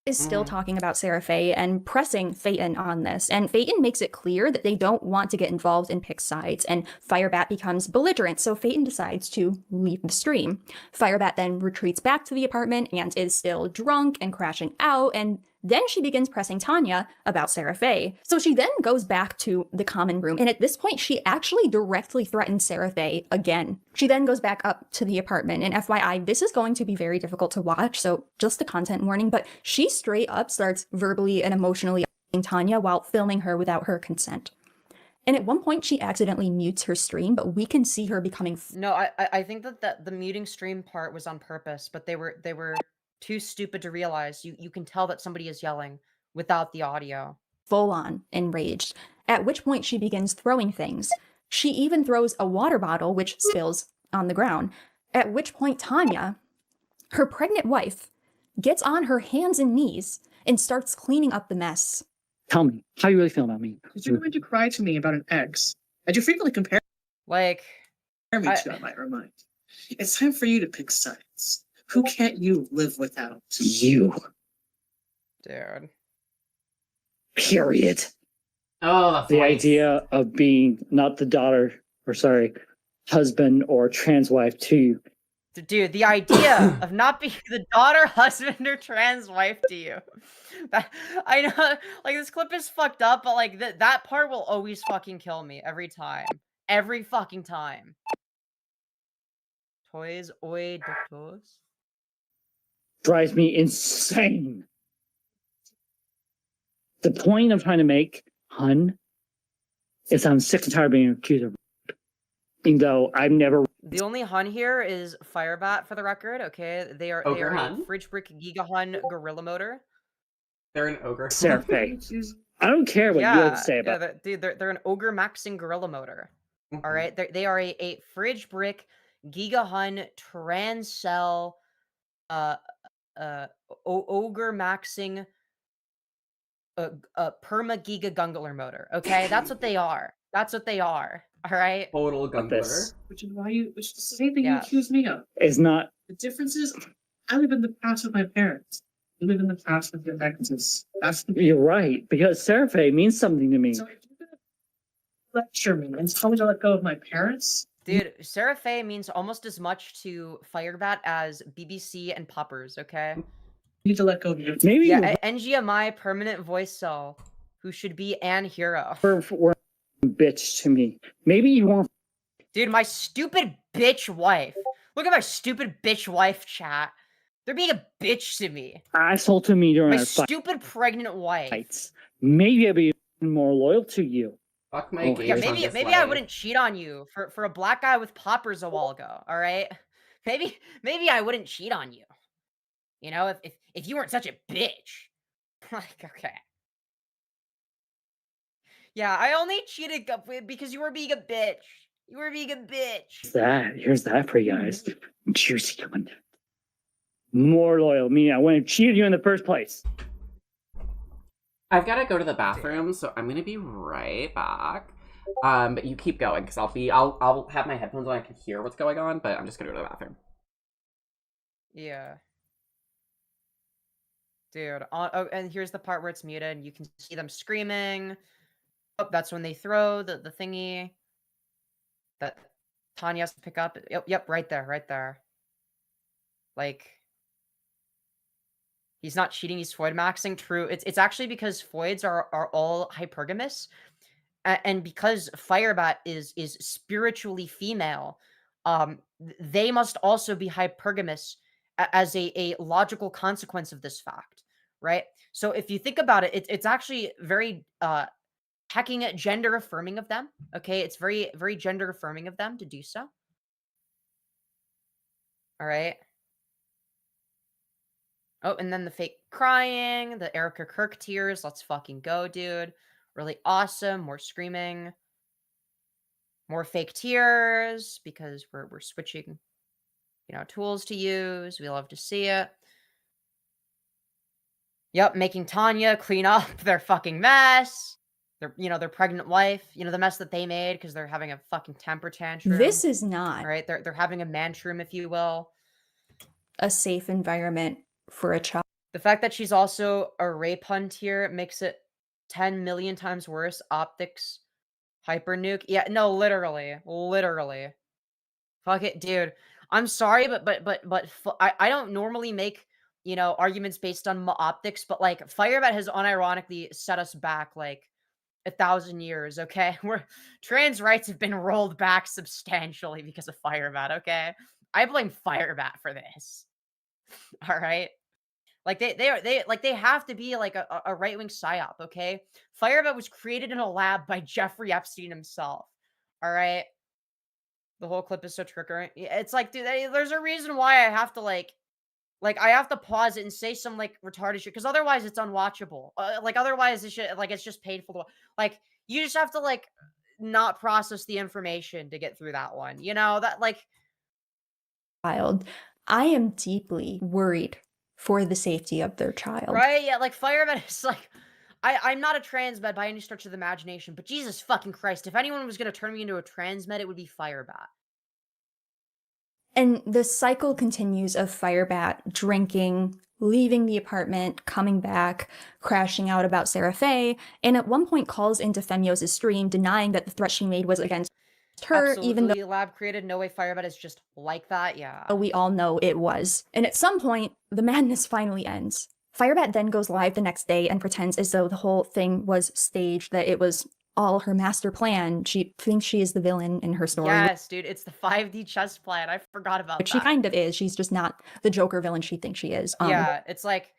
Is still talking about Sarah Faye and pressing Phaeton on this. And Phaeton makes it clear that they don't want to get involved in pick sides, and Firebat becomes belligerent, so Phaeton decides to leave the stream. Firebat then retreats back to the apartment and is still drunk and crashing out, and then she begins pressing Tanya about Sarah Faye. So she then goes back to the common room, and at this point, she actually directly threatens Sarah Faye again. She then goes back up to the apartment, and FYI, this is going to be very difficult to watch, so just a content warning, but she straight up starts verbally and emotionally assaulting Tanya while filming her without her consent. And at one point, she accidentally mutes her stream, but we can see her becoming... No, I think that the muting stream part was on purpose, but they were too stupid to realize. You can tell that somebody is yelling without the audio. Full on enraged, at which point she begins throwing things. She even throws a water bottle, which spills on the ground, at which point Tanya, her pregnant wife, gets on her hands and knees and starts cleaning up the mess. Tell me, how you really feel about me? Did you going to cry to me about an ex? And you frequently compare me to, I might remind. It's time for you to pick sides. Who can't you live without? You. Dude. Period. Oh, the idea of being not the daughter, husband or trans wife to you. Dude, the idea of not being the daughter, husband, or trans wife to you. I know, like, this clip is fucked up, but, like, that part will always fucking kill me every time. Every fucking time. Toys, oi, doctors. Drives me insane. The point I'm trying to make, hun, is I'm sick and tired of being accused of rape. Even though I've never... The only hun here is Firebat, for the record, okay? They are a Fridge Brick Giga Hun Gorilla Motor. They're an ogre. Sarah Faye. I don't care what you have to say about it. Dude, they're an Ogre Maxing Gorilla Motor. All right? They are a Fridge Brick Giga Hun Transcell Ogre Maxing Perma Giga Gungler Motor. Okay? That's what they are. That's what they are. All right? Total Gungler. Which is the same thing you accuse me of. It's not. The difference is, I live in the past with my parents. You live in the past with your exes. You're right, because Sarah Faye means something to me. So if you're gonna lecture me and tell me to let go of my parents, dude, Sarah Faye means almost as much to Firebat as BBC and Poppers. Okay. You need to let go of your. Maybe. Yeah, NGMI permanent voice cell, who should be an hero. We're bitch to me. Maybe you want. Dude, my stupid bitch wife. Look at my stupid bitch wife chat. They're being a bitch to me. Asshole to me during my our stupid pregnant wife. Fights. Maybe I'll be more loyal to you. Fuck my yeah, maybe I wouldn't cheat on you for a black guy with poppers a while ago. All right, maybe I wouldn't cheat on you. You know, if you weren't such a bitch. Like, okay. Yeah, I only cheated because you were being a bitch. You were being a bitch. Here's that for you guys. Juicy content. More loyal. Me, I wouldn't have cheated you in the first place. I've got to go to the bathroom, so I'm gonna be right back. But you keep going, because I'll have my headphones on. I can hear what's going on, but I'm just gonna go to the bathroom. Yeah. Dude, and here's the part where it's muted, and you can see them screaming. Oh, that's when they throw the thingy that Tanya has to pick up. Yep, right there. Like, he's not cheating, he's Foid maxing. True. It's actually because Foids are all hypergamous. And because Firebat is spiritually female, they must also be hypergamous as a logical consequence of this fact, right? So if you think about it, it's actually very hecking gender affirming of them. Okay, it's very, very gender affirming of them to do so. All right. Oh, and then the fake crying, the Erica Kirk tears. Let's fucking go, dude. Really awesome. More screaming. More fake tears because we're switching, tools to use. We love to see it. Yep, making Tanya clean up their fucking mess. Their pregnant wife, the mess that they made because they're having a fucking temper tantrum. This is not right. They're having a mantrum, if you will. A safe environment for a child. The fact that she's also a rape hunt here makes it 10 million times worse. Optics, hyper nuke. Yeah, no, literally. Fuck it, dude. I'm sorry, but I don't normally make arguments based on optics, but like Firebat has unironically set us back like 1,000 years. Okay, trans rights have been rolled back substantially because of Firebat. Okay, I blame Firebat for this. All right. Like they have to be like a right-wing psyop, okay? Firebat was created in a lab by Jeffrey Epstein himself. All right. The whole clip is so triggering. It's like, dude, there's a reason why I have to like I have to pause it and say some like retarded shit because otherwise it's unwatchable. Otherwise it's just painful. Like you just have to like not process the information to get through that one. That like child. I am deeply worried for the safety of their child. Right? Yeah, like Firebat is like, I'm not a trans med by any stretch of the imagination, but Jesus fucking Christ, if anyone was going to turn me into a trans med, it would be Firebat. And the cycle continues of Firebat drinking, leaving the apartment, coming back, crashing out about Sarah Faye, and at one point calls into Femyoz' stream denying that the threat she made was against her. Absolutely. Even though lab created, no way Firebat is just like that. Yeah, we all know it was. And at some point the madness finally ends. Firebat then goes live the next day and pretends as though the whole thing was staged, that it was all her master plan. She thinks she is the villain in her story. Yes, dude, it's the 5D chess plan. I forgot about that. She kind of is. She's just not the Joker villain she thinks she is. Yeah, it's like,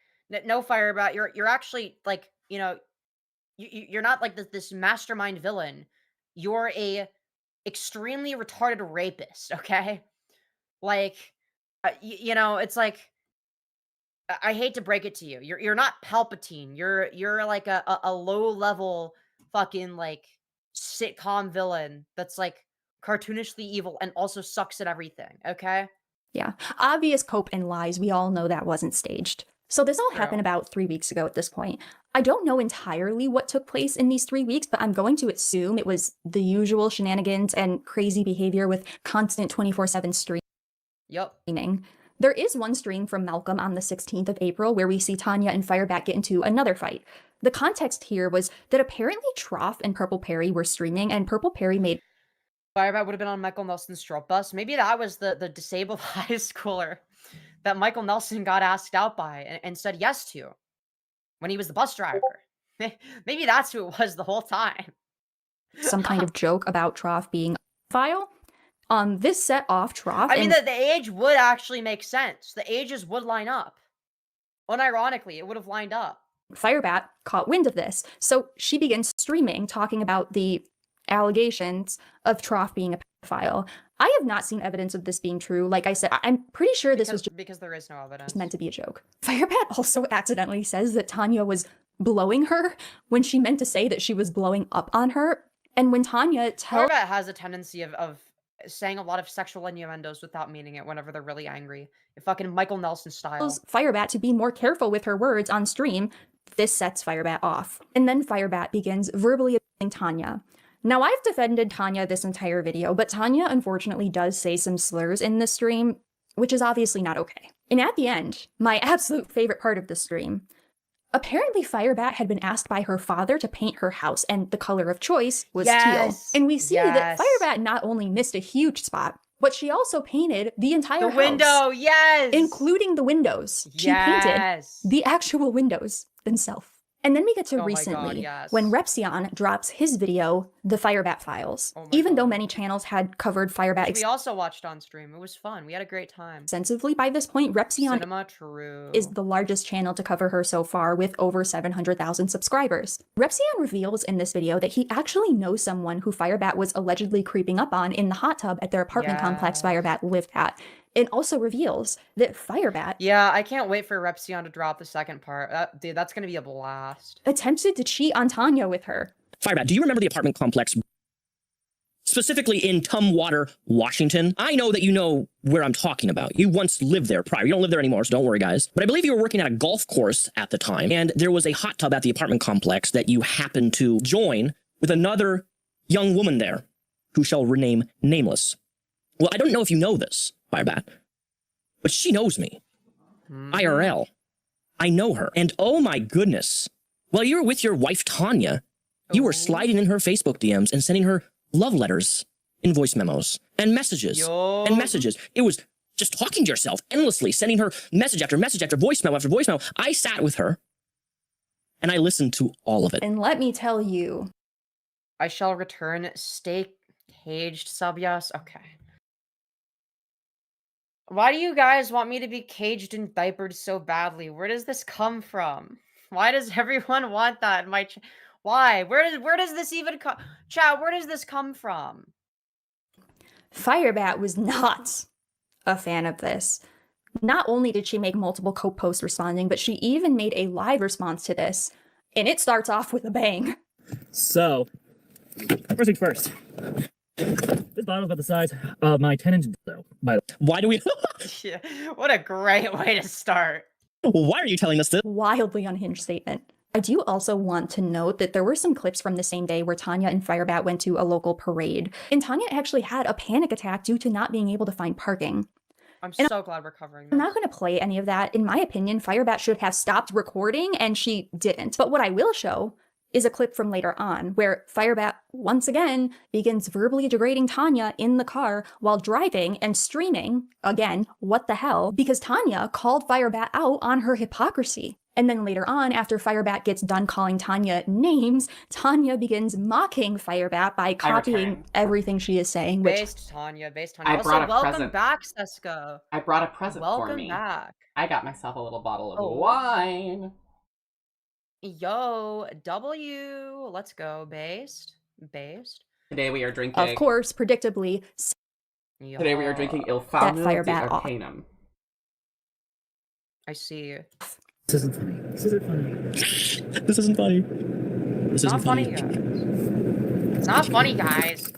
no, Firebat, you're actually like, you're not like this mastermind villain. You're a extremely retarded rapist, okay? Like, it's like, I hate to break it to you. You're not Palpatine. You're like a low level fucking like sitcom villain that's like cartoonishly evil and also sucks at everything, okay? Yeah. Obvious cope and lies. We all know that wasn't staged. So this all happened about 3 weeks ago at this point. I don't know entirely what took place in these 3 weeks, but I'm going to assume it was the usual shenanigans and crazy behavior with constant 24/7 streaming. There is one stream from Malcolm on the 16th of April where we see Tanya and Firebat get into another fight. The context here was that apparently Trough and Purple Perry were streaming, and Purple Perry made Firebat would have been on Michael Nelson's stroke bus. Maybe that was the disabled high schooler that Michael Nelson got asked out by and said yes to when he was the bus driver. Maybe that's who it was the whole time. some kind of joke about Trough being a file. This set off Trough. I mean, the age would actually make sense. The ages would line up. Unironically, it would have lined up. Firebat caught wind of this, so she begins streaming, talking about the allegations of Trough being a pedophile. I have not seen evidence of this being true. Like I said, I'm pretty sure this was just because there is no evidence. Meant to be a joke. Firebat also accidentally says that Tanya was blowing her when she meant to say that she was blowing up on her. And when Tanya tells Firebat has a tendency of saying a lot of sexual innuendos without meaning it whenever they're really angry. Fucking Michael Nelson style. Firebat to be more careful with her words on stream, this sets Firebat off. And then Firebat begins verbally abusing Tanya. Now, I've defended Tanya this entire video, but Tanya unfortunately does say some slurs in this stream, which is obviously not okay. And at the end, my absolute favorite part of the stream, apparently Firebat had been asked by her father to paint her house, and the color of choice was teal. And we see that Firebat not only missed a huge spot, but she also painted the entire house. Window, yes! Including the windows. She painted the actual windows themselves. And then we get to recently, when Repsion drops his video, The Firebat Files. Even though many channels had covered Firebat we also watched on stream. It was fun. We had a great time. Extensively by this point, Repsion is the largest channel to cover her so far, with over 700,000 subscribers. Repsion reveals in this video that he actually knows someone who Firebat was allegedly creeping up on in the hot tub at their apartment complex Firebat lived at. It also reveals that Firebat... Yeah, I can't wait for Repsion to drop the second part. Dude, that's going to be a blast. Attempted to cheat on Tanya with her. Firebat, do you remember the apartment complex specifically in Tumwater, Washington. I know that you know where I'm talking about. You once lived there prior. You don't live there anymore, so don't worry, guys. But I believe you were working at a golf course at the time, and there was a hot tub at the apartment complex that you happened to join with another young woman there, who shall rename nameless. Well, I don't know if you know this, Firebat, but she knows me. IRL. I know her. And oh my goodness, while you were with your wife, Tanya, you were sliding in her Facebook DMs and sending her love letters in voice memos and messages and messages. It was just talking to yourself endlessly, sending her message after message after voicemail after voicemail. I sat with her and I listened to all of it. And let me tell you, I shall return. Stay caged, Subyas. Okay. Why do you guys want me to be caged and diapered so badly? Where does this come from? Why does everyone want that in my why? Where does this even come? Chat, where does this come from? Firebat was not a fan of this. Not only did she make multiple posts responding, but she even made a live response to this. And it starts off with a bang. So, first things first. This bottle's about the size of my 10-inch dildo. Why do we... Yeah, what a great way to start. Why are you telling us this? Wildly unhinged statement. I do also want to note that there were some clips from the same day where Tanya and Firebat went to a local parade, and Tanya actually had a panic attack due to not being able to find parking. I'm so glad we're covering this. I'm not going to play any of that. In my opinion, Firebat should have stopped recording, and she didn't. But what I will show is a clip from later on where Firebat once again begins verbally degrading Tanya in the car while driving and streaming, again, what the hell, because Tanya called Firebat out on her hypocrisy. And then later on, after Firebat gets done calling Tanya names, Tanya begins mocking Firebat by copying everything she is saying. Which... Based Tanya. Also, welcome back, Sesko. I brought a present for me. Welcome back. I got myself a little bottle of wine. Yo, W. Let's go, Based. Today we are drinking... Of course, predictably... Today we are drinking Il Famo di Arcanum. I see. This isn't funny. This isn't funny. This isn't funny. It's not funny, guys.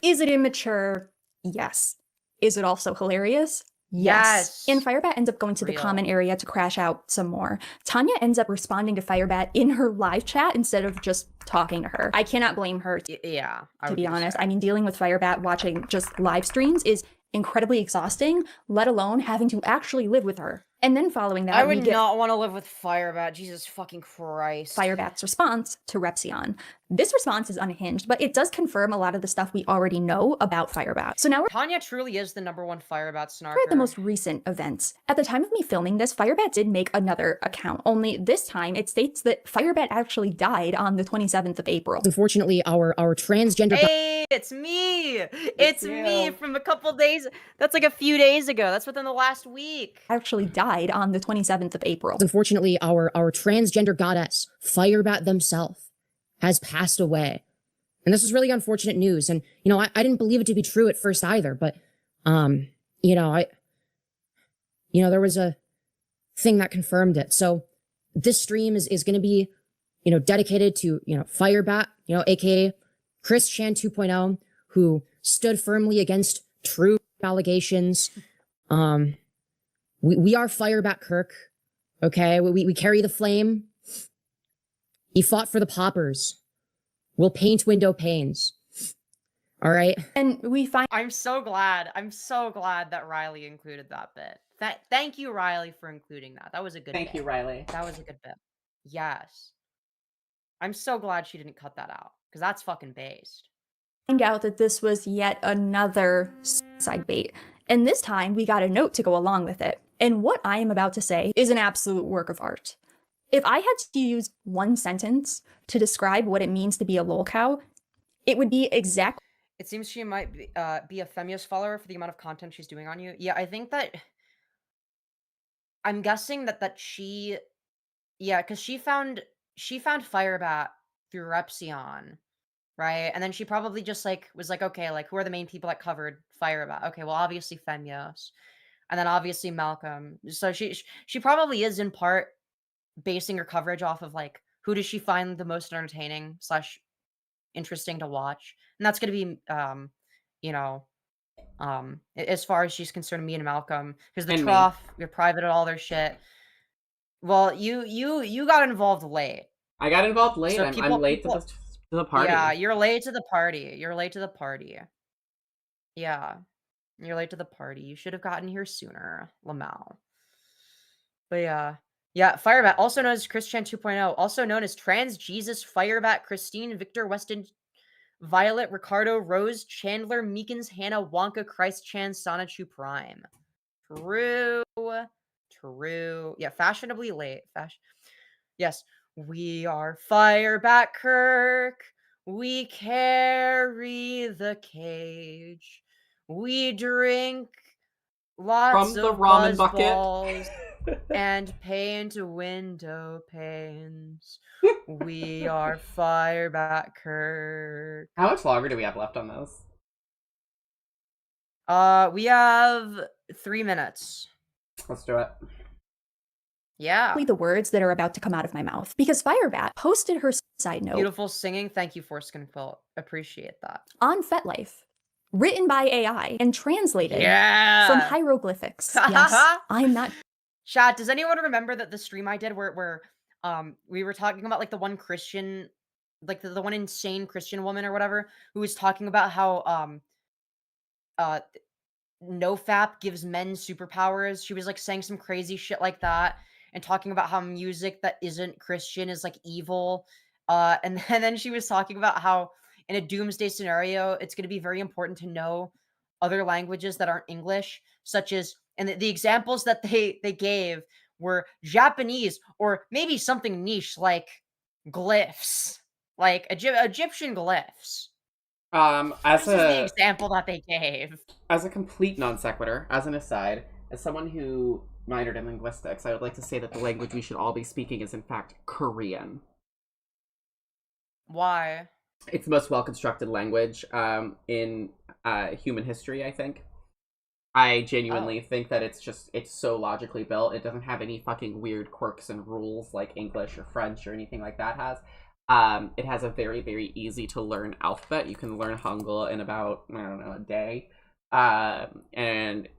Is it immature? Yes. Is it also hilarious? Yes. And Firebat ends up going to the common area to crash out some more. Tanya ends up responding to Firebat in her live chat instead of just talking to her. I cannot blame her. Yeah. To be honest, I mean, dealing with Firebat watching just live streams is incredibly exhausting, let alone having to actually live with her. And then following that, I would not want to live with Firebat. Jesus fucking Christ. Firebat's response to Repsion. This response is unhinged, but it does confirm a lot of the stuff we already know about Firebat. So now Tanya truly is the #1 Firebat snarker. We're at the most recent events. At the time of me filming this, Firebat did make another account, only this time it states that Firebat actually died on the 27th of April. Unfortunately, our transgender... Hey, it's me! It's me from a couple days. That's like a few days ago. That's within the last week. Actually died on the 27th of April. Unfortunately, our transgender goddess, Firebat themselves, has passed away. And this is really unfortunate news. And, you know, I didn't believe it to be true at first either, but, you know, there was a thing that confirmed it. So this stream is going to be, you know, dedicated to, you know, Firebat, you know, aka chrischan 2.0, who stood firmly against true allegations. We are Firebat Kirk, okay? We carry the flame. He fought for the poppers. We'll paint window panes. All right? And we find... I'm so glad that Riley included that bit. Thank you, Riley, for including that. That was a good bit. Thank you, Riley. That was a good bit. Yes. I'm so glad she didn't cut that out, because that's fucking based. Find out that this was yet another side bait. And this time, we got a note to go along with it. And what I am about to say is an absolute work of art. If I had to use one sentence to describe what it means to be a lol cow, it would be exactly... It seems she might be a Femyoz follower for the amount of content she's doing on you. Yeah, I think that... I'm guessing that she... Yeah, because she found Firebat through Repsion, right? And then she probably just, like, was like, okay, like, who are the main people that covered Firebat? Okay, well, obviously Femyoz. And then obviously Malcolm. So she probably is in part basing her coverage off of, like, who does she find the most entertaining / interesting to watch. And that's gonna be you know, as far as she's concerned, me and Malcolm, because the And me. trough, you're private at all their shit. Well, you got involved late. I got involved late. So I'm late to the party. Yeah, you're late to the party. You're late to the party. Yeah, you're late to the party. You should have gotten here sooner, Lamau. But yeah, Firebat, also known as chrischan 2.0, also known as Trans Jesus, Firebat, Christine, Victor, Weston, Violet, Ricardo, Rose, Chandler, Meekins, Hannah, Wonka, chrischan, Sanachu Prime. True. Yeah, fashionably late. Yes, we are Firebat Kirk. We carry the cage. We drink lots From the of ramen bucket bucket. And paint window panes. We are Firebat Kirk. How much longer do we have left on this? We have 3 minutes. Let's do it. Yeah. The words that are about to come out of my mouth. Because Firebat posted her side note Beautiful singing. Thank you, Foreskin Quilt. Appreciate that. on FetLife, written by AI and translated Yeah. from hieroglyphics. Yes, I'm not. Chat, does anyone remember that the stream I did where we were talking about like the one Christian, like the one insane Christian woman or whatever, who was talking about how NoFap gives men superpowers. She was like saying some crazy shit like that and talking about how music that isn't Christian is like evil. And then she was talking about how in a doomsday scenario, it's going to be very important to know other languages that aren't English, such as, and the examples that they gave were Japanese or maybe something niche like glyphs, like Egyptian glyphs. As This is the example that they gave. As a complete non sequitur, as an aside, as someone who minored in linguistics, I would like to say that the language we should all be speaking is in fact Korean. Why? It's the most well-constructed language in human history, I think. I genuinely think that it's so logically built. It doesn't have any fucking weird quirks and rules like English or French or anything like that has. It has a very, very easy to learn alphabet. You can learn Hangul in about, I don't know, a day. And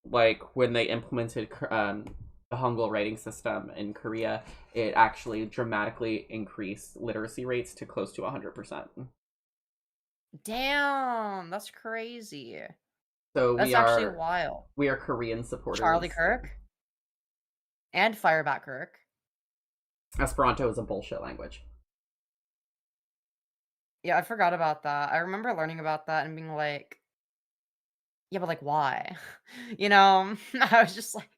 like when they implemented the Hangul writing system in Korea, it actually dramatically increased literacy rates to close to 100%. Damn, that's crazy. So That's actually wild. We are Korean supporters. Charlie Kirk and Firebat Kirk. Esperanto is a bullshit language. Yeah, I forgot about that. I remember learning about that and being like, yeah, but like, why? You know, I was just like,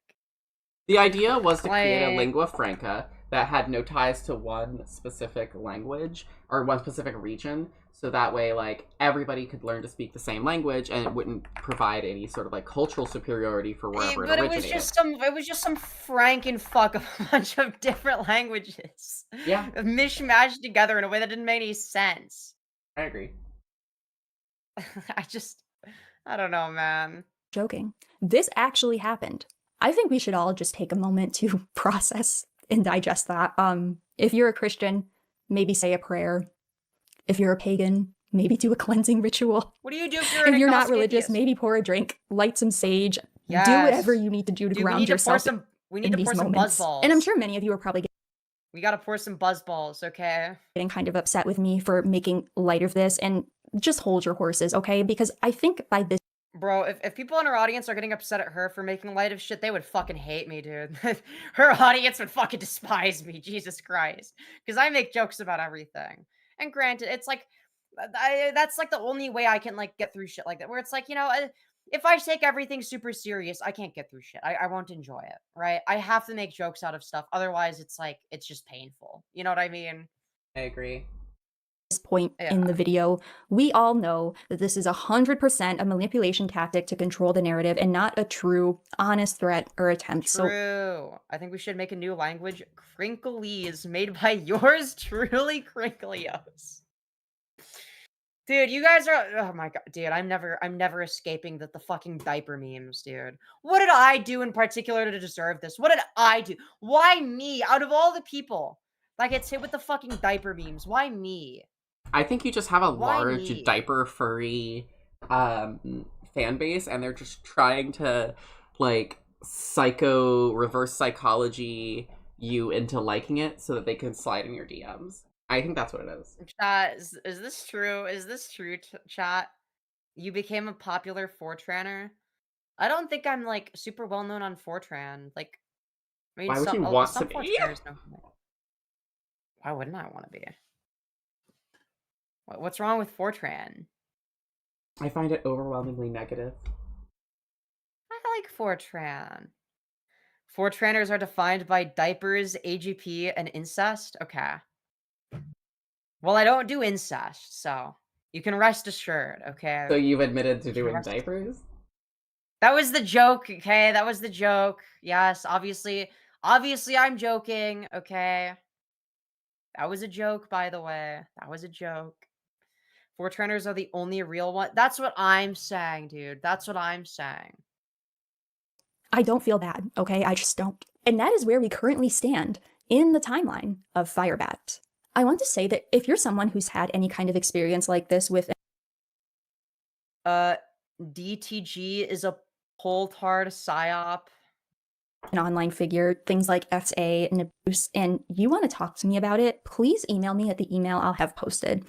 the idea was to create a like- lingua franca that had no ties to one specific language or one specific region, so that way, like, everybody could learn to speak the same language, and it wouldn't provide any sort of like cultural superiority for wherever but it it was originated. just some Frankenfuck of a bunch of different languages. Yeah. Mishmashed together in a way that didn't make any sense. I agree. I don't know, man. Joking. This actually happened. I think we should all just take a moment to process and digest that. If you're a Christian, maybe say a prayer. If you're a pagan, maybe do a cleansing ritual. What do you do if you're If an you're not agnostic religious, atheist? maybe pour a drink, light some sage, do Yes. whatever you need to do to Dude, we ground need to pour yourself some- we need in to these pour some moments. buzzballs. And I'm sure many of you are probably We gotta pour some buzzballs, okay? getting kind of upset with me for making light of this, and just hold your horses, okay? Because I think by this Bro, if people in our audience are getting upset at her for making light of shit, they would fucking hate me, dude. Her audience would fucking despise me, Jesus Christ. Because I make jokes about everything. And granted, it's like, that's like the only way I can like get through shit like that. Where it's like, you know, if I take everything super serious, I can't get through shit. I won't enjoy it, right? I have to make jokes out of stuff. Otherwise, it's like, it's just painful. You know what I mean? I agree. point in the video, we all know that this is 100% a manipulation tactic to control the narrative and not a true, honest threat or attempt. So True. I think we should make a new language, Crinklies, made by yours truly, Crinklios. Dude, you guys are, oh my god, dude, I'm never escaping the fucking diaper memes, dude. What did I do in particular to deserve this? What did I do? Why me? Out of all the people that gets hit with the fucking diaper memes, why me? I think you just have a Why large me? diaper furry fan base, and they're just trying to like reverse psychology you into liking it so that they can slide in your DMs. I think that's what it is. Chat, is this true? Is this true, chat? You became a popular Fortraner? I don't think I'm like super well known on Fortran. Like, I mean, Why would you some want to some be? Fortraners know. Why wouldn't I want to be? What's wrong with Fortran? I find it overwhelmingly negative. I like Fortran. Fortranners are defined by diapers, AGP, and incest. Okay. Well, I don't do incest, so you can rest assured, okay? So you've admitted to doing diapers? That was the joke, okay? That was the joke. Yes, obviously I'm joking, okay? That was a joke, by the way. That was a joke. Fortranners are the only real one. That's what I'm saying, dude. That's what I'm saying. I don't feel bad, okay? I just don't. And that is where we currently stand in the timeline of Firebat. I want to say that if you're someone who's had any kind of experience like this with DTG is a Poltard psyop. an online figure, things like SA and abuse, and you want to talk to me about it, please email me at the email I'll have posted.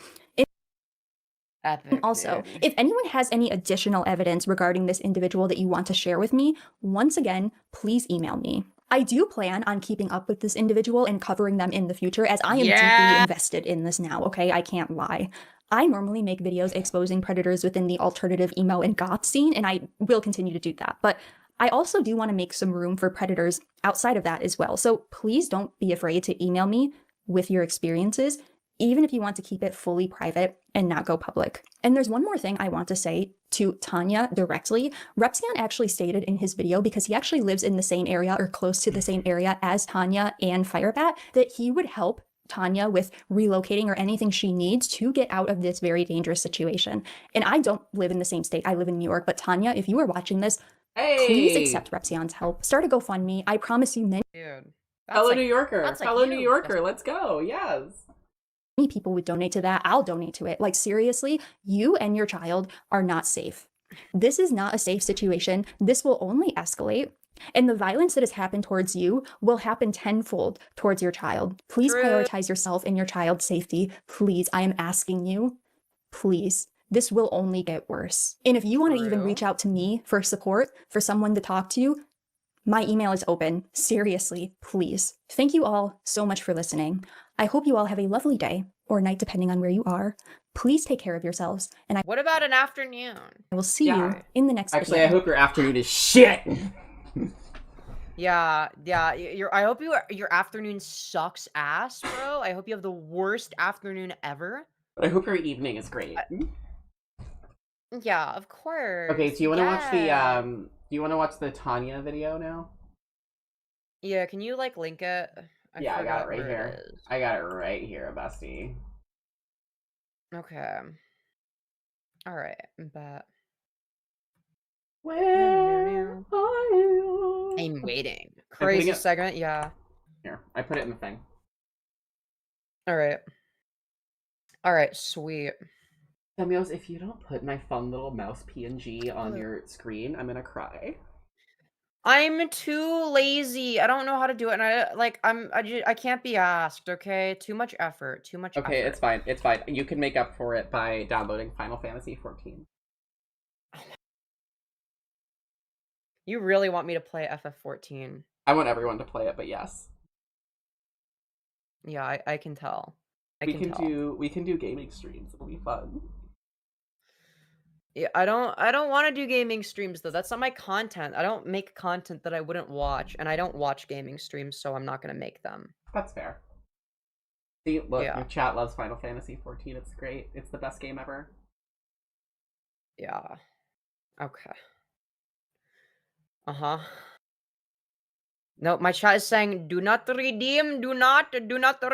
Epic, also, dude. if anyone has any additional evidence regarding this individual that you want to share with me, once again, please email me. I do plan on keeping up with this individual and covering them in the future, as I am deeply invested in this now, okay? I can't lie. I normally make videos exposing predators within the alternative emo and goth scene, and I will continue to do that. But I also do want to make some room for predators outside of that as well. So please don't be afraid to email me with your experiences, even if you want to keep it fully private and not go public. And there's one more thing I want to say to Tanya directly. Repzion actually stated in his video, because he actually lives in the same area or close to the same area as Tanya and Firebat, that he would help Tanya with relocating or anything she needs to get out of this very dangerous situation. And I don't live in the same state. I live in New York. But Tanya, if you are watching this, please accept Repzion's help. Start a GoFundMe. I promise you many Fellow New Yorker. Fellow New Yorker. Let's go. Yes. many people would donate to that. I'll donate to it. Like, seriously, you and your child are not safe. This is not a safe situation. This will only escalate. And the violence that has happened towards you will happen tenfold towards your child. Please prioritize yourself and your child's safety. Please, I am asking you. Please. This will only get worse. And if you want to even reach out to me for support, for someone to talk to, my email is open. Seriously, please. Thank you all so much for listening. I hope you all have a lovely day or night, depending on where you are. Please take care of yourselves. And What about an afternoon? I will see you in the next Actually, video. I hope your afternoon is shit. Yeah. I hope your afternoon sucks ass, bro. I hope you have the worst afternoon ever. I hope your evening is great. Yeah, of course. Okay, so you want to watch the do you want to watch the Tanya video now? Yeah, can you like link it? I got forgot it right where here. is. I got it right here, bestie. Okay. All right, but where are you? I'm waiting. I'm putting Crazy it- segment, yeah. Here, I put it in the thing. All right. All right, sweet. Femyoz, if you don't put my fun little mouse PNG on your screen, I'm gonna cry. I'm too lazy. I don't know how to do it, and I can't be asked. Okay, too much effort. Too much. Okay, effort. it's fine. It's fine. You can make up for it by downloading Final Fantasy 14. You really want me to play FF14? I want everyone to play it, but yes. Yeah, I can tell. We can do gaming streams. It'll be fun. Yeah, I don't want to do gaming streams though. That's not my content. I don't make content that I wouldn't watch, and I don't watch gaming streams, so I'm not gonna make them. That's fair. See, look, Yeah. your chat loves Final Fantasy 14. It's great. It's the best game ever. Yeah. Okay. Uh-huh. No, my chat is saying, do not redeem, do not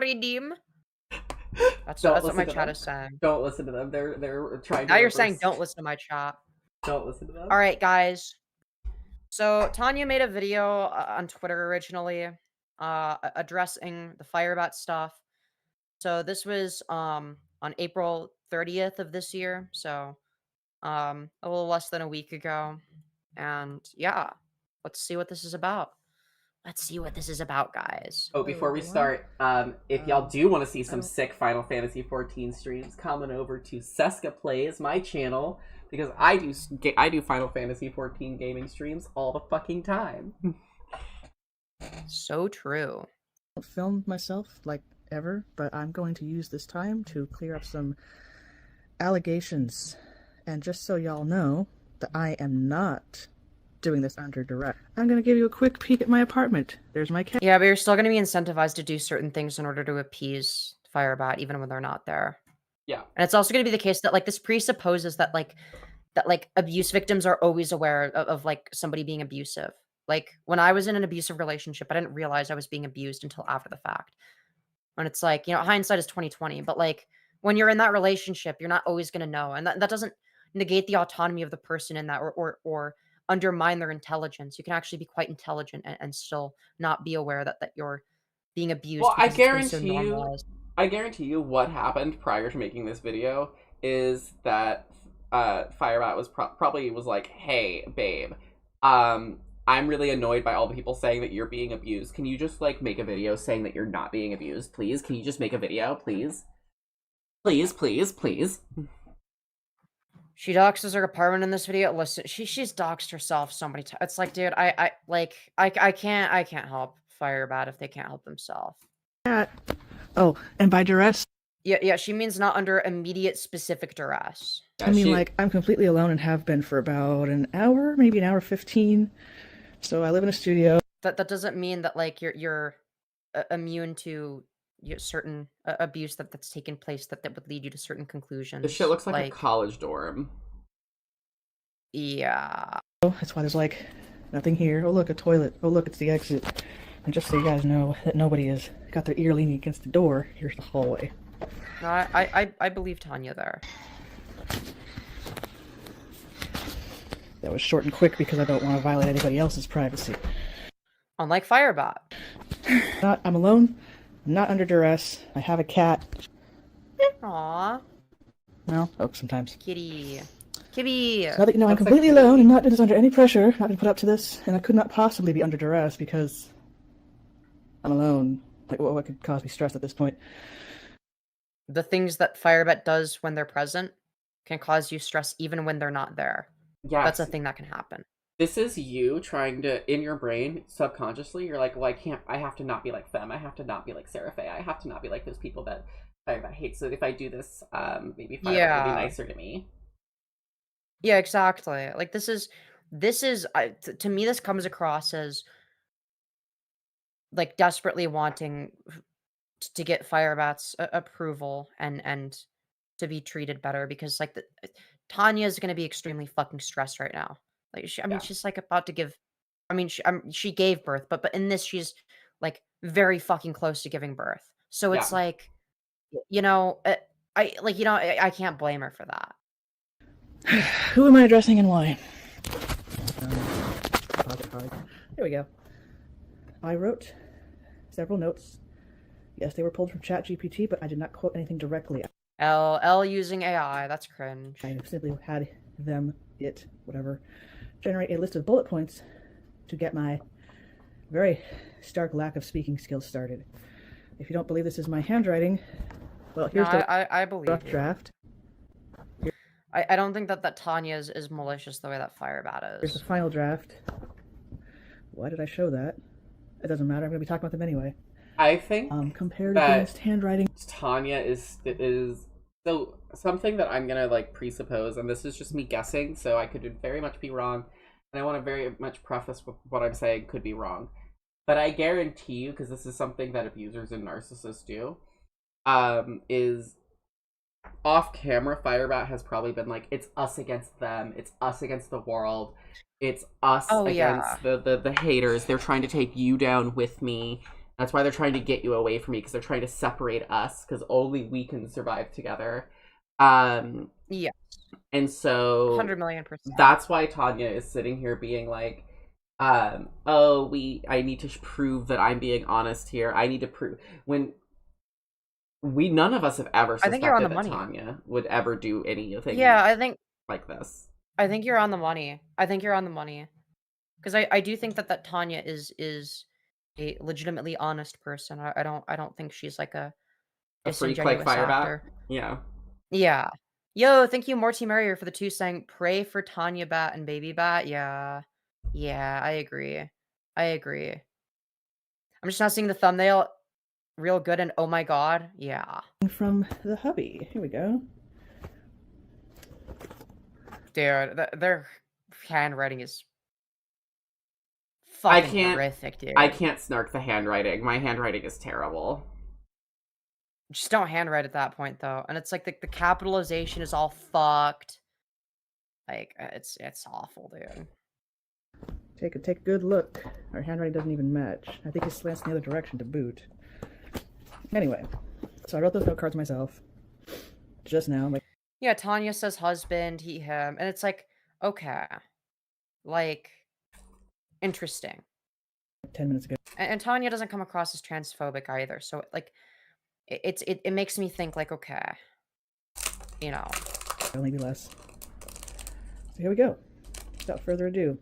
redeem. That's what my chat is saying. Don't listen to them. They're trying to Now you're saying don't listen to my chat. Don't listen to them. All right, guys. So Tanya made a video on Twitter originally, addressing the Firebat stuff. So this was on April 30th of this year, so a little less than a week ago. And yeah, let's see what this is about. Let's see what this is about, guys. Oh, before we start, if y'all do want to see some sick Final Fantasy XIV streams, come on over to Seska Plays, my channel, because I do Final Fantasy XIV gaming streams all the fucking time. So true. I don't film myself like ever, but I'm going to use this time to clear up some allegations. And just so y'all know that I am not doing this under duress, I'm going to give you a quick peek at my apartment. There's my cat. Yeah, but you're still going to be incentivized to do certain things in order to appease Firebat, even when they're not there. Yeah. And it's also going to be the case that, like, this presupposes that, like, abuse victims are always aware of like, somebody being abusive. Like, when I was in an abusive relationship, I didn't realize I was being abused until after the fact. And it's like, you know, hindsight is 20/20, but, like, when you're in that relationship, you're not always going to know. And that doesn't negate the autonomy of the person in that or undermine their intelligence. You can actually be quite intelligent and still not be aware that you're being abused. Well, I guarantee you what happened prior to making this video is that Firebat was probably was like, hey, babe, I'm really annoyed by all the people saying that you're being abused. Can you just, like, make a video saying that you're not being abused, please? Can you just make a video, please? Please, please, please. She doxes her apartment in this video. Listen, she's doxed herself so many times. It's like, dude, I can't help Firebat if they can't help themselves. Oh, and by duress, Yeah, she means not under immediate specific duress. I mean, like, I'm completely alone and have been for about an hour, maybe an hour 15. So I live in a studio. That doesn't mean that, like, you're immune to certain abuse that's taken place that would lead you to certain conclusions. This shit looks like a college dorm. Yeah. That's why there's, like, nothing here. Oh, look, a toilet. Oh, look, it's the exit. And just so you guys know that nobody has got their ear leaning against the door, here's the hallway. No, I believe Tanya there. That was short and quick because I don't want to violate anybody else's privacy. Unlike Firebat. I'm alone. I'm not under duress. I have a cat. Aww. Well, sometimes. Kitty. Now that you know I'm completely alone and not under any pressure, not been put up to this, and I could not possibly be under duress because I'm alone. Like, what could cause me stress at this point? The things that Firebat does when they're present can cause you stress even when they're not there. Yeah, that's a thing that can happen. This is you trying to, in your brain, subconsciously, you're like, well, I have to not be like Femme, I have to not be like Seraphe, I have to not be like those people that Firebat hates, so if I do this, maybe Firebat will be nicer to me. Yeah, exactly. Like, this is to me, this comes across as, like, desperately wanting to get Firebat's approval and to be treated better, because, like, Tanya is going to be extremely fucking stressed right now. Like, she's, like, about to give, she gave birth, but in this, she's, like, very fucking close to giving birth. So it's like, you know, I can't blame her for that. Who am I addressing and why? There we go. I wrote several notes. Yes, they were pulled from ChatGPT, but I did not quote anything directly. L using AI, that's cringe. I simply had whatever, generate a list of bullet points to get my very stark lack of speaking skills started. If you don't believe this is my handwriting, well, here's I believe rough you. draft. I don't think that Tanya is malicious the way that Firebat is. Here's the final draft. Why did I show that? It doesn't matter. I'm going to be talking about them anyway. I think compared against handwriting, Tanya is so something that I'm gonna, like, presuppose, and this is just me guessing, so I could very much be wrong, and I want to very much preface with what I'm saying could be wrong, but I guarantee you, because this is something that abusers and narcissists do, is off camera, Firebat has probably been like, it's us against them, it's us against the world, it's us against the haters, they're trying to take you down with me. That's why they're trying to get you away from me, because they're trying to separate us, because only we can survive together. Yeah. And so 100,000,000%. That's why Tanya is sitting here being like, I need to prove that I'm being honest here. I need to prove when none of us have ever I think you're on suspected the that money. Tanya would ever do anything Yeah, I think like this. you're on the money. I think you're on the money. Because I do think that Tanya is a legitimately honest person. I don't think she's like a A freak like disingenuous Firebat? actor. Yeah. Yeah. Yo, thank you, Morty Merrier, for the 2 saying pray for Tanya Bat and Baby Bat. Yeah. Yeah, I agree. I agree. I'm just now seeing the thumbnail real good and oh my god. Yeah. From the hubby. Here we go. Dude, their handwriting is I fucking can't horrific, dude. I can't snark the handwriting. My handwriting is terrible. Just don't handwrite at that point though. And it's like the capitalization is all fucked. Like it's awful, dude. Take a good look. Our handwriting doesn't even match. I think it slants in the other direction to boot. Anyway, so I wrote those note cards myself. Just now. Like, Yeah, Tanya says husband, he, him, and it's like, okay. Like, interesting. 10 minutes ago. And Tanya doesn't come across as transphobic either, so like, it makes me think like, okay, you know. Maybe less. So here we go. Without further ado,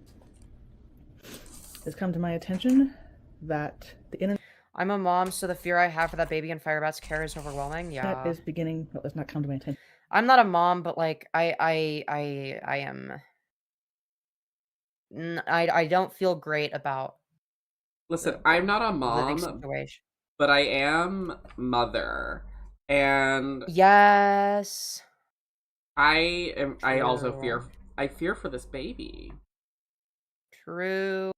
it's come to my attention that the internet I'm a mom, so the fear I have for that baby in Firebat's care is overwhelming. Yeah. is beginning. Well, it's not come to my attention. I'm not a mom, but like I am. I don't feel great about. Listen, I'm not a living mom, situation. but I am mother. And yes, I also True. fear for this baby. True.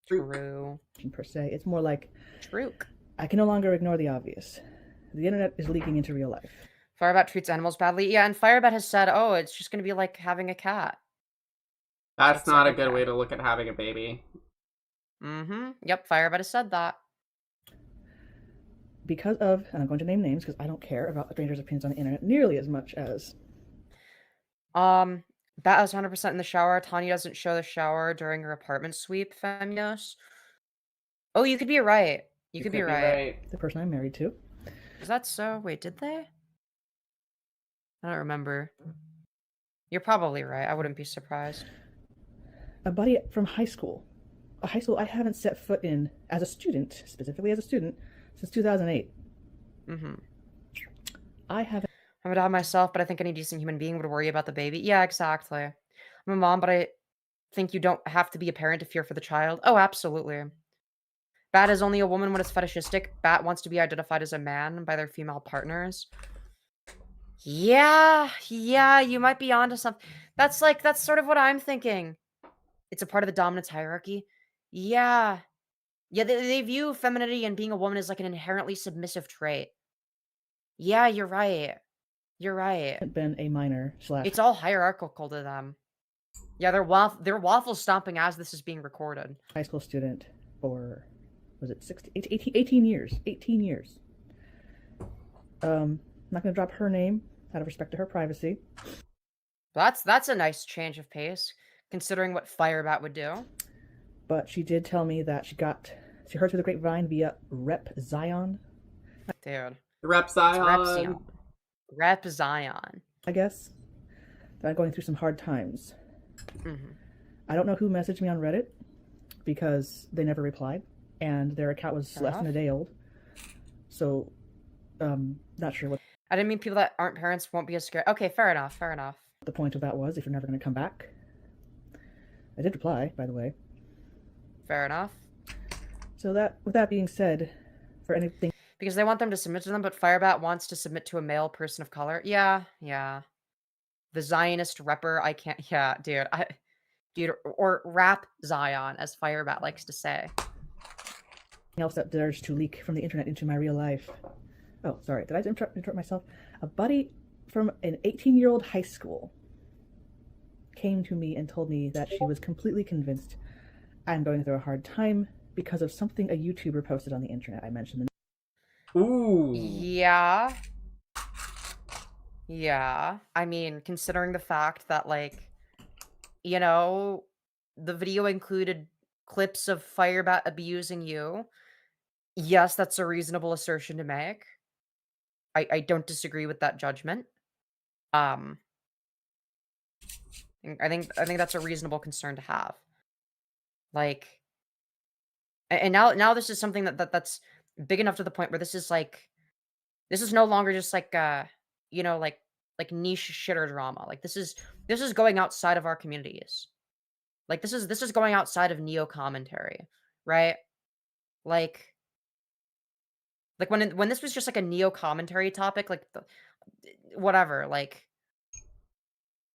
True. Per se, it's more like True. I can no longer ignore the obvious. The internet is leaking into real life. Firebat treats animals badly. Yeah, and Firebat has said, "Oh, it's just gonna be like having a cat." That's not a like, good okay. way to look at having a baby. Mm-hmm. Yep, Firebat has said that. Because of, and I'm going to name names because I don't care about strangers' opinions on the internet nearly as much as. Bat is 100% in the shower. Tanya doesn't show the shower during her apartment sweep. Femyoz. Oh, you could be right. You could be right. The person I'm married to. Is that so? Wait, did they? I don't remember. You're probably right. I wouldn't be surprised. A buddy from high school. A high school I haven't set foot in as a student, specifically as a student, since 2008. Mm-hmm. I haven't. I'm a dad myself, but I think any decent human being would worry about the baby. Yeah, exactly. I'm a mom, but I think you don't have to be a parent to fear for the child. Oh, absolutely. Bat is only a woman when it's fetishistic. Bat wants to be identified as a man by their female partners. Yeah, you might be onto something. That's sort of what I'm thinking. It's a part of the dominance hierarchy. Yeah. Yeah, they view femininity and being a woman as like an inherently submissive trait. Yeah, you're right. You're right. Been a minor / It's all hierarchical to them. Yeah, they're waffle stomping as this is being recorded. High school student for, was it 18 years? 18 years. I'm not going to drop her name out of respect to her privacy. That's a nice change of pace, considering what Firebat would do. But she did tell me that she heard through the grapevine via Rep Zion. Dude. Rep Zion. Rep Zion. I guess. That I'm going through some hard times. Mm-hmm. I don't know who messaged me on Reddit because they never replied, and their account was less than a day old. So, not sure what. I didn't mean people that aren't parents won't be as scared. Okay, fair enough. Fair enough. The point of that was if you're never going to come back. I did reply, by the way. Fair enough. So with that being said, for anything. Because they want them to submit to them, but Firebat wants to submit to a male person of color. Yeah. The Zionist repper, I can't. Yeah, dude, or rap Zion, as Firebat likes to say. Else that dares to leak from the internet into my real life. Oh, sorry, did I interrupt myself? A buddy from an 18-year-old high school came to me and told me that she was completely convinced I'm going through a hard time because of something a YouTuber posted on the internet. I mentioned the. Ooh. Yeah. I mean, considering the fact that, like, you know, the video included clips of Firebat abusing you. Yes, that's a reasonable assertion to make. I don't disagree with that judgment. Um, I think that's a reasonable concern to have. Like, and now this is something that's big enough to the point where this is like this is no longer just like you know like niche shitter drama. Like this is going outside of our communities. Like this is going outside of neo commentary, right? Like when this was just like a neo commentary topic, like whatever, like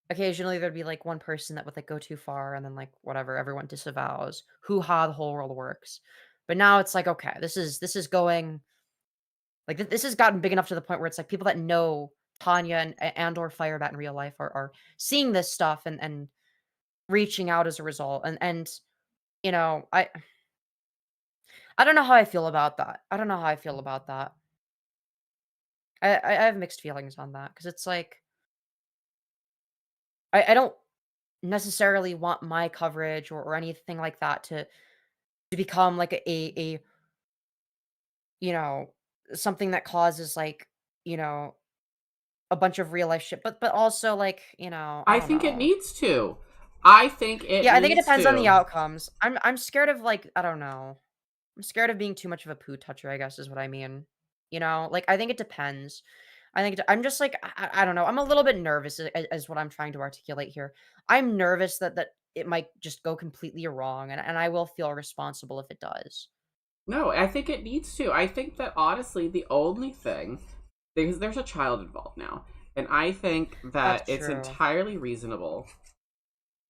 occasionally there'd be like one person that would like go too far and then like whatever, everyone disavows. Hoo-ha, the whole world works. But now it's like, okay, this is going like this has gotten big enough to the point where it's like people that know Tanya and or Firebat in real life are seeing this stuff and reaching out as a result. And you know, I don't know how I feel about that. I don't know how I feel about that. I have mixed feelings on that because it's like I don't necessarily want my coverage or anything like that to become like a you know something that causes like you know a bunch of real life shit, but also like you know I I don't think it know. needs to. I think it Yeah, I think it needs depends on the to. outcomes. I'm scared of like I don't know. I'm scared of being too much of a poo toucher, I guess is what I mean. You know, like I think it depends. I'm just like I don't know. I'm a little bit nervous as what I'm trying to articulate here. I'm nervous that it might just go completely wrong, and I will feel responsible if it does. No, I think it needs to. I think that honestly, the only thing, because there's a child involved now, and I think that That's it's true. entirely reasonable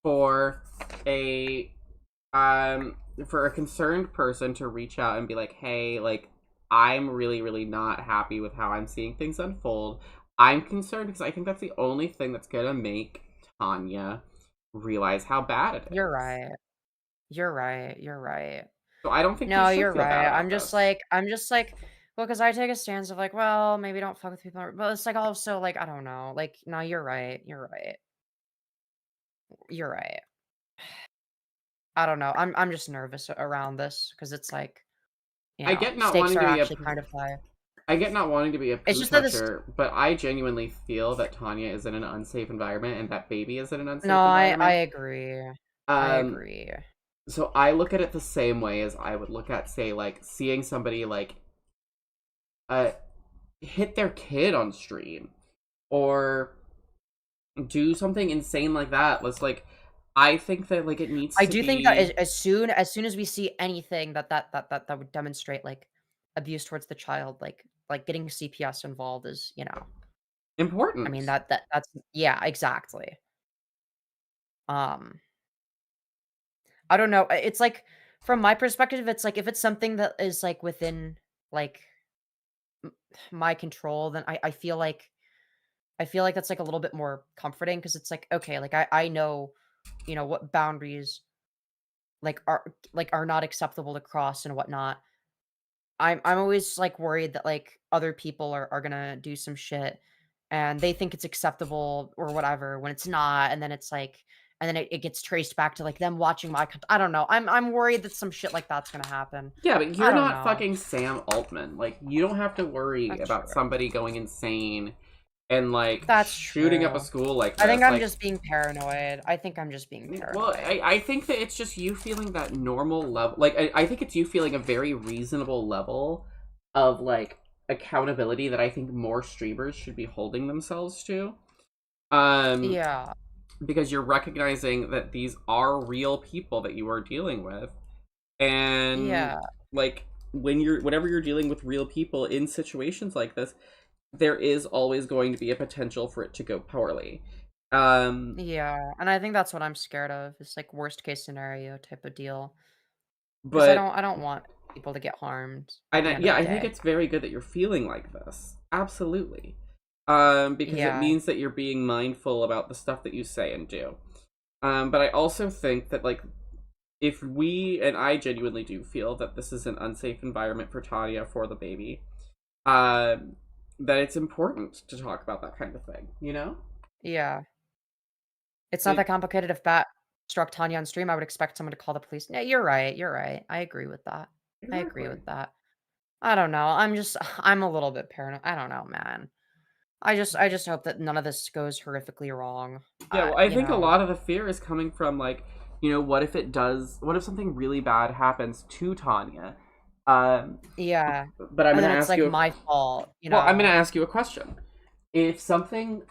for a concerned person to reach out and be like, hey, like, I'm really, really not happy with how I'm seeing things unfold. I'm concerned because I think that's the only thing that's gonna make Tanya realize how bad it is. You're right. You're right. You're right. So I don't think No, we should you're feel bad right. about I'm just this. like, well, because I take a stance of like, well, maybe don't fuck with people, but it's like also like I don't know. Like, no, you're right. You're right. You're right. I don't know. I'm just nervous around this because it's like, you I know, get not stakes wanting are to be a actually kind of high. I get not wanting to be a It's poo just that this. toucher, but I genuinely feel that Tanya is in an unsafe environment and that baby is in an unsafe No, I environment. agree. I Um, agree. so I look at it the same way as I would look at, say, like seeing somebody like hit their kid on stream or do something insane like that. Let's like, I think that like it needs I to do think that be as soon as we see anything that would demonstrate like abuse towards the child, like getting CPS involved is, you know, important. I mean that's yeah, exactly. Um, I don't know. It's like from my perspective, it's like if it's something that is like within like my control, then I feel like that's like a little bit more comforting because it's like okay, like I know, you know, what boundaries are not acceptable to cross and whatnot. I'm always like worried that like other people are gonna do some shit and they think it's acceptable or whatever when it's not, and then it's like and then it gets traced back to like them watching my I don't know. I'm worried that some shit like that's gonna happen. Yeah, but I you're don't not know. fucking Sam Altman. Like, you don't have to worry That's about true. somebody going insane and like That's shooting up a true. school like I think this. I'm Like, just being paranoid. I think I'm just being well, paranoid. I think that it's just you feeling that normal level. Like, I think it's you feeling a very reasonable level of like accountability that I think more streamers should be holding themselves to. Yeah. Because you're recognizing that these are real people that you are dealing with, and Yeah. like whenever you're dealing with real people in situations like this, there is always going to be a potential for it to go poorly. Yeah, and I think that's what I'm scared of. It's like worst case scenario type of deal. Because But I don't want people to get harmed at the end of yeah, the I think day. it's very good that you're feeling like this. Absolutely. Because it Yeah. means that you're being mindful about the stuff that you say and do. But I also think that like if we and I genuinely do feel that this is an unsafe environment for Tanya for the baby, that it's important to talk about that kind of thing, you know? Yeah. It's not Like, that complicated. If Bat struck Tanya on stream, I would expect someone to call the police. Yeah, you're right. You're right. I agree with that. I agree exactly. with that. I don't know. I'm a little bit paranoid. I don't know, man. I just hope that none of this goes horrifically wrong. Yeah, well, I You think a know. lot of the fear is coming from, like, you know, what if something really bad happens to Tanya? Yeah. But I'm And going then to it's ask you. like my fault, you Well, I'm know. going to ask you a question. If something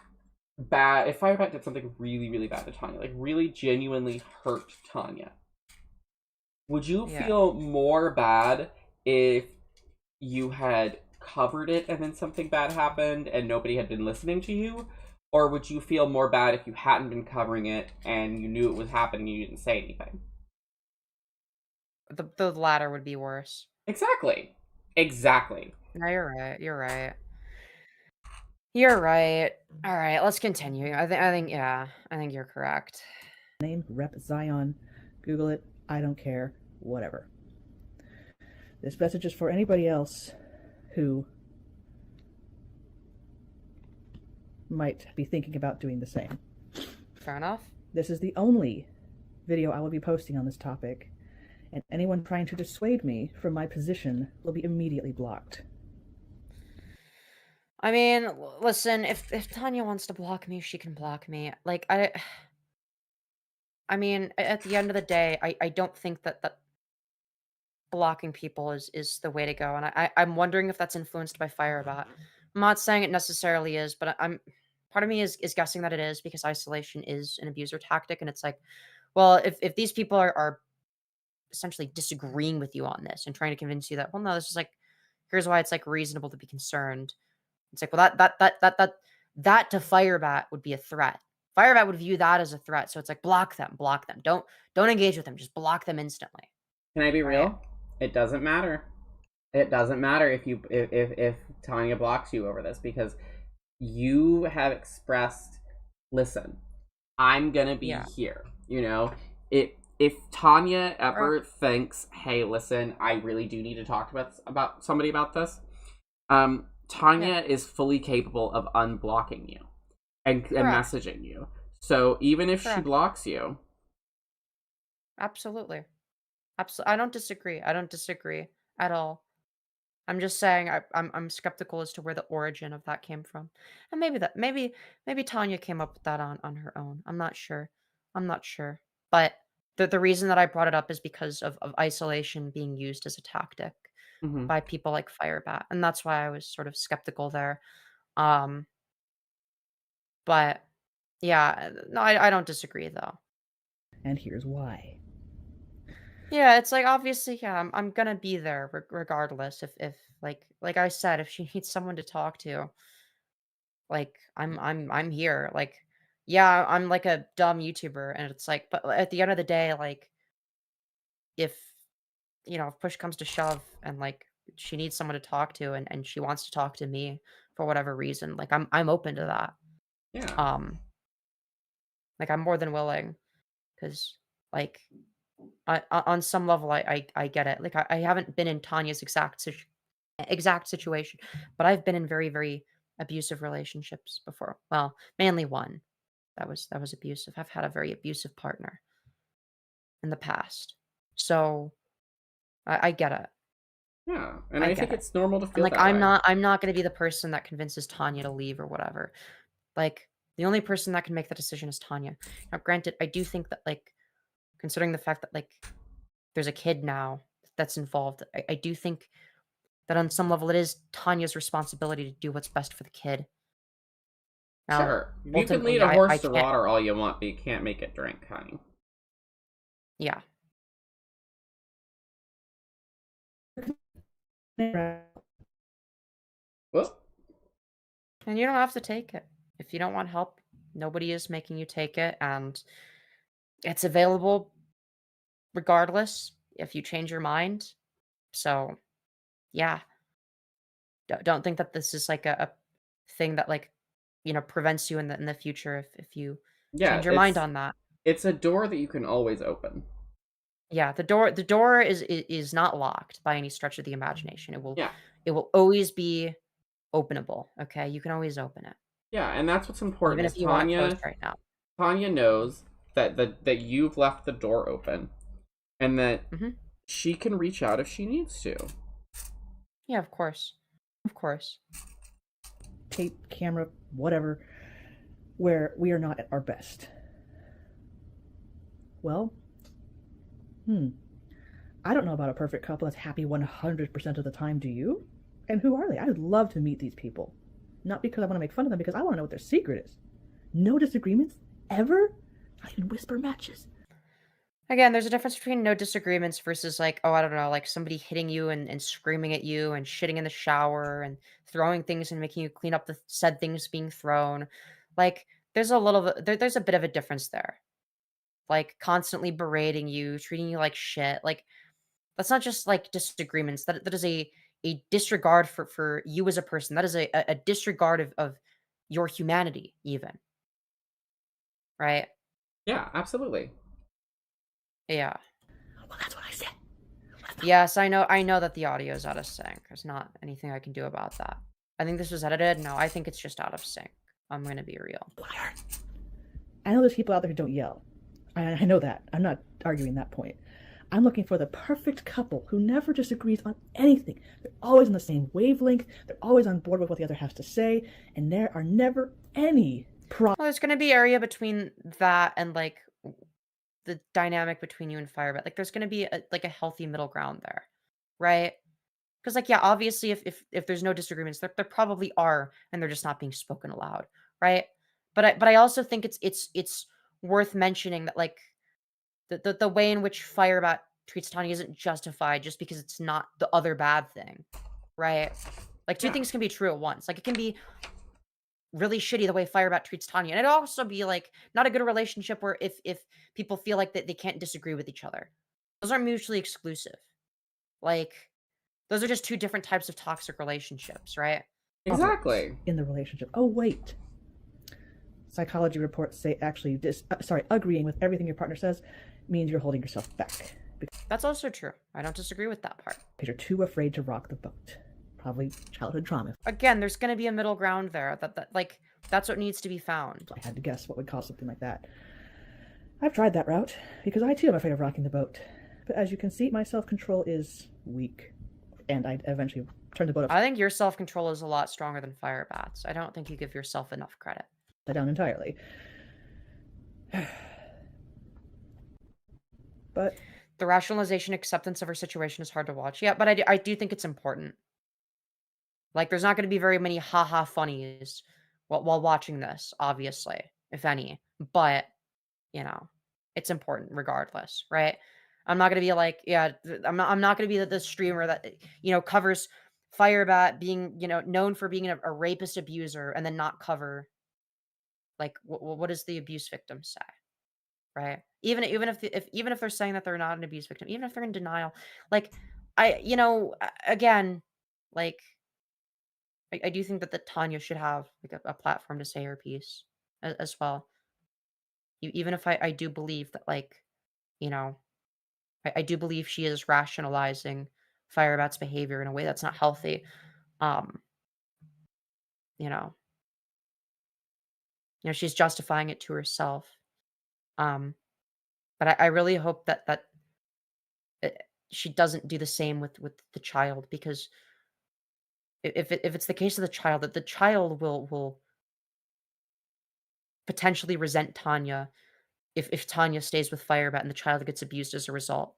bad, if Firebat did something really, really bad to Tanya, like really genuinely hurt Tanya, would you Yeah. feel more bad if you had covered it and then something bad happened and nobody had been listening to you? Or would you feel more bad if you hadn't been covering it and you knew it was happening and you didn't say anything? The latter would be worse. Exactly. No, you're right. You're right. You're right. All right, let's continue. I think yeah, I think you're correct. Name Rep Zion. Google it. I don't care. Whatever. This message is for anybody else who might be thinking about doing the same. Fair enough. This is the only video I will be posting on this topic, and anyone trying to dissuade me from my position will be immediately blocked. I mean, listen, if Tanya wants to block me, she can block me. Like I mean, at the end of the day, I don't think that blocking people is the way to go, and I'm wondering if that's influenced by Firebat. I'm not saying it necessarily is, but part of me is guessing that it is, because isolation is an abuser tactic, and it's like, well, if these people are essentially disagreeing with you on this and trying to convince you that, well, no, this is like, here's why it's like reasonable to be concerned. It's like, well, that to Firebat would be a threat. Firebat would view that as a threat, so it's like, block them. Don't engage with them. Just block them instantly. Can I be real? It doesn't matter. It doesn't matter if Tanya blocks you over this, because you have expressed, listen, I'm gonna be here. You know, if Tanya ever thinks, hey, listen, I really do need to talk about somebody about this, Tanya is fully capable of unblocking you and messaging you. So even if she blocks you, absolutely. I don't disagree. I don't disagree at all. I'm just saying I'm skeptical as to where the origin of that came from, and maybe Tanya came up with that on her own. I'm not sure. But the reason that I brought it up is because of isolation being used as a tactic by people like Firebat, and that's why I was sort of skeptical there. But yeah, no, I don't disagree though. And here's why. Yeah, it's like, obviously, yeah, I'm gonna be there regardless. If like I said, if she needs someone to talk to, like I'm here. Like, yeah, I'm like a dumb YouTuber, and it's like, but at the end of the day, like, if if push comes to shove, and like she needs someone to talk to, and she wants to talk to me for whatever reason, like I'm open to that. Yeah. Like, I'm more than willing, because like, on some level, I get it. Like, I haven't been in Tanya's exact situation, but I've been in very, very abusive relationships before. Well, mainly one that was abusive. I've had a very abusive partner in the past, so I get it. Yeah, and I think it's normal to And feel like, that way. I'm not going to be the person that convinces Tanya to leave or whatever. Like, the only person that can make that decision is Tanya. Now, granted, I do think that, like, considering the fact that, like, there's a kid now that's involved, I do think that on some level it is Tanya's responsibility to do what's best for the kid. Now, Sure, you can ultimately, lead a horse I to can't- water all you want, but you can't make it drink, honey. Yeah. Well, And you don't have to take it. If you don't want help, nobody is making you take it, and it's available regardless if you change your mind. So, yeah. Don't think that this is like a thing that, like, prevents you in the future if you change your mind on that. It's a door that you can always open. Yeah, the door is not locked by any stretch of the imagination. Yeah. It will always be openable. Okay, you can always open it. Yeah, and that's what's important. Even is if you want it Tanya, closed right now. Tanya knows that you've left the door open, and that she can reach out if she needs to. Yeah, of course. Of course. Tape, camera, whatever, where we are not at our best. Well, I don't know about a perfect couple that's happy 100% of the time, do you? And who are they? I would love to meet these people. Not because I want to make fun of them, because I want to know what their secret is. No disagreements? Ever? Not even whisper matches. Again, there's a difference between no disagreements versus like, oh, I don't know, like somebody hitting you and screaming at you and shitting in the shower and throwing things and making you clean up the said things being thrown. Like, there's there's a bit of a difference there. Like, constantly berating you, treating you like shit. Like, that's not just like disagreements. That is a disregard for you as a person. That is a disregard of your humanity, even. Right? Yeah, absolutely. Yeah. Well, that's what I said. Yes, I know that the audio is out of sync. There's not anything I can do about that. I think this was edited. No, I think it's just out of sync. I'm gonna be real. I know there's people out there who don't yell. I know that. I'm not arguing that point. I'm looking for the perfect couple who never disagrees on anything. They're always on the same wavelength. They're always on board with what the other has to say, and there are never any problems. Well, there's gonna be area between that and like the dynamic between you and Firebat. Like, there's gonna be a healthy middle ground there, right? Because like, yeah, obviously, if there's no disagreements, there probably are, and they're just not being spoken aloud, right? But I also think it's worth mentioning that like the way in which Firebat treats Tanya isn't justified just because it's not the other bad thing, right? Like, two things can be true at once. Like, it can be really shitty the way Firebat treats Tanya, and it'd also be like not a good relationship where if people feel like that they can't disagree with each other. Those aren't mutually exclusive. Like, those are just two different types of toxic relationships, right? Exactly. In the relationship. Oh, wait. Psychology reports say actually agreeing with everything your partner says means you're holding yourself back. That's also true. I don't disagree with that part. Because you're too afraid to rock the boat. Probably childhood trauma. Again, there's going to be a middle ground there. That's what needs to be found. I had to guess what would cause something like that. I've tried that route, because I too am afraid of rocking the boat. But as you can see, my self-control is weak. And I eventually turned the boat I think your self-control is a lot stronger than Firebat's. I don't think you give yourself enough credit. Down entirely. But the rationalization acceptance of her situation is hard to watch. Yeah, but I do think it's important. Like, there's not going to be very many haha funnies while watching this, obviously, if any. But, you know, it's important regardless, right? I'm not going to be like, yeah, I'm not going to be the streamer that, you know, covers Firebat being, you know, known for being a rapist abuser and then not cover, like, what does the abuse victim say, right? Even if they're saying that they're not an abuse victim, even if they're in denial, like, again, like, I do think that Tanya should have like a platform to say her piece as well. Even if I do believe that, like, you know, I do believe she is rationalizing Firebat's behavior in a way that's not healthy. You know, she's justifying it to herself. But I really hope that she doesn't do the same with the child, because if it's the case of the child, that the child will potentially resent Tanya if Tanya stays with Firebat and the child gets abused as a result.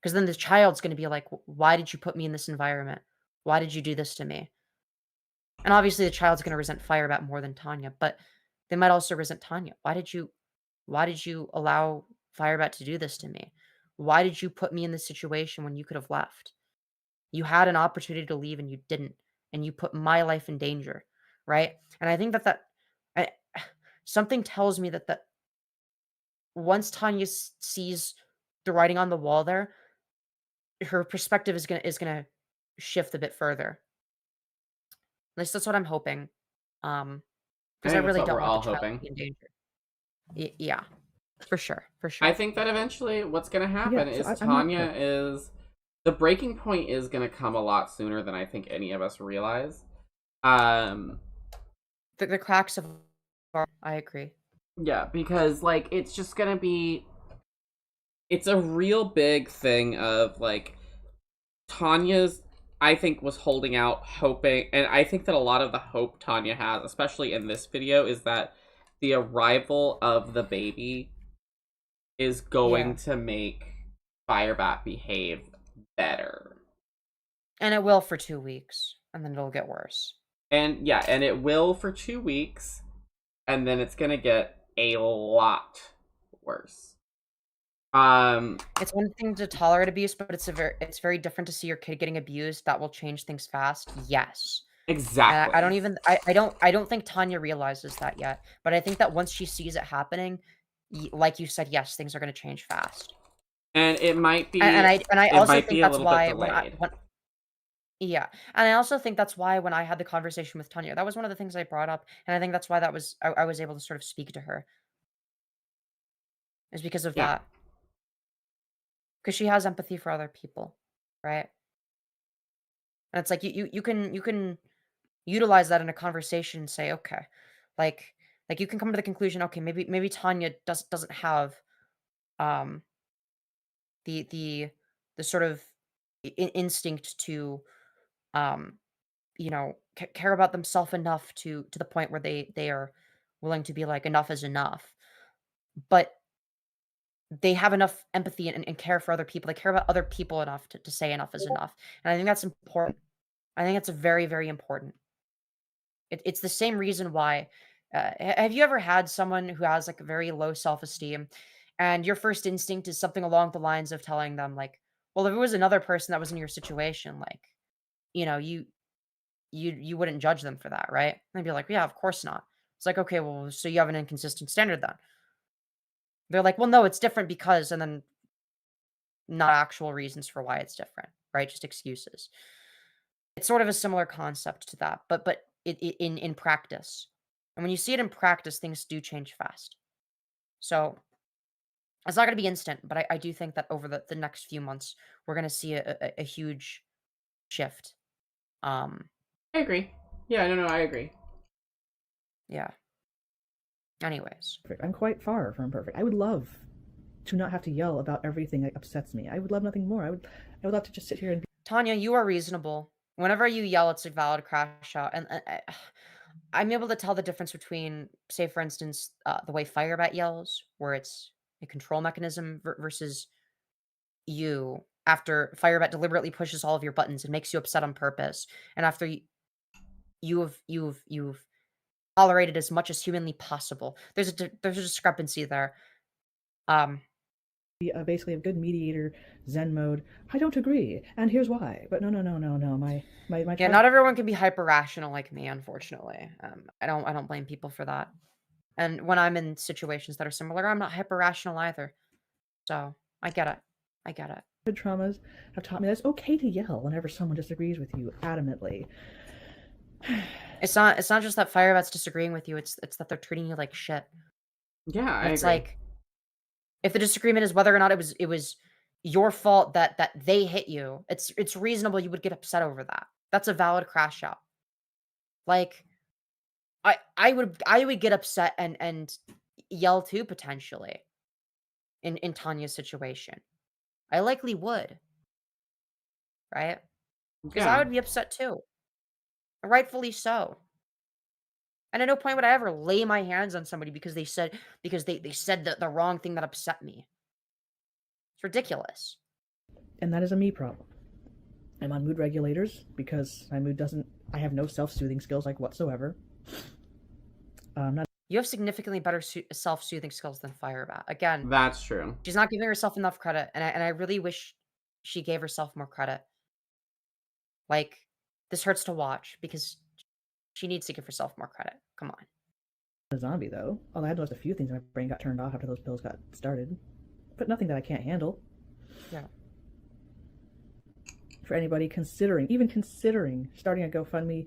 Because then the child's going to be like, why did you put me in this environment? Why did you do this to me? And obviously the child's going to resent Firebat more than Tanya, but they might also resent Tanya. Why did you allow Firebat to do this to me? Why did you put me in this situation when you could have left? You had an opportunity to leave and you didn't, and you put my life in danger, right? And I think that something tells me that once Tanya sees the writing on the wall there, her perspective is gonna shift a bit further. At least that's what I'm hoping. Because I really don't want the child to be in danger. Yeah, for sure. I think that eventually what's going to happen is Tanya is... The breaking point is going to come a lot sooner than I think any of us realize. The cracks of... I agree. Yeah, because, like, it's just going to be... It's a real big thing of, like, Tanya's... I think was holding out, hoping, and I think that a lot of the hope Tanya has, especially in this video, is that the arrival of the baby is going to make Firebat behave better. And it will for 2 weeks, and then it'll get worse. And yeah, and it will for 2 weeks, and then it's gonna get a lot worse. It's one thing to tolerate abuse, but it's very different to see your kid getting abused. That will change things fast. Yes. Exactly. I don't think Tanya realizes that yet, but I think that once she sees it happening, like you said, yes, things are going to change fast. And it might be, and I also think that's why yeah, and I also think that's why when I had the conversation with Tanya, that was one of the things I brought up, and I think that's why I was able to sort of speak to her. Is because of that. Because she has empathy for other people, right? And it's like you can utilize that in a conversation and say, okay, like you can come to the conclusion, okay, maybe Tanya doesn't have the sort of instinct to you know, care about themselves enough to the point where they are willing to be like, enough is enough. But they have enough empathy and care for other people. They care about other people enough to say enough is enough. And I think that's important. I think it's very, very important. It's the same reason why. Have you ever had someone who has like a very low self-esteem, and your first instinct is something along the lines of telling them like, well, if it was another person that was in your situation, like, you know, you wouldn't judge them for that, right? And they'd be like, yeah, of course not. It's like, okay, well, so you have an inconsistent standard then. They're like, well, no, it's different because, and then not actual reasons for why it's different, right? Just excuses. It's sort of a similar concept to that, but in practice. And when you see it in practice, things do change fast. So it's not going to be instant, but I do think that over the next few months, we're going to see a huge shift. I agree. Yeah, no, I agree. Yeah. Anyways. I'm quite far from perfect. I would love to not have to yell about everything that upsets me. I would love nothing more. I would love to just sit here and be... Tanya, you are reasonable. Whenever you yell, it's a valid crash out. And I'm able to tell the difference between, say, for instance, the way Firebat yells, where it's a control mechanism versus you after Firebat deliberately pushes all of your buttons and makes you upset on purpose. And after you've tolerated as much as humanly possible. There's a discrepancy there. Basically a good mediator, Zen mode. I don't agree, and here's why. But no. My yeah, not everyone can be hyper rational like me, unfortunately. I don't blame people for that. And when I'm in situations that are similar, I'm not hyper rational either. So I get it. Traumas have taught me that it's okay to yell whenever someone disagrees with you adamantly. It's not just that Firebat's disagreeing with you, it's that they're treating you like shit. Yeah, it's like, if the disagreement is whether or not it was your fault that they hit you, it's reasonable you would get upset over that. That's a valid crash out. Like, I would get upset and yell too, potentially, in Tanya's situation. I likely would. Right? Because I would be upset too. Rightfully so. And at no point would I ever lay my hands on somebody because they said the wrong thing that upset me. It's ridiculous. And that is a me problem. I'm on mood regulators because my mood doesn't... I have no self-soothing skills like whatsoever. You have significantly better self-soothing skills than Firebat. Again, that's true. She's not giving herself enough credit, and I really wish she gave herself more credit. Like, this hurts to watch because she needs to give herself more credit. Come on. A zombie, though. Although I had noticed a few things in my brain got turned off after those pills got started. But nothing that I can't handle. Yeah. For anybody even considering starting a GoFundMe,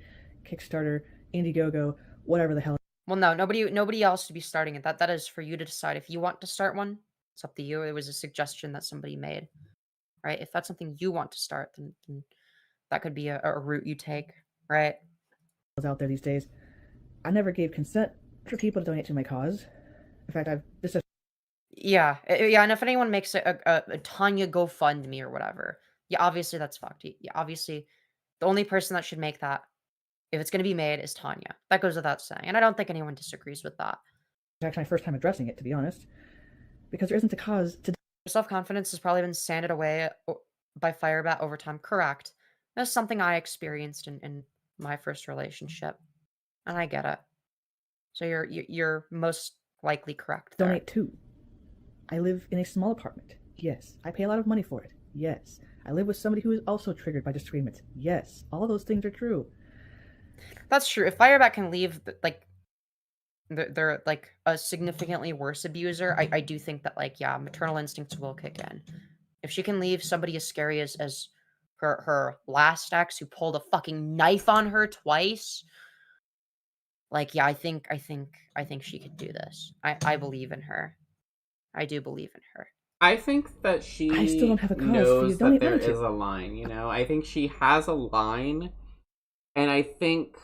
Kickstarter, Indiegogo, whatever the hell. Well, no, nobody else should be starting it. That is for you to decide. If you want to start one, it's up to you. It was a suggestion that somebody made, right? If that's something you want to start, then that could be a route you take, right? Out there these days, I never gave consent for people to donate to my cause. In fact, yeah, and if anyone makes a Tanya GoFundMe or whatever, yeah, obviously that's fucked. Yeah, obviously The only person that should make that, if it's going to be made, is Tanya. That goes without saying, and I don't think anyone disagrees with that. It's actually my first time addressing it, to be honest, because there isn't a cause to. Self-confidence has probably been sanded away by Firebat over time. Correct. That's something I experienced in my first relationship, and I get it. So you're most likely correct there. Donate too. I live in a small apartment. Yes. I pay a lot of money for it. Yes. I live with somebody who is also triggered by disagreements. Yes. All those things are true. That's true. If Firebat can leave, like, they're like a significantly worse abuser, I do think that, like, yeah, maternal instincts will kick in. If she can leave somebody as scary as her last ex, who pulled a fucking knife on her twice, like, yeah, I think she could do this. I believe in her. I do believe in her. I think that she I still don't have a cause knows for you. that there is a line, you know? I think she has a line, and I think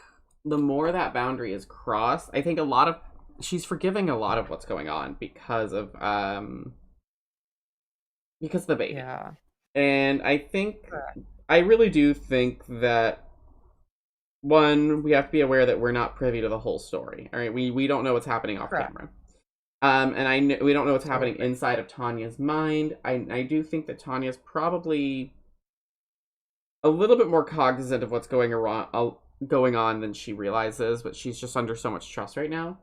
the more that boundary is crossed, I think she's forgiving a lot of what's going on because of the baby. Yeah. And I really do think that, one, we have to be aware that we're not privy to the whole story. All right, we don't know what's happening off camera. And we don't know what's happening inside of Tanya's mind. I do think that Tanya's probably a little bit more cognizant of what's going on than she realizes, but she's just under so much trust right now.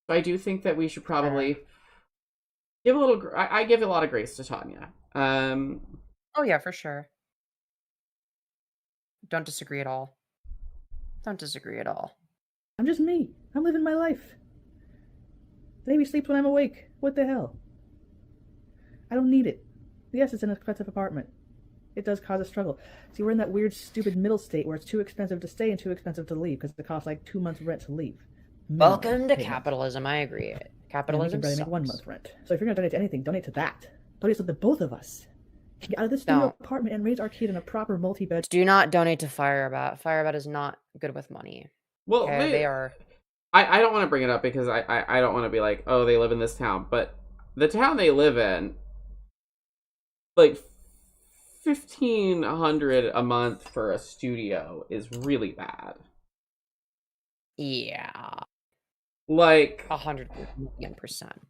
So I do think that we should probably give a little. I give a lot of grace to Tanya. Oh yeah, for sure. Don't disagree at all. Don't disagree at all. I'm just me. I'm living my life. The baby sleeps when I'm awake. What the hell? I don't need it. Yes, it's an expensive apartment. It does cause a struggle. See, we're in that weird, stupid middle state where it's too expensive to stay and too expensive to leave because it costs like 2 months' rent to leave. Welcome to capitalism. I agree. Capitalism and we can barely sucks. make 1 month rent. So if you're gonna donate to anything, donate to that. Donate so that both of us can get out of this new apartment and raise our kid in a proper multi-bed. Do not donate to Firebat. Firebat is not good with money. Well, okay? They are. I don't want to bring it up because I don't want to be like, oh, they live in this town, but the town they live in, like, $1,500 a month for a studio is really bad. Yeah. Like 100%.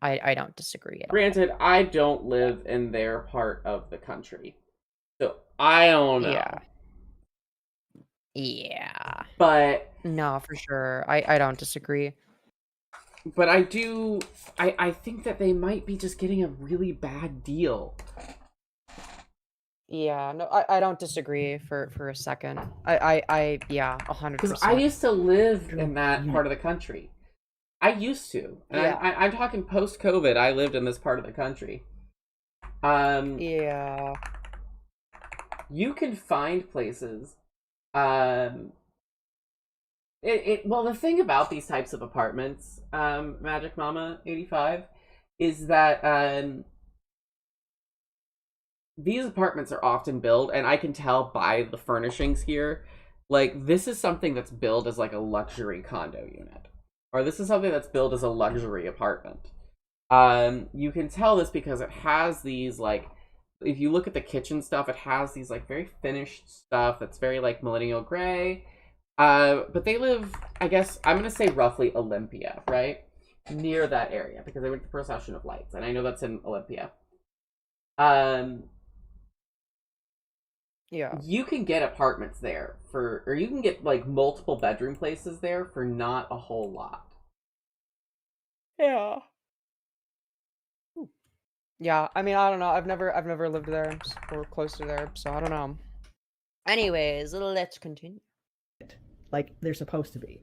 I don't disagree at all. Granted, I don't live in their part of the country, so I don't know. Yeah. But no, for sure. I don't disagree. But I think that they might be just getting a really bad deal. Yeah, no, I don't disagree for a second. I yeah, 100%. Because I used to live in that part of the country. I used to. And Yeah. I'm talking post-COVID, I lived in this part of the country. Yeah. You can find places. Well, the thing about these types of apartments, Magic Mama 85, is that these apartments are often built, and I can tell by the furnishings here, like, this is something that's built as like a luxury condo unit, or this is something that's built as a luxury apartment. You can tell this because it has these, like, if you look at the kitchen stuff, it has these like very finished stuff that's very like millennial gray. But they live, I guess, I'm going to say roughly Olympia, right? Near that area, because they went to the Procession of Lights, and I know that's in Olympia. Yeah. You can get apartments there or you can get like multiple bedroom places there for not a whole lot. Yeah. Yeah, I mean, I don't know. I've never lived there or close to there, so I don't know. Anyways, let's continue. Like they're supposed to be.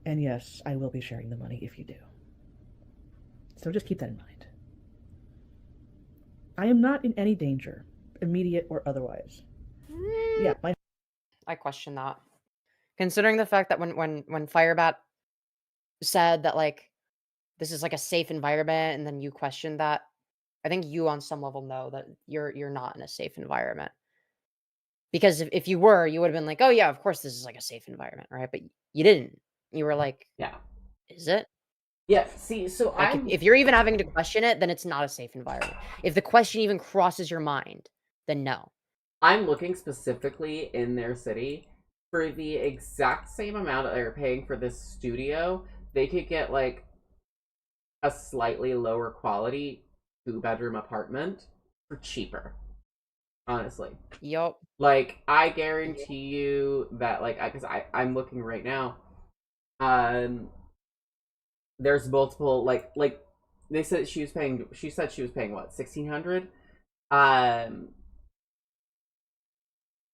And yes, I will be sharing the money if you do. So just keep that in mind. I am not in any danger, immediate or otherwise. Yeah, I question that. Considering the fact that when Firebat said that, like, this is like a safe environment, and then you questioned that, I think you on some level know that you're not in a safe environment. Because if you were, you would have been like, oh yeah, of course this is like a safe environment, right? But you didn't. You were like, yeah, is it? Yeah, see, so like, if you're even having to question it, then it's not a safe environment. If the question even crosses your mind, then no. I'm looking specifically in their city for the exact same amount that they're paying for this studio. They could get like a slightly lower quality 2-bedroom apartment for cheaper. Honestly. Yup. Like, I guarantee you that, like, because I'm looking right now. There's multiple like they said she said she was paying what, $1,600?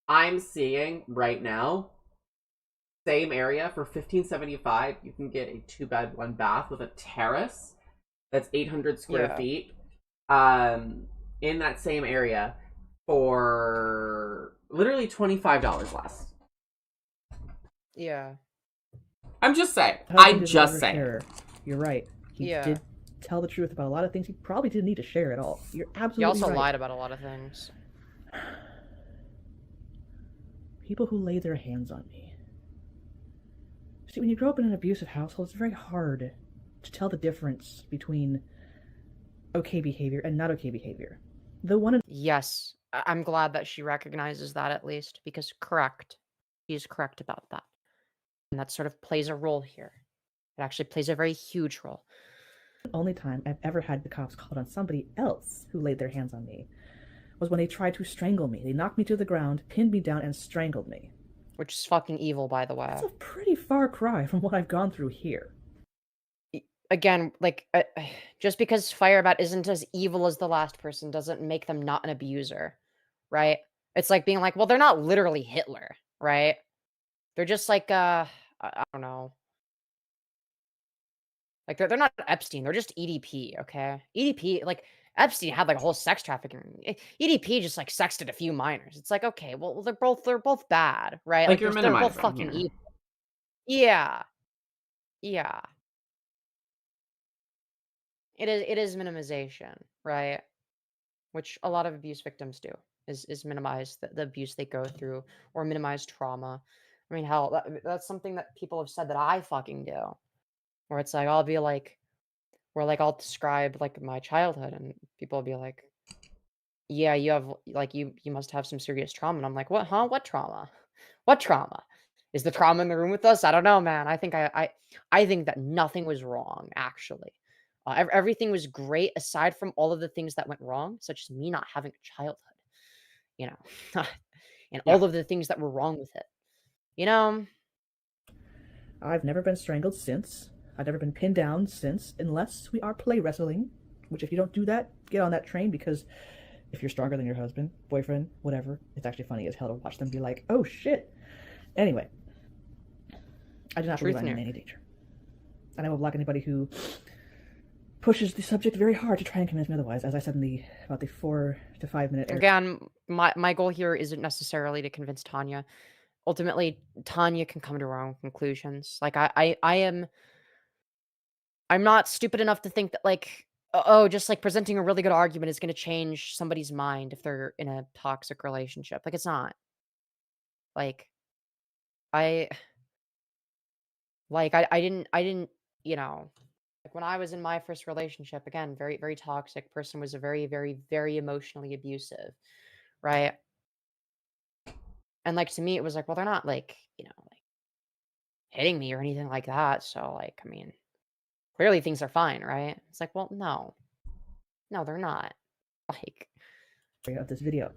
I'm seeing right now, same area for $1,575. You can get a 2-bed, 1-bath with a terrace that's 800 square feet. In that same area for literally $25 less. Yeah. I'm just saying. Husband I'm is just never saying. share. You're right. He did tell the truth about a lot of things he probably didn't need to share at all. You're absolutely He also right. lied about a lot of things. People who lay their hands on me. See, when you grow up in an abusive household, it's very hard to tell the difference between okay behavior and not okay behavior. The one Yes, I'm glad that she recognizes that at least, because correct. She's correct about that. And that sort of plays a role here. It actually plays a very huge role. The only time I've ever had the cops called on somebody else who laid their hands on me was when they tried to strangle me. They knocked me to the ground, pinned me down, and strangled me. Which is fucking evil, by the way. That's a pretty far cry from what I've gone through here. Again, like, just because Firebat isn't as evil as the last person doesn't make them not an abuser, right? It's like being like, well, they're not literally Hitler, right? They're just like, I don't know. Like, they're not Epstein. They're just EDP, okay? EDP, like, Epstein had, like, a whole sex trafficking. EDP just, like, sexted a few minors. It's like, okay, well, they're both bad, right? Like, you're they're both minimizing fucking here. evil. Yeah. Yeah. It is minimization, right? Which a lot of abuse victims do, is minimize the abuse they go through or minimize trauma. I mean, hell, that's something that people have said that I fucking do. Where it's like, I'll be like, where like I'll describe like my childhood and people will be like, yeah, you have like, you must have some serious trauma. And I'm like, what, huh? What trauma? What trauma? Is the trauma in the room with us? I don't know, man. I think I think that nothing was wrong, actually. Everything was great aside from all of the things that went wrong, such as me not having a childhood, you know, and all of the things that were wrong with it, you know. I've never been strangled since. I've never been pinned down since, unless we are play wrestling, which if you don't do that, get on that train, because if you're stronger than your husband, boyfriend, whatever, it's actually funny as hell to watch them be like, oh shit. Anyway, I do not believe I'm in any danger. And I will block anybody who pushes the subject very hard to try and convince me otherwise, as I said in about the 4 to 5 minute era. Again, my goal here isn't necessarily to convince Tanya. Ultimately, Tanya can come to her own conclusions. Like I'm not stupid enough to think that like, oh, just like presenting a really good argument is going to change somebody's mind if they're in a toxic relationship. Like, it's not. Like, I didn't, you know, like when I was in my first relationship, again, very, very toxic person, was a very, very, very emotionally abusive, right? And like, to me, it was like, well, they're not like, you know, like hitting me or anything like that. So like, I mean, clearly things are fine, right? It's like, well, no, they're not. Like, of this video.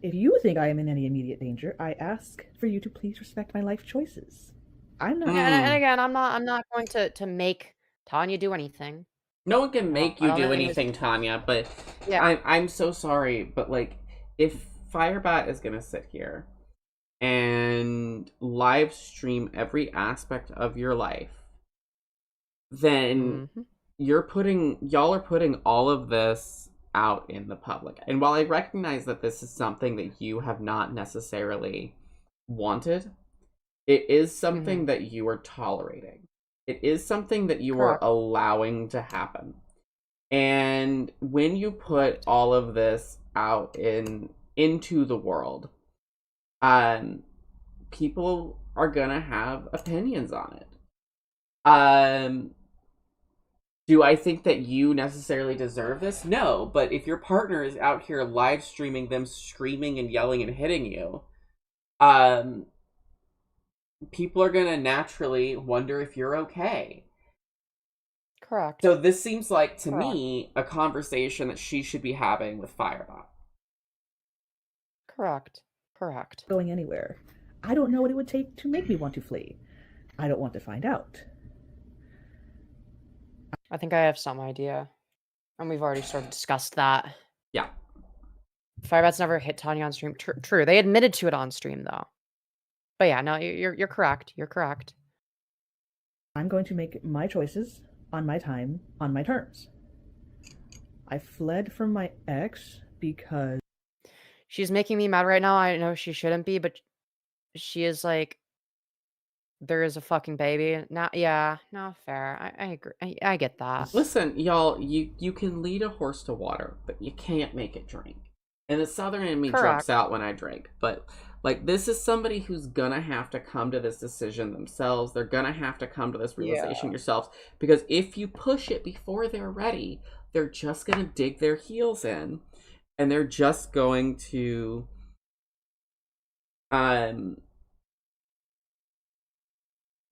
If you think I am in any immediate danger, I ask for you to please respect my life choices. I'm not. And again, I'm not going to make Tanya do anything. No one can make you I don't do think anything, Tanya, but Yeah. I'm so sorry, but like, if Firebat is gonna sit here and live stream every aspect of your life, then y'all are putting all of this out in the public. And while I recognize that this is something that you have not necessarily wanted, it is something that you are tolerating. It is something that you are allowing to happen. And when you put all of this out into the world, people are gonna have opinions on it. Do I think that you necessarily deserve this? No, but if your partner is out here live streaming them screaming and yelling and hitting you, people are gonna naturally wonder if you're okay. Correct. So this seems like, to me, a conversation that she should be having with Firebot. Correct. Correct. Going anywhere. I don't know what it would take to make me want to flee. I don't want to find out. I think I have some idea. And we've already sort of discussed that. Yeah. Firebot's never hit Tanya on stream. True. They admitted to it on stream, though. But yeah, no, you're correct. You're correct. I'm going to make my choices on my time, on my terms. I fled from my ex because... She's making me mad right now. I know she shouldn't be, but she is like... There is a fucking baby. Now, yeah, no, fair. I agree. I get that. Listen, y'all, you can lead a horse to water, but you can't make it drink. And the southern in me jumps out when I drink. But, like, this is somebody who's gonna have to come to this decision themselves. They're gonna have to come to this realization yourselves. Because if you push it before they're ready, they're just gonna dig their heels in. And they're just going to...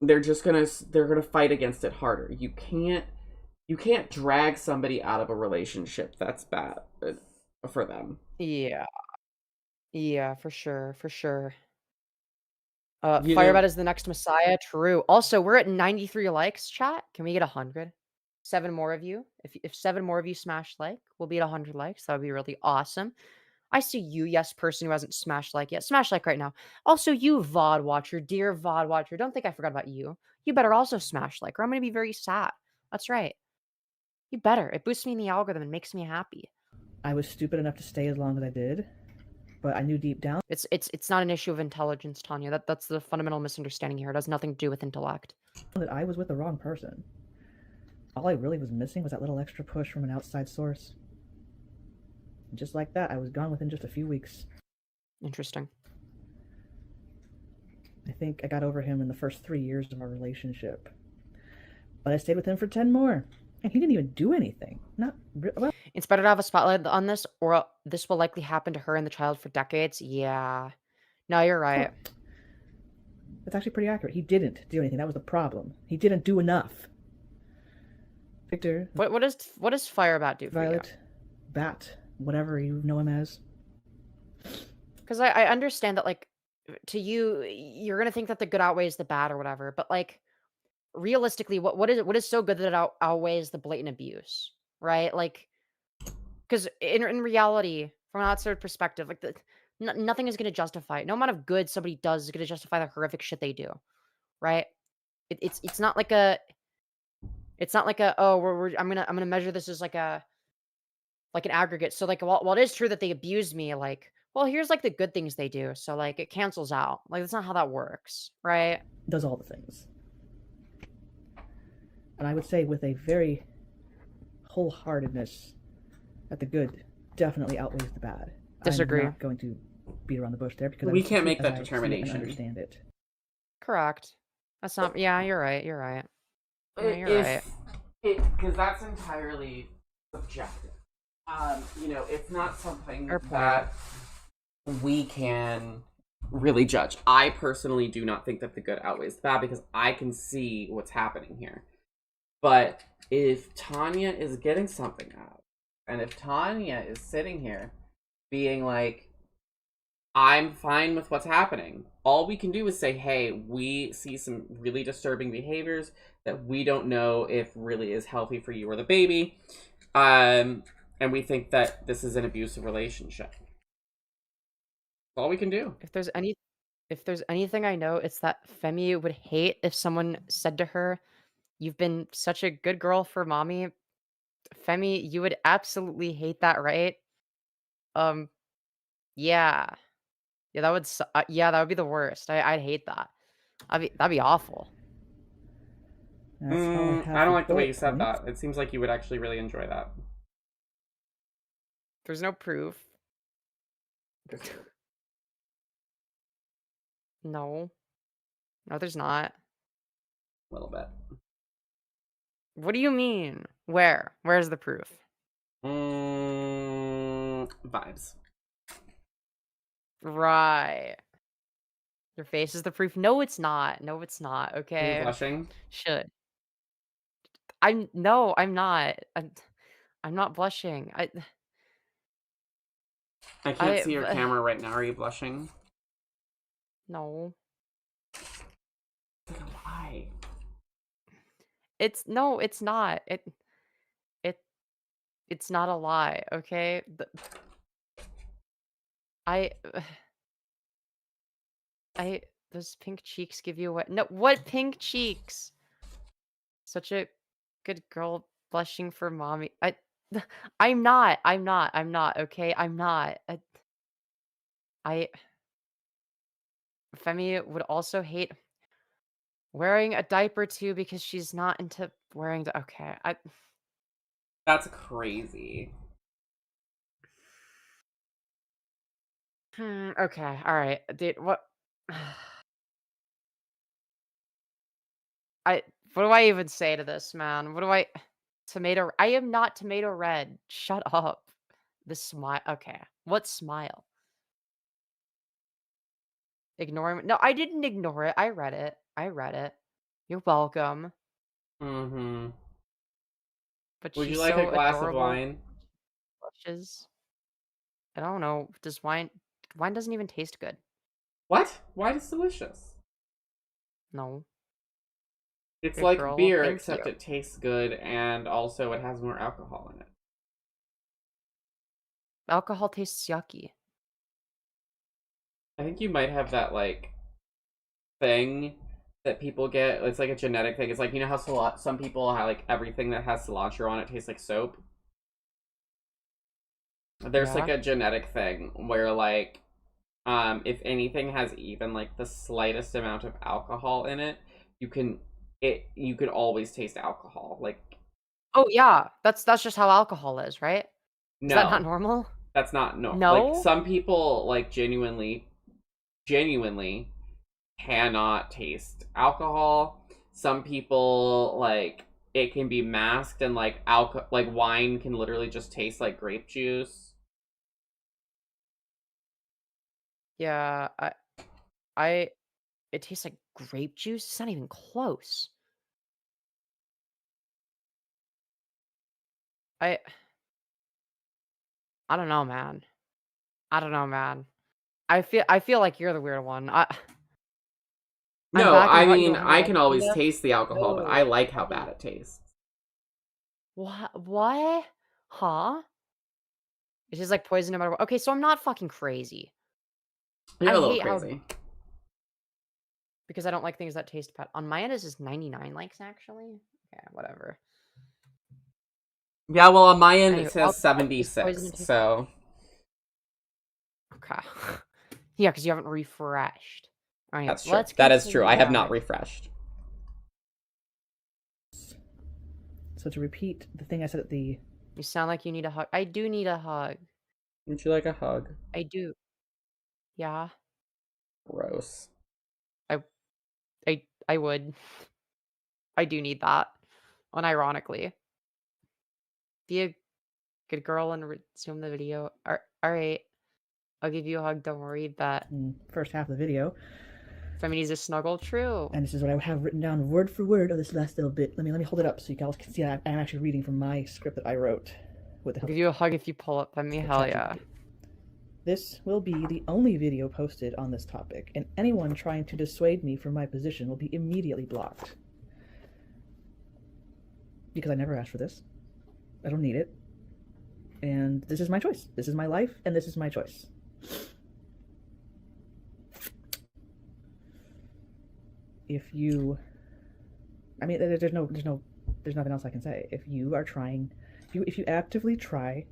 they're gonna fight against it harder. You can't drag somebody out of a relationship that's bad for them. Yeah. Yeah, for sure. For sure. You Firebot know- is the next Messiah. True. Also, we're at 93 likes, chat. Can we get 100? 7 more of you. If 7 more of you smash like, we'll be at 100 likes. That would be really awesome. I see you, yes, person who hasn't smashed like yet. Smash like right now. Also, you VOD watcher, dear VOD watcher, don't think I forgot about you. You better also smash like, or I'm going to be very sad. That's right. You better. It boosts me in the algorithm and makes me happy. I was stupid enough to stay as long as I did, but I knew deep down... It's not an issue of intelligence, Tanya. That's the fundamental misunderstanding here. It has nothing to do with intellect. ...that I was with the wrong person. All I really was missing was that little extra push from an outside source. Just like that, I was gone within just a few weeks. Interesting. I think I got over him in the first 3 years of our relationship. But I stayed with him for 10 more. And he didn't even do anything. Well, it's better to have a spotlight on this, or this will likely happen to her and the child for decades. Yeah. No, you're right. That's actually pretty accurate. He didn't do anything. That was the problem. He didn't do enough. Victor. What does Firebat do for Violet, you? Bat, whatever you know him as. Because I understand that, like, to you, you're gonna think that the good outweighs the bad or whatever, but like, realistically, what is so good that it outweighs the blatant abuse, right? Like, because in reality, from an outside perspective, like nothing is gonna justify it. No amount of good somebody does is gonna justify the horrific shit they do, right? It's not like a oh I'm gonna measure this as like an aggregate. So like while it is true that they abused me, like, well, here's like the good things they do. So like it cancels out. Like that's not how that works, right? Does all the things. And I would say with a very wholeheartedness that the good definitely outweighs the bad. Disagree. I'm not going to beat around the bush there because we can't make that determination. I understand it. Correct. That's not. Yeah, you're right. You're right. Yeah, you're right. Because that's entirely subjective. It's not something that we can really judge. I personally do not think that the good outweighs the bad because I can see what's happening here. But if Tanya is getting something out, and if Tanya is sitting here being like, I'm fine with what's happening, all we can do is say, hey, we see some really disturbing behaviors that we don't know if really is healthy for you or the baby. And we think that this is an abusive relationship. That's all we can do. If there's anything I know, it's that Femi would hate if someone said to her, "You've been such a good girl for mommy." Femi, you would absolutely hate that, right? Yeah, that would be the worst. I'd hate that. That'd be awful. I don't like the way you said that. It seems like you would actually really enjoy that. There's no proof. No, there's not. A little bit. What do you mean? Where? Where's the proof? Vibes. Right. Your face is the proof. No, it's not. No, it's not. Are you Okay. blushing? Should. No, I'm not. I'm not blushing. I can't see your camera right now. Are you blushing? No. Why? It's not. It's not a lie, okay? Those pink cheeks give you what? No, what pink cheeks? Such a good girl blushing for mommy. I'm not, okay? I'm not. Femi would also hate wearing a diaper too because she's not into wearing okay. That's crazy. Okay, alright. Dude, what what do I even say to this, man? What do I I am not tomato red. Shut up. The smile. Okay. What smile? Ignoring. No, I didn't ignore it. I read it. You're welcome. Mm-hmm. But Would she's you like so a glass adorable. of wine? Blushes. I don't know. Does wine doesn't even taste good. What? Wine is delicious. No. It's Good like girl. beer, Thank except you. it tastes good, and also it has more alcohol in it. Alcohol tastes yucky. I think you might have that, like, thing that people get. It's like a genetic thing. It's like, you know how some people have, like, everything that has cilantro on it tastes like soap? There's, like, Yeah. a genetic thing where, like, if anything has even, like, the slightest amount of alcohol in it, you can always taste alcohol. Like, Oh yeah, that's just how alcohol is, right? Is that not no. normal? That's not normal. No? Like, some people, like, genuinely cannot taste alcohol. Some people, like, it can be masked, and, like, wine can literally just taste like grape juice. Yeah, it tastes like grape juice. It's not even close. I don't know, man. I feel like you're the weird one. I'm No, back in I hot. You mean, don't I like can always India? taste the alcohol, but No. I like how bad it tastes. What? Huh? It's just like poison no matter what. Okay, so I'm not fucking crazy. You're I a little hate how crazy. because I don't like things that taste bad. On my end, this is 99 likes actually. Okay, whatever. Yeah, well, on my end, Anyway, it says 76, so... Okay. Yeah, because you haven't refreshed. Alright, That's true. let's That is true. I have continue. not refreshed. So to repeat the thing I said at the... You sound like you need a hug. I do need a hug. Would you like a hug? I do. Yeah. Gross. I would. I do need that. Unironically. Be a good girl and resume the video. Alright. I'll give you a hug. Don't worry that. First half of the video. Femi needs a snuggle. True. And this is what I have written down word for word of this last little bit. Let me hold it up so you guys can see I'm actually reading from my script that I wrote. With the I'll help give you a hug if you pull up Femi. Hell yeah. This will be the only video posted on this topic, and anyone trying to dissuade me from my position will be immediately blocked. Because I never asked for this. I don't need it. And this is my choice. This is my life, and this is my choice. If you... I mean, there's nothing else I can say. If you are trying... If you actively try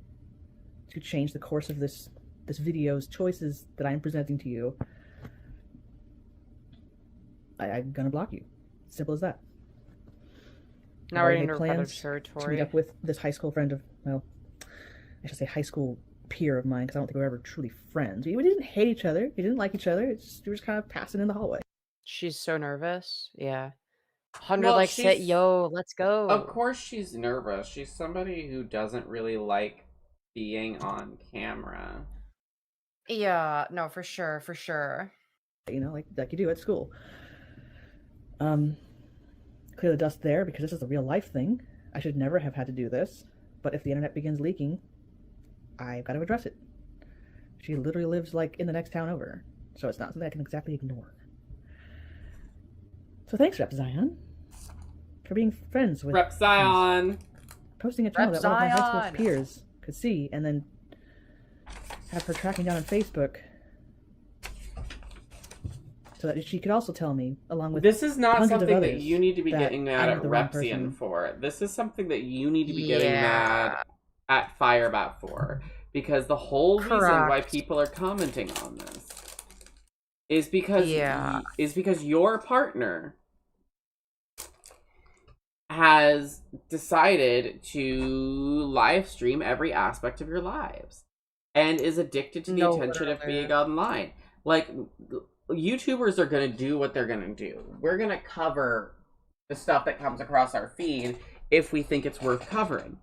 to change the course of this video's choices that I'm presenting to you, I'm gonna block you. Simple as that. Now we're into repetitive territory. To meet up with this high school friend of, well, I should say high school peer of mine, because I don't think we were ever truly friends. We didn't hate each other. We didn't like each other. We were just kind of passing in the hallway. She's so nervous. Yeah. 100 Well, likes hit, she's yo, let's go. of course she's nervous. She's somebody who doesn't really like being on camera. Yeah, no, for sure, for sure. You know, like you do at school. Clear the dust there because this is a real life thing. I should never have had to do this, but if the internet begins leaking, I've got to address it. She literally lives like in the next town over, so it's not something I can exactly ignore. So thanks, Rep Zion, for being friends with Rep Zion. Posting a channel Rep that one of my high school Zion. peers could see, and then have her tracking down on Facebook so that she could also tell me, along with This is not hundreds of something that others, you need to be that getting mad I'm at the wrong Repsian person. for. This is something that you need to be getting mad at Firebat for. Because the whole reason why Correct. people are commenting on this is because your partner has decided to live stream every aspect of your lives and is addicted to the No, attention of literally. being online. Like, YouTubers are going to do what they're going to do. We're going to cover the stuff that comes across our feed if we think it's worth covering.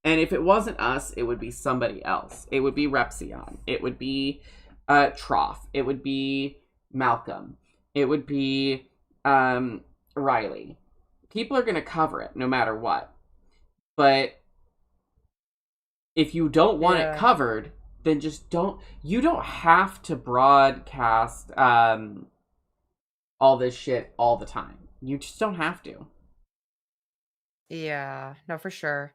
And if it wasn't us, it would be somebody else. It would be Repsion. It would be Trough. It would be Malcolm. It would be Riley. People are going to cover it no matter what. But if you don't want it covered, then just don't. You don't have to broadcast all this shit all the time. You just don't have to. Yeah, no, for sure.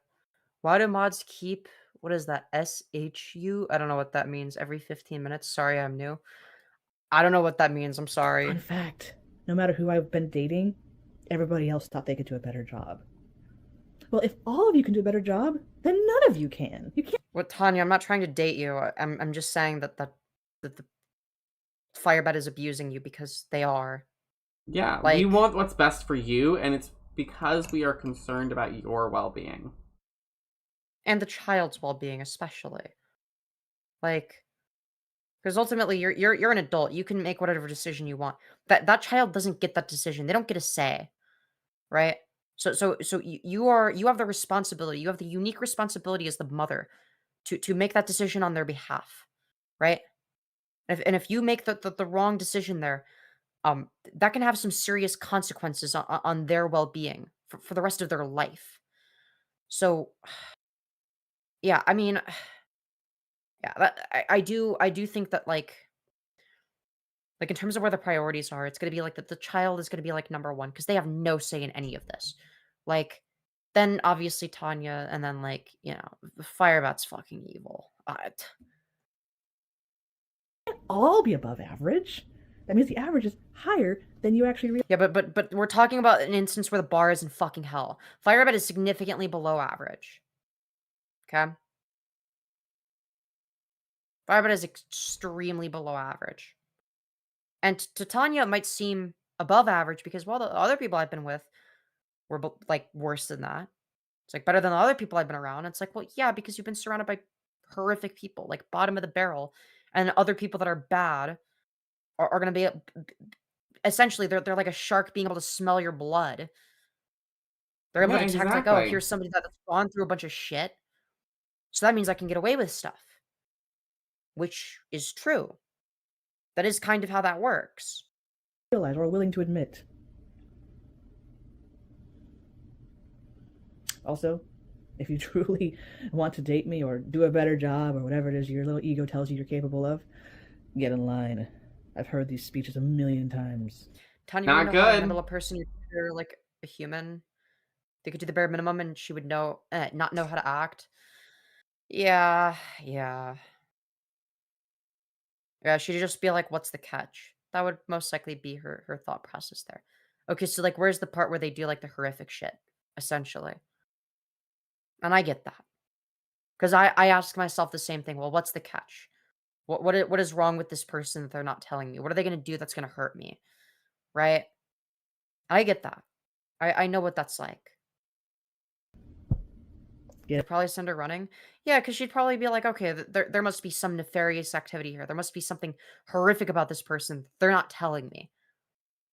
Why do mods keep, what is that, SHU? I don't know what that means. Every 15 minutes. Sorry, I'm new. I don't know what that means. I'm sorry. Fun fact, no matter who I've been dating, everybody else thought they could do a better job. Well, if all of you can do a better job, then none of you can. You can't. What, Tanya, I'm not trying to date you. I'm just saying that the Firebat is abusing you because they are. Yeah, Like, we want what's best for you, and it's because we are concerned about your well-being. and the child's well-being especially. Like, because ultimately you're an adult. You can make whatever decision you want. That child doesn't get that decision. They don't get a say, right? So you have the responsibility. You have the unique responsibility as the mother to make that decision on their behalf, right? If you make the wrong decision there, that can have some serious consequences on their well-being for the rest of their life. So, yeah, I mean, yeah, I do think that like in terms of where the priorities are, it's gonna be like that the child is gonna be like number one because they have no say in any of this. Like, then obviously Tanya, and then like the Firebat's fucking evil. All be above average. That means the average is higher than you actually realize. Yeah, but we're talking about an instance where the bar is in fucking hell. Firebat is significantly below average. Okay? Firebat is extremely below average. And to Tanya, it might seem above average because, well, the other people I've been with were like worse than that. It's like better than the other people I've been around. It's like, well, yeah, because you've been surrounded by horrific people, like bottom of the barrel, and other people that are bad are going to be essentially they're like a shark being able to smell your blood. They're able to detect like, oh, here's somebody that's gone through a bunch of shit. So that means I can get away with stuff. Which is true. That is kind of how that works. Realize or are willing to admit. Also, if you truly want to date me or do a better job or whatever it is your little ego tells you you're capable of, get in line. I've heard these speeches a million times. Tanya, not you know how to handle a person you're like a human. They could do the bare minimum and she would not know how to act. Yeah. Yeah, she'd just be like, what's the catch? That would most likely be her thought process there. Okay, so like where's the part where they do like the horrific shit, essentially? And I get that. Because I ask myself the same thing. Well, what's the catch? What is wrong with this person that they're not telling me? What are they going to do that's going to hurt me? Right? I get that. I know what that's like. Yeah. They'd probably send her running. Yeah, because she'd probably be like, okay, there must be some nefarious activity here. There must be something horrific about this person they're not telling me.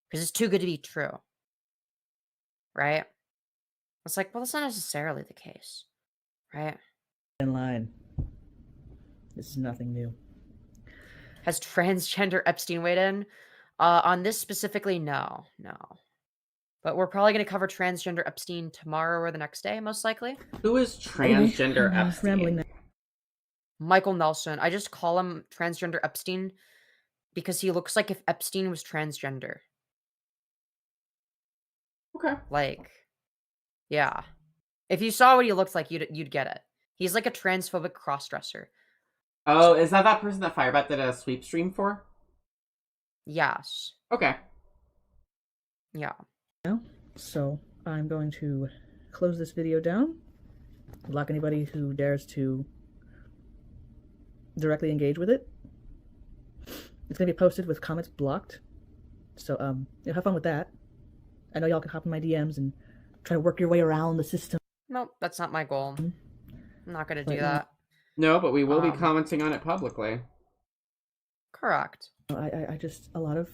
Because it's too good to be true. right? It's like, well, that's not necessarily the case, right? In line. This is nothing new. Has transgender Epstein weighed in? On this specifically, no. But we're probably going to cover transgender Epstein tomorrow or the next day, most likely. Who is transgender Epstein? Rambling now. Michael Nelson. I just call him transgender Epstein because he looks like if Epstein was transgender. Okay. Like, yeah. If you saw what he looked like, you'd get it. He's like a transphobic crossdresser. Oh, is that person that Firebat did a sweep stream for? Yes. Okay. Yeah. So I'm going to close this video down. Block anybody who dares to directly engage with it. It's going to be posted with comments blocked. So have fun with that. I know y'all can hop in my DMs and try to work your way around the system. Nope, that's not my goal. I'm not going to do that. No, but we will be commenting on it publicly. Correct. I just, a lot of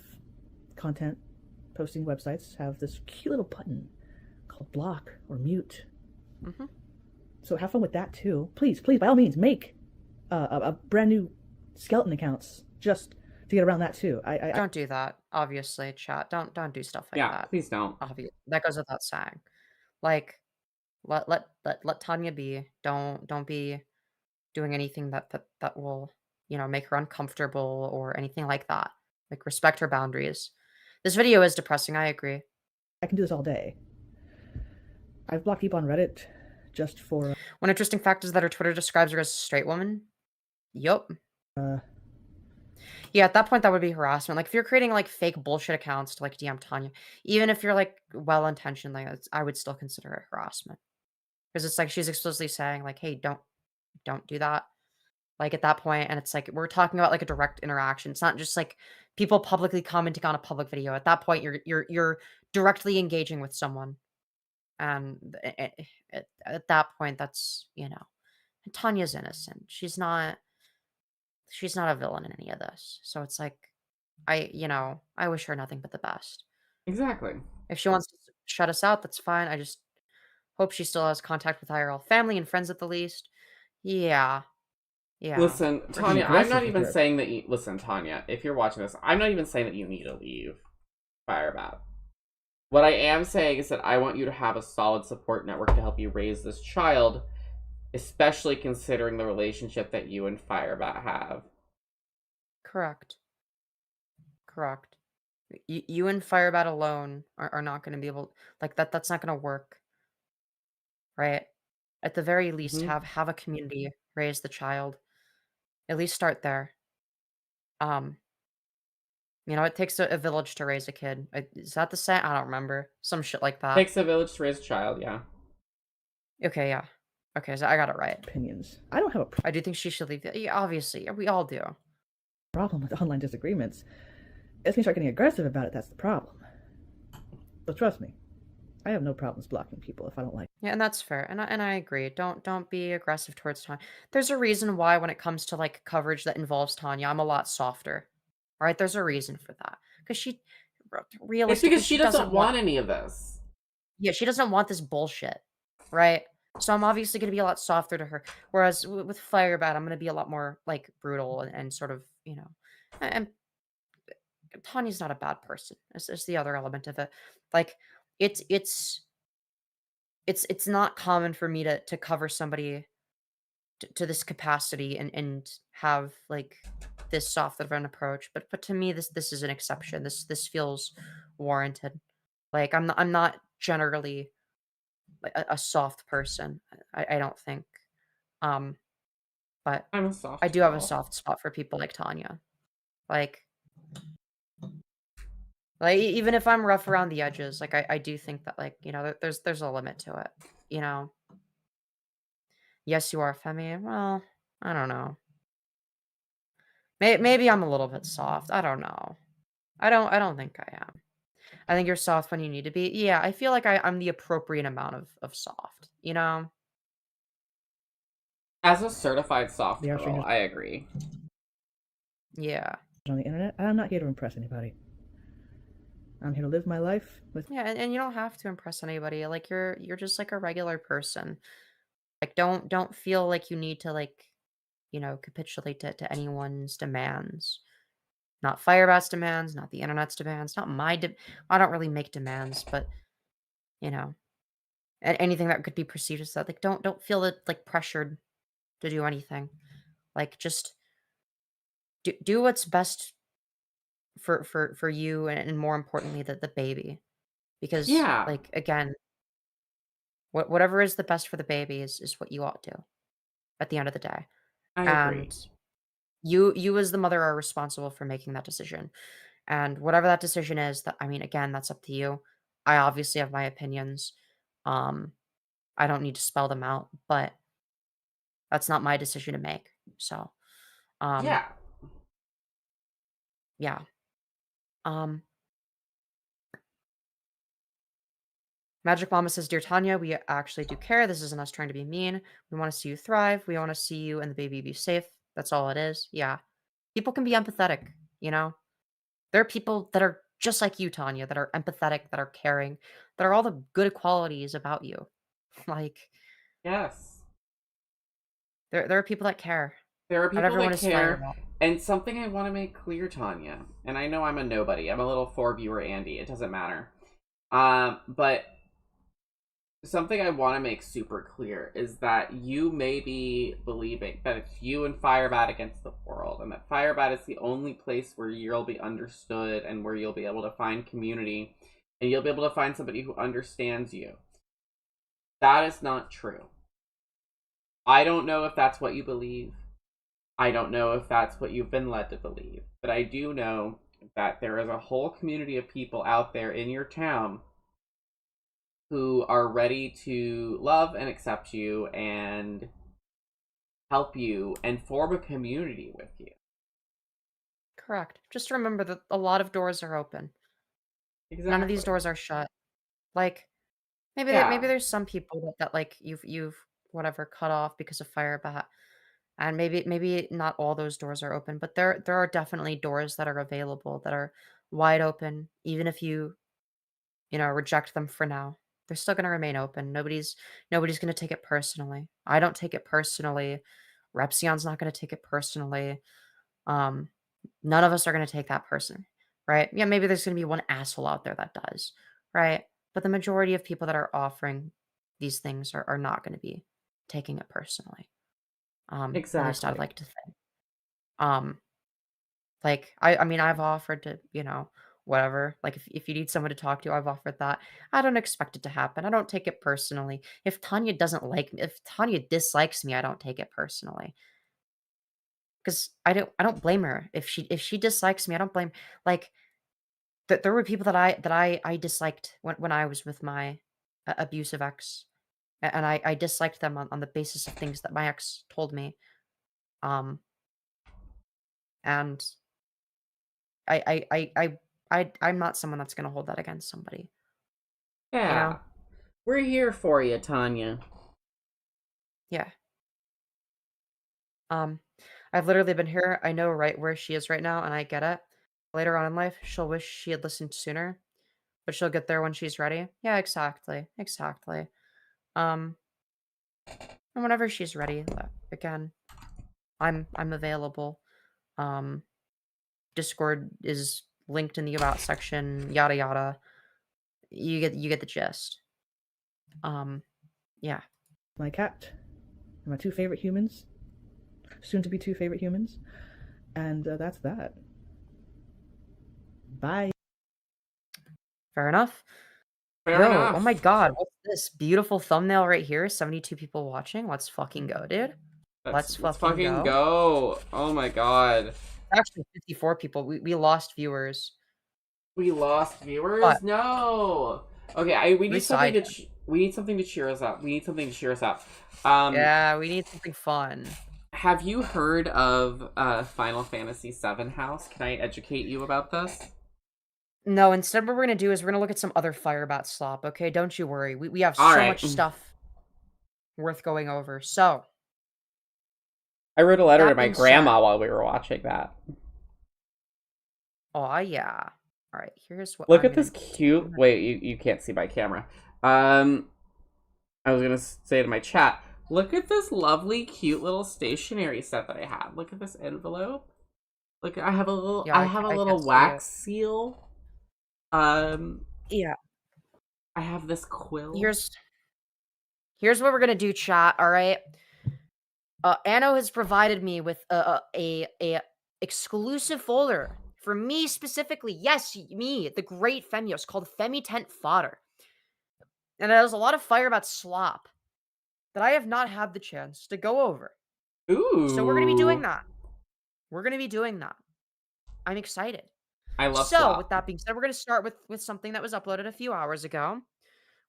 content posting websites have this cute little button called block or mute. Mm-hmm. So have fun with that too. Please, by all means, make a brand new skeleton accounts just to get around that too. I don't do that. Obviously, chat. Don't do stuff like that. Yeah, please don't. That goes without saying. Like, let Tanya be. Don't be doing anything that will, make her uncomfortable or anything like that. Like, respect her boundaries. This video is depressing. I agree. I can do this all day. I've blocked people on Reddit just for. One interesting fact is that her Twitter describes her as a straight woman. Yup. Yeah, at that point, that would be harassment. Like, if you're creating, like, fake bullshit accounts to, like, DM Tanya, even if you're, like, well-intentioned, like, I would still consider it harassment. Because it's like she's explicitly saying, like, hey, don't do that. Like, at that point, and it's like, we're talking about, like, a direct interaction. It's not just, like, people publicly commenting on a public video. At that point, you're directly engaging with someone. And at that point, that's, and Tanya's innocent. She's not a villain in any of this. So it's like, I wish her nothing but the best. Exactly. If she wants to shut us out, that's fine. I just hope she still has contact with IRL family and friends at the least. Yeah. Listen, Tanya, I'm not even saying that you... Listen, Tanya, if you're watching this, I'm not even saying that you need to leave Firebat. What I am saying is that I want you to have a solid support network to help you raise this child, especially considering the relationship that you and Firebat have. Correct. You and Firebat alone are not going to be able... Like, that's not going to work. Right? At the very least, have a community raise the child. At least start there. It takes a village to raise a kid. Is that the saying? I don't remember. Some shit like that. Takes a village to raise a child, yeah. Okay, yeah. Okay, so I got it right. Opinions. I don't have I do think she should leave. Yeah, obviously, we all do. Problem with online disagreements. If you start getting aggressive about it, that's the problem. So trust me, I have no problems blocking people if I don't like. Yeah, and that's fair. And I agree. Don't be aggressive towards Tanya. There's a reason why when it comes to like coverage that involves Tanya, I'm a lot softer. Right? There's a reason for that. Because she realistically, it's because she doesn't want any of this. Yeah, she doesn't want this bullshit. Right? So I'm obviously going to be a lot softer to her. Whereas with Firebat, I'm going to be a lot more like brutal and sort of, and Tanya's not a bad person. It's the other element of it. Like it's not common for me to cover somebody to this capacity and have like this soft of an approach. But to me, this is an exception. This feels warranted. Like I'm not generally a soft person. I don't think. But I'm a soft. I do have a soft spot for people like Tanya. Like even if I'm rough around the edges, like I do think that like there's a limit to it. Yes, you are, Femi. Well, I don't know. Maybe I'm a little bit soft. I don't know. I don't think I am. I think you're soft when you need to be. Yeah, I feel like I'm the appropriate amount of soft. As a certified soft girl, I agree. Yeah. On the internet, I'm not here to impress anybody. I'm here to live my life with. Yeah, and you don't have to impress anybody. Like you're just like a regular person. Like don't feel like you need to like, capitulate to anyone's demands. Not Firebat's demands, not the internet's demands, not I don't really make demands, but anything that could be perceived as that. Like don't feel like pressured to do anything. Like just do what's best for you and more importantly the baby. Because Yeah. like again, whatever is the best for the baby is what you ought to at the end of the day. I agree. And you as the mother are responsible for making that decision. And whatever that decision is, again, that's up to you. I obviously have my opinions. I don't need to spell them out, but that's not my decision to make. So, Yeah. yeah. Magic Mama says, Dear Tanya, we actually do care. This isn't us trying to be mean. We want to see you thrive. We want to see you and the baby be safe. That's all it is. Yeah. People can be empathetic, There are people that are just like you, Tanya, that are empathetic, that are caring, that are all the good qualities about you. Like, yes. There are people that care. There are Not people everyone that is fine care. about it. And something I want to make clear, Tanya, and I know I'm a nobody. I'm a little 4-viewer Andy. It doesn't matter. But something I want to make super clear is that you may be believing that it's you and Firebat against the world, and that Firebat is the only place where you'll be understood and where you'll be able to find community, and you'll be able to find somebody who understands you. That is not true. I don't know if that's what you believe. I don't know if that's what you've been led to believe. But I do know that there is a whole community of people out there in your town who are ready to love and accept you and help you and form a community with you. Correct. Just remember that a lot of doors are open. Exactly. None of these doors are shut. Like, maybe maybe there's some people that like you've whatever cut off because of Firebat. And maybe not all those doors are open, but there are definitely doors that are available that are wide open, even if you reject them for now. They're still going to remain open. Nobody's going to take it personally. I don't take it personally. Repsion's not going to take it personally. None of us are going to take that person, right? Yeah, maybe there's going to be one asshole out there that does, right? But the majority of people that are offering these things are not going to be taking it personally. At least I'd Exactly. like to think. Like I've offered to, whatever. Like if you need someone to talk to, I've offered that. I don't expect it to happen. I don't take it personally. If Tanya doesn't like me, if Tanya dislikes me, I don't take it personally. Because I don't blame her. If she dislikes me, I don't blame. Like there were people that I disliked when I was with my abusive ex. And I disliked them on the basis of things that my ex told me. And I'm not someone that's gonna hold that against somebody. Yeah. We're here for you, Tanya. Yeah. I've literally been here. I know right where she is right now, and I get it. Later on in life, she'll wish she had listened sooner, but she'll get there when she's ready. Yeah, exactly. And whenever she's ready, again, I'm available. Discord is linked in the about section, yada yada. You get the gist. Yeah. My cat, and my 2 favorite humans, soon to be 2 favorite humans, and that's that. Bye. Fair enough. Fair enough. Oh my god, what's this beautiful thumbnail right here? 72 people watching. Let's fucking go, dude. Let's fucking go. Oh my god. Actually, 54 people. We lost viewers. We lost viewers? What? No. Okay, we need something to we need something to cheer us up. Yeah, we need something fun. Have you heard of Final Fantasy VII House? Can I educate you about this? No, instead what we're gonna do is we're gonna look at some other Firebat slop, okay? Don't you worry. We have so All right. much stuff worth going over. So I wrote a letter that to my being grandma while we were watching that. oh yeah. All right, here's what. Look I'm at this gonna do. cute. Wait, you can't see my camera. I was gonna say to my chat. Look at this lovely, cute little stationery set that I have. Look at this envelope. Look, I have a little. Yeah, I have a I little can see wax it. seal. Yeah. I have this quill. Here's what we're gonna do, chat. All right. Anno has provided me with a exclusive folder for me specifically. Yes, me, the great Femyoz, called Femi Tent Fodder, and it has a lot of Firebat slop that I have not had the chance to go over. Ooh. So we're gonna be doing that. I'm excited. I love So, slop. with that being said, we're going to start with something that was uploaded a few hours ago,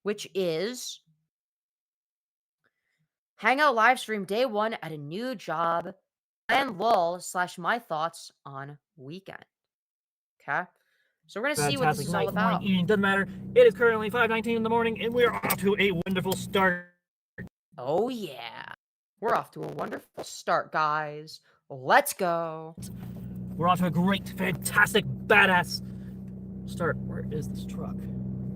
which is Hangout livestream day 1 at a new job and lol/my thoughts on weekend. Okay? So we're going to see what this Fantastic is all night, about. morning, evening, doesn't matter. It is currently 5:19 in the morning, and we are off to a wonderful start. Oh, yeah. We're off to a wonderful start, guys. Let's go. We're off to a great, fantastic, badass start. Where is this truck?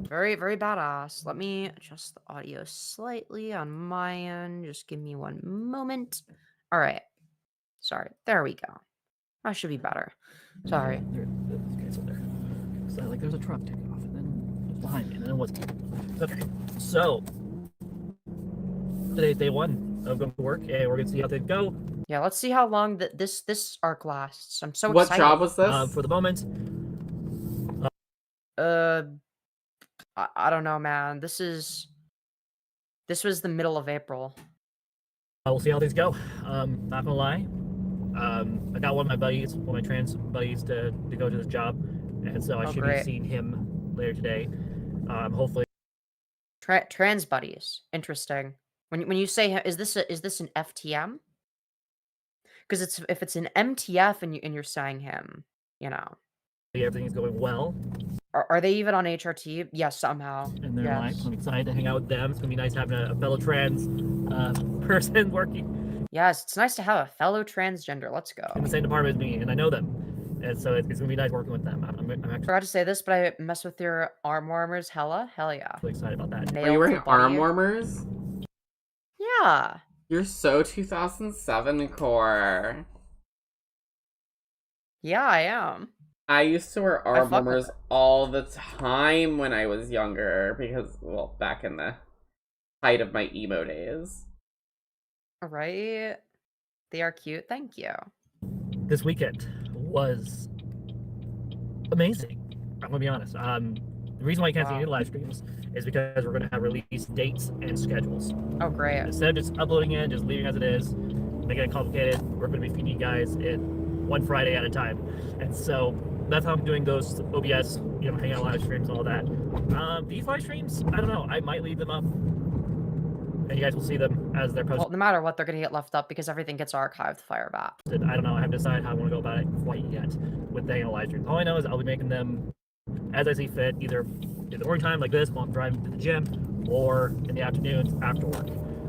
Very, very badass. Let me adjust the audio slightly on my end. Just give me one moment. All right. Sorry. There we go. That should be better. Sorry. Okay, so there. So like there's a truck taking off, and then it's behind me, and then it wasn't. Okay, so today's day 1 of going to work, and we're gonna see how things go. Yeah, let's see how long this arc lasts. I'm so What excited. job was this? For the moment. I don't know, man. This was the middle of April. We'll see how things go. Not gonna lie. I got one of my trans buddies to go to this job, and so I should be seeing him later today. Hopefully. Trans buddies. Interesting. When you say is this an FTM? Because if it's an MTF and you're saying him, you know. Everything's going well. Are they even on HRT? Yes, somehow. In their life. I'm excited to hang out with them. It's gonna be nice having a fellow trans person working. Yes, it's nice to have a fellow transgender. Let's go. In the same department as me, and I know them, and so it's gonna be nice working with them. I'm actually forgot to say this, but I mess with your arm warmers. Hell yeah. really excited about that. Are you wearing arm warmers? Yeah. You're so 2007 core. Yeah, I am. I used to wear arm warmers all the time when I was younger because, well, back in the height of my emo days. Right? They are cute. Thank you. This weekend was amazing. I'm gonna be honest. The reason why you can't see any live streams is because we're gonna have release dates and schedules. Oh, great. Instead of just uploading it, just leaving as it is, making it complicated, we're gonna be feeding you guys it one Friday at a time. And so that's how I'm doing those OBS, hangout live streams, all that. These live streams, I don't know. I might leave them up, and you guys will see them as they're posted. Well, no matter what, they're gonna get left up because everything gets archived. Firebat. I don't know. I haven't decided how I want to go about it quite yet with the hangout live streams. All I know is I'll be making them as I see fit, either in the morning time like this while I'm driving to the gym, or in the afternoons after work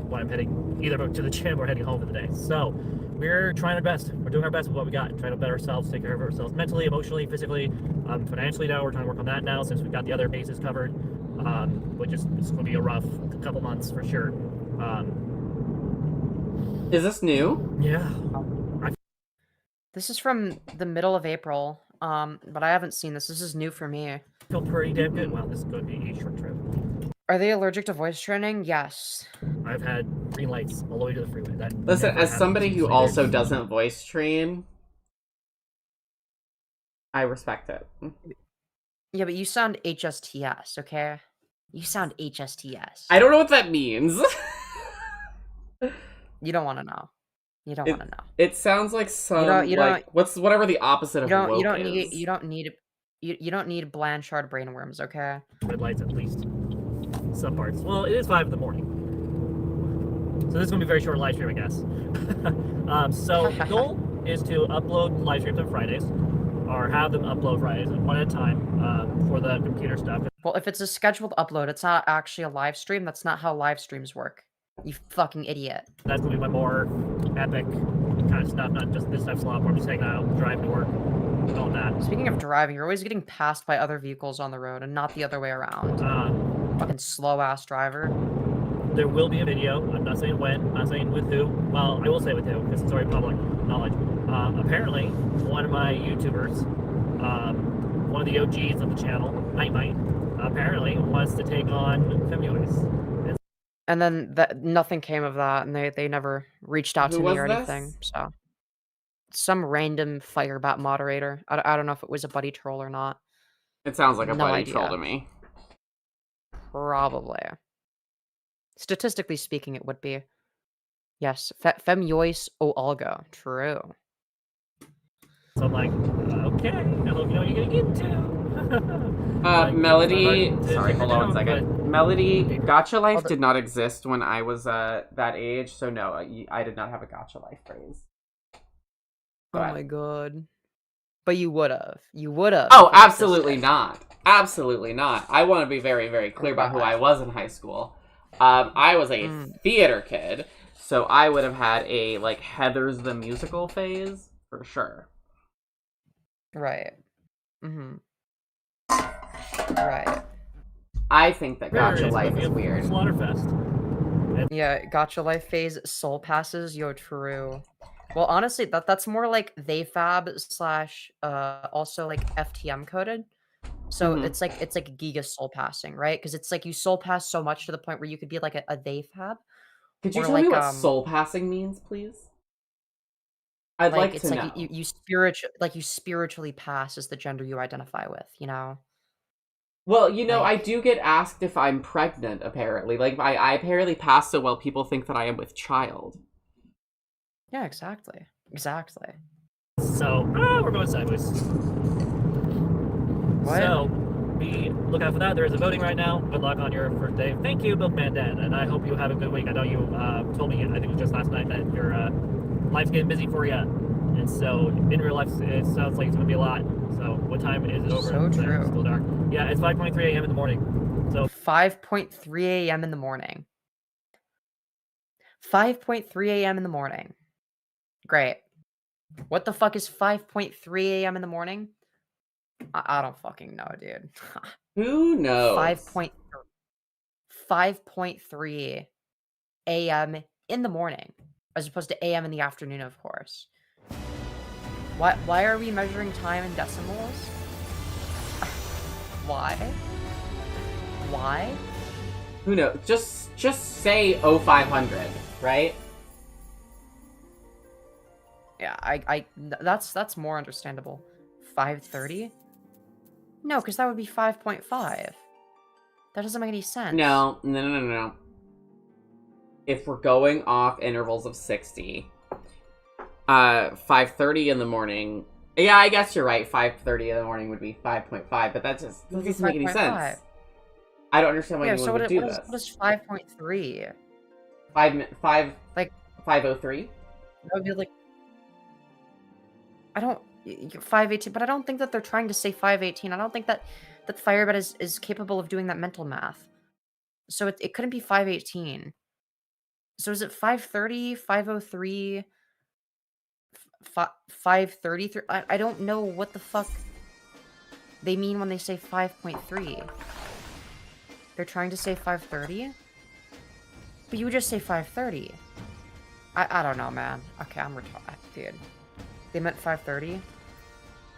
when I'm heading either to the gym or heading home for the day. So we're trying our best. We're doing our best with what we got, trying to better ourselves, take care of ourselves mentally, emotionally, physically, financially. Now we're trying to work on that now since we've got the other bases covered, which is it's going to be a rough couple months for sure. Is this new? Yeah. This is from the middle of April, but I haven't seen this. This is new for me. Feel pretty damn good. Wow, this is going to be a short trip. Are they allergic to voice training? Yes. I've had green lights all the way to the freeway. Listen, as somebody who also doesn't voice train, I respect it. Yeah, but you sound HSTS, okay? You sound HSTS. I don't know what that means. You don't want to know. You don't want to know. It sounds like whatever the opposite of woke is. You don't need Blanchard brainworms, okay? Red lights at least. Some parts. Well, it is 5 in the morning. So this is going to be a very short live stream, I guess. So the goal is to upload live streams on Fridays, or have them upload Fridays one at a time for the computer stuff. Well, if it's a scheduled upload, it's not actually a live stream. That's not how live streams work. You fucking idiot. That's going to be my more epic kind of stuff, not just this type of slop where I'm just hanging out, driving to work. all that. Speaking of driving, you're always getting passed by other vehicles on the road and not the other way around. Fucking slow-ass driver. There will be a video. I'm not saying when. I'm not saying with who. Well, I will say with who, because it's already public knowledge. Apparently, one of my YouTubers, one of the OGs of the channel, Might, apparently wants to take on Femyoz. And then nothing came of that, and they never reached out to me or anything. So, some random Firebat moderator. I don't know if it was a buddy troll or not. It sounds like a No buddy idea. troll to me. Probably. Statistically speaking, it would be. Yes, Femyoz o Olga. True. So I'm like, okay, I hope you know what you're gonna get into. Melody. Sorry, hold on 1 second. Melody, Gacha Life did not exist when I was that age, so no, I did not have a Gacha Life phrase. Oh my god. But you would have. You would have. Oh, absolutely not. Absolutely not. I want to be very, very clear about who I was in high school. I was a theater kid, so I would have had a, like, Heathers the Musical phase, for sure. Right. Mm-hmm. Right. I think that Gacha Life is weird. Slaughterfest. Yeah, Gacha Life phase, soul passes, yo, true. Well, honestly, that's more like they fab slash also like FTM coded. So it's like Giga soul passing, right? Because it's like you soul pass so much to the point where you could be like a they fab. Could you or tell like, me what soul passing means, please? I'd like it's to like know. you spiritually pass as the gender you identify with, you know? Well, you know, I do get asked if I'm pregnant, apparently. Like, I apparently pass so well, people think that I am with child. Yeah, exactly. Exactly. So, we're going sideways. What? So, look out for that. There is a voting right now. Good luck on your first day. Thank you, Milkman Dan, and I hope you have a good week. I know you told me, I think it was just last night, that your life's getting busy for you. And so, in real life, it sounds like it's going to be a lot. So, what time is it over? So true. It's still dark. Yeah, it's 5:23 a.m. in the morning. So 5:3 a.m. in the morning. 5:3 a.m. in the morning. Great. What the fuck is 5:3 a.m. in the morning? I don't fucking know, dude. Who knows? 5:3 a.m. in the morning, as opposed to a.m. in the afternoon, of course. Why are we measuring time in decimals? Why? Why? Who knows? Just say 0500, right? Yeah, that's more understandable. 5:30? No, because that would be 5.5. That doesn't make any sense. No. If we're going off intervals of 60, 5:30 in the morning. Yeah, I guess you're right. 5:30 in the morning would be 5.5, but that doesn't make any sense. I don't understand why anyone would do this. What is 5.3? 5 like 5:03? That would be like 5:18, but I don't think that they're trying to say 5:18. I don't think that Firebat is capable of doing that mental math. So it couldn't be 5:18. So is it 5:30, 5:03, 5:33? I don't know what the fuck they mean when they say 5.3. They're trying to say 5:30? But you would just say 5:30. I don't know, man. Okay, I'm retarded, dude. They meant 5:30?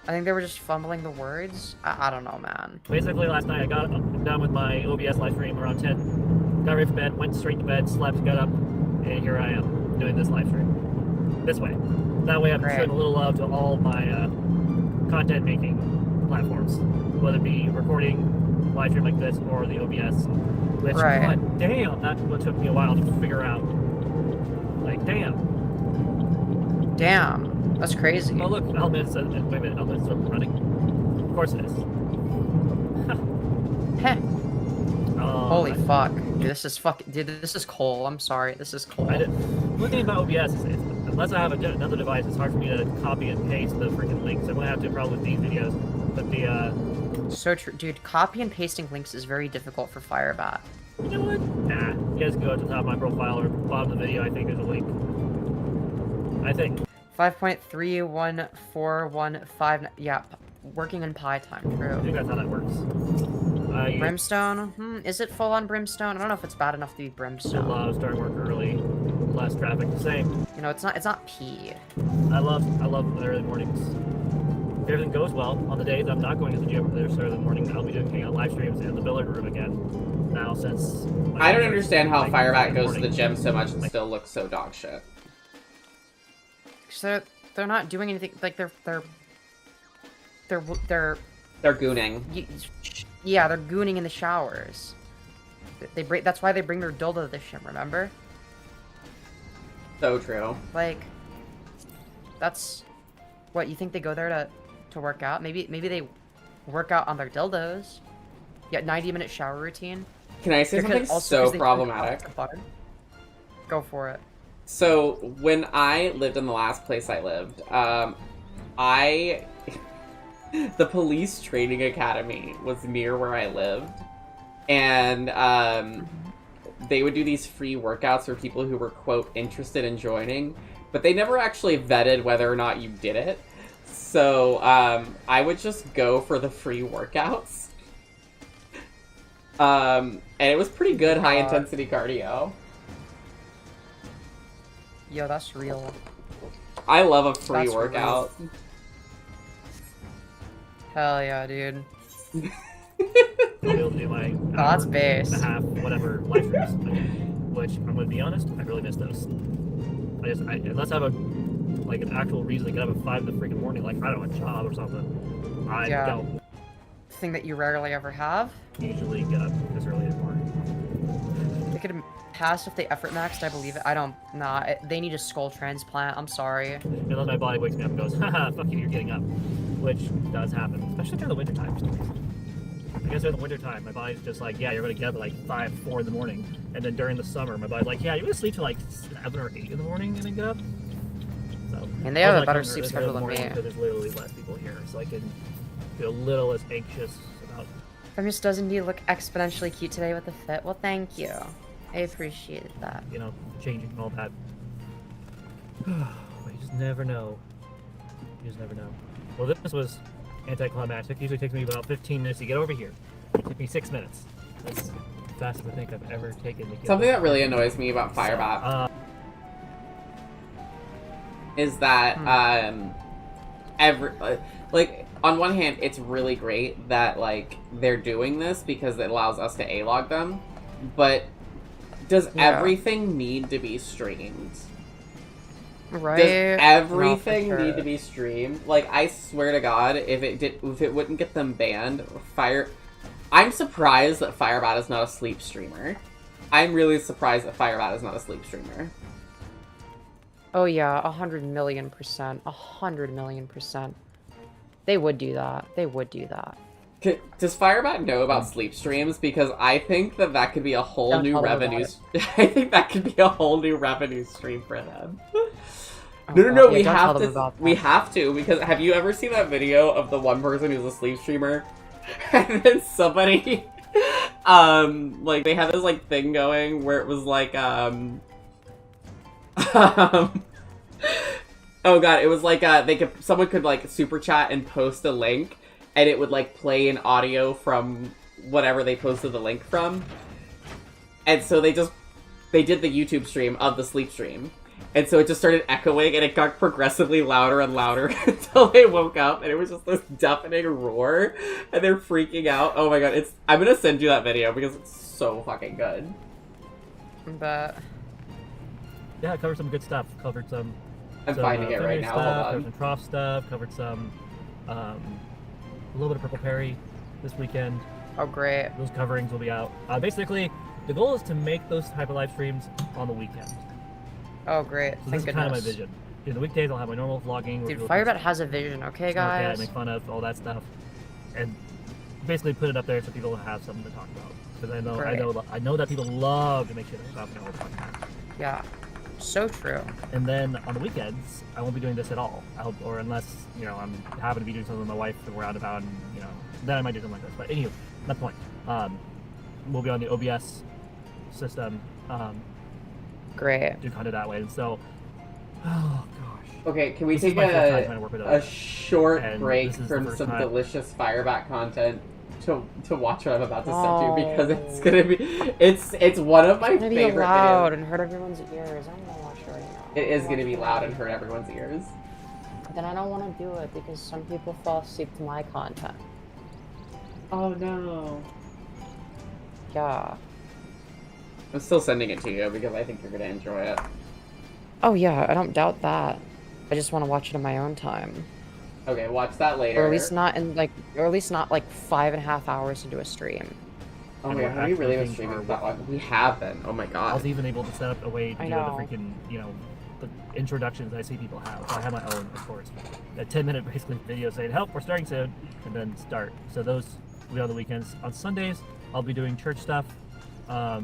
I think they were just fumbling the words. I don't know, man. basically, last night I got done with my OBS live stream around 10. Got ready for bed, went straight to bed, slept, got up, and here I am doing this live stream. This way. That way I'm showing a little love to all my content making platforms, whether it be recording, live stream like this, or the OBS. Which, God damn, that's what took me a while to figure out. Like, damn. Damn, that's crazy. Oh look, Elements, wait a minute, Elements are running. Of course it is. Holy fuck. Dude, this is this is coal. I'm sorry, this is coal. One thing about OBS is unless I have another device, it's hard for me to copy and paste the freaking links. I'm gonna have to probably with these videos. But the So true, dude. Copy and pasting links is very difficult for Firebat. You know what? Nah, you guys go to the top of my profile or bottom of the video. I think there's a link. I think. 5.31415. Yeah, working in pi time. True. I think that's how that works. Brimstone? Is it full on brimstone? I don't know if it's bad enough to be brimstone. I love starting work early, less traffic. Same. You know, it's not P. I love the early mornings. If everything goes well on the days I'm not going to the gym for the start of the morning, I'll be doing hang out live streams in the billiard room again. Now since I don't understand how Firebat goes to the gym so much and still looks so dog shit. So they're not doing anything. Like they're gooning. Yeah, they're gooning in the showers. That's why they bring their dildo to the gym. Remember? So true. Like, that's what you think they go there to work out. Maybe they work out on their dildos. Yeah, 90-minute shower routine. Can I say something so problematic? Go for it. So when I lived in the last place I lived, the police training academy was near where I lived, and they would do these free workouts for people who were, quote, interested in joining, but they never actually vetted whether or not you did it. So I would just go for the free workouts. And it was pretty good high-intensity cardio. Yo, that's real. I love a free workout. Real. Hell yeah, dude. I'll be able to do my that's base. And a half, whatever, live streams again, which I'm going to be honest, I really miss those. Unless I have an actual reason to get up at 5 in the freaking morning, like, I don't know, a job or something, I don't. Thing that you rarely ever have? Usually get up this early in the morning. They could have passed if they effort maxed, I believe it. I don't, nah, they need a skull transplant, I'm sorry. Unless my body wakes me up and goes, haha, fuck you, you're getting up. Which does happen, especially during the winter time for some reason. I guess during the winter time, my body's just like, yeah, you're gonna get up at like 5, 4 in the morning. And then during the summer, my body's like, yeah, you're gonna sleep till like 7 or 8 in the morning and then get up. So, and they have a better sleep schedule than me. Because there's literally less people here, so I can feel a little less anxious about. Femyoz does indeed look exponentially cute today with the fit. Well, thank you. I appreciated that. You know, changing and all that. But you just never know. You just never know. Well, this was anticlimactic. Usually takes me about 15 minutes to get over here. It took me 6 minutes. That's the fastest I think I've ever taken to get Something that really annoys me about Firebat is that like on one hand it's really great that like they're doing this because it allows us to A-log them, but does everything need to be streamed? Right. Does everything need to be streamed? Like, I swear to God, if it wouldn't get them banned, I'm surprised that Firebat is not a sleep streamer. I'm really surprised that Firebat is not a sleep streamer. Oh yeah, 100 million%. 100 million%. They would do that. They would do that. Does Firebat know about sleep streams? Because I think that could be a whole new revenue. I think that could be a whole new revenue stream for them. No, we have to, because have you ever seen that video of the one person who's a sleep streamer? And then somebody, like, they had this, like, thing going where it was, like, oh god, it was, like, someone could, like, super chat and post a link, and it would, like, play an audio from whatever they posted the link from. And so they did the YouTube stream of the sleep stream. And so it just started echoing, and it got progressively louder and louder until they woke up, and it was just this deafening roar, and they're freaking out. Oh my god, I'm gonna send you that video because it's so fucking good. But yeah, I covered some good stuff. Covered some. I'm finding it right now. Hold on. Covered some Trough stuff. Covered some. A little bit of Purple Perry this weekend. Oh great. Those coverings will be out. Basically, the goal is to make those type of live streams on the weekend. Oh great, so thank this is goodness. kind of my vision. In the weekdays, I'll have my normal vlogging. Dude, Firebat has a vision, okay, guys? Make fun of all that stuff, and basically put it up there so people have something to talk about. Because I know that people love to make shit about me all the time. Yeah, so true. And then on the weekends, I won't be doing this at all. Or unless I'm happen to be doing something with my wife and we're out about, and then I might do something like this. But anyway, not the point. We'll be on the OBS system. Great. Do content that way, and so, oh gosh, Okay, can we This is take my first time trying to work with a others. short And break this is the from first some time. delicious Firebat content to watch what I'm about to send you, because it's Oh. gonna be it's one of my It's gonna be favorite loud videos. and hurt everyone's ears. I don't want to watch it right now. It is gonna be loud and hurt everyone's ears. Then I don't want to do it because some people fall asleep to my content. Oh no. Yeah. I'm still sending it to you because I think you're gonna enjoy it. Oh yeah, I don't doubt that. I just want to watch it in my own time. Okay, watch that later. Or at least not in like, or at least not like 5.5 hours into a stream. Oh my god, have we really been streaming that long? We have been. Oh my I god. was even able to set up a way to I do the know. freaking, the introductions I see people have. So I have my own, of course. A 10-minute basically video saying, help, we're starting soon, and then start. So those will be on the weekends. On Sundays, I'll be doing church stuff. Aw,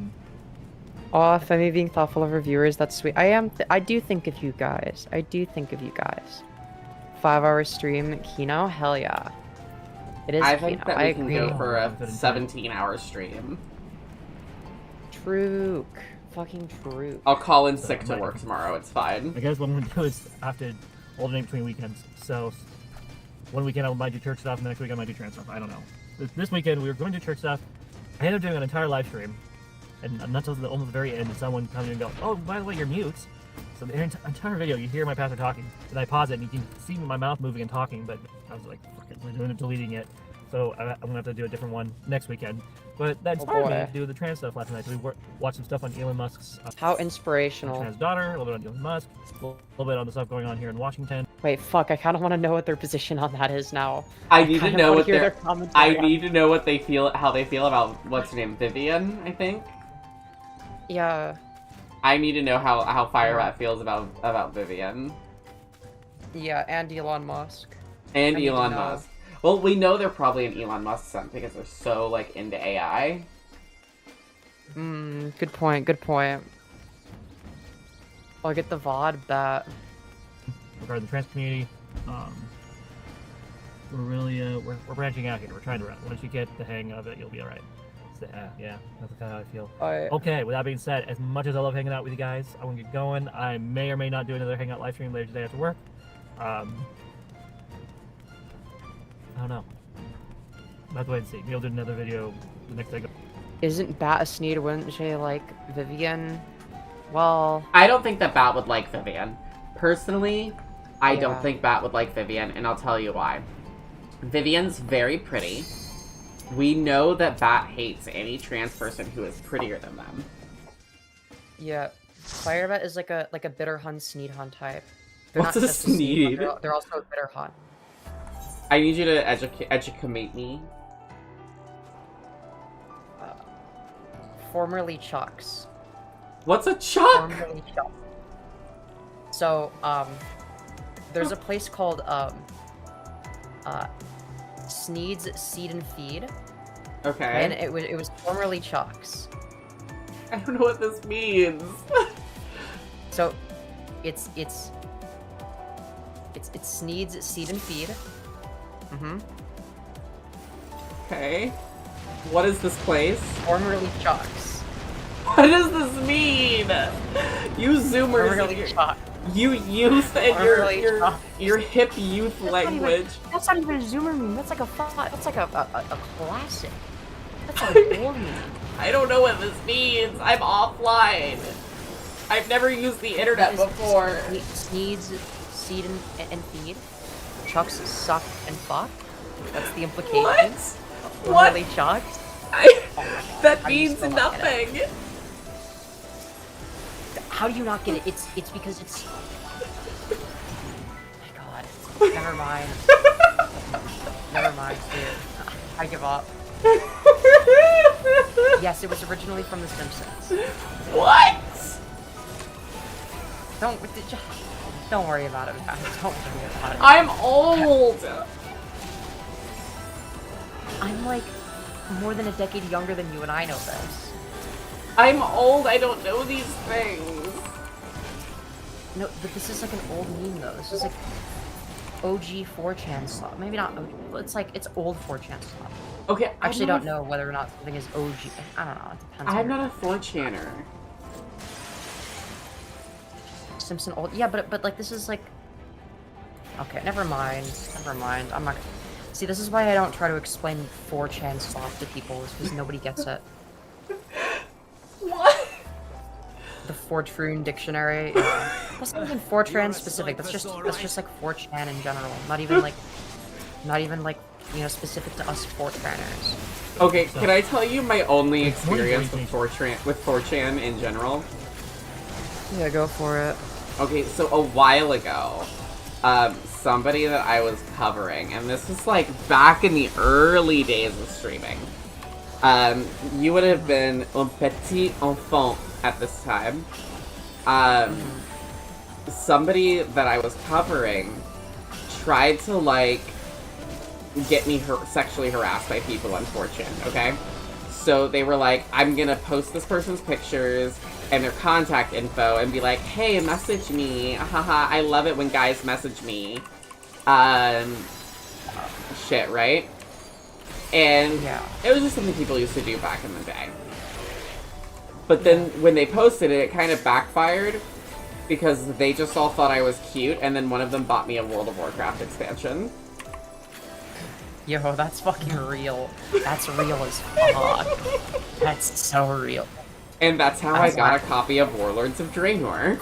Femi being thoughtful of reviewers, that's sweet. I do think of you guys. I do think of you guys. 5-hour stream, Kino? Hell yeah. It is I think Kino. that I we can agree. go for a 17-hour stream. True. Fucking true. I'll call in sick to work tomorrow, it's fine. I guess what I'm going to do is I have to alternate between weekends. So one weekend I might do church stuff, and the next week I might do trans stuff. I don't know. This weekend we were going to do church stuff. I ended up doing an entire live stream. And not until almost the very end did someone come in and go, oh, by the way, you're mute. So the entire video, you hear my pastor talking. And I pause it, and you can see my mouth moving and talking, but I was like, fuck it, we're deleting it. So I'm going to have to do a different one next weekend. But that inspired me to do the trans stuff last night. So we watched some stuff on Elon Musk's How inspirational. trans daughter, a little bit on Elon Musk, a little bit on the stuff going on here in Washington. Wait, fuck, I kind of want to know what their position on that is now. I need to kinda know wanna what hear their commentary I on need to know what they feel, how they feel about what's her name, Vivian, I think. Yeah. I need to know how Firebat feels about Vivian. Yeah, and Elon Musk. And I need to Elon know. Musk. Well, we know they're probably an Elon Musk son because they're so like into AI. Good point, good point. I'll get the VOD bet. Regarding the trans community, we're really we're branching out here. We're trying to run. Once you get the hang of it, you'll be all right. So, yeah, that's kind of how I feel. Okay, with that being said, as much as I love hanging out with you guys, I want to get going. I may or may not do another hangout live stream later today after work. I don't know. I'll have to wait and see. Maybe I'll do another video the next day. Isn't Bat a Sneed? Wouldn't she like Vivian? Well, I don't think that Bat would like Vivian. Personally, I Yeah. don't think Bat would like Vivian, and I'll tell you why. Vivian's very pretty. We know that Bat hates any trans person who is prettier than them. yeah. Firebat is like a bitter hun, Sneed hun type. They're What's not a just Sneed Sneed? hun, they're also a bitter hun. I need you to educate me. Formerly Chucks. What's a Chuck? Formerly Chuck. So, there's a place called, Sneed's Seed and Feed. Okay. And it was formerly Chucks. I don't know what this means. So, it's Sneed's Seed and Feed. Mm-hmm. Okay. What is this place? Formerly Chucks. What does this mean? You Zoomers, Formerly Chuck. you youth and Formerly Chuck. your hip youth language. That's not even a Zoomer meme. That's like a classic. That's like a old meme. I don't know what this means. I'm offline. I've never used the internet before. Sneeds, Seed, and Feed. Chucks suck and fuck. That's the implication. What? Formerly Chucks. That How do you means still not get it? nothing. How do you not get it? It's because it's. Oh my god. Never mind. Never mind, dude. I give up. Yes, it was originally from The Simpsons. What? Don't worry about it, man. Don't worry about it. I'm old. I'm like more than a decade younger than you, and I know this. I'm old. I don't know these things. No, but this is like an old meme though. This is like OG 4chan stuff. Maybe not OG, but it's old 4chan stuff. Okay, I actually I'm don't not know whether or not something is OG. I don't know. It depends. I'm on not a 4chaner. Simpson old. Yeah, but like this is like Okay, never mind. Never mind. I'm not. See, this is why I don't try to explain 4chan slop to people, is because nobody gets it. What? The Fortune dictionary. Yeah. That's not even 4chan specific. That's just like 4chan in general. Not even like, you know, specific to us 4chaners. Okay, can I tell you my only experience with 4chan in general? Yeah, go for it. Okay, so a while ago, somebody that I was covering, and this was like back in the early days of streaming. You would have been un petit enfant at this time. Somebody that I was covering tried to like get me sexually harassed by people on 4chan, okay? So they were like, I'm gonna post this person's pictures and their contact info and be like, hey, message me, haha, I love it when guys message me. Shit, right? And it was just something people used to do back in the day. But then when they posted it, it kind of backfired because they just all thought I was cute, and then one of them bought me a World of Warcraft expansion. Yo, that's fucking real. That's real as fuck. That's so real. And that's how I got a copy of Warlords of Draenor.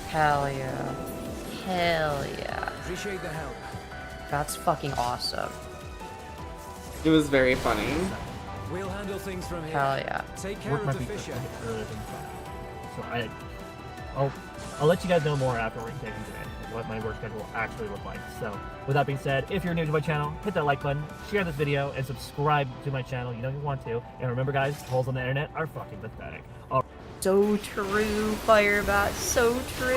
Hell yeah. Hell yeah. Appreciate the help. That's fucking awesome. It was very funny. We'll handle things from here. Hell yeah. Take care Work of might the be fisher. earlier than so I'll let you guys know more after we're taking today, what my work schedule will actually look like. So, with that being said, if you're new to my channel, hit that like button, share this video, and subscribe to my channel. You know you want to. And remember, guys, holes on the internet are fucking pathetic. So true, Firebat. So true.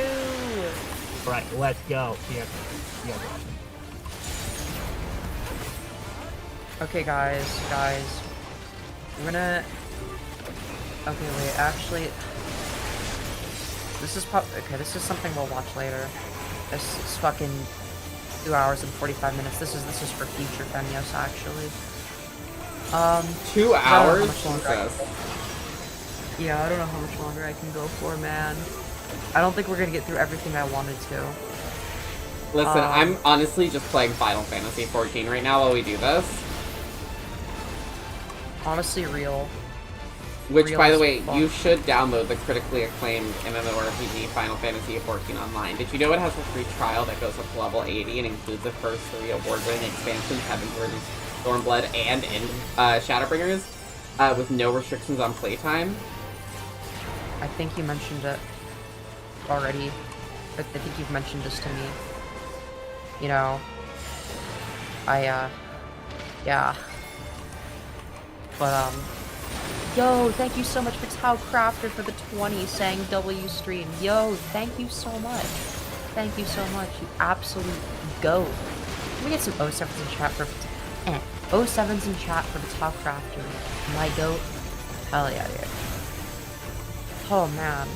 Alright, let's go. See ya. Okay, guys. We're gonna... Okay, wait, actually... This is okay, this is something we'll watch later. This is fucking 2 hours and 45 minutes. This is for future Femyoz, actually. 2 hours? Yeah, I don't know how much longer I can go for, man. I don't think we're gonna get through everything I wanted to. Listen, I'm honestly just playing Final Fantasy XIV right now while we do this. Honestly, real. Which, real by the way, fun. you should download the critically acclaimed MMORPG Final Fantasy XIV Online. Did you know it has a free trial that goes up to level 80 and includes the first 3 award-winning expansions, Heavensward, Stormblood, and Shadowbringers, with no restrictions on playtime? I think you mentioned it already. I think you've mentioned this to me. You know, yeah. But, yo, thank you so much for Tau Crafter for the 20 saying W stream. Yo, thank you so much. Thank you so much, you absolute goat. Let me get some 07s in chat for 07s in chat for the Tau Crafter. My goat. Hell yeah, dude. Oh man.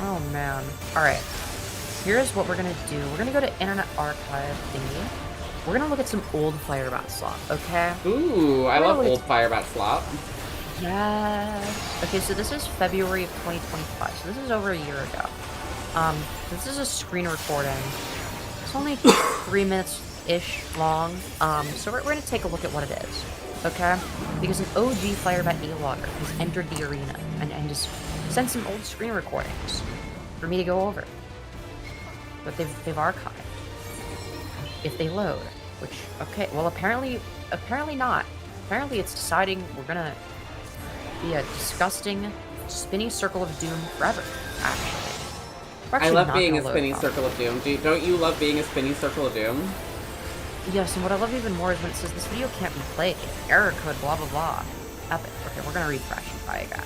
Oh man. Alright. Here's what we're gonna do. We're gonna go to Internet Archive thingy. We're gonna look at some old Firebat slop, okay? Ooh, I love old Firebat slop. Yes. Okay, so this is February of 2025. So this is over a year ago. This is a screen recording. It's only 3 minutes-ish long. So we're gonna take a look at what it is, okay? Because an OG Firebat A-logger has entered the arena and just sent some old screen recordings for me to go over. But they've archived. If they load, which, okay, well apparently not. Apparently it's deciding we're gonna be a disgusting spinny circle of doom forever, actually. I love being a spinny circle of doom. Don't you love being a spinny circle of doom? Yes, and what I love even more is when it says this video can't be played. Error code, blah blah blah. Epic. Okay, we're gonna refresh and try again.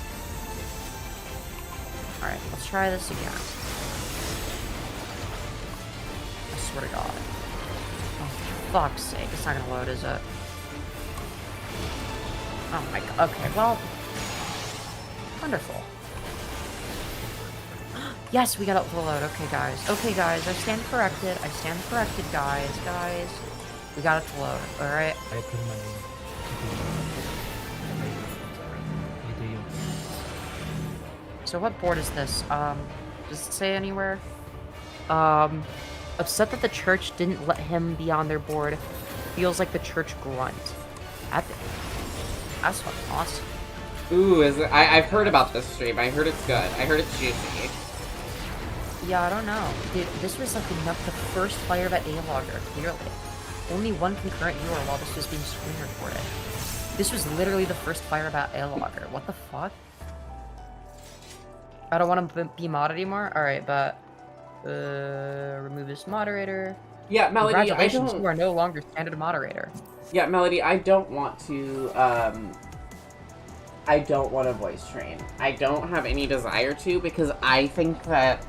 Alright, let's try this again. I swear to God. Fuck's sake, it's not gonna load, is it? Oh my god, okay, well... Wonderful. Yes, we got it to load, okay guys, I stand corrected, guys, we got it to load, alright? So what board is this? Does it say anywhere? Upset that the church didn't let him be on their board. Feels like the church grunt. Epic. That's fucking awesome. Ooh, is it? I've heard about this stream. I heard it's good. I heard it's juicy. Yeah, I don't know. Dude, this was like the first Firebat A-logger, clearly. Only one concurrent viewer while this was being screen recorded. This was literally the first Firebat A-logger. What the fuck? I don't want to be mod anymore? Alright, but... remove this moderator. Yeah, Melody, Congratulations, you are no longer standard moderator. Yeah, Melody, I don't want to, I don't want to voice train. I don't have any desire to, because I think that,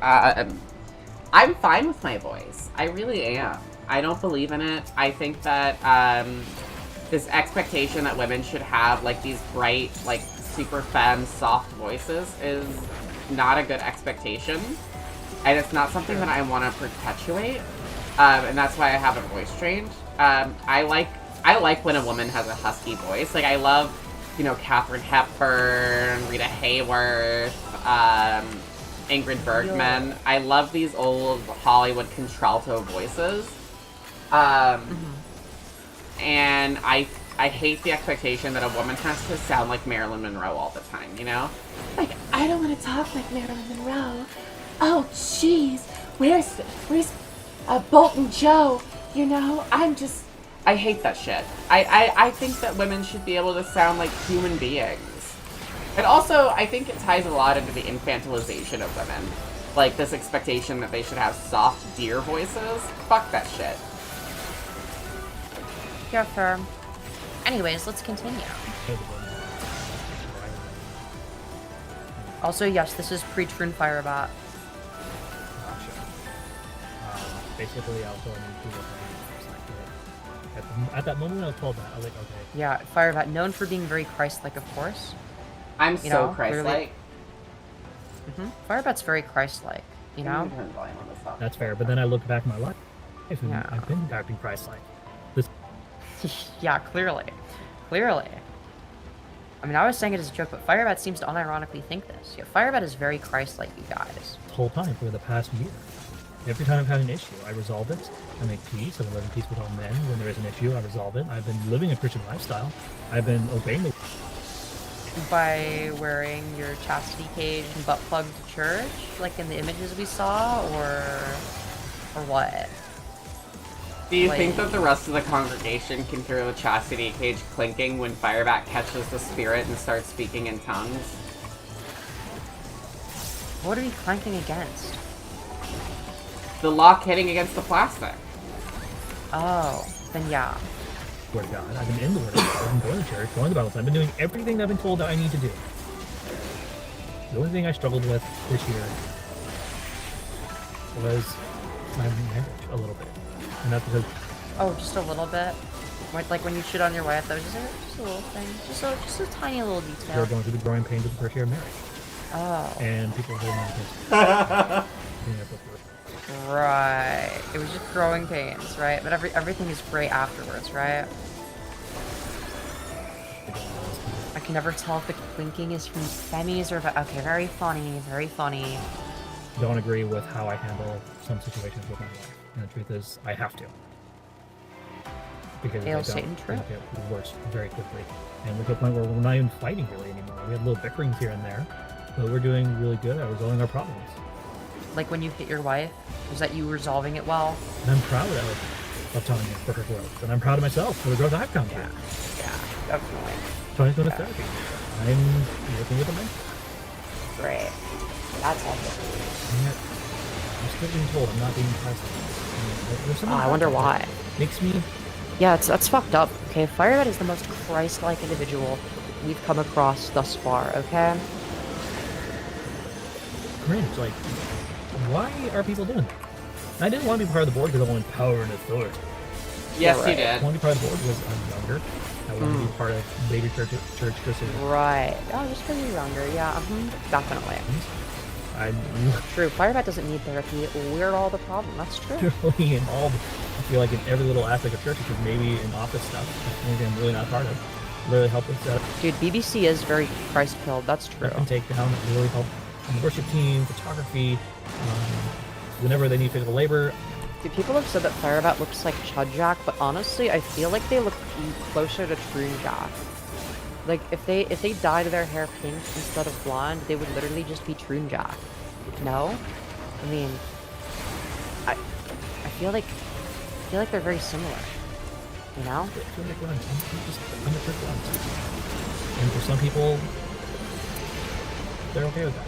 I'm fine with my voice. I really am. I don't believe in it. I think that, this expectation that women should have, like, these bright, like, super femme, soft voices is not a good expectation. And it's not something that I want to perpetuate. And that's why I haven't voice trained. I like when a woman has a husky voice. Like, I love, you know, Katharine Hepburn, Rita Hayworth, Ingrid Bergman. Yeah. I love these old Hollywood contralto voices. And I hate the expectation that a woman has to sound like Marilyn Monroe all the time, you know? Like, I don't want to talk like Marilyn Monroe. Oh, jeez. Where's Bolton Joe? You know, I hate that shit. I think that women should be able to sound like human beings. And also, I think it ties a lot into the infantilization of women. Like, this expectation that they should have soft deer voices. Fuck that shit. Yeah, fair. Anyways, let's continue. Also, yes, this is pre-Troon Firebat. Basically, I was going into the at that moment when I was told that, I was like, okay. Yeah, Firebat, known for being very Christ-like, of course. I'm so Christ-like. Firebat's very Christ-like, you know? That's fair, but then I look back at my life, and Yeah. I've been acting Christ-like. This Yeah, clearly. Clearly. I mean, I was saying it as a joke, but Firebat seems to unironically think this. Yeah, Firebat is very Christ-like, you guys. whole time for the past year. Every time I've had an issue, I resolve it. I make peace. I live in peace with all men. When there is an issue, I resolve it. I've been living a Christian lifestyle. I've been obeying the... By wearing your chastity cage and butt plug to church, like in the images we saw, or what? Do you think that the rest of the congregation can hear the chastity cage clinking when Firebat catches the spirit and starts speaking in tongues? What are we clanking against? The lock hitting against the plastic. Oh, then yeah. Word of God. I've been in the Word of God. I've been going to church, going to Bible study. I've been doing everything that I've been told that I need to do. The only thing I struggled with this year was my marriage a little bit. And that's because... Oh, just a little bit? Like when you shit on your wife, that was just a little thing. Just a tiny little detail. You're going through the growing pains of the first year of marriage. Oh. And people holding on to Right. It was just growing pains, right? But everything is great afterwards, right? I can never tell if the clinking is from Femyoz or... Okay, very funny, very funny. don't agree with how I handle some situations with my wife. And the truth is, I have to. Because Hail if I Satan, don't, true. it gets worse very quickly. And we're to a point where we're not even fighting really anymore. We have little bickerings here and there, but we're doing really good at resolving our problems. Like when you hit your wife, was that you resolving it well? And I'm proud of telling you for her growth. And I'm proud of myself for the growth I've come through. Yeah, definitely. Trying to go to therapy. I'm working with a mentor. Great. That's awesome. And yet, I'm still being told I'm not being present. There's something I wonder about why. that makes me... Yeah, that's fucked up. Okay, Firebat is the most Christ-like individual we've come across thus far, okay? Cringe, like, why are people doing that? I didn't want to be part of the board because I wanted power and authority. Yes, you I did. wanted to be part of the board because I'm younger. I wanted to be part of baby church Christian. Right. Oh, just because you're younger, yeah, definitely. True, Firebat doesn't need therapy. We're all the problem, that's true. Literally in all, I feel like in every little aspect of church, which is maybe in office stuff, that's one thing I'm really not part of. Really help us out. Dude, BBC is very Christ-pilled, that's true. And take down really help on the worship team, photography, whenever they need physical labor. Dude, people have said that Firebat looks like Chudjack, but honestly, I feel like they look closer to Troonjack. Like, if they dyed their hair pink instead of blonde, they would literally just be Troonjack. No? I mean, I feel like they're very similar. You know? I feel like I'm a quick blonde. And for some people, they're okay with that.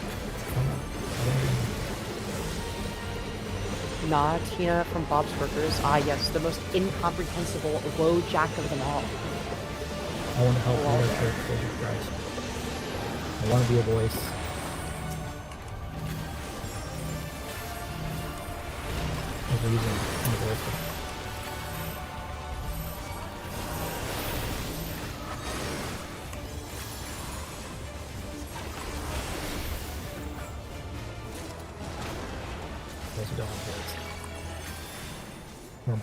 Nah, Tina from Bob's Burgers. Ah, yes, the most incomprehensible low jack of them all. I want to help all our church go to Christ. I want to be a voice. A reason and a voice. Those who don't have voice. Or mine.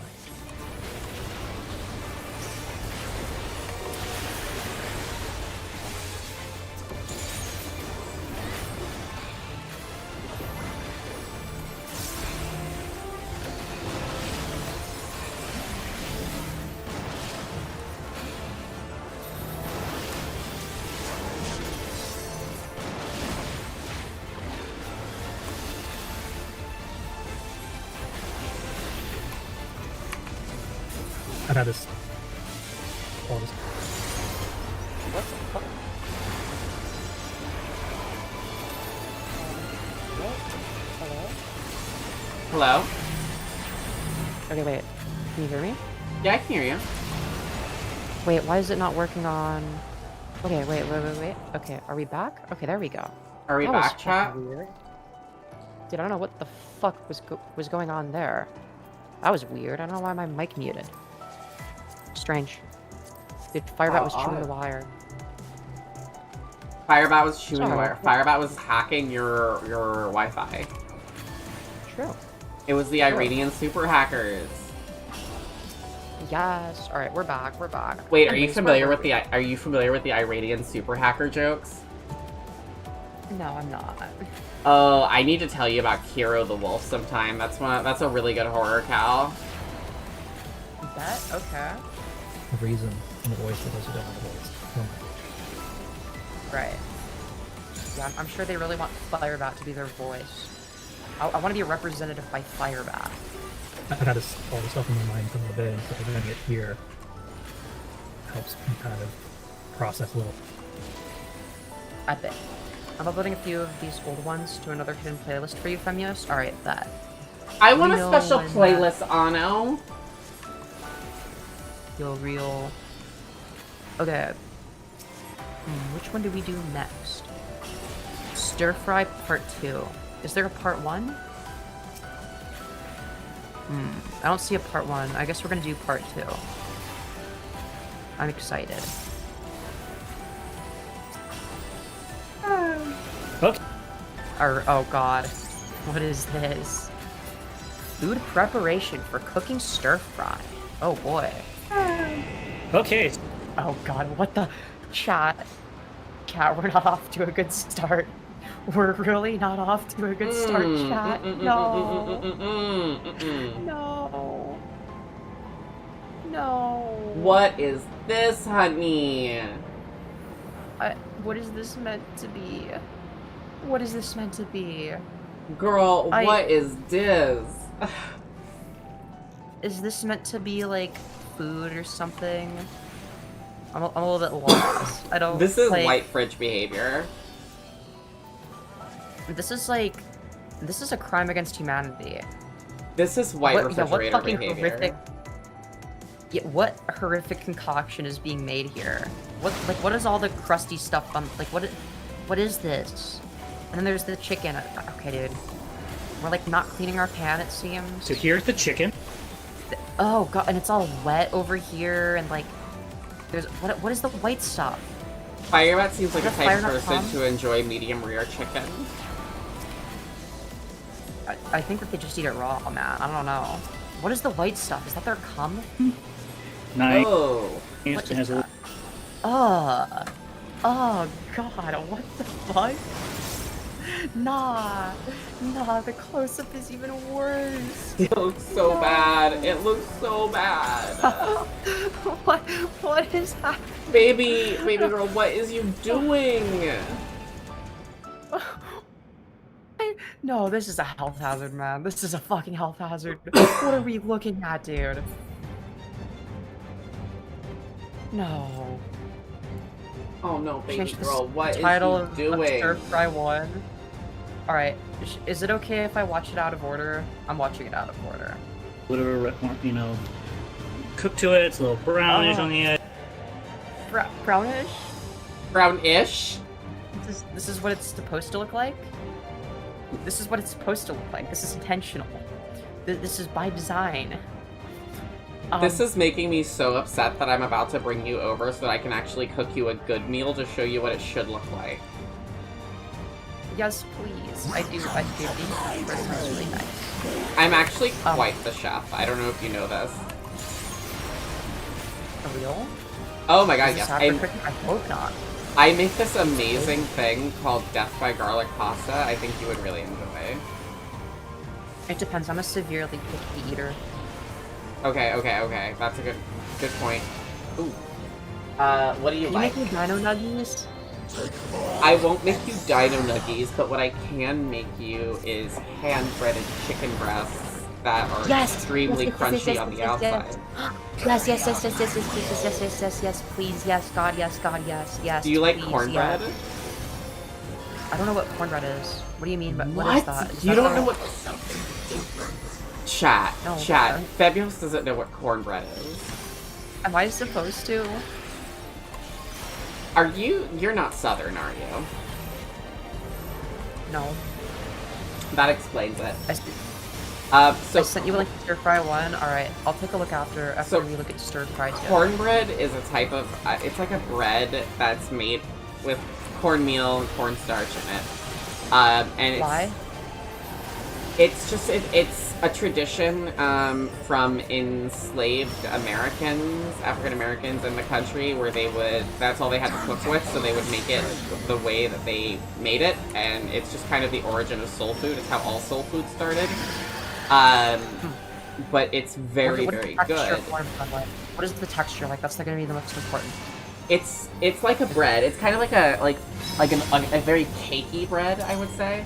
I've had this all this. What the fuck? Hello? Okay, wait. Can you hear me? Yeah, I can hear you. Wait, why is it not working on... Okay, wait. Okay, are we back? Okay, there we go. Are we That was back, chat? fucking weird. Dude, I don't know what the fuck was going on there. That was weird. I don't know why my mic muted. Strange. Dude, Firebat was chewing the wire. Firebat was chewing the Sorry. wire. Firebat was hacking your Wi-Fi. True. It was the Iranian super hackers. Yes. All right, we're back. We're back. Wait, are you Anyways, familiar where with the Iranian super hacker jokes? No, I'm not. Oh, I need to tell you about Kiro the Wolf sometime. That's a really good horror cow. Bet? Okay. A reason and a voice for those who don't have a voice. Oh my. Right. Yeah, I'm sure they really want Firebat to be their voice. I want to be a representative by Firebat. I've had all this stuff in my mind from the day, so having it here helps me kind of process a little. Epic. I'm uploading a few of these old ones to another hidden playlist for you, Femyoz. Alright, that. I want a special playlist, Ano. Feel real. Okay. Which one do we do next? Stir Fry Part 2. Is there a Part 1? I don't see a Part 1. I guess we're gonna do Part 2. I'm excited. Okay. Oh god. What is this? Food preparation for cooking stir fry. Oh boy. Okay. Oh god, what the... Chat, we're not off to a good start. We're really not off to a good start, chat. No. No. No. What is this, honey? What is this meant to be? What is this meant to be? Girl, what is this? Is this meant to be like food or something? I'm a little bit lost. I don't. This is like, white fridge behavior. This is like, this is a crime against humanity. This is white refrigerator what fucking behavior. horrific? Yeah, what horrific concoction is being made here? What is all the crusty stuff on? Like, what is this? And then there's the chicken. Okay, dude. We're like not cleaning our pan, it seems. So here's the chicken. Oh god, and it's all wet over here, and like, there's what is the white stuff? Firebat seems like a Does type of fire not person come? to enjoy medium rare chicken. I think that they just eat it raw, man. I don't know. What is the white stuff? Is that their cum? Nice. Oh. What is that? Oh god, what the fuck? Nah, the close-up is even worse. It looks so bad. It looks so bad. What is happening? Baby girl, what is you doing? No, this is a health hazard, man. This is a fucking health hazard. What are we looking at, dude? No. Oh no, baby Change girl, what is title you of doing? Stir Fry 1. Alright, is it okay if I watch it out of order? I'm watching it out of order. Whatever, you know, cook to it. It's a little brownish on the edge. Brownish? Brownish? This is what it's supposed to look like? This is what it's supposed to look like. This is intentional. This is by design. This is making me so upset that I'm about to bring you over so that I can actually cook you a good meal to show you what it should look like. Yes, please. I do think this is really nice. I'm actually quite the chef. I don't know if you know this. For real? Oh my god, Is this yes. I hope not. I make this amazing thing called Death by Garlic Pasta. I think you would really enjoy. It depends. I'm a severely picky eater. Okay. That's a good point. Ooh. What do you like? Can you make me dino nuggies? I won't make you dino nuggies, but what I can make you is hand-breaded chicken breasts that are extremely crunchy on the outside. Yes, please, yes, God, yes. Do you like please, cornbread? yes. I don't know what cornbread is. What do you mean? But What? what is that? Is You that don't know a- what... Chat. No, Femyoz doesn't know what cornbread is. Am I supposed to? You're not Southern, are you? No. That explains it. So I sent you like stir fry one. All right, I'll take a look after we look at stir fry two. Cornbread is a type of, it's like a bread that's made with cornmeal and cornstarch in it. And it's, Why? It's just, it's a tradition from enslaved Americans, African Americans in the country where that's all they had to cook with, so they would make it the way that they made it, and it's just kind of the origin of soul food. It's how all soul food started. But it's very, very good. What is the texture like? That's going to be the most important. It's like a bread. It's kind of like a very cakey bread, I would say.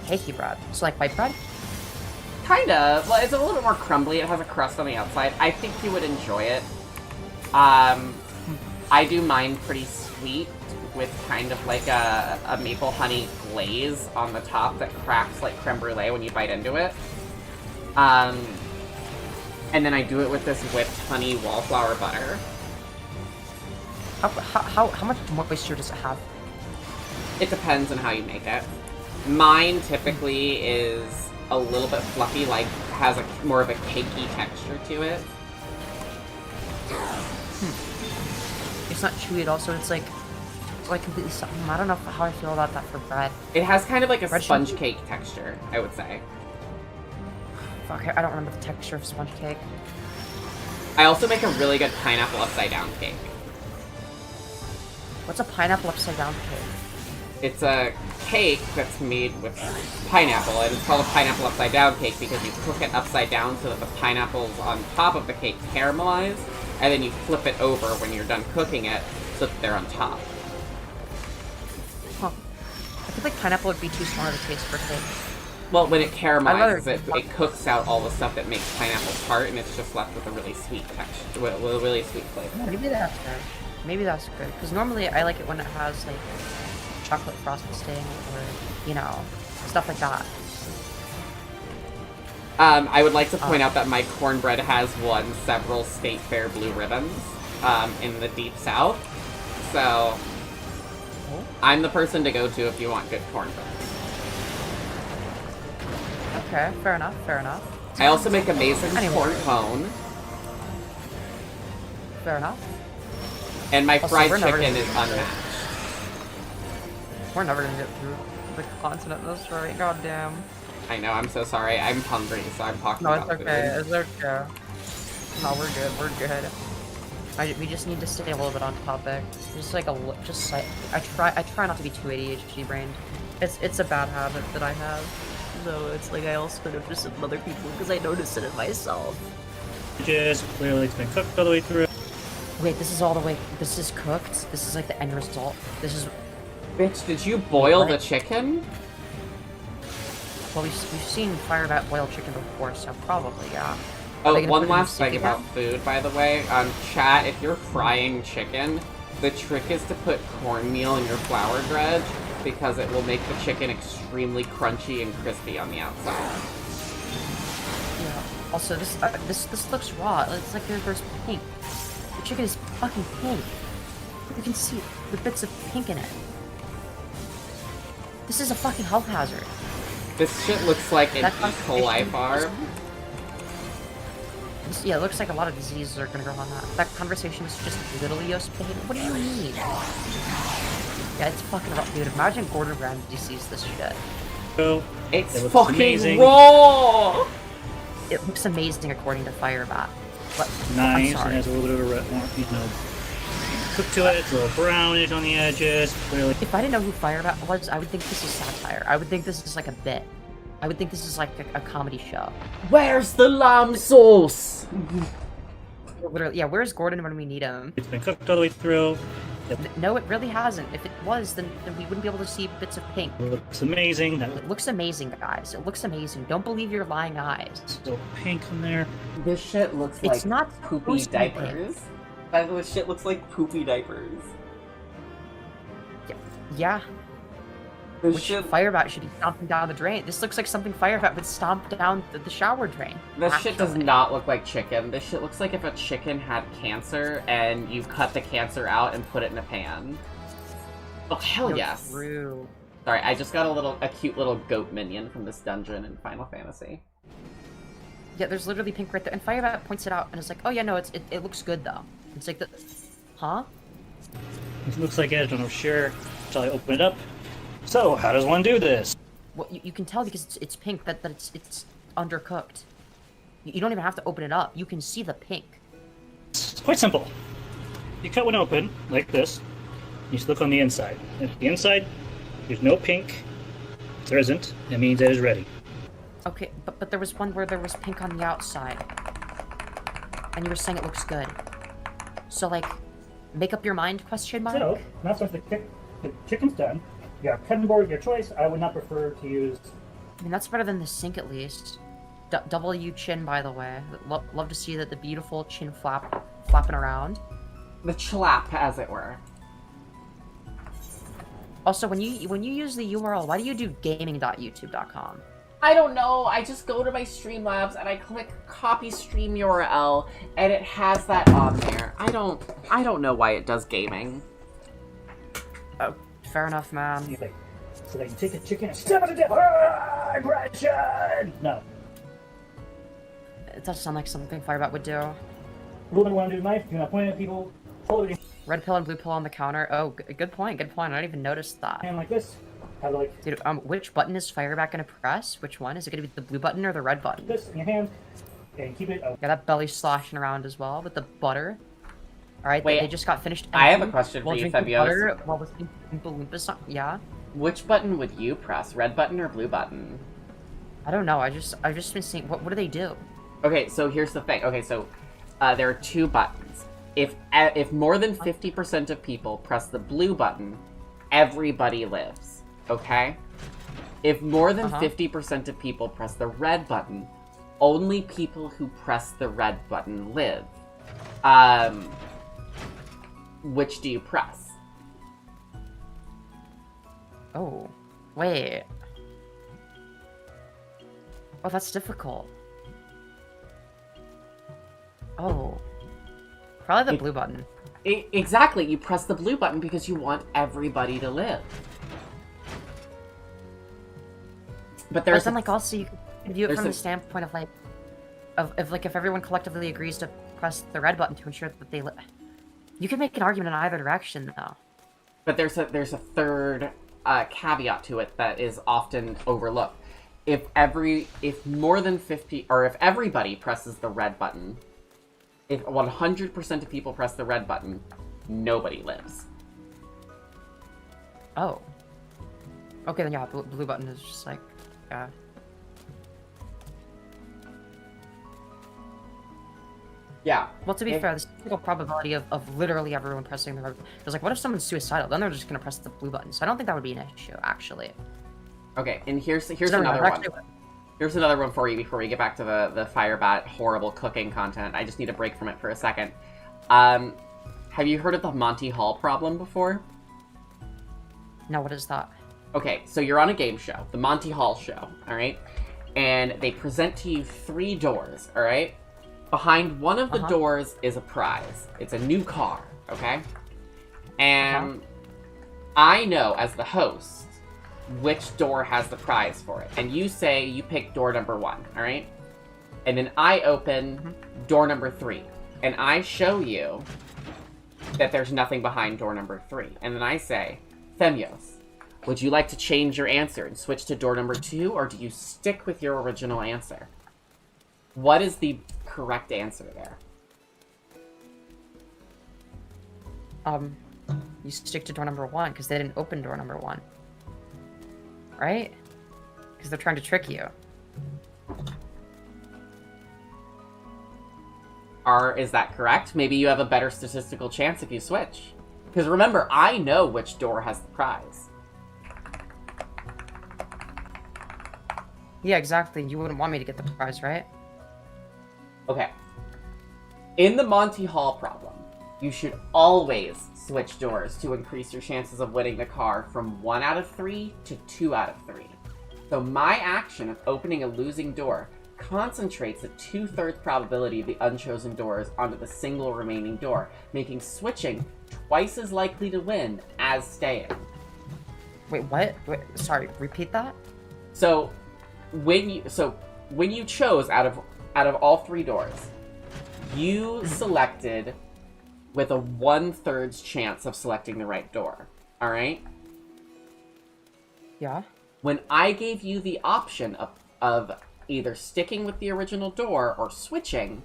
Cakey bread? So like white bread? Kind of. Well, it's a little bit more crumbly. It has a crust on the outside. I think you would enjoy it. I do mine pretty sweet with kind of like a maple honey glaze on the top that cracks like creme brulee when you bite into it. And then I do it with this whipped honey wallflower butter. How much moisture does it have? It depends on how you make it. Mine typically is a little bit fluffy, like has more of a cakey texture to it. It's not chewy at all, so it's like completely something. I don't know how I feel about that for bread. It has kind of like a sponge cake texture, I would say. Fuck, I don't remember the texture of sponge cake. I also make a really good pineapple upside down cake. What's a pineapple upside down cake? It's a cake that's made with pineapple, and it's called a pineapple upside down cake because you cook it upside down so that the pineapples on top of the cake caramelize, and then you flip it over when you're done cooking it so that they're on top. Huh. I feel like pineapple would be too strong of a taste for cake. Well, when it caramelizes, it cooks out all the stuff that makes pineapple tart, and it's just left with a really sweet texture, with a really sweet flavor. Maybe that's good. Maybe that's good. Because normally I like it when it has like chocolate frosting or, you know, stuff like that. I would like to point out that my cornbread has won several state fair blue ribbons in the Deep South. So I'm the person to go to if you want good cornbread. Okay, fair enough, fair enough. I also make amazing corn cone. Fair enough. And my Also, fried we're never chicken gonna is get through. unmatched. We're never gonna get through the continent in this story, goddamn. I know, I'm so sorry. I'm hungry, so I'm talking No, it's about okay, food. it's okay. No, we're good. We just need to stay a little bit on topic. Just like I try not to be too ADHD brained. It's a bad habit that I have. So it's like I also notice it in other people because I notice it in myself. Just clearly it's been cooked all the way through. Wait, this is all the way. This is cooked. This is like the end result. This is. Bitch, did you boil the chicken? Well, we've seen Firebat boil chicken before, so probably yeah. Are Oh, they gonna one put it in last steak thing again? about food, by the way. Chat, if you're frying chicken, the trick is to put cornmeal in your flour dredge because it will make the chicken extremely crunchy and crispy on the outside. Yeah. Also, this looks raw. It's like there's pink. The chicken is fucking pink. You can see the bits of pink in it. This is a fucking health hazard. This shit looks like an E. coli farm. Yeah, it looks like a lot of diseases are gonna grow on that. That conversation is just literally us paid. What do you mean? Yeah, it's fucking rough, dude. Imagine Gordon Ramsay sees this shit. So, it's looks fucking amazing. raw! It looks amazing according to Firebat. But Nice, I'm and sorry. has a little bit of a cook to it. It's a little brownish on the edges. Clearly. If I didn't know who Firebat was, I would think this is satire. I would think this is like a bit. I would think this is like a comedy show. Where's the lamb sauce? Literally, yeah, where's Gordon when we need him? It's been cooked all the way through. No, it really hasn't. If it was, then we wouldn't be able to see bits of pink. It looks amazing. It looks amazing, guys. It looks amazing. Don't believe your lying eyes. Still pink in there. This shit looks It's like not poopy supposed to be pink. diapers. By the way, shit looks like poopy diapers. Yeah. This Which shit- Firebat should be stomping down the drain. This looks like something Firebat would stomp down the shower drain. This shit does actually. not look like chicken. This shit looks like if a chicken had cancer and you cut the cancer out and put it in a pan. Oh, hell No, yes. True. Sorry, I just got a cute little goat minion from this dungeon in Final Fantasy. Yeah, there's literally pink right there. And Firebat points it out and it's like, oh yeah, no, it looks good though. It's like the... Huh? It looks like it. I don't know for sure. Shall I open it up? So, how does one do this? Well, you can tell because it's pink that it's undercooked. You don't even have to open it up. You can see the pink. It's quite simple. You cut one open, like this. You just look on the inside. If the inside, there's no pink. If there isn't, that means it is ready. Okay, but there was one where there was pink on the outside. And you were saying it looks good. So, like, make up your mind, question mark? So, now since the chicken's done, you got a cutting board of your choice. I would not prefer to use... I mean, that's better than the sink, at least. W chin, by the way. Love to see that the beautiful chin flapping around. The chlap, as it were. Also, when you use the URL, why do you do gaming.youtube.com? I don't know. I just go to my Streamlabs and I click copy stream URL and it has that on there. I don't know why it does gaming. Oh, fair enough, man. So they can take the chicken and stab it to death. Aggression! No. It does sound like something Firebat would do. Woman want to do the knife, do not point at people. Hold it Red pill and blue pill on the counter. Oh, good point. Good point. I didn't even notice that. in like this. Have like Dude, which button is Firebat gonna press? Which one? Is it gonna be the blue button or the red button? this in your hand and keep it out. Yeah, that belly sloshing around as well with the butter. All right, Wait, they just got finished. I have a eating question for while you, drinking Femyoz. butter while listening to Oompa Loompa song. Yeah. Which button would you press? Red button or blue button? I don't know. I've just been seeing. What do they do? Okay, so here's the thing. Okay, so there are two buttons. If more than 50% of people press the blue button, everybody lives. Okay? If more than 50% of people press the red button, only people who press the red button live. Which do you press? Oh, wait. Oh, that's difficult. Oh. Probably the blue button. Exactly, you press the blue button because you want everybody to live. But there's then, like, also you can view it there's from a- the standpoint of like, if everyone collectively agrees to press the red button to ensure that they live. You can make an argument in either direction, though. But there's a third caveat to it that is often overlooked. If more than 50, or if everybody presses the red button, if 100% of people press the red button, nobody lives. Oh. Okay, then yeah, blue button is just like, yeah. Yeah. Well, to be fair, there's a typical probability of literally everyone pressing the red. There's like, what if someone's suicidal? Then they're just gonna press the blue button. So I don't think that would be an issue, actually. Okay, and here's No, another one. actually- Here's another one for you before we get back to the Firebat horrible cooking content. I just need a break from it for a second. Have you heard of the Monty Hall problem before? No, what is that? Okay, so you're on a game show, the Monty Hall show, alright? And they present to you 3 doors, alright? Behind one of the doors is a prize. It's a new car, okay? And I know, as the host, which door has the prize for it. And you say you pick door number 1, alright? And then I open door number 3. And I show you that there's nothing behind door number 3. And then I say, Femyoz, would you like to change your answer and switch to door number 2, or do you stick with your original answer? What is the correct answer there? You stick to door number 1 because they didn't open door number 1. Right? Because they're trying to trick you. Is that correct? Maybe you have a better statistical chance if you switch. Because remember, I know which door has the prize. Yeah, exactly. You wouldn't want me to get the prize, right? Okay. In the Monty Hall problem, you should always switch doors to increase your chances of winning the car from 1 out of 3 to 2 out of 3. So my action of opening a losing door concentrates a 2/3 probability of the unchosen doors onto the single remaining door, making switching twice as likely to win as staying. Wait, what? Wait, sorry, repeat that? So when you chose out of all 3 doors, you selected with a 1/3 chance of selecting the right door. All right? Yeah. When I gave you the option of either sticking with the original door or switching,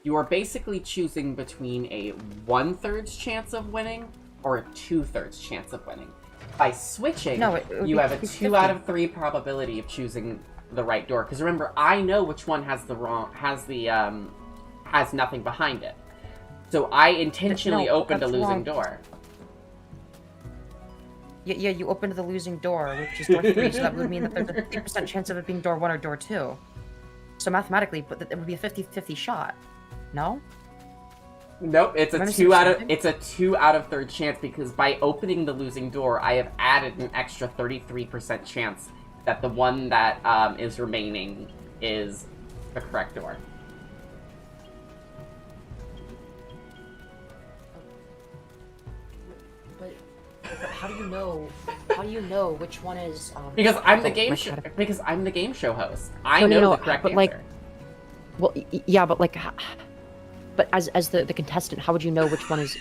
you are basically choosing between a 1/3 chance of winning or a 2/3 chance of winning. By switching, you have a 2 out of 3 probability of choosing the right door. Because remember, I know which one has nothing behind it. So I intentionally opened a losing door. Yeah, you opened the losing door, which is door 3, so that would mean that there's a 50% chance of it being door 1 or door 2. So mathematically, but it would be a 50-50 shot. No? Nope, it's a 2 out of 3 chance, because by opening the losing door, I have added an extra 33% chance that the one that is remaining is the correct door. But how do you know? How do you know which one is? Because I'm the game show. Because I'm the game show host. I know the correct answer. Like, well, yeah, but like, but as the contestant, how would you know which one is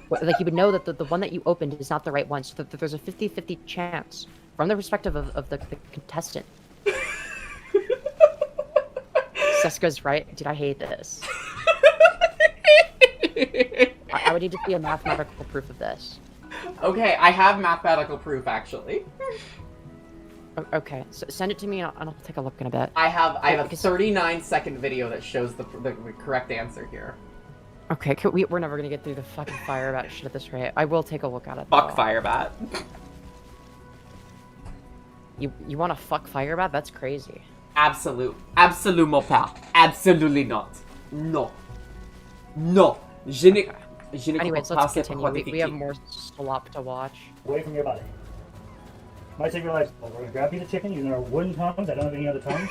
like? You would know that the one that you opened is not the right one, so that there's a 50-50 chance from the perspective of the contestant. Seska's right. Dude, I hate this. I would need to see a mathematical proof of this. Okay, I have mathematical proof, actually. Okay, so send it to me and I'll take a look in a bit. I have a 39-second video that shows the correct answer here. Okay, we're never gonna get through the fucking Firebat shit at this rate. I will take a look at it. Fuck Firebat. You want to fuck Firebat? That's crazy. Absolument pas. Absolutely not. No. No. Anyways, let's continue. We have more slop to watch. Away from your body. Might save your life. We're gonna grab a piece of chicken using our wooden tongs. I don't have any other tongs.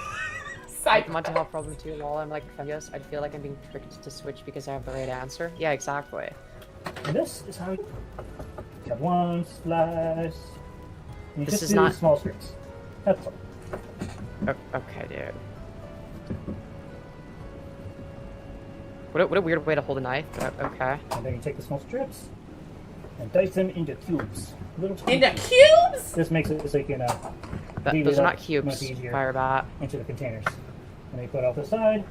Mental health problem too. Lol, I'm like Femyoz. I feel like I'm being tricked to switch because I have the right answer. Yeah, exactly. And this is how we cut one slice. You This just is do not- small strips. That's all. Okay, dude. What a weird way to hold a knife. Okay. And then you take the small strips and dice them into cubes. Into cubes? This makes it so you can leave Those it are up not cubes. much easier Firebat. into the containers. And then you put it off the side.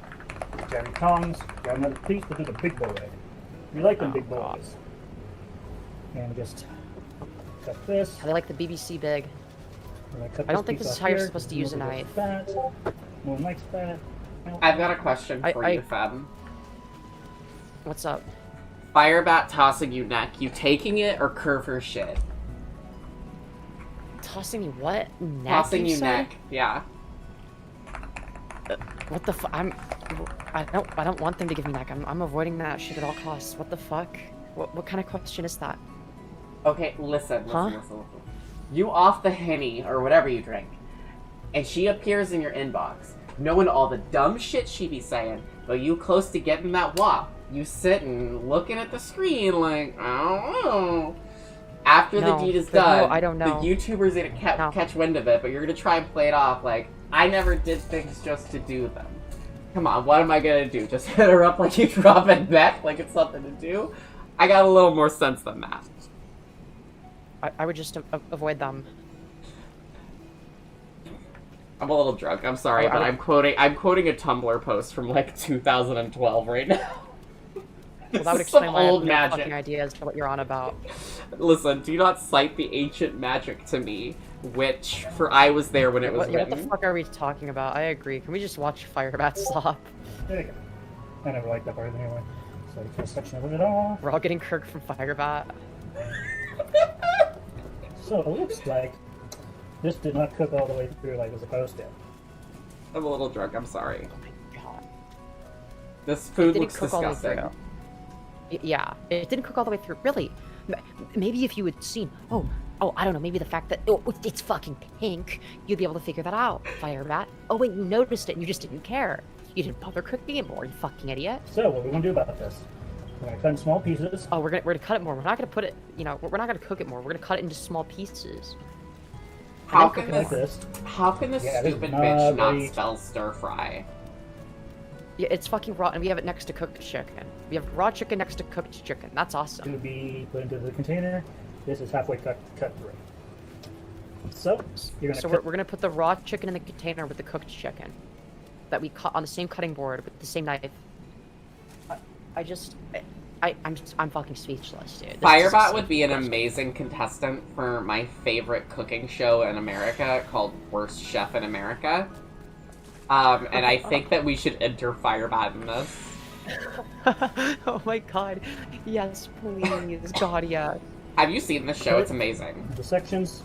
Grab your tongs. Grab another piece. We'll do the big boy way. You like them big boys. And just cut this. How they like the BBC big. I don't think this is how you're supposed to use a knife. One likes that. I've got a question for you, Fab. What's up? Firebat tossing you neck. You taking it or curve her shit? Tossing me what? Neck? Tossing you said? neck. Yeah. What the fuck? I don't want them to give me neck. I'm avoiding that shit at all costs. What the fuck? What kind of question is that? Okay, listen. You off the Henny or whatever you drink, and she appears in your inbox, knowing all the dumb shit she be saying, but you close to getting that wop. You sitting looking at the screen like, I don't know. After the deed is done, I don't know. the YouTuber's gonna catch wind of it, but you're gonna try and play it off like, I never did things just to do them. Come on, what am I gonna do? Just hit her up like you drop a bet, like it's something to do? I got a little more sense than that. I would just avoid them. I'm a little drunk. I'm sorry, but I'm quoting a Tumblr post from like 2012 right now. Well, that would This is some explain why I old have no magic. fucking idea as to what you're on about. Listen, do not cite the ancient magic to me, which, for I was there when it was What written. the fuck are we talking about? I agree. Can we just watch Firebat stop? There you go. I never liked that part anyway. So the first section of it all. We're all getting Kirk from Firebat. So it looks like this did not cook all the way through like it was supposed to. I'm a little drunk. I'm sorry. Oh my god. This food Didn't looks cook all the way disgusting. through. Yeah, it didn't cook all the way through. Really? Maybe if you had seen, oh, I don't know, maybe the fact that it's fucking pink, you'd be able to figure that out, Firebat. Oh wait, you noticed it and you just didn't care. You didn't bother cooking it more, you fucking idiot. So what are we gonna do about this? We're gonna cut in small pieces. Oh, we're gonna cut it more. We're not gonna put it, we're not gonna cook it more. We're gonna cut it into small pieces. How And then can cook this, it more. how can this Yeah, this stupid is bitch not not spell stir fry? Yeah, it's fucking raw, and we have it next to cooked chicken. We have raw chicken next to cooked chicken. That's awesome. To be put into the container. This is halfway cut through. So you're gonna. We're gonna put the raw chicken in the container with the cooked chicken that we cut on the same cutting board with the same knife. I'm fucking speechless, dude. Firebat would be an amazing contestant for my favorite cooking show in America called Worst Chef in America. And I think that we should enter Firebat in this. Oh my god. Yes, please. God, yeah. Have you seen this show? It's amazing. The sections.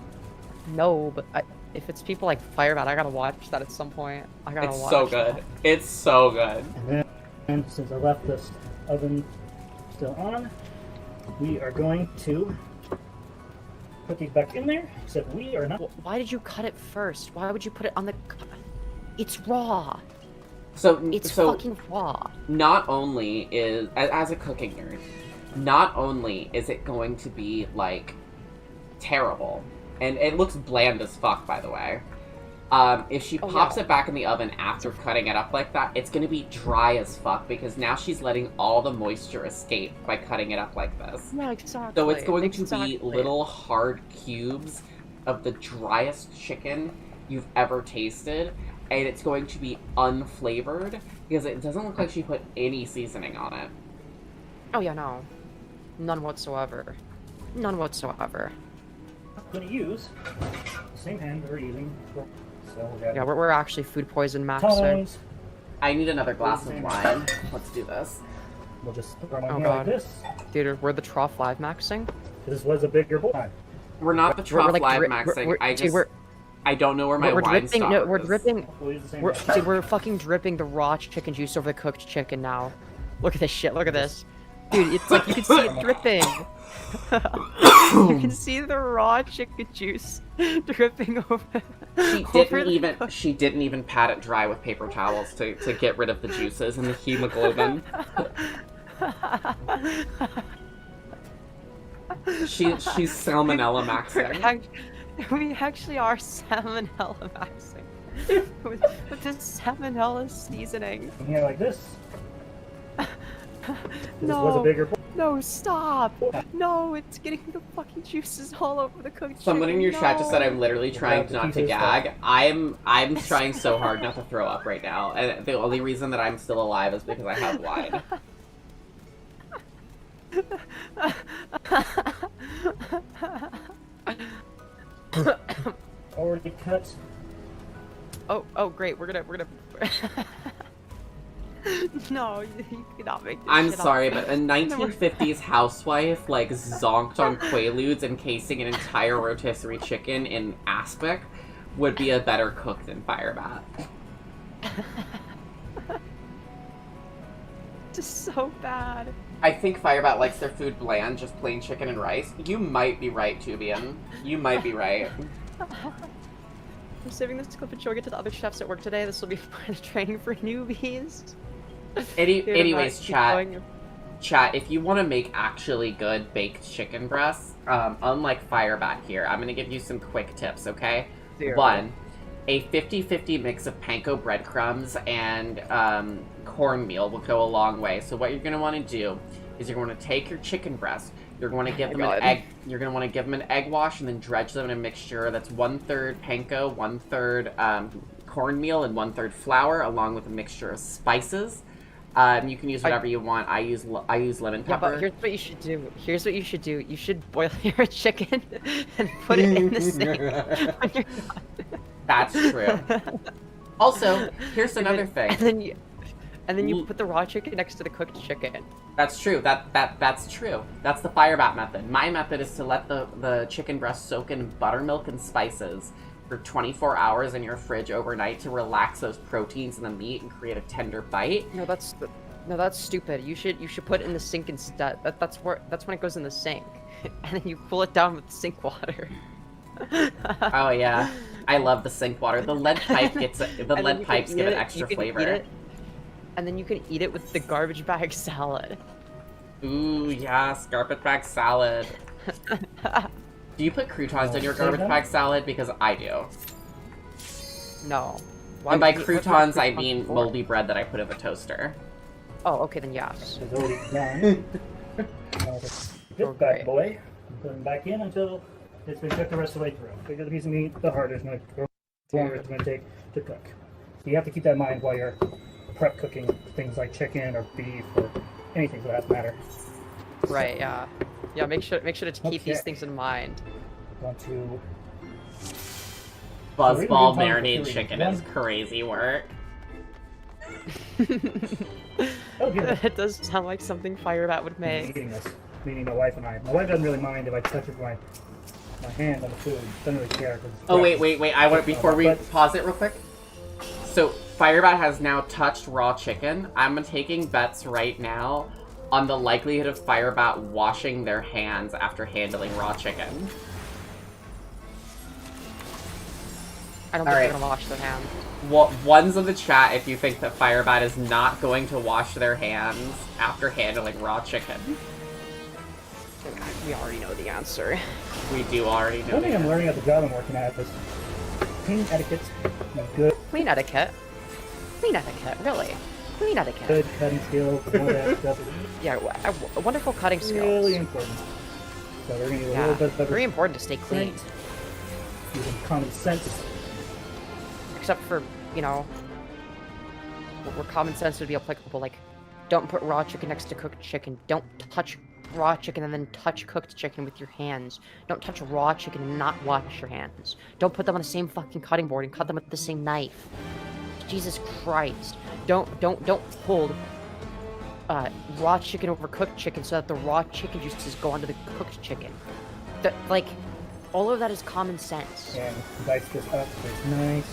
No, but if it's people like Firebat, I gotta watch that at some point. I gotta It's watch so good. that. It's so good. And since I left this oven still on, we are going to put these back in there. Except we are not. Why did you cut it first? Why would you put it on the... It's raw. It's So fucking raw. not only is, as a cooking nerd, not only is it going to be, like, terrible, and it looks bland as fuck, by the way, if she pops it back in the oven after cutting it up like that, it's gonna be dry as fuck, because now she's letting all the moisture escape by cutting it up like this. Yeah, exactly. So it's going to be little hard cubes of the driest chicken you've ever tasted, and it's going to be unflavored, because it doesn't look like she put any seasoning on it. Oh yeah, no. None whatsoever. None whatsoever. I'm going to use the same hand that we're using. So we got Yeah, we're actually food poison maxing. tongs. I need another glass of wine. Let's do this. We'll just throw my Oh hand god. like this. Dude, we're the trough live maxing. This was a bigger bowl. We're not the We're trough like live drip- maxing. we're- I dude, just... we're- I don't know where my we're wine dripping. stopper No, we're is. dripping. We'll use the same Dude, we're fucking dripping the raw chicken juice over the cooked chicken now. Look at this shit. Look at this, dude. It's like you can see it dripping. You can see the raw chicken juice dripping over. She didn't even pat it dry with paper towels to get rid of the juices and the hemoglobin. She's salmonella maxing. We actually are salmonella maxing with the salmonella seasoning. Yeah, like this. This No, was a bigger bowl. no, stop! No, it's getting the fucking juices all over the cooked Someone in chicken. your chat just said No. I'm literally trying not to gag. I'm trying so hard not to throw up right now, and the only reason that I'm still alive is because I have wine. Already cut. Oh, great. We're gonna. No, you cannot make this I'm shit sorry, up. but a 1950s housewife like zonked on Quaaludes encasing an entire rotisserie chicken in aspic would be a better cook than Firebat. Just so bad. I think Firebat likes their food bland, just plain chicken and rice. You might be right, Tubian. You might be right. I'm saving this clip and showing it to the other chefs at work today. This will be part of training for newbies. Dude, Anyways, keep chat, going. if you want to make actually good baked chicken breasts, unlike Firebat here, I'm going to give you some quick tips, okay? 1, a 50-50 mix of panko breadcrumbs and cornmeal will go a long way. So what you're going to want to do is you're going to take your chicken breast, you're going to give them an egg, you're going to want to give them an egg wash and then dredge them in a mixture that's 1/3 panko, 1/3 cornmeal, and 1/3 flour, along with a mixture of spices. You can use whatever you want. I use lemon Yeah, pepper. but here's what you should do. Here's what you should do. You should boil your chicken and put it in the sink when you're done. That's true. Also, here's another thing. And then you put the raw chicken next to the cooked chicken. That's true. That's true. That's the Firebat method. My method is to let the chicken breast soak in buttermilk and spices for 24 hours in your fridge overnight to relax those proteins in the meat and create a tender bite. No, that's stupid. You should put it in the sink instead. That's when it goes in the sink, and then you cool it down with sink water. Oh yeah, I love the sink water. The lead pipe gets lead pipes give it extra flavor. And then you can eat it with the garbage bag salad. Ooh yes, garbage bag salad. Do you put croutons in your garbage bag salad? Because I do. No. And by croutons, I mean moldy bread that I put in the toaster. Oh, okay, then yes. It's already done. This bad boy, put him back in until it's been cooked the rest of the way through. The bigger the piece of meat, the harder it's going to, or the longer it's going to take to cook. So you have to keep that in mind while you're prep cooking things like chicken or beef or anything for that matter. Right. Yeah. Yeah. Make sure to keep these things in mind. Want to. Buzzball marinated chicken is crazy work. It does sound like something Firebat would make. Eating this, meaning my wife and I. My wife doesn't really mind if I touch it with my hand on the food. Doesn't really care. Oh wait. I want before we pause it real quick. So Firebat has now touched raw chicken. I'm taking bets right now on the likelihood of Firebat washing their hands after handling raw chicken. I don't think they're gonna wash their hands. Ones in the chat if you think that Firebat is not going to wash their hands after handling raw chicken. We already know the answer. We do already know. One thing I'm learning at the job I'm working at is clean etiquette. Good. Clean etiquette? Clean etiquette, really? Clean etiquette. Good cutting skills, all that stuff. Yeah, wonderful cutting skills. Really important. So we're going to do a little bit better. Very important to stay clean. Using common sense. Except for, you know, where common sense would be applicable, like, don't put raw chicken next to cooked chicken. Don't touch raw chicken and then touch cooked chicken with your hands. Don't touch raw chicken and not wash your hands. Don't put them on the same fucking cutting board and cut them with the same knife. Jesus Christ. Don't hold raw chicken over cooked chicken so that the raw chicken juices go onto the cooked chicken. Like, all of that is common sense. And dice this up so it's nice.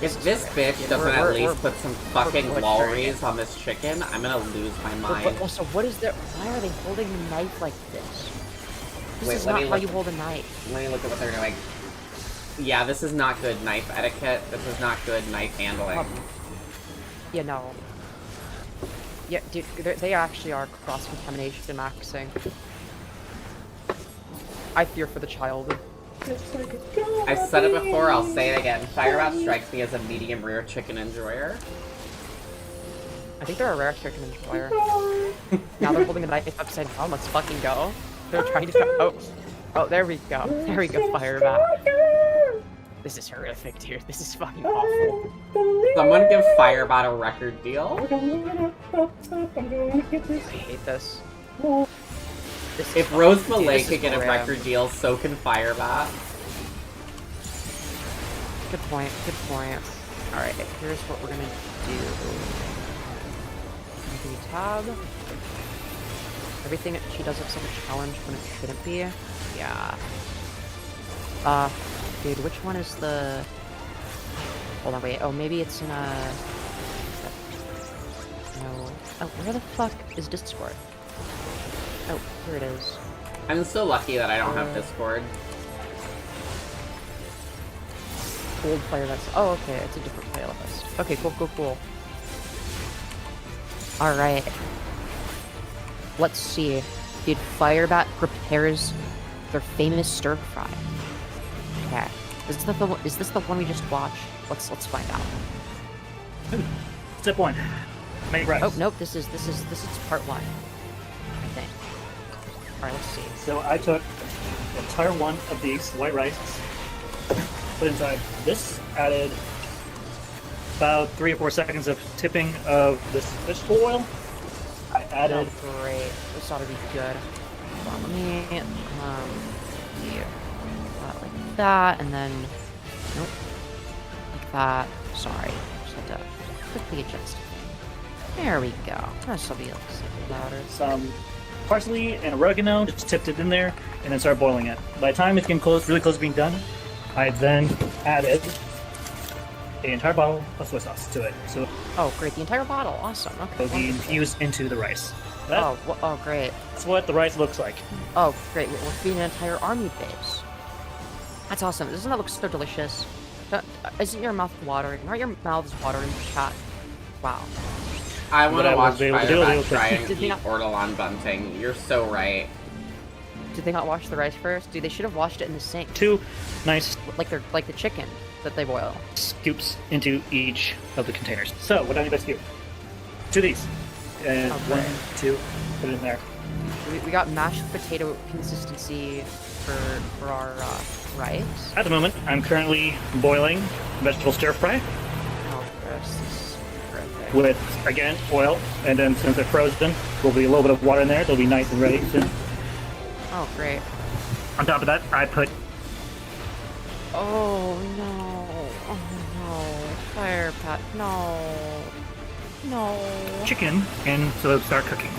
If this bitch doesn't at least put some fucking lollies on this chicken, I'm gonna lose my mind. But also, what is there? Why are they holding the knife like this? This is not how you hold a knife. Let me look at what they're doing. Yeah, this is not good knife etiquette. This is not good knife handling. Yeah, no. Yeah, dude, they actually are cross-contamination maxing. I fear for the child. I've said it before, I'll say it again. Firebat strikes me as a medium rare chicken enjoyer. I think they're a rare chicken enjoyer. Now they're holding a knife upside down. Let's fucking go. They're trying to oh, there we go. There we go, Firebat. This is horrific, dude. This is fucking awful. Someone give Firebat a record deal. I hate this. If Rose Malay this could is get a grim. record deal, so can Firebat. Good point. Good point. All right. Here's what we're gonna do. Maybe tab. Everything that she does looks like a challenge when it shouldn't be. Yeah. Dude, which one is the? Hold on, wait. Oh, maybe it's in a. No. Oh, where the fuck is Discord? Oh, here it is. I'm so lucky that I don't have Discord. Old Firebat's. Oh, okay. It's a different playlist. Okay, cool. All right. Let's see. Dude, Firebat prepares their famous stir fry. Okay. Is this the one we just watched? Let's find out. Step 1. Make rice. Oh nope. This is part 1. I think. All right. Let's see. So I took an entire one of these white rice, put inside this, added about 3 or 4 seconds of tipping of this vegetable oil. I added. Oh, great. This ought to be good. Hold on, let me here. Like that, and then nope. Like that. Sorry. Just had to quickly adjust. There we go. This will be a little louder. Some parsley and oregano, just tipped it in there, and then started boiling it. By the time it's getting really close to being done, I then added the entire bottle of soy sauce to it. So oh, great! The entire bottle. Awesome. Okay. it'll be infused into the rice. Oh, great. That's what the rice looks like. Oh, great. We're feeding an entire army base. That's awesome. Doesn't that look so delicious? Isn't your mouth watering? Not your mouth is watering, chat. Wow. I want to watch Firebat try and Did they eat not- ortolan bunting. You're so right. Did they not wash the rice first? Dude, they should have washed it in the sink. 2 nice like the chicken that they boil. scoops into each of the containers. So what do I need to do? 2 of these. And Okay. 1, 2, put it in there. We got mashed potato consistency for our rice. At the moment, I'm currently boiling vegetable stir fry Oh, this is perfect. with, again, oil. And then since they're frozen, there'll be a little bit of water in there. They'll be nice and ready soon. Oh, great. On top of that, I put Oh no! Oh no! Firebat, no! No! chicken in so it'll start cooking.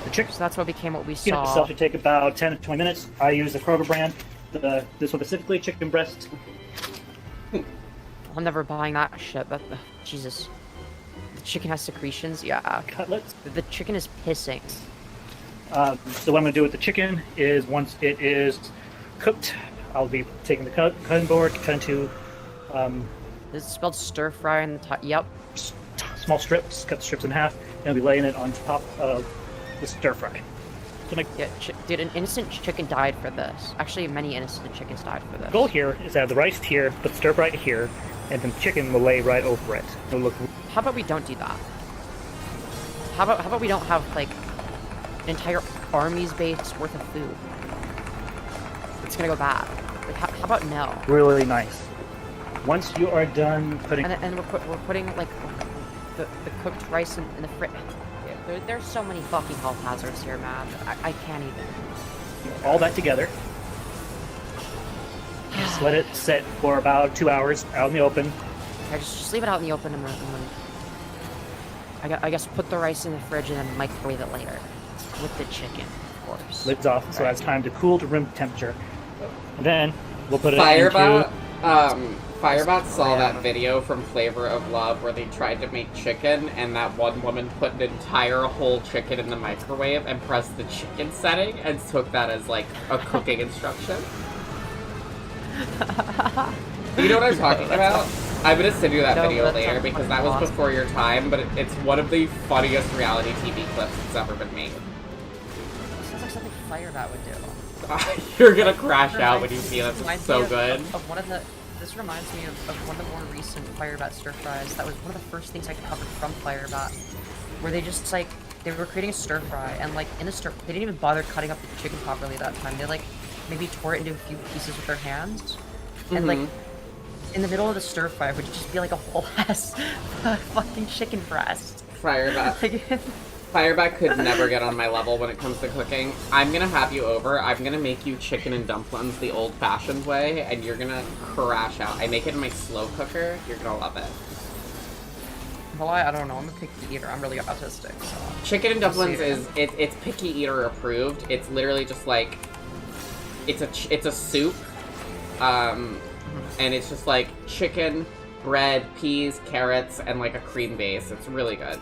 The chicken. So that's what became what we Chicken saw. itself should take about 10 to 20 minutes. I use the Kroger brand. This one specifically, chicken breast. I'm never buying that shit. Jesus. The chicken has secretions. Yeah. Cutlets. The chicken is pissing. So what I'm going to do with the chicken is once it is cooked, I'll be taking the cutting board, cut into This is spelled stir fry in the top. Yep. small strips, cut the strips in half, and I'll be laying it on top of the stir fry. So Yeah, dude, an innocent chicken died for this. Actually, many innocent chickens died for the this. goal here is to have the rice here, put the stir fry here, and then the chicken will lay right over it. It'll look. How about we don't do that? How about we don't have like an entire army's base worth of food? It's gonna go bad. Like, how about no? Really nice. Once you are done putting, And we're putting like the cooked rice in the fridge. There's so many fucking health hazards here, man. I can't even. all that together, just let it sit for about 2 hours out in the open. I just leave it out in the open and then I guess put the rice in the fridge and then microwave it later with the chicken, of course. Lids off, so it has time to cool to room temperature. And then we'll put it Firebat, into. Firebat saw that video from Flavor of Love where they tried to make chicken, and that one woman put an entire whole chicken in the microwave and pressed the chicken setting and took that as like a cooking instruction. You know what I'm talking about? I'm gonna send you that No, video that's later not because fucking that was awesome. before your time, but it's one of the funniest reality TV clips that's ever been made. Sounds like something Firebat would do. You're gonna crash out when you see that. It's Reminds so me of- good. Of one of the. This reminds me of one of the more recent Firebat stir fries. That was one of the first things I covered from Firebat, where they just like they were creating a stir fry and like in the stir they didn't even bother cutting up the chicken properly that time. They like maybe tore it into a few pieces with their hands, and like in the middle of the stir fry would just be like a whole ass fucking chicken breast. Firebat. Fireback could never get on my level when it comes to cooking. I'm gonna have you over. I'm gonna make you chicken and dumplings the old-fashioned way, and you're gonna crash out. I make it in my slow cooker. You're gonna love it. Well, I don't know. I'm a picky eater. I'm really autistic. So. Chicken and dumplings is it's picky eater approved. It's literally just like it's a soup, and it's just like chicken, bread, peas, carrots, and like a cream base. It's really good.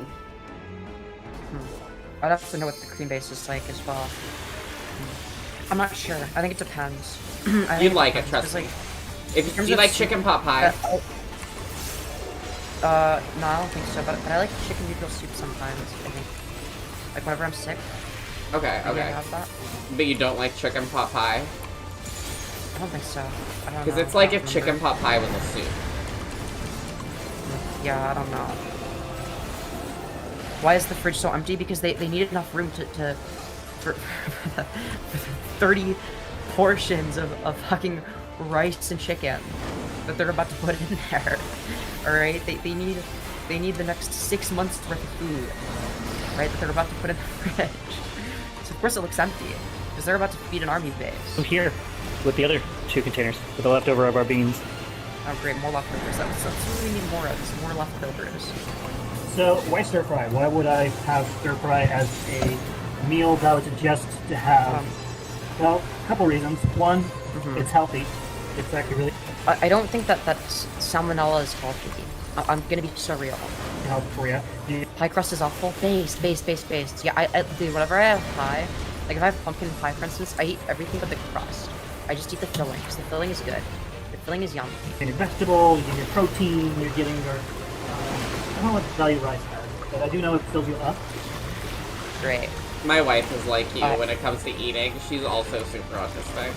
I'd have to know what the cream base is like as well. I'm not sure. I think it depends. You'd like it, trust me. If you like chicken pot pie. No, I don't think so. But I like chicken noodle soup sometimes. I think, like whenever I'm sick. Okay, maybe I okay. have that. But you don't like chicken pot pie? I don't think so. I don't know. Because it's like if chicken pot pie was a soup. Yeah, I don't know. Why is the fridge so empty? Because they needed enough room for 30 portions of fucking rice and chicken that they're about to put in there. Alright? They need the next 6 months worth of food. Right? That they're about to put in the fridge. So of course it looks empty. Because they're about to feed an army base. I'm here with the other 2 containers with the leftover of our beans. Oh great, more leftovers. That's what we need more of. Some more leftovers. So, why stir fry? Why would I have stir fry as a meal that I would suggest to have? Well, a couple reasons. One, it's healthy. It's actually really I don't think that salmonella is healthy. I'm gonna be so real. healthy for you. Pie crust is awful. Base. Yeah, I dude, whenever I have pie, like if I have pumpkin pie, for instance, I eat everything but the crust. I just eat the filling because the filling is good. The filling is yummy. You're getting your vegetables, you're getting your protein, you're getting your. I don't know what value rice has, but I do know it fills you up. Great. My wife is like you when it comes to eating. She's also super autistic.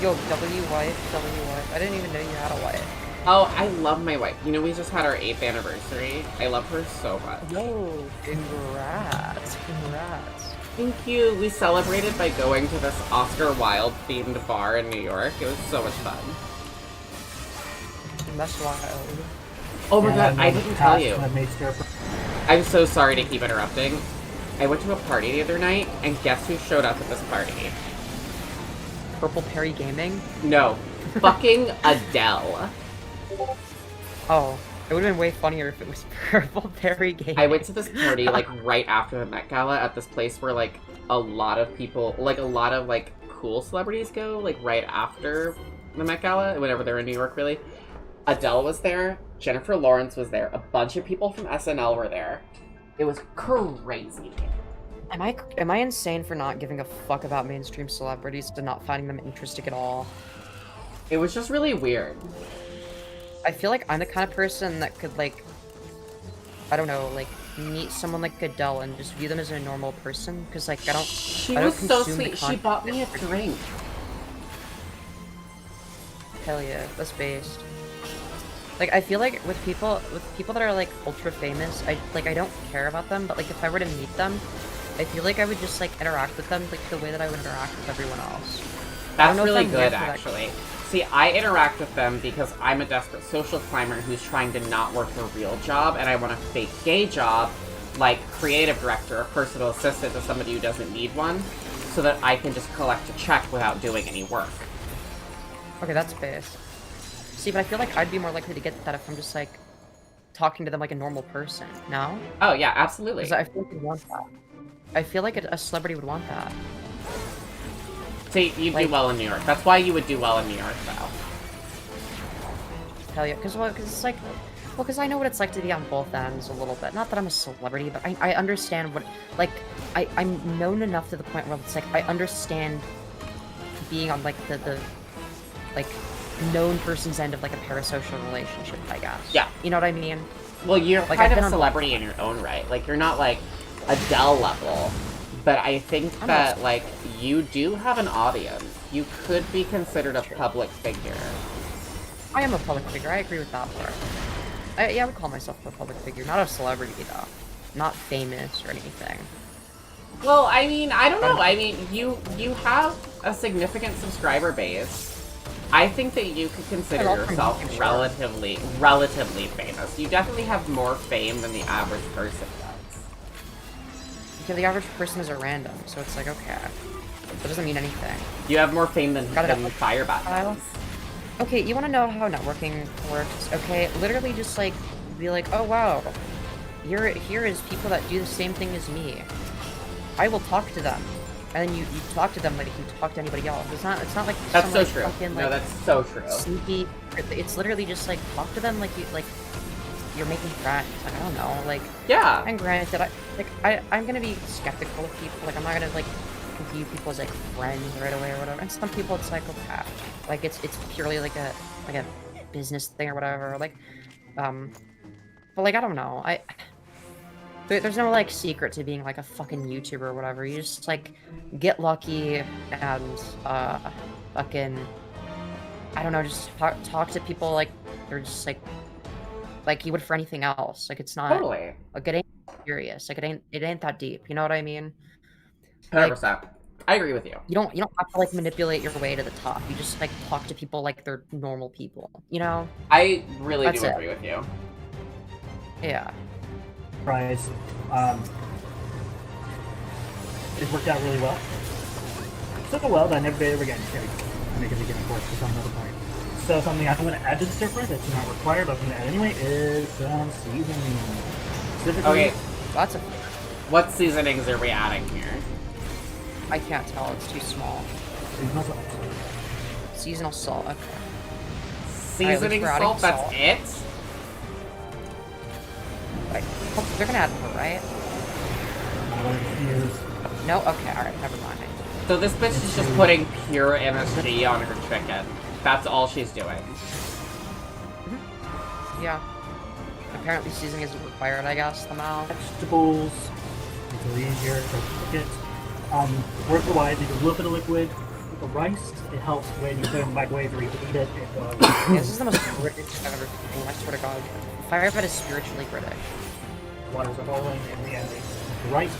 Yo, W wife. I didn't even know you had a wife. Oh, I love my wife. You know, we just had our 8th anniversary. I love her so much. Whoa, congrats. Thank you. We celebrated by going to this Oscar Wilde themed bar in New York. It was so much fun. That's wild. Oh my god, I didn't tell you. When I made stir fry. I'm so sorry to keep interrupting. I went to a party the other night, and guess who showed up at this party? Purple Perry Gaming? No. Fucking Adele. Oh, it would have been way funnier if it was Purple Perry Gaming. I went to this party, like, right after the Met Gala at this place where, like, a lot of people, like, a lot of, like, cool celebrities go, like, right after the Met Gala, whenever they're in New York, really. Adele was there, Jennifer Lawrence was there, a bunch of people from SNL were there. It was crazy. Am I insane for not giving a fuck about mainstream celebrities and not finding them interesting at all? It was just really weird. I feel like I'm the kind of person that could, like, I don't know, like, meet someone like Adele and just view them as a normal person, because, like, I don't She I don't was so consume the sweet. She content. bought me a drink. Hell yeah, that's based. Like, I feel like with people that are, like, ultra famous, I don't care about them, but, like, if I were to meet them, I feel like I would just, like, interact with them, like, the way that I would interact with everyone else. That's really good, actually. See, I interact with them because I'm a desperate social climber who's trying to not work a real job, and I want a fake gay job, like creative director or personal assistant to somebody who doesn't need one, so that I can just collect a check without doing any work. Okay, that's based. See, but I feel like I'd be more likely to get that if I'm just, like, talking to them like a normal person, no? Oh, yeah, absolutely. 'Cause I feel like they'd want that. I feel like a celebrity would want that. See, you do well in New York. That's why you would do well in New York, though. Hell yeah, because it's like, well, because I know what it's like to be on both ends a little bit. Not that I'm a celebrity, but I understand what, like, I'm known enough to the point where it's like, I understand being on, like, the like, known person's end of, like, a parasocial relationship, I guess. Yeah. You know what I mean? Well, you're Like, kind I've of been a on celebrity in your own right. Like, you're not, like, Adele level. But I think that, like, you do have an audience. You could be considered a public figure. I am a public figure. I agree with that part. Yeah, I would call myself a public figure. Not a celebrity, though. Not famous or anything. Well, I mean, I don't know. I mean, you have a significant subscriber base. I think that you could consider yourself relatively famous. You definitely have more fame than the average person does. okay, the average person is a random, so it's like, okay. That doesn't mean anything. You have more fame than Firebat does. Okay, you want to know how networking works? Okay, literally just like be like, oh wow, here is people that do the same thing as me. I will talk to them, and then you talk to them like you talk to anybody else. It's not like that's some, so like, true. Fucking, no, like, that's so true. Sneaky. It's literally just like talk to them like you're making friends. Like, I don't know, like yeah. And granted, I'm gonna be skeptical of people. Like I'm not gonna like view people as like friends right away or whatever. And some people it's psychopath. Like it's purely like a business thing or whatever. Like but like I don't know. There's no like secret to being like a fucking YouTuber or whatever. You just like get lucky and fucking I don't know, just talk to people like they're just like you would for anything else. Like it's not totally like it ain't serious. Like it ain't that deep. You know what I mean? 100%. Like, I agree with you. You don't have to like manipulate your way to the top. You just like talk to people like they're normal people. You know? I really do agree with you. Yeah. Prize. It worked out really well. So well that I never did it again. I make it again, of course, for some other point. So something I'm going to add to the stir fry that's not required, but I'm going to add anyway, is some seasoning. Okay. Lots of. What seasonings are we adding here? I can't tell. It's too small. Seasonal salt. Seasonal salt. Okay. Seasoning salt. That's it. Like, they're gonna add more, right? No. Okay. All right. Never mind. So this bitch is just putting pure MSG on her chicken. That's all she's doing. Yeah. Apparently seasoning isn't required, I guess, somehow. Vegetables. It's a little easier to cook it. Work-wise, you do a little bit of liquid with the rice. It helps when you put it in the microwave or you can eat it. Yeah, this is the most British I've ever seen, I swear to God. Firebat is spiritually British. Water's a boiling in the end. The rice.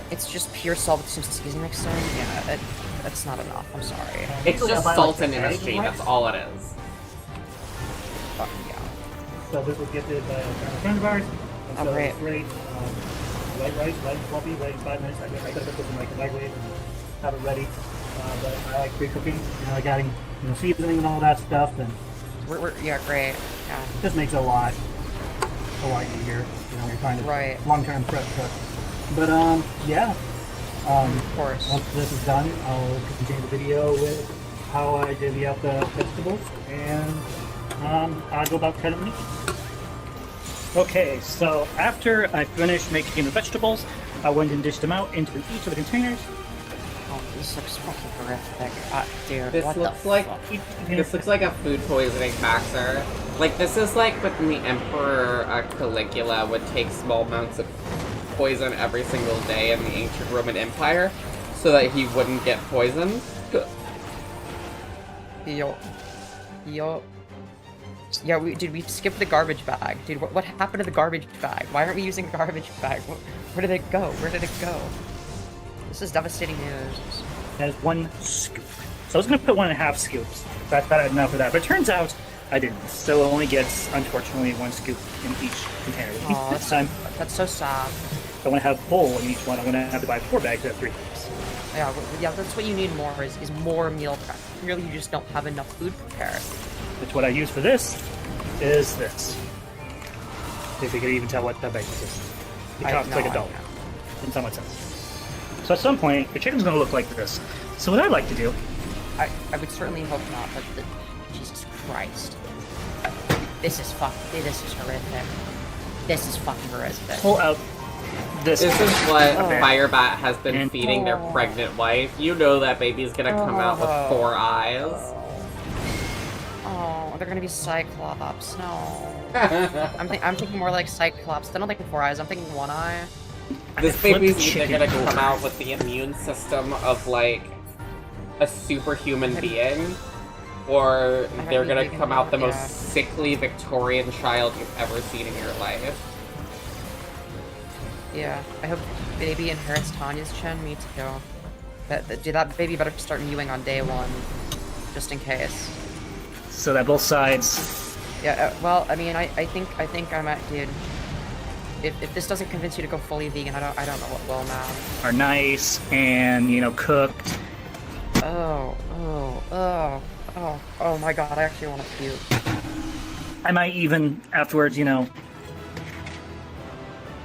It's just pure salt with some seasoning mixed in. Yeah, that's not enough. I'm sorry. It's just salt and MSG. That's all it is. Fuck yeah. So this was gifted by a friend of ours. And so great. It's great. Light rice, light and fluffy, waiting 5 minutes. I could have put this in like the microwave and have it ready. But I like pre-cooking. Like adding seasoning and all that stuff. And yeah, great. Yeah. It just makes it a lot easier. You're trying to long-term prep cook. But yeah. Of course. Once this is done, I'll continue the video with how I divvy out the vegetables and I'll go about cutting meat. Okay, so after I finished making the vegetables, I went and dished them out into each of the containers. Oh, this looks fucking horrific. Dude, This looks like a food poisoning maxer. Like, this is like when the Emperor Caligula would take small amounts of poison every single day in the ancient Roman Empire so that he wouldn't get poisoned. Yo. Yeah, we skipped the garbage bag. Dude, what happened to the garbage bag? Why aren't we using a garbage bag? Where did it go? Where did it go? This is devastating news. That is 1 scoop. So I was going to put 1.5 scoops. That's about enough for that. But it turns out I didn't. So it only gets, unfortunately, 1 scoop in each container. Oh, this time, that's so sad. If I want to have full in each one, I'm going to have to buy 4 bags of 3 cups. Yeah, that's what you need more, is more meal prep. Really, you just don't have enough food prepared. Which what I use for this is this. See if you can even tell what the bag is. It costs like $1 in some sense. So at some point, your chicken's going to look like this. So what I'd like to do... I would certainly hope not, but Jesus Christ. This is horrific. This is fucking horrific. Pull out this. This is what Firebat has been feeding their pregnant wife. You know that baby's gonna come out with 4 eyes. Oh, they're gonna be Cyclops. No. I'm thinking more like Cyclops. They don't think 4 eyes. I'm thinking 1 eye. This baby's either gonna come out with the immune system of like a superhuman being, or they're gonna come out the most sickly Victorian child you've ever seen in your life. Yeah, I hope baby inherits Tanya's chin. Me too. That baby better start mewing on day 1, just in case. So that both sides. Yeah. Well, I mean, I think I'm at, dude. if this doesn't convince you to go fully vegan, I don't know what will, man. Are nice and cooked. Oh my god, I actually want to puke. I might even afterwards,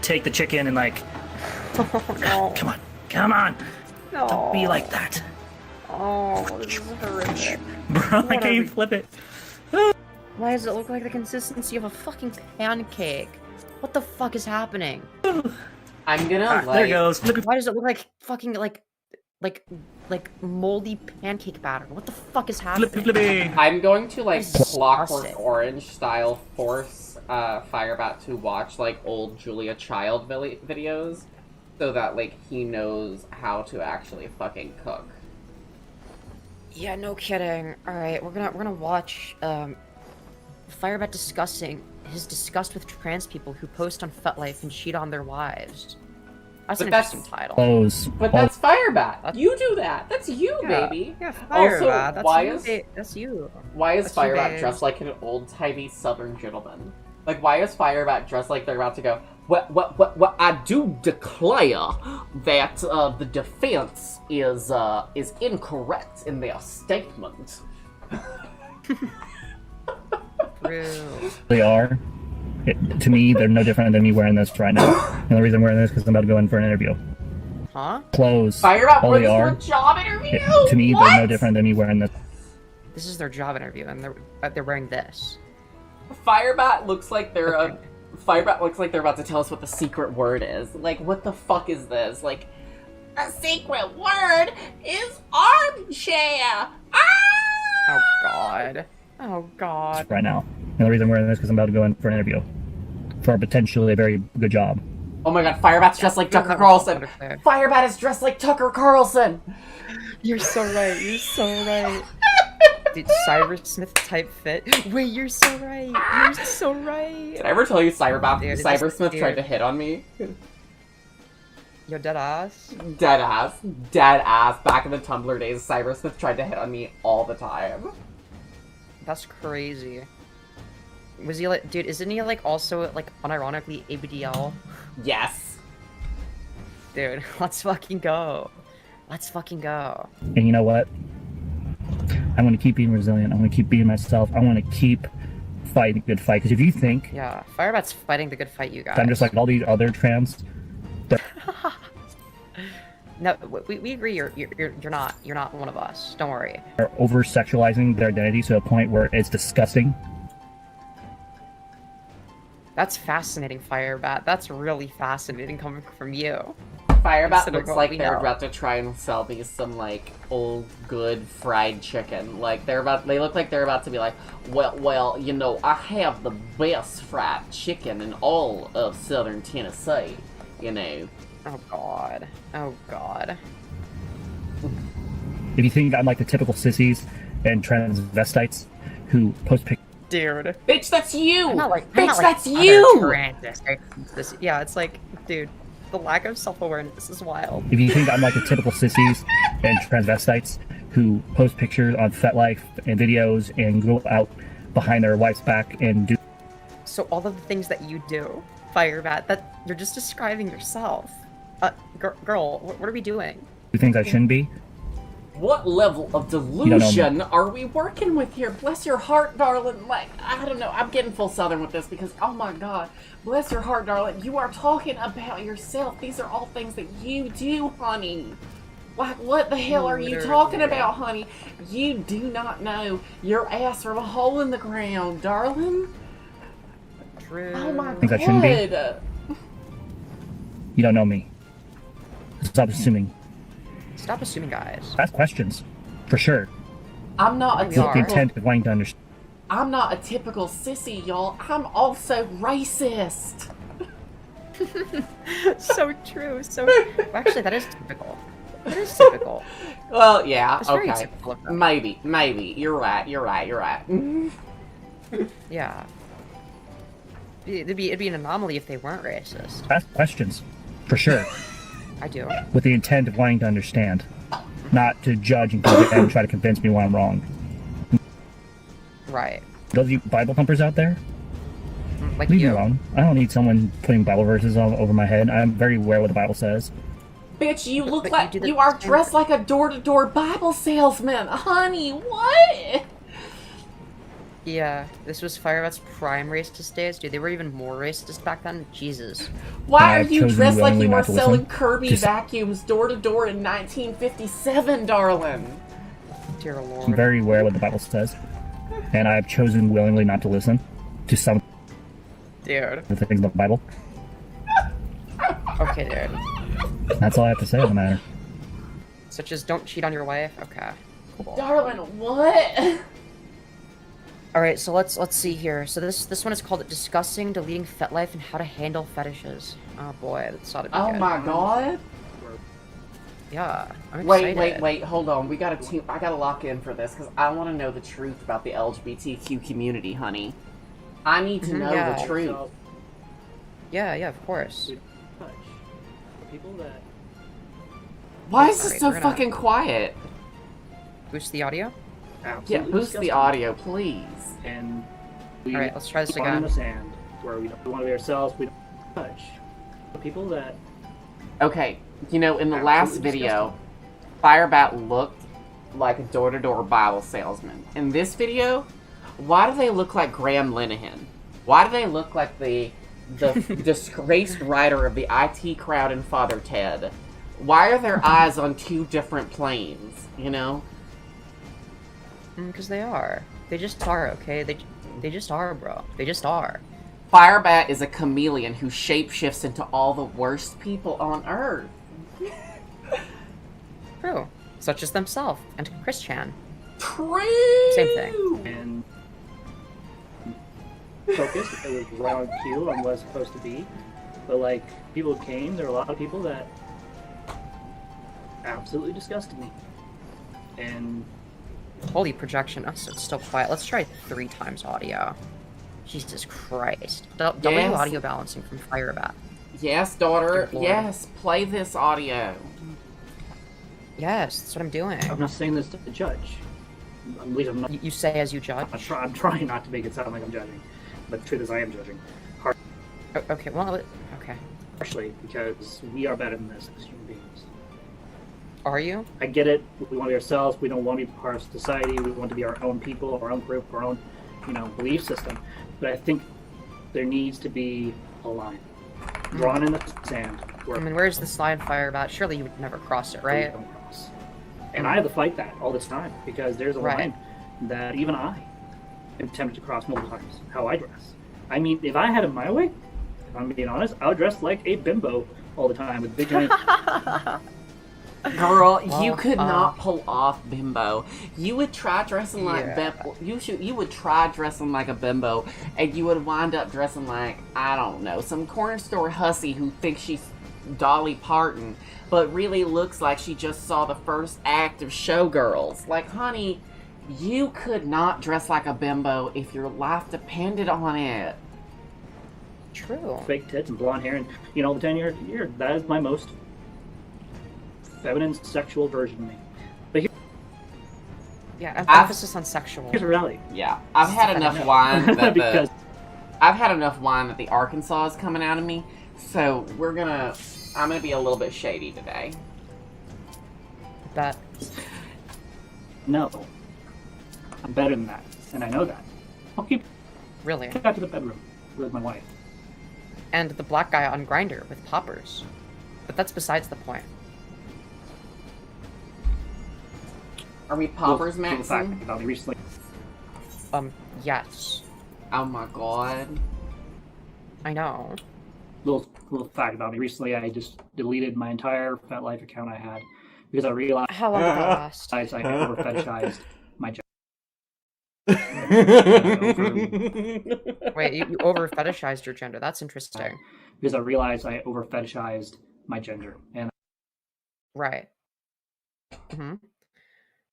take the chicken and like. No. Come on. No. Don't be like that. Oh, this is horrific. Bro, I can't even flip it. Why does it look like the consistency of a fucking pancake? What the fuck is happening? I'm gonna there it goes. Why does it look like fucking like moldy pancake batter? What the fuck is happening? I'm going to like This is Clockwork disgusting. Orange style force Firebat to watch like old Julia Child videos so that like he knows how to actually fucking cook. Yeah, no kidding. All right, we're gonna watch Firebat discussing his disgust with trans people who post on FetLife and cheat on their wives. That's an interesting title. But that's Firebat. You do that. That's you, Yeah. baby. Yeah, Also, Firebat. That's why you, is that's you. why is That's you, Firebat babes. dressed like an old-timey Southern gentleman? Like, why is Firebat dressed like they're about to go? What? I do declare that the defense is incorrect in their statement. They are. To me, they're no different than me wearing this right now. And the reason I'm wearing this is because I'm about to go in for an interview. Huh? Clothes. Firebat All wore they this for are. a job interview. To me, What? they're no different than me wearing this. This is their job interview, and they're wearing this. Firebat looks like they're Firebat looks like they're about to tell us what the secret word is. Like, what the fuck is this? Like, a secret word is armchair. Oh god. Oh god. Right now. And the reason I'm wearing this is because I'm about to go in for an interview. For potentially a very good job. Oh my god, Firebat's dressed like Tucker Carlson. Firebat is dressed like Tucker Carlson. You're so right. You're so right. Dude, Cybersmith type fit. Wait, you're so right. You're so right. Did I ever tell you Cybersmith Dude. tried to hit on me? Yo, dead ass. Dead ass. Back in the Tumblr days, Cybersmith tried to hit on me all the time. That's crazy. Was he like, dude, isn't he like also like unironically ABDL? Yes. Dude, let's fucking go. Let's fucking go. And you know what? I'm going to keep being resilient. I'm going to keep being myself. I want to keep fighting a good fight. Because if you think Yeah, Firebat's fighting the good fight, you guys. I'm just like all these other trans, No, we agree. You're not one of us. Don't worry. they're over sexualizing their identity to a point where it's disgusting. That's fascinating, Firebat. That's really fascinating coming from you. Firebat Considering looks what like we they're know. about to try and sell me some like old good fried chicken. Like they look like they're about to be like, well, you know, I have the best fried chicken in all of southern Tennessee, you know. Oh god. Oh god. If you think I'm like the typical sissies and transvestites who post pictures. Dude. Bitch, that's you! I'm not like, Bitch, I'm not like that's other you! transvestites. Yeah, it's like, dude, the lack of self-awareness is wild. If you think I'm like the typical sissies and transvestites who post pictures on FetLife and videos and go out behind their wife's back and do. So all of the things that you do, Firebat, that you're just describing yourself. Girl, what are we doing? things I shouldn't be. What level of delusion are we working with here? Bless your heart, darling. Like, I don't know. I'm getting full Southern with this because, oh my god. Bless your heart, darling. You are talking about yourself. These are all things that you do, honey. Like, what the hell are you talking about, honey? You do not know your ass from a hole in the ground, darling. True. Oh my Things I shouldn't be. god. You don't know me. Stop assuming. Stop assuming, guys. Ask questions. For sure. I'm not a With the typical... intent of wanting to understand. I'm not a typical sissy, y'all. I'm also racist. So true. So actually, that is typical. That is typical. Well, yeah. It's very Okay. typical of them. Maybe. You're right. Yeah. It'd be an anomaly if they weren't racist. Ask questions. For sure. I do. With the intent of wanting to understand. Not to judge and try to convince me why I'm wrong. Right. Those of you Bible thumpers out there, Like Leave me you. alone. I don't need someone putting Bible verses all over my head. I'm very aware what the Bible says. Bitch, you look but like you do the you are same dressed like a door-to-door Bible salesman. Honey, what? Yeah, this was Firebat's prime racist days. Dude, they were even more racist back then. Jesus. Why are I've you chosen dressed like willingly you were not to selling listen. Kirby Just- vacuums door-to-door in 1957, darling? Dear I'm Lord. very aware what the Bible says. And I've chosen willingly not to listen to some Dude. of the things about the Bible. Okay, dude. That's all I have to say on the matter. Such as don't cheat on your wife. Okay. Cool. Darling, what? All right, so let's see here. So this one is called "Discussing Deleting FetLife and How to Handle Fetishes." Oh boy, that's ought to be Oh good. my god. Yeah, I'm Wait, excited. hold on. I gotta lock in for this because I want to know the truth about the LGBTQ community, honey. I need to know yeah. the truth. Yeah, of course. People that Why is this Alright, so we're gonna- fucking quiet? Boost the audio. Yeah, absolutely boost the disgusting. audio, please. And we All right, let's try this farm in again. the sand where we don't want to be ourselves. We don't touch people that. Okay, you know, in the last Absolutely video, Firebat looked like a door-to-door Bible salesman. In this video, why do they look like Graham Linehan? Why do they look like the disgraced writer of the IT Crowd and Father Ted? Why are their eyes on two different planes, you know? Because they are. They just are, okay? They just are, bro. They just are. Firebat is a chameleon who shapeshifts into all the worst people on Earth. True. Such as themselves and chrischan. True. Same thing. And focused. It was right on cue on what it's supposed to be. But like people came, there were a lot of people that absolutely disgusted me. And Holy projection. Oh, so it's still quiet. Let's try 3 times audio. Jesus Christ. W Yes. audio balancing from Firebat. Yes, daughter. Good lord. Yes, play this audio. Yes, that's what I'm doing. I'm not saying this to judge. At least I'm not. You say as you judge? I'm trying not to make it sound like I'm judging. But the truth is I am judging. Okay, well, okay. Partially because we are better than this as human beings. Are you? I get it. We want to be ourselves. We don't want to be part of society. We want to be our own people, our own group, our own, belief system. But I think there needs to be a line drawn in the sand. I mean, where's the line, Firebat? Surely you would never cross it, right? Don't cross. And I have to fight that all this time because there's a Right. line that even I am tempted to cross multiple times. How I dress. I mean, if I had it my way, if I'm being honest, I would dress like a bimbo all the time with big giant. Girl, you Well, could not pull off bimbo. You would try dressing like Yeah. you would try dressing like a bimbo, and you would wind up dressing like, I don't know, some corner store hussy who thinks she's Dolly Parton, but really looks like she just saw the first act of Showgirls. Like, honey, you could not dress like a bimbo if your life depended on it. True. Fake tits and blonde hair, and the 10-year year. That is my most feminine, sexual version of me. But Yeah, I've- emphasis on sexual. here's the reality. Yeah, I've had enough know. wine that Because- I've had enough wine that the Arkansas is coming out of me. So I'm gonna be a little bit shady today. That. No, I'm better than that, and I know that. I'll keep Really? back to the bedroom with my wife. And the black guy on Grindr with poppers. But that's besides the point. Are we poppers, Little fact Maxon? about me recently. Yes. Oh my god. I know. Little fact about me recently. I just deleted my entire FetLife account I had because I realized How long did that last? I over fetishized my gender. Wait, you over fetishized your gender. That's interesting. Because I realized I over fetishized my gender, and Right.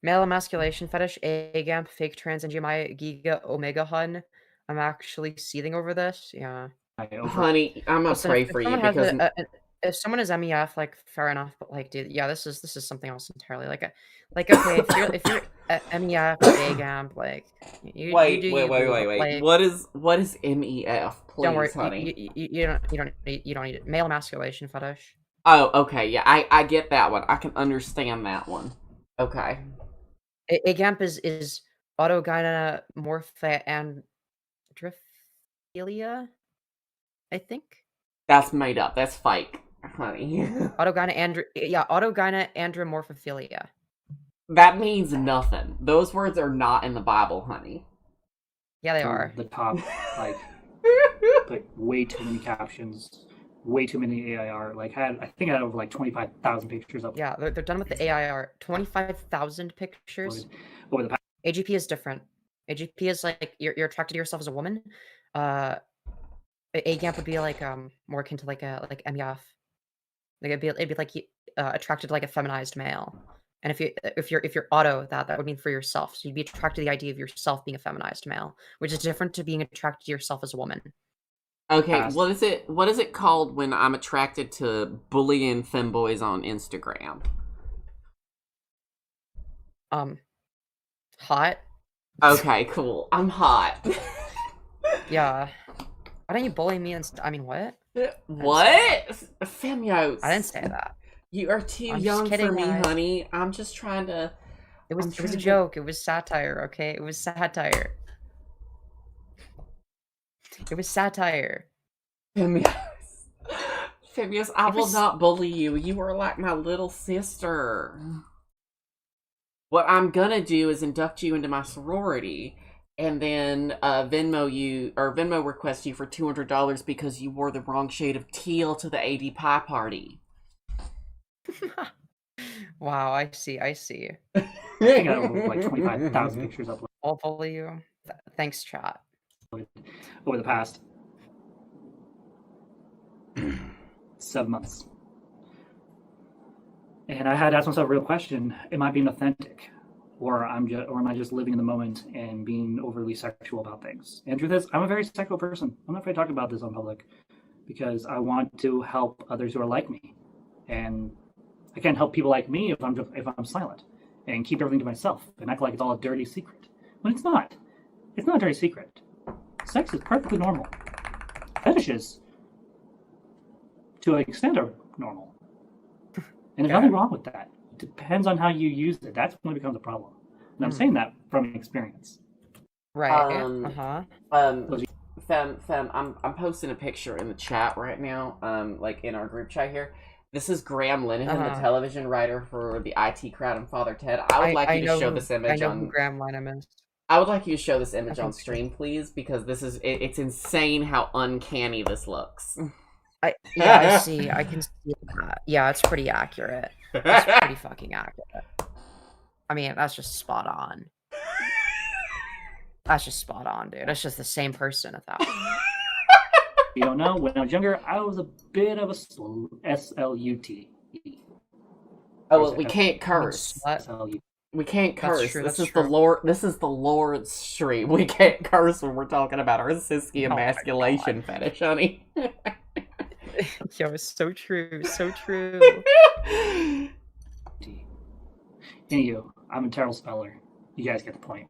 Male emasculation fetish, AGAMP, fake trans, and GMI, Giga, Omega Hun. I'm actually seething over this. Yeah. I over. Honey, I'm gonna Listen, pray if for you someone has because if someone is MEF, like fair enough, but like, dude, yeah, this is something else entirely. Like okay, if you're MEF, AGAMP, like you Wait, do wait, you, wait, boo, wait, but, wait. like, What is MEF? Please, don't worry, honey. you don't need it. Male emasculation fetish. Oh, okay, yeah, I get that one. I can understand that one. Okay. AGAMP is autogynomorphodrophilia, I think. That's made up. That's fake, honey. Autogynoandromorphophilia. That means nothing. Those words are not in the Bible, honey. Yeah, they are. The top, like way too many captions, way too many AIR. Like I think I had over like 25,000 pictures up. Yeah, they're done with the AIR. 25,000 pictures. Over the past. AGP is different. AGP is like you're attracted to yourself as a woman. AGAMP would be like more akin to like MEF. Like it'd be like attracted to like a feminized male. And if you're auto, that would mean for yourself. So you'd be attracted to the idea of yourself being a feminized male, which is different to being attracted to yourself as a woman. Okay, what is it called when I'm attracted to bullying femboys on Instagram? Hot. Okay, cool. I'm hot. Yeah. Why don't you bully me I mean, what? What? Femyoz. I didn't say that. You are too I'm young just kidding, for me, guys. honey. I'm just trying to... It was a joke. It was satire, okay? It was satire. It was satire. Femyoz, I will not bully you. You are like my little sister. What I'm gonna do is induct you into my sorority, and then Venmo request you for $200 because you wore the wrong shade of teal to the AD Pie party. Wow, I see. I think I have like 25,000 pictures up. I'll bully you. Thanks, chat. Over the past 7 months. And I had to ask myself a real question: am I being authentic, or am I just living in the moment and being overly sexual about things? And truth is, I'm a very sexual person. I'm not afraid to talk about this on public because I want to help others who are like me, and I can't help people like me if I'm silent and keep everything to myself and act like it's all a dirty secret when it's not. It's not a dirty secret. Sex is perfectly normal. Fetishes, to an extent, are normal. And there's nothing wrong with that. It depends on how you use it. That's when it becomes a problem. And I'm saying that from experience. Right. Fem, I'm posting a picture in the chat right now, like in our group chat here. This is Graham Linehan, the television writer for the IT Crowd and Father Ted. I would like you to show this image on... who Graham Linehan is. I would like you to show this image on stream, please, because it's insane how uncanny this looks. I see. I can see that. Yeah, it's pretty accurate. It's pretty fucking accurate. I mean, that's just spot on. That's just spot on, dude. It's just the same person at that point. You don't know, when I was younger, I was a bit of a SLUT. Oh, well, we can't curse. We can't curse. This is the Lord's stream. We can't curse when we're talking about our sissy emasculation fetish, honey. Yo, it's so true. So true. Anywho, I'm a terrible speller. You guys get the point.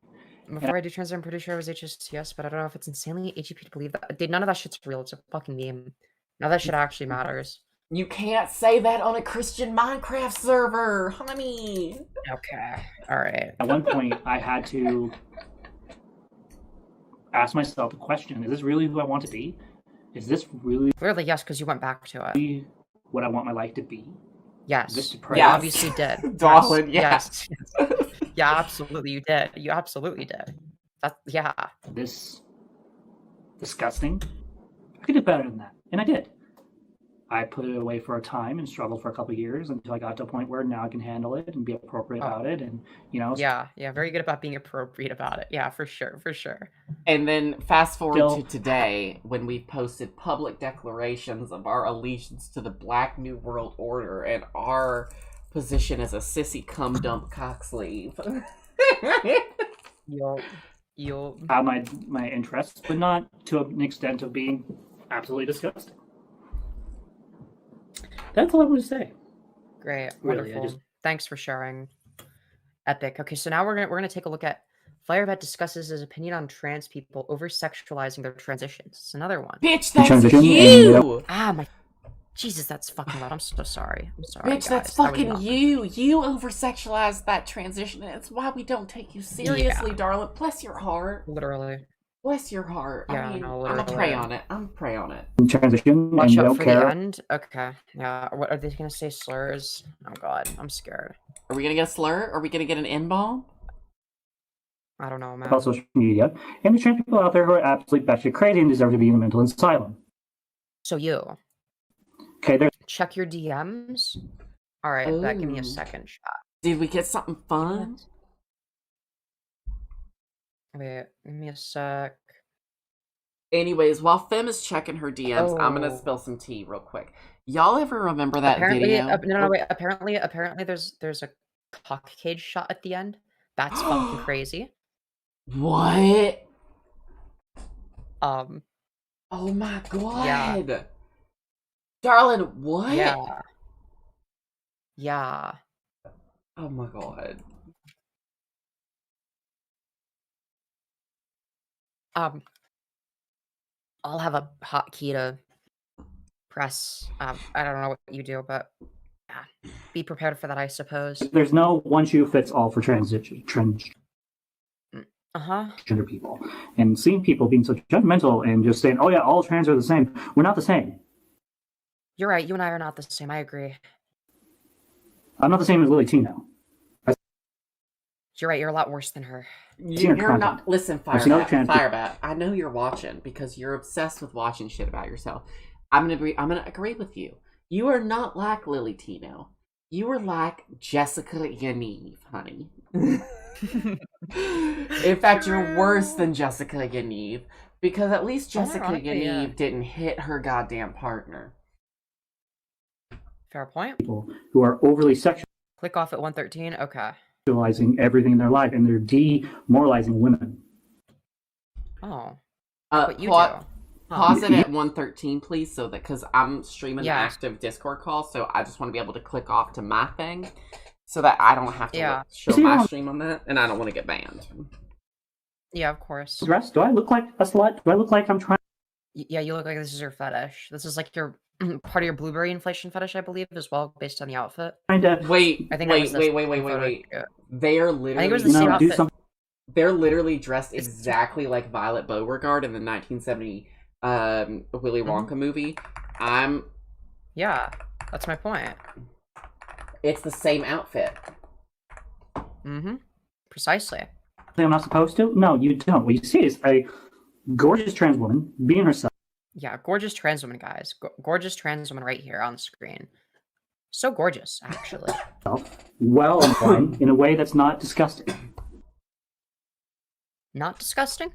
Before I do translate, I'm pretty sure it was HSTS, but I don't know if it's insanely AGP to believe that. Dude, none of that shit's real. It's a fucking meme. None of that shit actually matters. You can't say that on a Christian Minecraft server, honey. Okay. All right. At one point, I had to ask myself the question: is this really who I want to be? Is this really yes, because you went back to it. What I want my life to be? Yes. You obviously did. Darling, yes. Yeah, absolutely you did. You absolutely did. Yeah. This disgusting. I could do better than that, and I did. I put it away for a time and struggled for a couple of years until I got to a point where now I can handle it and be appropriate about it, and Yeah, very good about being appropriate about it. Yeah, for sure. And then fast forward to today, when we've posted public declarations of our allegiance to the Black New World Order and our position as a sissy cum dump cock sleeve. You'll have my interests, but not to an extent of being absolutely disgusting. That's all I want to say. Great, Really, wonderful. Thanks for sharing. Epic. Okay, so now we're gonna take a look at Firebat discusses his opinion on trans people over sexualizing their transitions. It's another one. Bitch, that's Transition and, you! Ah, my Jesus, that's fucking loud. I'm so sorry. I'm sorry. Bitch, that's guys. That was fucking not- you. You over-sexualized that transition, and it's why we don't take you seriously, darling. Bless your heart. Literally. Bless your heart. Yeah, I mean, no, I'm gonna pray literally. on it. I'm gonna pray on it. Transition Watch and you out don't for care. the end. Okay. Yeah. What are they gonna say? Slurs? Oh god, I'm scared. Are we gonna get a slur? Are we gonna get an N-bomb? I don't know, man. About social media, and the trans people out there who are absolutely batshit crazy and deserve to be in a mental asylum. So you. Okay, there's Check your DMs. All right, Bet, give me a Ooh. second shot. Did we get something fun? Wait, give me a sec. Anyways, while Fem is checking her DMs, I'm gonna Oh. spill some tea real quick. Y'all ever remember that Apparently, video? no, wait. Apparently, there's a cock cage shot at the end. That's fucking crazy. What? Um. Oh my god. Yeah. Darling, what? Yeah. Yeah. Oh my god. I'll have a hotkey to press. I don't know what you do, but yeah, be prepared for that, I suppose. there's no one shoe fits all for transgender people, and seeing people being so judgmental and just saying, "Oh yeah, all trans are the same." We're not the same. You're right. You and I are not the same. I agree. I'm not the same as Lily Tino. You're right. You're a lot worse than her. Seen her You're content. not. Listen, I've seen other Firebat. trans people. Firebat. I know you're watching because you're obsessed with watching shit about yourself. I'm gonna agree with you. You are not like Lily Tino. You are like Jessica Yaniv, honey. In fact, you're worse than Jessica Yaniv because at least Jessica Ironically, yeah. Yaniv didn't hit her goddamn partner. Fair point. People who are overly Click off at 113. Okay. sexualizing everything in their life, and they're demoralizing women. Oh. What you pause, do. pause it at 113, please, so that because I'm streaming Yeah. an active Discord call, so I just want to be able to click off to my thing, so that I don't have to Yeah. show my stream on that, and I don't want to get banned. Yeah, of course. Dress? Do I look like a slut? Do I look like I'm trying? Yeah, you look like this is your fetish. This is like your part of your blueberry inflation fetish, I believe, as well, based on the outfit. Wait, I think that was this wait. photo. Yeah. They are I literally. think it was the same outfit. They're literally dressed exactly like Violet Beauregard in the 1970 Willy Wonka movie. Yeah, that's my point. It's the same outfit. Mm-hmm. Precisely. I'm not supposed to? No, you don't. What you see is a gorgeous trans woman being herself. Yeah, gorgeous trans woman, guys. Gorgeous trans woman right here on the screen. So gorgeous, actually. Well inclined in a way that's not disgusting. Not disgusting?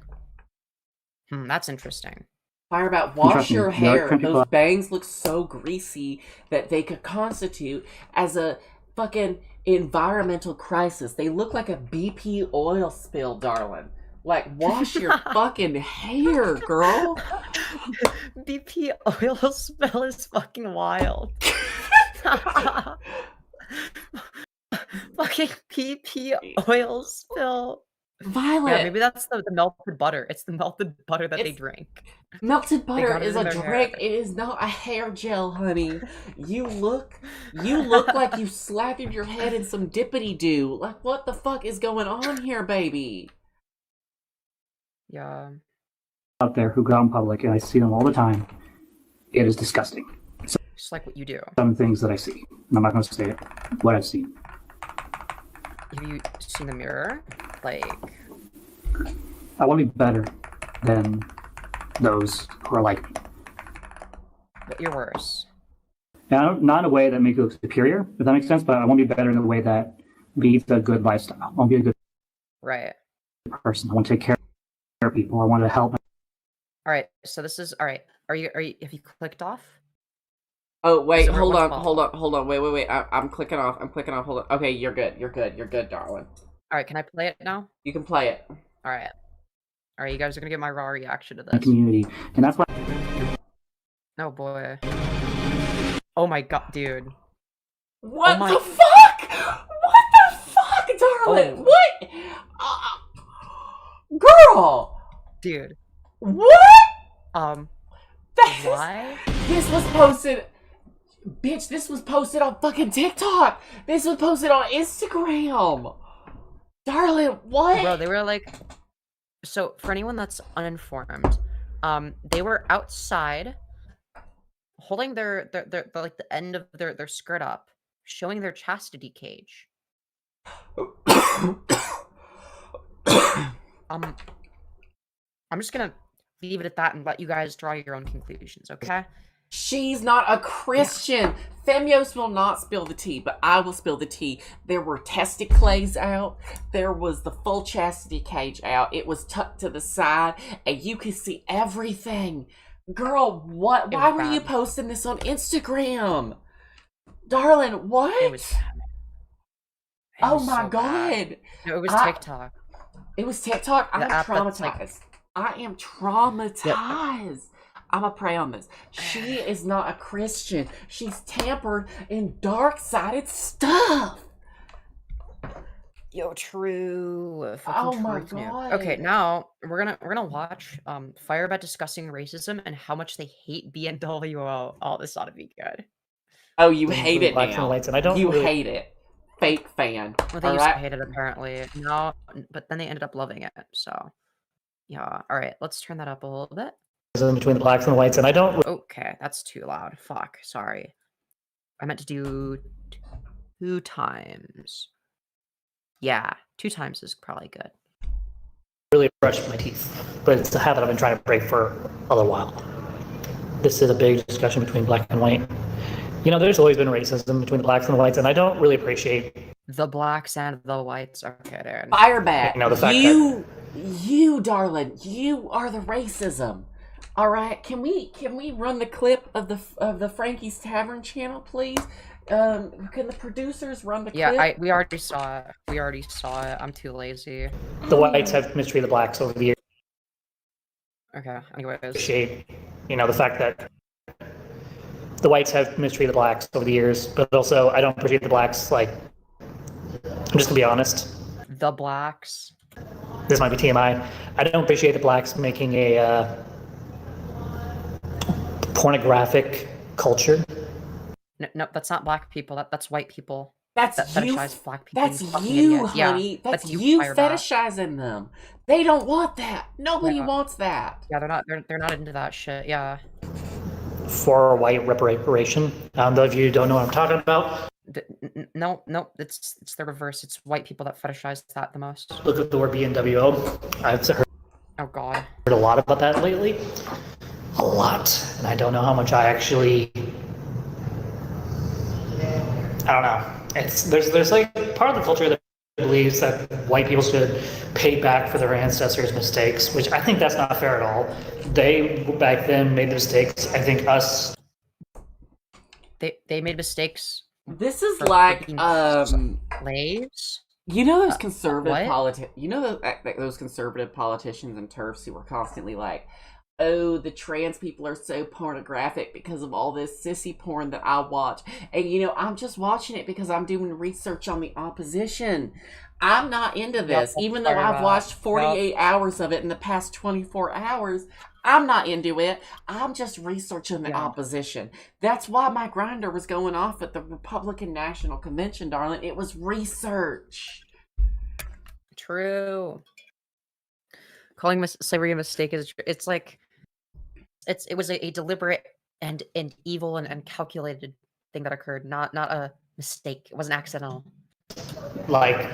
That's interesting. Firebat, wash Trust me, your there are hair. trans people Those out- bangs look so greasy that they could constitute as a fucking environmental crisis. They look like a BP oil spill, darling. Like, wash your fucking hair, girl. BP oil spill is fucking wild. Fucking BP oil spill. Violet. Yeah, maybe that's the melted butter. It's the melted butter that they drink. Melted butter got it is in a their drink. hair. It is not a hair gel, honey. You look like you slathered your head in some dippity doo. Like, what the fuck is going on here, baby? Yeah. Out there who go out in public, and I see them all the time. It is disgusting. So, Just like what you do. some things that I see, and I'm not going to say it, what I've seen. Have you seen the mirror? Like, I want to be better than those who are like me. but you're worse. Now, not in a way that makes you look superior, if that makes sense, but I want to be better in a way that leads a good lifestyle. I want to be a good Right. person. I want to take care of people. I want to help. All right. So this is all right. Are you? Have you clicked off? Oh wait, So we're hold at on. Wait. I'm clicking off. Hold on. Okay, you're good, darling. All right. Can I play it now? You can play it. All right. All right. You guys are gonna get my raw reaction to the this. community, and that's why. Oh boy. Oh my god, dude. What my- the fuck? What the fuck, darling? Oh. What? Girl! Dude. What? Why? This was posted... Bitch, this was posted on fucking TikTok! This was posted on Instagram! Darling, what? Bro, they were like... So, for anyone that's uninformed, they were outside, holding their like, the end of their skirt up, showing their chastity cage. I'm just gonna leave it at that and let you guys draw your own conclusions, okay? She's not a Christian. Femyoz will not spill the tea, but I will spill the tea. There were testicles out. There was the full chastity cage out. It was tucked to the side, and you could see everything. Girl, what? Why were you posting this on Instagram? Darling, what? It was oh my so god. bad. No, it was TikTok. It was TikTok? The I'm app that's, traumatized. like- I am traumatized. I'm gonna pray on this. She is not a Christian. She's tampered in dark-sided stuff. Yo, true. Oh my Truth Noob. god. Okay, now we're gonna watch Firebat discussing racism and how much they hate BNWO. Oh, this ought to be good. Oh, you hate it Blacks and now. whites, and I don't You really- hate it. Fake fan. Well, they All used to right? hate it apparently. No, but then they ended up loving it. So, yeah. All right, let's turn that up a little bit. In between the blacks and the whites, and I don't. Okay, that's too loud. Fuck. Sorry. I meant to do 2 times. Yeah, 2 times is probably good. Really brush my teeth, but it's a habit I've been trying to break for a little while. This is a big discussion between black and white. You know, there's always been racism between the blacks and the whites, and I don't really appreciate The blacks and the whites. Okay, there. Firebat. You know, the fact you, darling, you are the racism. All right, can we run the clip of the Frankie's Tavern channel, please? Can the producers run the clip? Yeah, we already saw it. We already saw it. I'm too lazy. the whites have mistreated the blacks over the years. Okay, anyways. Appreciate, you know, the fact that the whites have mistreated the blacks over the years, but also I don't appreciate the blacks. Like, I'm just gonna be honest. The blacks. This might be TMI. I don't appreciate the blacks making a pornographic culture. No, that's not black people. That's white people. That's that you. fetishize black people. That's fucking you, idiot. Yeah, honey. That's you Firebat. fetishizing them. They don't want that. Nobody Yeah. wants that. Yeah, they're not into that shit. Yeah. For white reparation. Those of you who don't know what I'm talking about, No, it's the reverse. It's white people that fetishize that the most. look at the word BNWO. I've heard Oh god. a lot about that lately. A lot. And I don't know how much I actually. I don't know. There's like part of the culture that believes that white people should pay back for their ancestors' mistakes, which I think that's not fair at all. They back then made the mistakes. I think us. They made mistakes. This is for like being slaves. You know those conservative what? those conservative politicians and turfs who were constantly like, oh, the trans people are so pornographic because of all this sissy porn that I watch. And, you know, I'm just watching it because I'm doing research on the opposition. I'm not into this. Even though I've watched 48 hours of it in the past 24 hours, I'm not into it. I'm just researching the opposition. That's why my grinder was going off at the Republican National Convention, darling. It was research. True. Calling slavery a mistake is it's like it was a deliberate and evil and calculated thing that occurred, not a mistake. It wasn't accidental. Like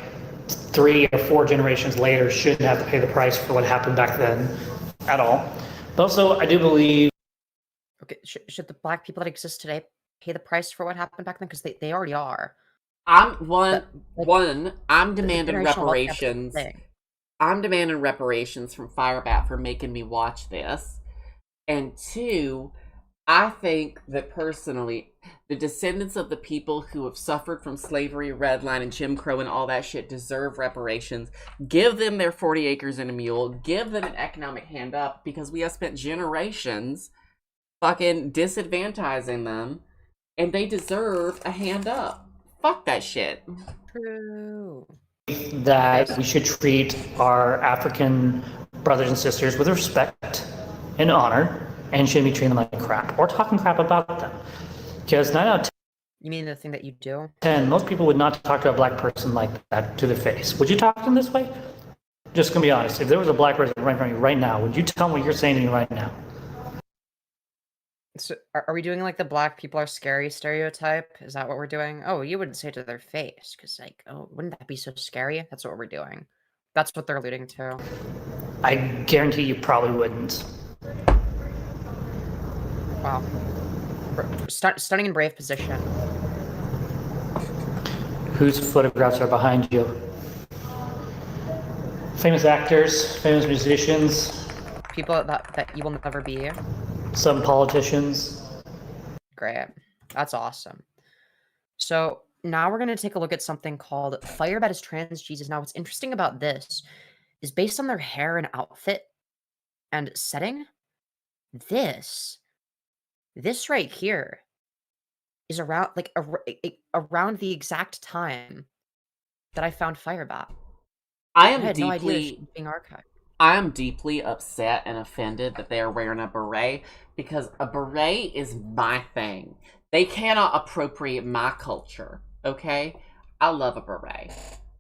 3 or 4 generations later shouldn't have to pay the price for what happened back then at all. But also, I do believe. Okay, should the black people that exist today pay the price for what happened back then? Because they already are. I'm demanding generational wealth reparations. thing. I'm demanding reparations from Firebat for making me watch this. And 2, I think that personally, the descendants of the people who have suffered from slavery, redline, and Jim Crow and all that shit deserve reparations. Give them their 40 acres and a mule. Give them an economic hand up, because we have spent generations fucking disadvantaging them and they deserve a hand up. Fuck that shit. True. That we should treat our African brothers and sisters with respect and honor, and shouldn't be treating them like crap or talking crap about them. Because 9 out of You mean the thing that you do? 10, most people would not talk to a black person like that to their face. Would you talk to them this way? Just gonna be honest. If there was a black person right in front of you right now, would you tell them what you're saying to me right now? So, are we doing like the black people are scary stereotype? Is that what we're doing? Oh, you wouldn't say it to their face, because like, oh, wouldn't that be so scary? That's what we're doing. That's what they're alluding to. I guarantee you probably wouldn't. Wow. Stunning and brave position. Whose photographs are behind you? Famous actors, famous musicians, People that you will never be. some politicians. Great. That's awesome. So now we're going to take a look at something called Firebat is Trans Jesus. Now what's interesting about this is based on their hair and outfit and setting, this right here is around like around the exact time that I found Firebat. I am had no idea deeply she was being archived. I am deeply upset and offended that they are wearing a beret, because a beret is my thing. They cannot appropriate my culture, okay? I love a beret.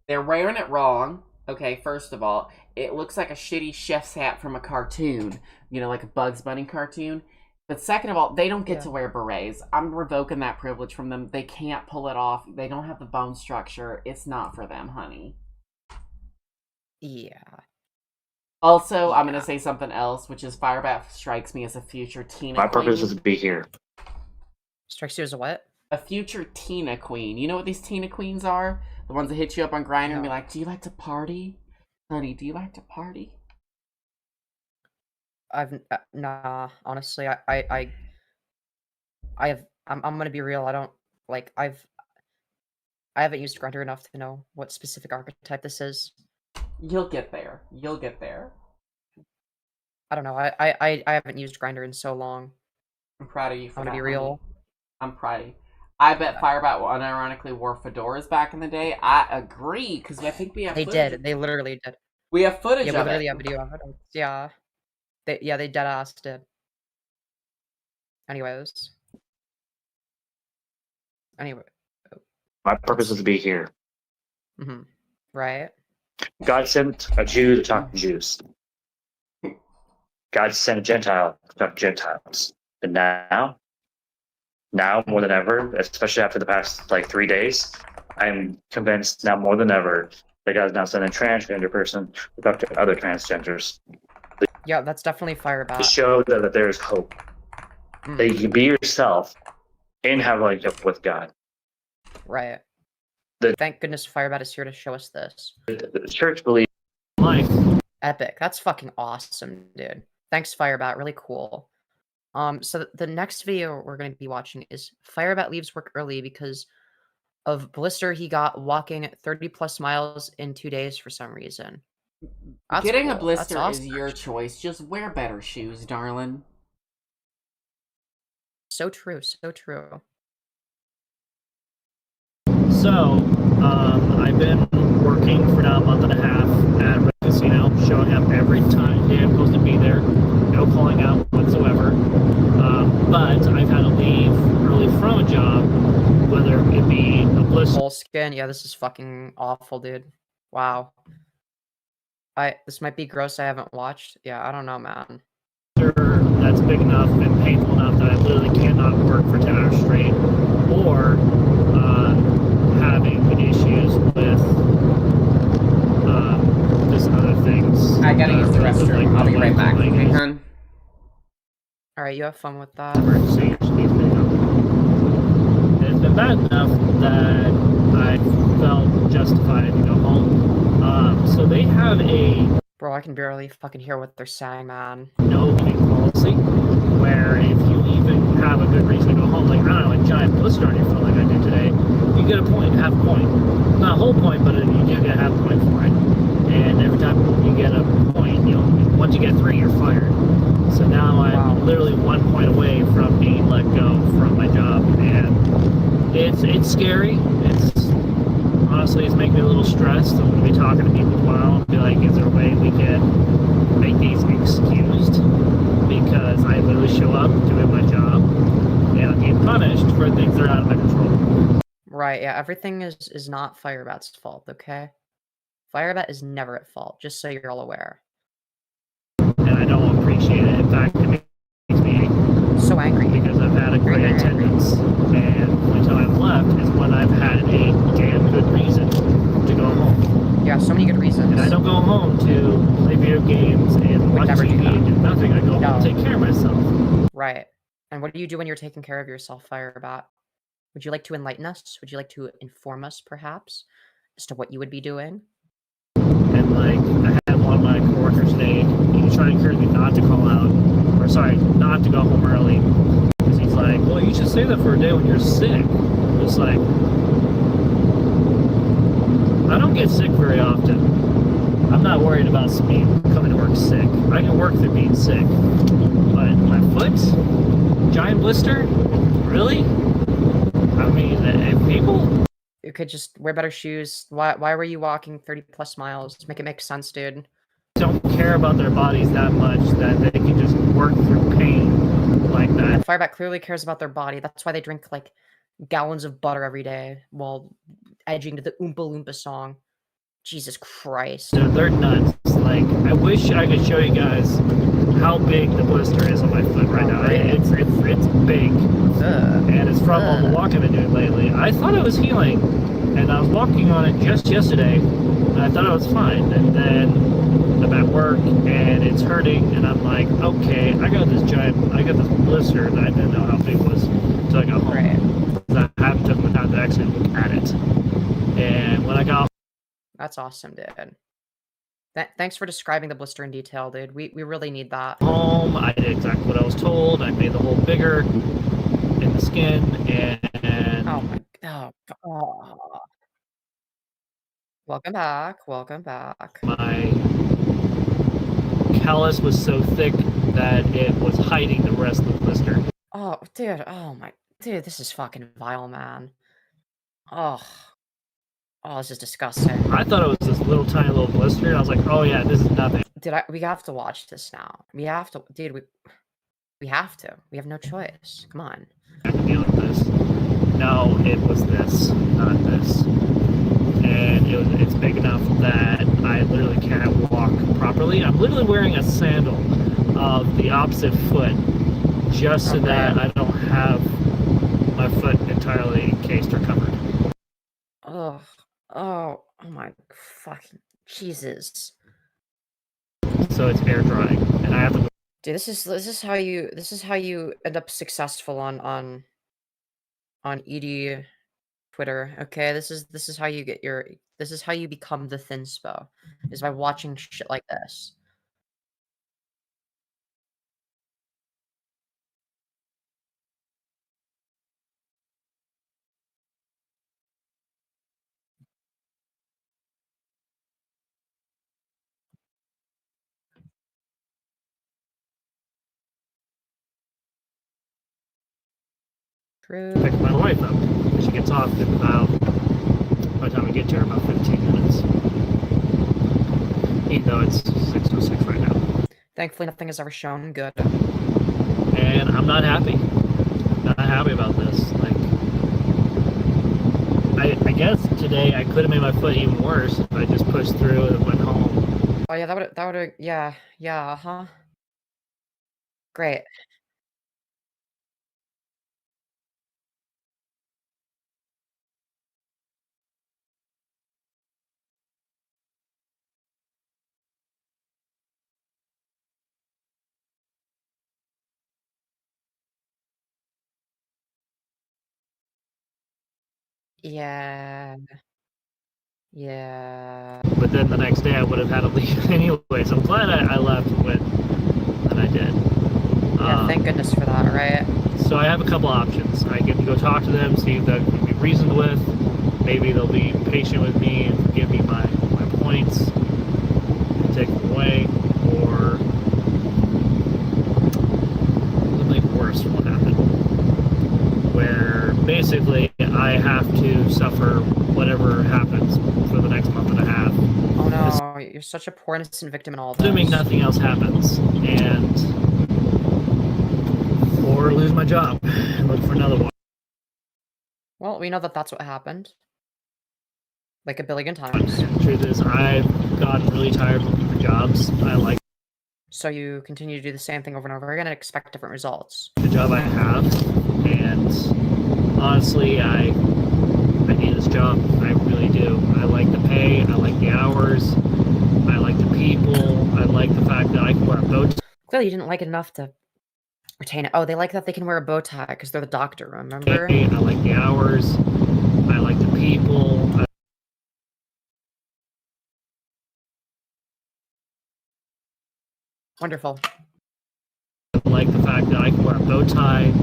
They're wearing it wrong, okay? First of all, it looks like a shitty chef's hat from a cartoon, you know, like a Bugs Bunny cartoon. But second of all, they don't get to wear berets. I'm revoking that privilege from them. They can't pull it off. They don't have the bone structure. It's not for them, honey. Yeah. Also, I'm going to say something else, which is Firebat strikes me as a future Tina My queen. purpose is to be here. Strikes you as a what? A future Tina queen. You know what these Tina queens are? The ones that hit you up on Grindr and be like, do you like to party? Honey, do you like to party? Nah, honestly, I'm gonna be real. I don't like. I haven't used Grindr enough to know what specific archetype this is. You'll get there. You'll get there. I don't know. I haven't used Grindr in so long. I'm proud of you for I'm that, gonna be honey. real. I'm proud of you. I bet Firebat unironically wore fedoras back in the day. I agree, because I think we have They footage. did. They literally did. We have footage Yeah, we of literally it. have video of it. Yeah. They dead ass did. Anyways. Anyway. My purpose is to be here. Mm-hmm. Right. God sent a Jew to talk to Jews. God sent a Gentile to talk to Gentiles. And now more than ever, especially after the past like 3 days, I'm convinced now more than ever that God is now sending a transgender person to talk to other transgenders. Yeah, that's definitely To Firebat. show that there is hope. That you can be yourself and have a relationship with God. Right. Thank goodness Firebat is here to show us this. The church believes life. Epic. That's fucking awesome, dude. Thanks, Firebat. Really cool. So the next video we're going to be watching is Firebat leaves work early because of blister he got walking 30 plus miles in 2 days for some reason. That's Getting a cool. That's blister awesome. is your choice. Just wear better shoes, darling. So true. So true. So, I've been working for now a month and a half at a casino, showing up every time day I'm supposed to be there, no calling out whatsoever. But I've had to leave early from a job, whether it be a blister. Whole skin. Yeah, this is fucking awful, dude. Wow. This might be gross. I haven't watched. Yeah, I don't know, man. That's big enough and painful enough that I literally cannot work for 10 hours straight, or having issues with just other things. I gotta use the restroom. I'll be right back. Okay, hon? Alright, you have fun with that. Emergency. It's been bad enough that I felt justified to go home. So they have a Bro, I can barely fucking hear what they're saying, man. no leaving policy, where if you even have a good reason to go home, like, I don't know, a giant blister on your foot like I did today, you get a point, half a point. Not a whole point, but you do get a half point for it. And every time you get a point, once you get 3, you're fired. So now I'm literally 1 point away from being let go from my job, and it's scary. Honestly, it's making me a little stressed. I'm going to be talking to people tomorrow and be like, is there a way we can make these excused? Because I literally show up doing my job and I'm getting punished for things that are out of my control. Right, yeah, everything is not Firebat's fault, okay? Firebat is never at fault, just so you're all aware. And I don't appreciate it. In fact, it makes me so angry because I've had a great attendance, and the only time I've left is when I've had a damn good reason to go home. Yeah, so many good reasons. And I don't go home to play video games and watch TV and do nothing. I go home and take care of myself. Right. And what do you do when you're taking care of yourself, Firebat? Would you like to enlighten us? Would you like to inform us, perhaps, as to what you would be doing? And like, I had one of my coworkers today, he was trying to encourage me not to call out, or sorry, not to go home early. Because he's like, well, you should say that for a day when you're sick. It's like, I don't get sick very often. I'm not worried about me coming to work sick. I can work through being sick. But my foot? Giant blister? Really? I mean, if people... You could just wear better shoes. Why were you walking 30+ miles? Make it make sense, dude. Don't care about their bodies that much that they can just work through pain like that. Firebat clearly cares about their body. That's why they drink, like, gallons of butter every day while edging to the Oompa Loompa song. Jesus Christ. They're nuts. Like, I wish I could show you guys how big the blister is on my foot right now. It's big. And it's from all the walking I've been doing lately. I thought it was healing, and I was walking on it just yesterday, and I thought I was fine. And then I'm at work, and it's hurting, and I'm like, okay, I got this blister, and I didn't know how big it was until I got home. I haven't taken the time to actually look at it. And when I got That's awesome, dude. Thanks for describing the blister in detail, dude. We really need that. home, I did exactly what I was told. I made the hole bigger in the skin, and Oh my god. Oh. Welcome back. Welcome back. my callus was so thick that it was hiding the rest of the blister. Oh, dude. Oh my. Dude, this is fucking vile, man. Oh. Oh, this is disgusting. I thought it was this little tiny little blister, and I was like, oh yeah, this is nothing. We have to watch this now. We have to, dude. We have to. We have no choice. Come on. I can deal with this. No, it was this, not this. And it's big enough that I literally can't walk properly. I'm literally wearing a sandal of the opposite foot just so that I don't have my foot entirely encased or covered. Oh. Oh my fucking Jesus. So it's air drying, and I have to. Dude, this is how you end up successful on ED Twitter. Okay, this is how you get this is how you become the thinspo, is by watching shit like this. True. Pick my wife up. She gets off in about, by the time we get to her, about 15 minutes. Even though it's 6:06 right now. Thankfully, nothing has ever shown good. And I'm not happy. Not happy about this. Like, I guess today I could have made my foot even worse if I just pushed through and went home. Oh yeah, that would yeah, huh? Great. Yeah. Yeah. But then the next day I would have had to leave anyways. I'm glad I left when I did. Yeah, thank goodness for that, right? So I have a couple options. I can go talk to them, see if that can be reasoned with. Maybe they'll be patient with me and give me my points and take them away. Or basically, I have to suffer whatever happens for the next month and a half. Oh no, you're such a poor innocent victim in all this. Assuming nothing else happens, or lose my job and look for another one. Well, we know that that's what happened. Like a billion times. The truth is, I've gotten really tired looking for jobs. I like So you continue to do the same thing over and over again and expect different results. the job I have, and honestly, I need this job. I really do. I like the pay. I like the hours. I like the people. I like the fact that I can wear a bow tie. Clearly, you didn't like it enough to retain it. Oh, they like that they can wear a bow tie because they're the doctor, remember? I like the hours. I like the people. Wonderful. I like the fact that I can wear a bow tie.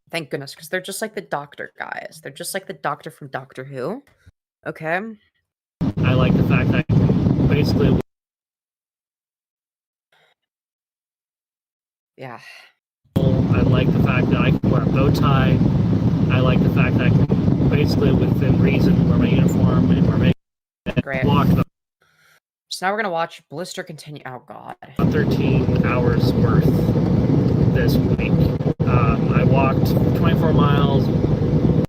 Thank goodness, because they're just like the doctor guys. They're just like the doctor from Doctor Who. Okay. I like the fact that I can basically. Yeah. I like the fact that I can wear a bow tie. I like the fact that I can basically, within reason, wear my uniform and wear my Great. walk the So now we're gonna watch Blister continue. Oh god. 13 hours worth this week. I walked 24 miles.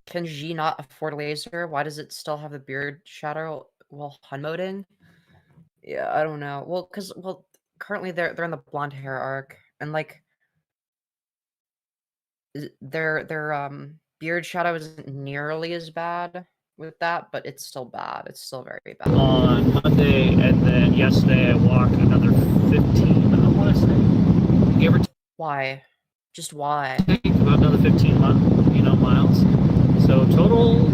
Can G not afford a laser? Why does it still have the beard shadow while hunmoding? Yeah, I don't know. Well, currently they're in the blonde hair arc, and like their beard shadow isn't nearly as bad with that, but it's still bad. It's still very bad. On Monday, and then yesterday I walked another 15, I want to say. Give or take. Why? Just why? About another 15 miles. So total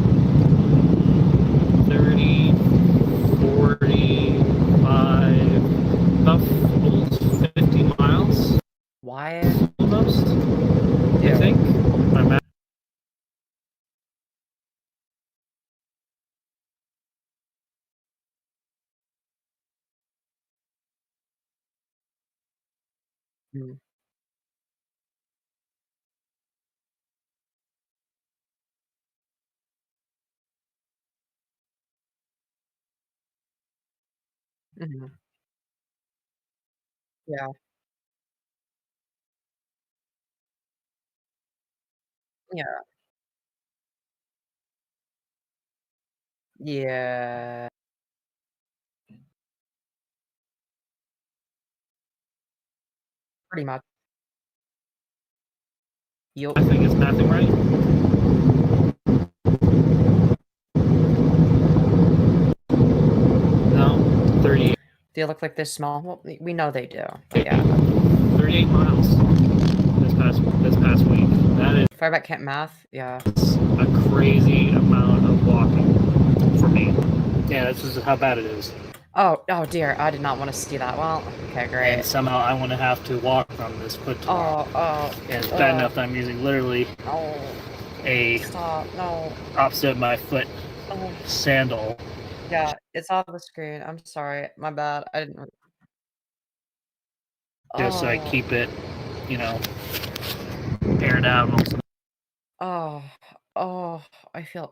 30, 45, about almost 50 miles. Why? Almost. I think. My math. Mm. Mhm. Yeah. Yeah. Yeah. Pretty much. I think it's mathing right. No, 38. Do they look like this small? Well, we know they do. But yeah. 38 miles this past week. That is Fireback can't math. Yeah. a crazy amount of walking for me. Yeah, this is how bad it is. Oh dear. I did not want to see that. Well, okay, great. And somehow I want to have to walk from this foot to and it's bad enough that I'm using literally a Stop. No. opposite of my foot sandal. Yeah, it's off the screen. I'm sorry. My bad. I didn't. Just so I keep it, aired out and also.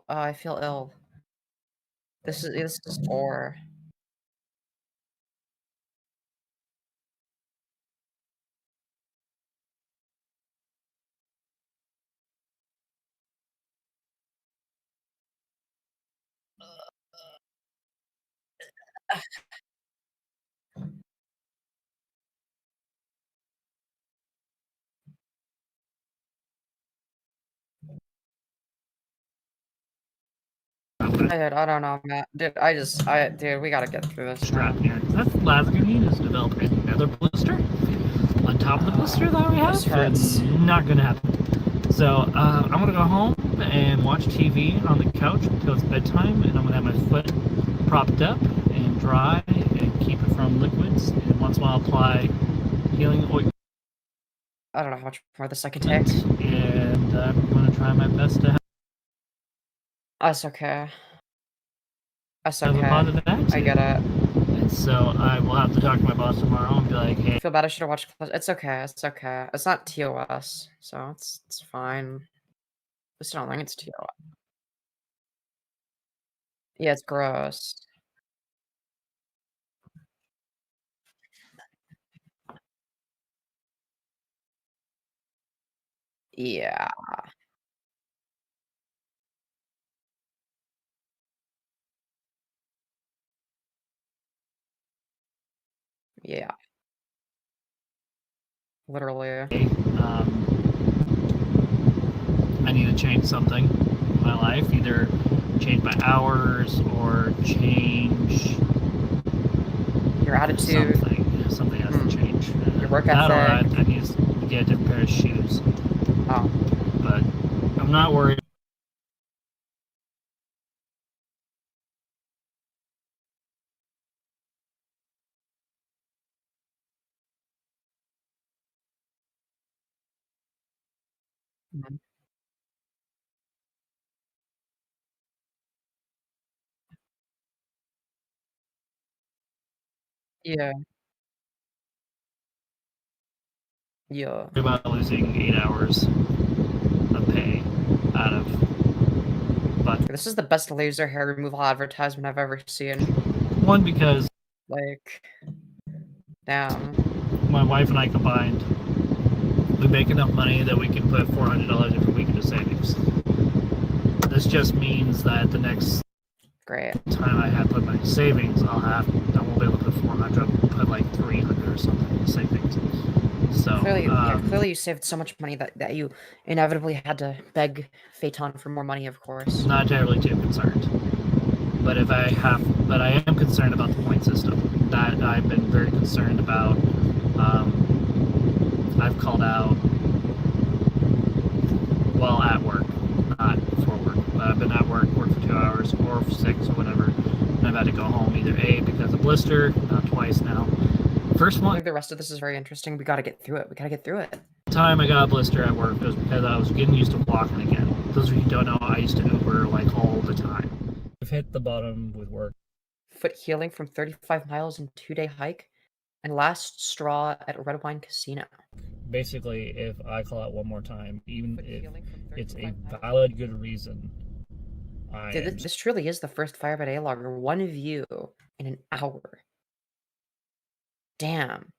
I feel ill. This is horror. I don't know, Matt. Dude, we gotta get through this. Strap here. That's the last thing we need is develop another blister on top of the blister that we have. This hurts. It's not gonna happen. So I'm gonna go home and watch TV on the couch until it's bedtime, and I'm gonna have my foot propped up and dry and keep it from liquids. And once in a while apply healing oil. I don't know how much more this I can take. And I'm gonna try my best to That's okay. That's have okay. a positive attitude. I get it. And so I will have to talk to my boss tomorrow and be like, hey. I feel bad. I should have watched. It's okay. It's okay. It's not TOS, so it's fine. Just don't think it's too. Yeah, it's gross. Yeah. Yeah. Literally. I need to change something in my life, either change my hours or change Your attitude. Something has to change. Your work That or I ethic. need to get a different pair of shoes. Oh. But I'm not worried. Mhm. Yeah. Yeah. About losing 8 hours of pay out of. But This is the best laser hair removal advertisement I've ever seen. one, because Like, damn. my wife and I combined, we make enough money that we can put $400 every week into savings. This just means that the next time I have put my savings, I won't be able to put 400. I'll put like 300 or something in savings. So Clearly you saved so much money that you inevitably had to beg Phaeton for more money, of course. Not terribly too concerned. But I am concerned about the point system. That I've been very concerned about. I've called out while at work, not for work. But I've been at work for 2 hours or 6 or whatever, and I've had to go home either A, because of blister, not twice now. First I one think the rest of this is very interesting. We gotta get through it. We gotta get through it. time I got a blister at work was because I was getting used to walking again. Those of you who don't know, I used to Uber like all the time. I've hit the bottom with work. Foot healing from 35 miles and 2-day hike, and last straw at Red Wine Casino. Basically, if I call out one more time, even if it's a valid good reason, Dude, this truly is the first Fire by Day logger. 1 view in an hour. Damn.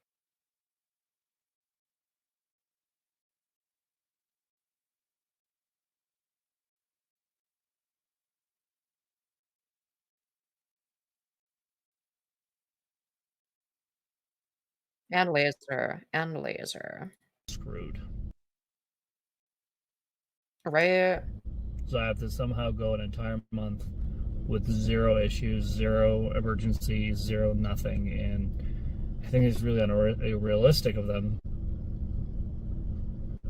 And laser. Screwed. Right? So I have to somehow go an entire month with 0 issues, 0 emergencies, 0 nothing, and I think it's really unrealistic of them.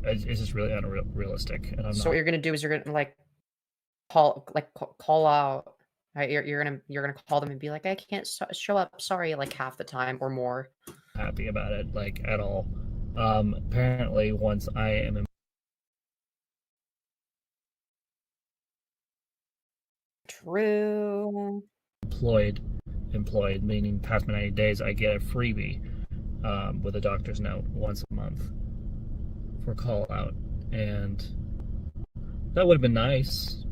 It's just really unrealistic, and I'm So not. what you're gonna do is you're gonna like call out. Right? You're gonna call them and be like, I can't show up. Sorry, like half the time or more. Happy about it, like at all. Apparently, once I am True. employed, meaning past my 90 days, I get a freebie with a doctor's note once a month for call out, and that would have been nice.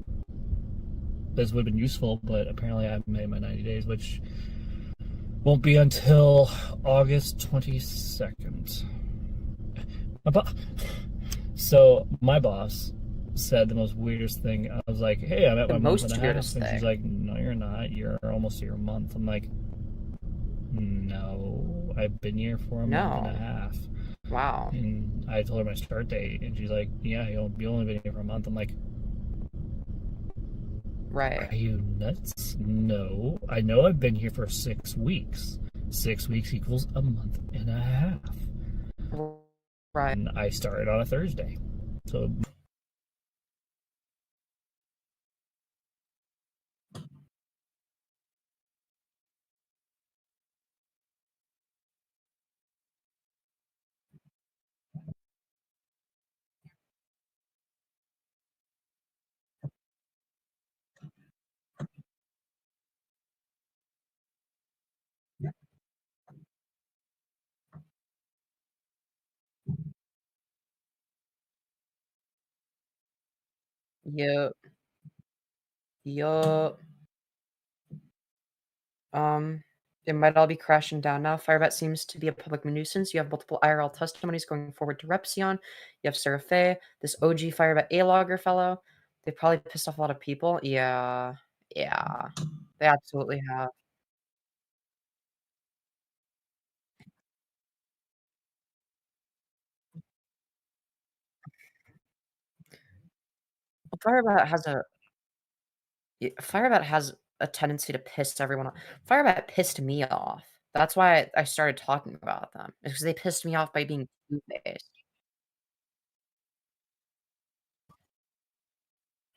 This would have been useful, but apparently I've made my 90 days, which won't be until August 22nd. So my boss said the most weirdest thing. I was like, hey, I'm at my month and a half. And she's like, no, you're not. You're almost to your month. I'm like, no, I've been here for a month and a half. Wow. And I told her my start date, and she's like, yeah, you only been here for a month. I'm like, right. Are you nuts? No. I know I've been here for 6 weeks. 6 weeks equals a month and a half. Right. And I started on a Thursday. So Yup. Yup. Um, it might all be crashing down now. Firebat seems to be a public nuisance. You have multiple IRL testimonies going forward to Repsion. You have Sarah Faye, this OG Firebat A-logger fellow. They probably pissed off a lot of people. Yeah. Yeah. They absolutely have. Well, Firebat has a tendency to piss everyone off. Firebat pissed me off. That's why I started talking about them. It's because they pissed me off by being two-faced.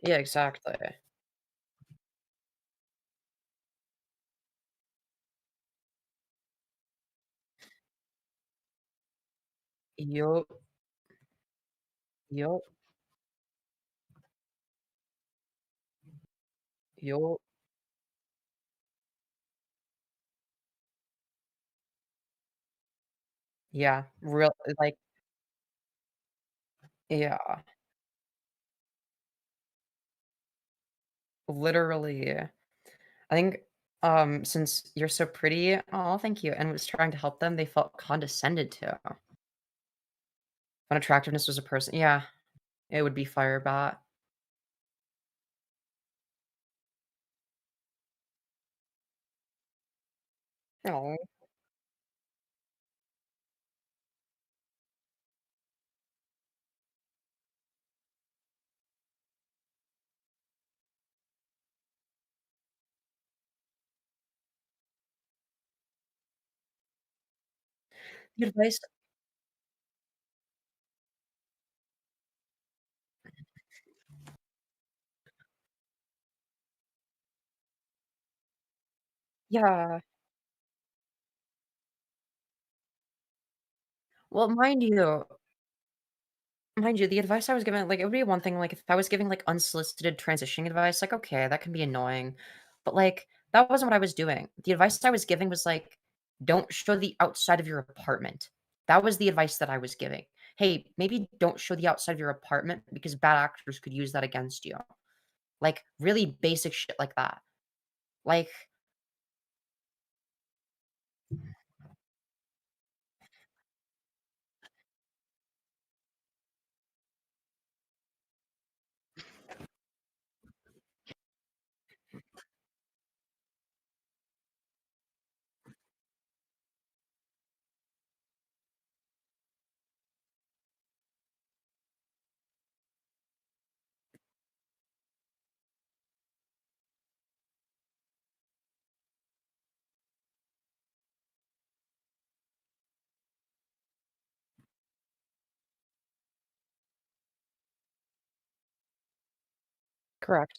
Yeah, exactly. Yup. Yup. Yup. Yeah, real like yeah, literally. I think, since you're so pretty oh, thank you, and was trying to help them, they felt condescended to. When attractiveness was a person yeah, it would be Firebat. Aw. The advice Yeah. Well, mind you, the advice I was given like, it would be one thing, like, if I was giving, like, unsolicited transitioning advice, like, okay, that can be annoying, but, like, that wasn't what I was doing. The advice I was giving was, like, "Don't show the outside of your apartment." That was the advice that I was giving. "Hey, maybe don't show the outside of your apartment because bad actors could use that against you." Like, really basic shit like that. Like Correct.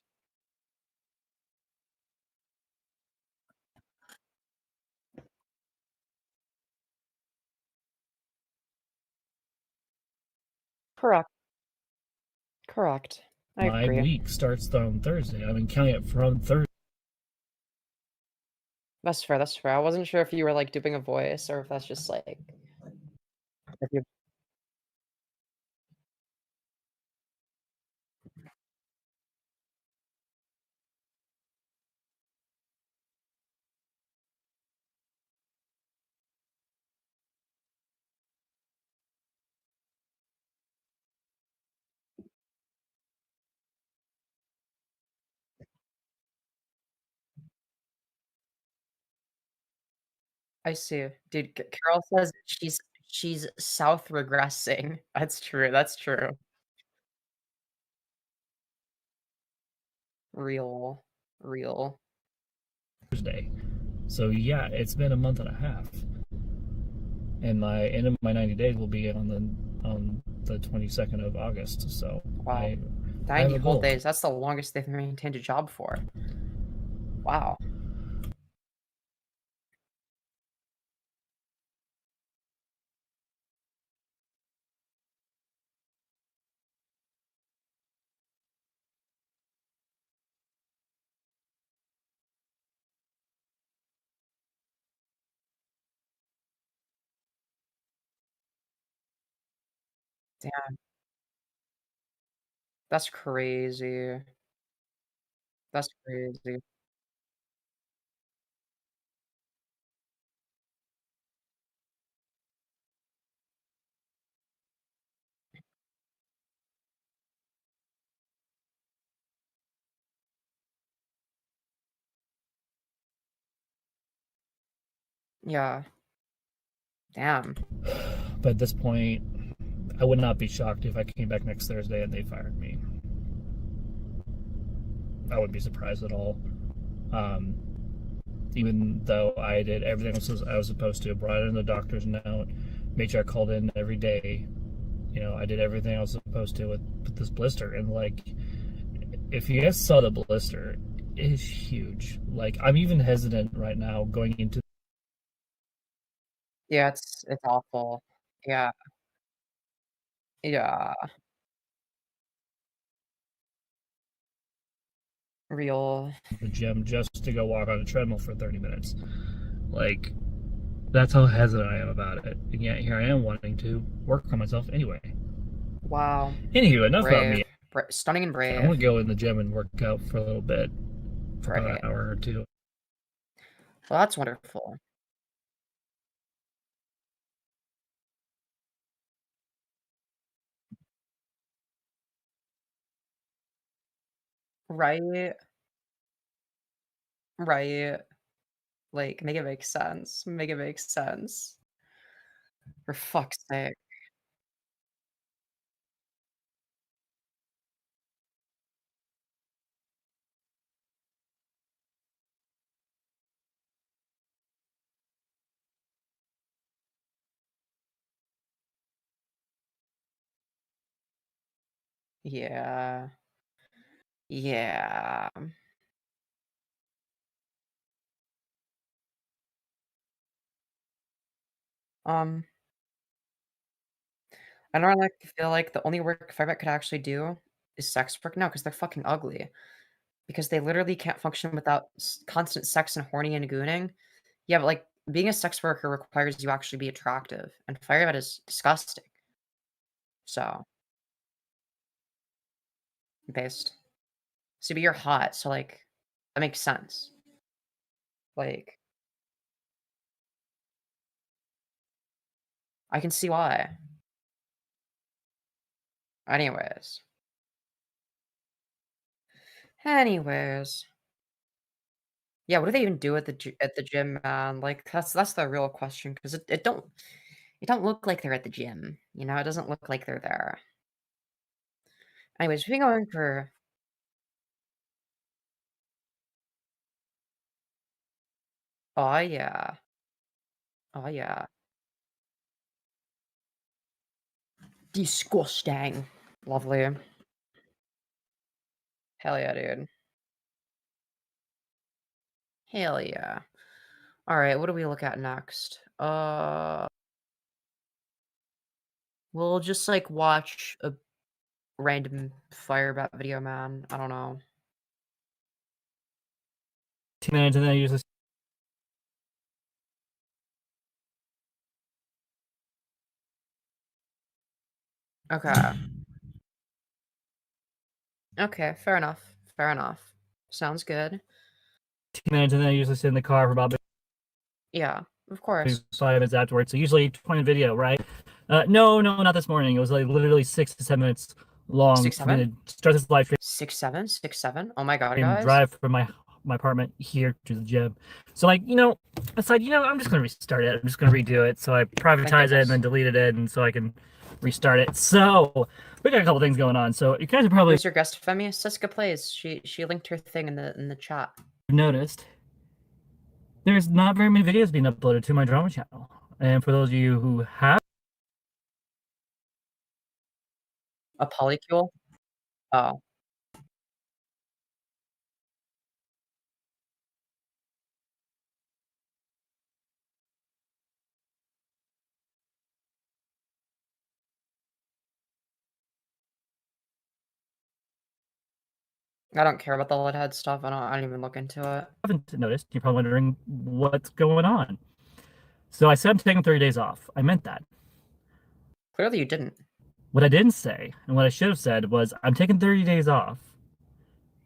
Correct. Correct. I My agree. week starts on Thursday. I've been counting it from Thursday. That's fair, that's fair. I wasn't sure if you were, like, doing a voice or if that's just, like if you I see. Dude, C Carol says she's south regressing. That's true, that's true. Real. Real. Thursday. So yeah, it's been a month and a half. And my end of my 90 days will be on the 22nd of August. So Wow. I have 90 a whole goal. days, that's the longest they've maintained a job for. Wow. Damn. That's crazy. That's crazy. Yeah. Damn. But at this point, I would not be shocked if I came back next Thursday and they fired me. I wouldn't be surprised at all. Even though I did everything I was supposed to, brought in the doctor's note, made sure I called in every day. You know, I did everything I was supposed to with this blister. And, like, if you guys saw the blister, it is huge. Like, I'm even hesitant right now going into... Yeah, it's awful. Yeah. Yeah. Real. The gym just to go walk on a treadmill for 30 minutes. Like, that's how hesitant I am about it. And yet here I am wanting to work on myself anyway. Wow. Anywho, enough about me. Stunning and brave. I want to go in the gym and work out for a little bit. For about an hour or two. Well, that's wonderful. Right. Right. Like, make it make sense. Make it make sense. For fuck's sake. Yeah. Yeah. I don't like to feel like the only work Firebat could actually do is sex work. No, because they're fucking ugly. Because they literally can't function without constant sex and horny and gooning. Yeah, but like being a sex worker requires you actually be attractive, and Firebat is disgusting. So, based. So, but you're hot, so like that makes sense. Like, I can see why. Anyways. Yeah, what do they even do at the gym, man? Like that's the real question because it don't look like they're at the gym. You know, it doesn't look like they're there. Anyways, we've been going for Oh yeah. Oh yeah. Disgusting. Lovely. Hell yeah, dude. Hell yeah. All right, what do we look at next? We'll just like watch a random Firebat video, man. I don't know. 2 minutes and then I use this. Okay. Okay, fair enough. Fair enough. Sounds good. 2 minutes and then I usually sit in the car for about Yeah, of course. 5 minutes afterwards. So usually 20 video, right? No, not this morning. It was like literally 6 to 7 minutes long. 6, 7? Start this live stream. 6, 7? 6, 7? Oh my god, And guys. drive from my apartment here to the gym. So like, I decided, I'm just gonna restart it. I'm just gonna redo it. So I privatize it and then deleted it, and so I can restart it. So we got a couple things going on. So you guys are probably Who's your guest, Femi? Siska Plays. She linked her thing in the chat. noticed there's not very many videos being uploaded to my drama channel. And for those of you who have A polycule? Oh. I don't care about the lead head stuff. I don't even look into it. haven't noticed, you're probably wondering what's going on. So I said I'm taking 30 days off. I meant that. Clearly you didn't. What I didn't say, and what I should have said, was I'm taking 30 days off.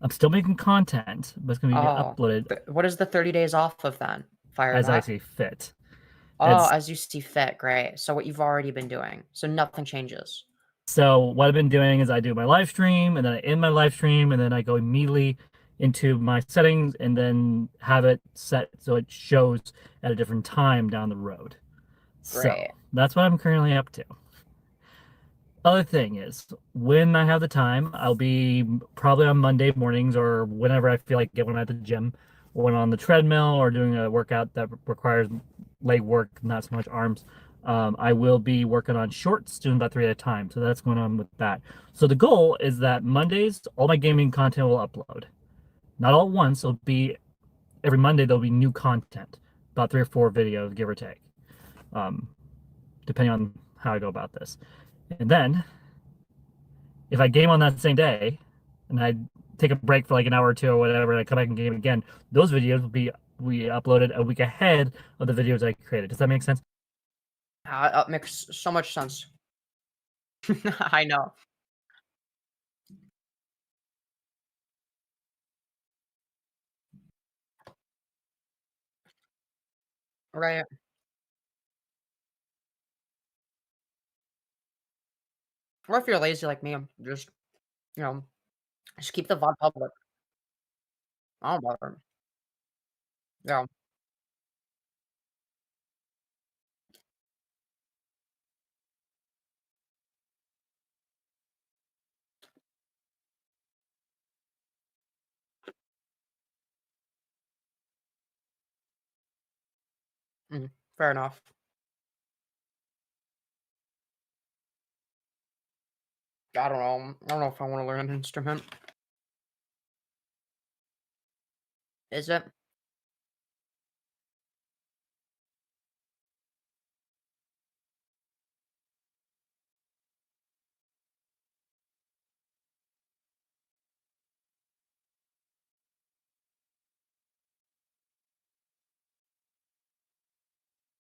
I'm still making content, but it's going to be uploaded. What is the 30 days off of then? Fire as I that? see fit. Oh, It's- as you see fit. Great. So what you've already been doing. So nothing changes. So what I've been doing is I do my live stream, and then I end my live stream, and then I go immediately into my settings, and then have it set so it shows at a different time down the road. So Great. that's what I'm currently up to. Other thing is, when I have the time, I'll be probably on Monday mornings or whenever I feel like it, when I'm at the gym, or when I'm on the treadmill or doing a workout that requires leg work, not so much arms. I will be working on shorts, doing about 3 at a time. So that's going on with that. So the goal is that Mondays, all my gaming content will upload. Not all at once. It'll be every Monday. There'll be new content, about 3 or 4 videos, give or take, depending on how I go about this. And then, if I game on that same day, and I take a break for like an hour or 2 or whatever, and I come back and game again, those videos will be uploaded a week ahead of the videos I created. Does that make sense? It makes so much sense. I know. Right. Or if you're lazy like me, just, just keep the VOD public. I don't bother. Yeah. Fair enough. I don't know. I don't know if I want to learn an instrument. Is it?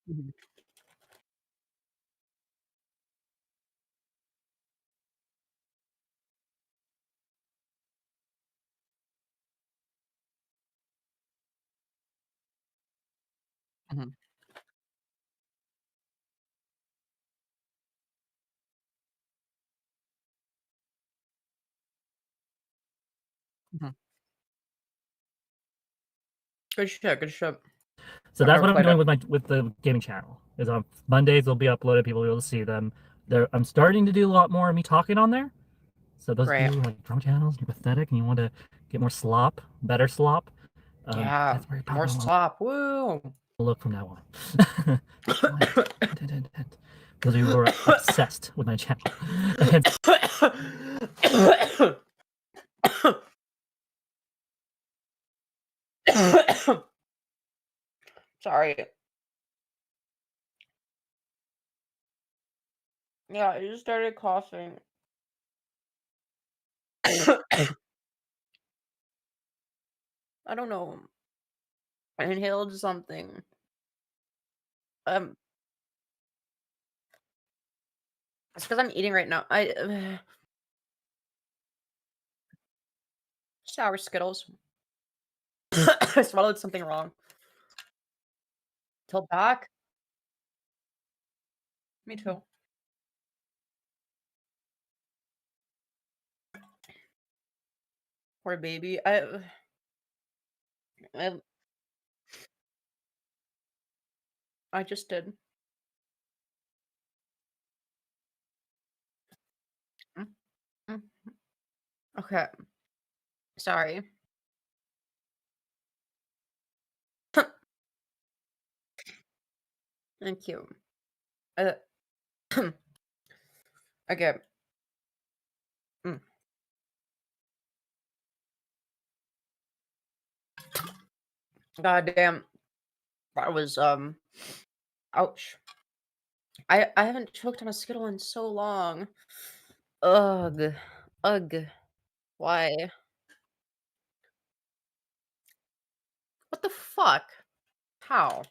Mhm. Mhm. Mhm. Good shit. Good shit. So I've that's never what I'm played doing it. with the gaming channel. Is on Mondays they'll be uploaded. People will be able to see them. I'm starting to do a lot more of me talking on there. So those of Great. you who like drunk channels, you're pathetic, and you want to get more slop, better slop. Yeah. That's where you're More probably slop. Woo. look from now on. Those of you who are obsessed with my channel. Sorry. Yeah, I just started coughing. I don't know. I inhaled something. It's because I'm eating right now. Sour Skittles. I swallowed something wrong. Till back. Me too. Poor baby. I just did. Mm, mm, Okay. Sorry. Thank you. Uh, okay. Mm. God damn. That was ouch. I haven't choked on a Skittle in so long. Ugh. Ugh. Why? What the fuck? How?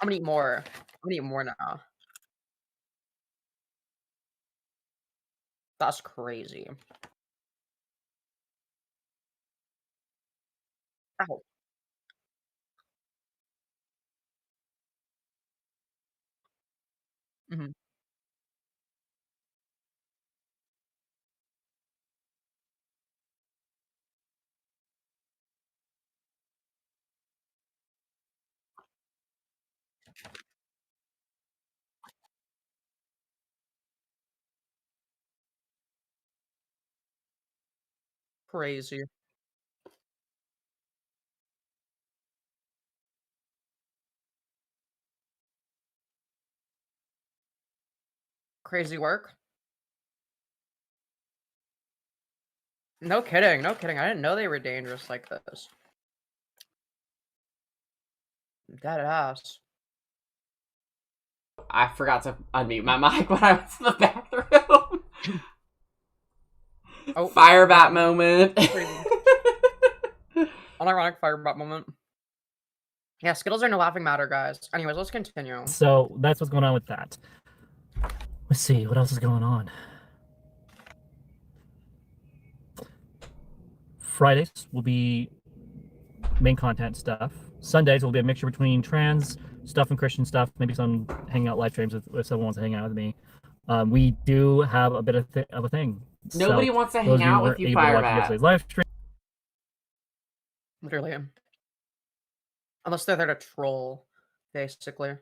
I'm gonna eat more. I'm gonna eat more now. That's crazy. Ow. Mhm. Crazy. Crazy work? No kidding, no kidding. I didn't know they were dangerous like this. Dead ass. I forgot to unmute my mic when I was in the bathroom. Oh, Firebat moment. Unironic firebat moment. Yeah, Skittles are no laughing matter, guys. Anyways, let's continue. So that's what's going on with that. Let's see, what else is going on? Fridays will be main content stuff. Sundays will be a mixture between trans stuff and Christian stuff. Maybe some hanging out live streams if someone wants to hang out with me. We do have a bit of a thing. Nobody wants to hang out with you, Firebat. Live stream. Literally. Unless they're there to troll, basically.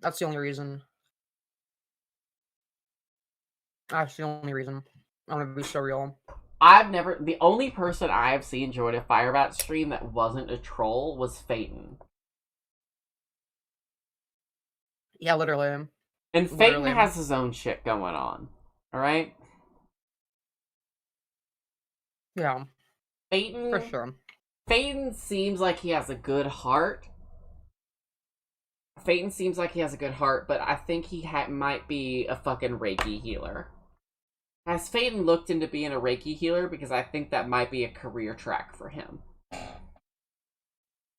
That's the only reason. That's the only reason. I'm gonna be so real. The only person I've seen join a Firebat stream that wasn't a troll was Phaeton. Yeah, literally. And Phaeton has his own shit going on. Alright? Yeah. Phaeton... For sure. Phaeton seems like he has a good heart. Phaeton seems like he has a good heart, but I think he might be a fucking Reiki healer. Has Phaeton looked into being a Reiki healer? Because I think that might be a career track for him.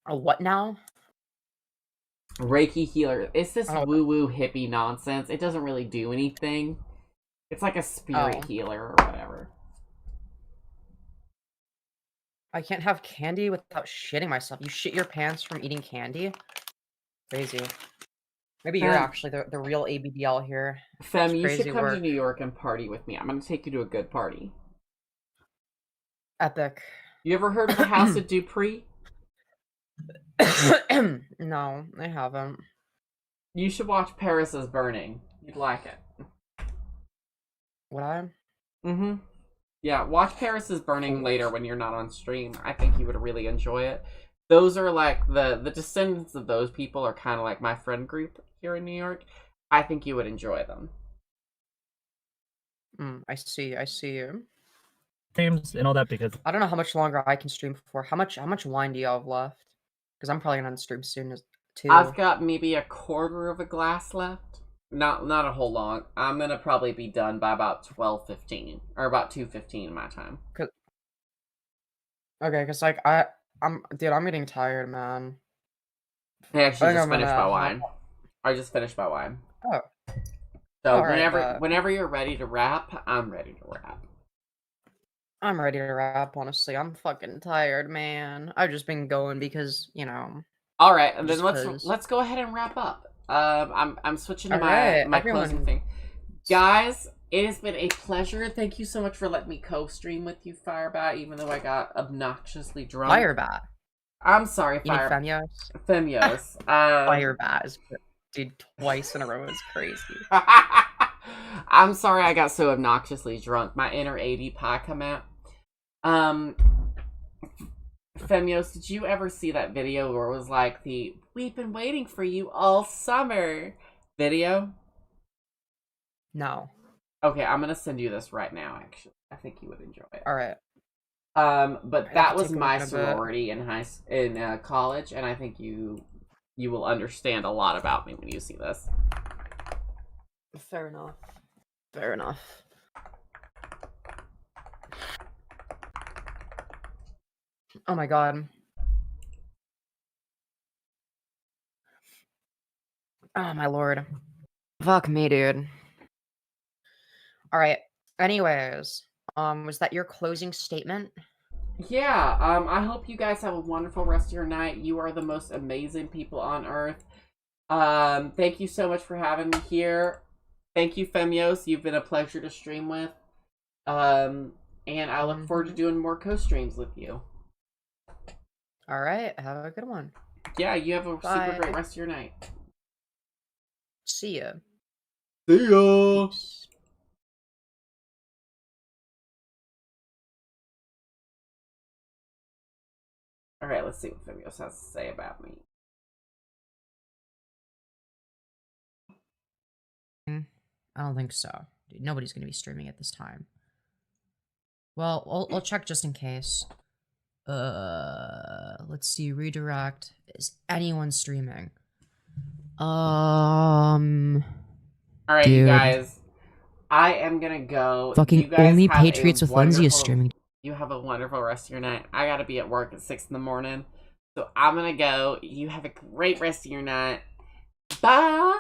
A what now? Reiki healer. It's this woo-woo hippie nonsense. It doesn't really do anything. It's like a spirit healer or whatever. I can't have candy without shitting myself. You shit your pants from eating candy? Crazy. Maybe you're actually the real ABDL here. Fem, you should come to New York and party with me. I'm going to take you to a good party. Epic. You ever heard of the House of Dupree? No, I haven't. You should watch Paris is Burning. You'd like it. Would I? Mm-hmm. Yeah, watch Paris is Burning later when you're not on stream. I think you would really enjoy it. Those are like, the descendants of those people are kind of like my friend group here in New York. I think you would enjoy them. I see you. Streams and all that because I don't know how much longer I can stream for. How much wine do you have left? Because I'm probably gonna stream soon too. I've got maybe a quarter of a glass left. Not a whole long. I'm gonna probably be done by about 12:15 or about 2:15 my time. Okay, cause like I'm getting tired, man. I actually just finished my wine. I just finished my wine. Oh. So whenever you're ready to wrap, I'm ready to wrap. I'm ready to wrap, honestly. I'm fucking tired, man. I've just been going because, you know. All right, and then let's go ahead and wrap up. I'm switching to my closing thing. Guys, it has been a pleasure. Thank you so much for letting me co-stream with you, Firebat, even though I got obnoxiously drunk. Firebat. I'm sorry, You mean Femyoz. Femyoz? Femyoz. Firebat is, dude, twice in a row is crazy. I'm sorry I got so obnoxiously drunk. My inner 80 pie come out. Femyoz, did you ever see that video where it was like the "We've been waiting for you all summer" video? No. Okay, I'm gonna send you this right now, actually. I think you would enjoy it. Alright. But that was my sorority in college, and I think you will understand a lot about me when you see this. Fair enough. Fair enough. Oh my god. Oh my lord. Fuck me, dude. Alright. Anyways, was that your closing statement? Yeah, I hope you guys have a wonderful rest of your night. You are the most amazing people on earth. Thank you so much for having me here. Thank you, Femyoz. You've been a pleasure to stream with. And I look forward to doing more co-streams with you. All right, have a good one. Yeah, you have a Bye. super great rest of your night. See ya. See ya. All right, let's see what Femyoz has to say about me. I don't think so. Dude, nobody's gonna be streaming at this time. Well, I'll check just in case. Let's see. Redirect. Is anyone streaming? All right, dude. you guys. I am gonna go. Fucking You guys only have a Patriots with Lindsay is wonderful- streaming. You have a wonderful rest of your night. I gotta be at work at 6 in the morning. So I'm gonna go. You have a great rest of your night. Bye.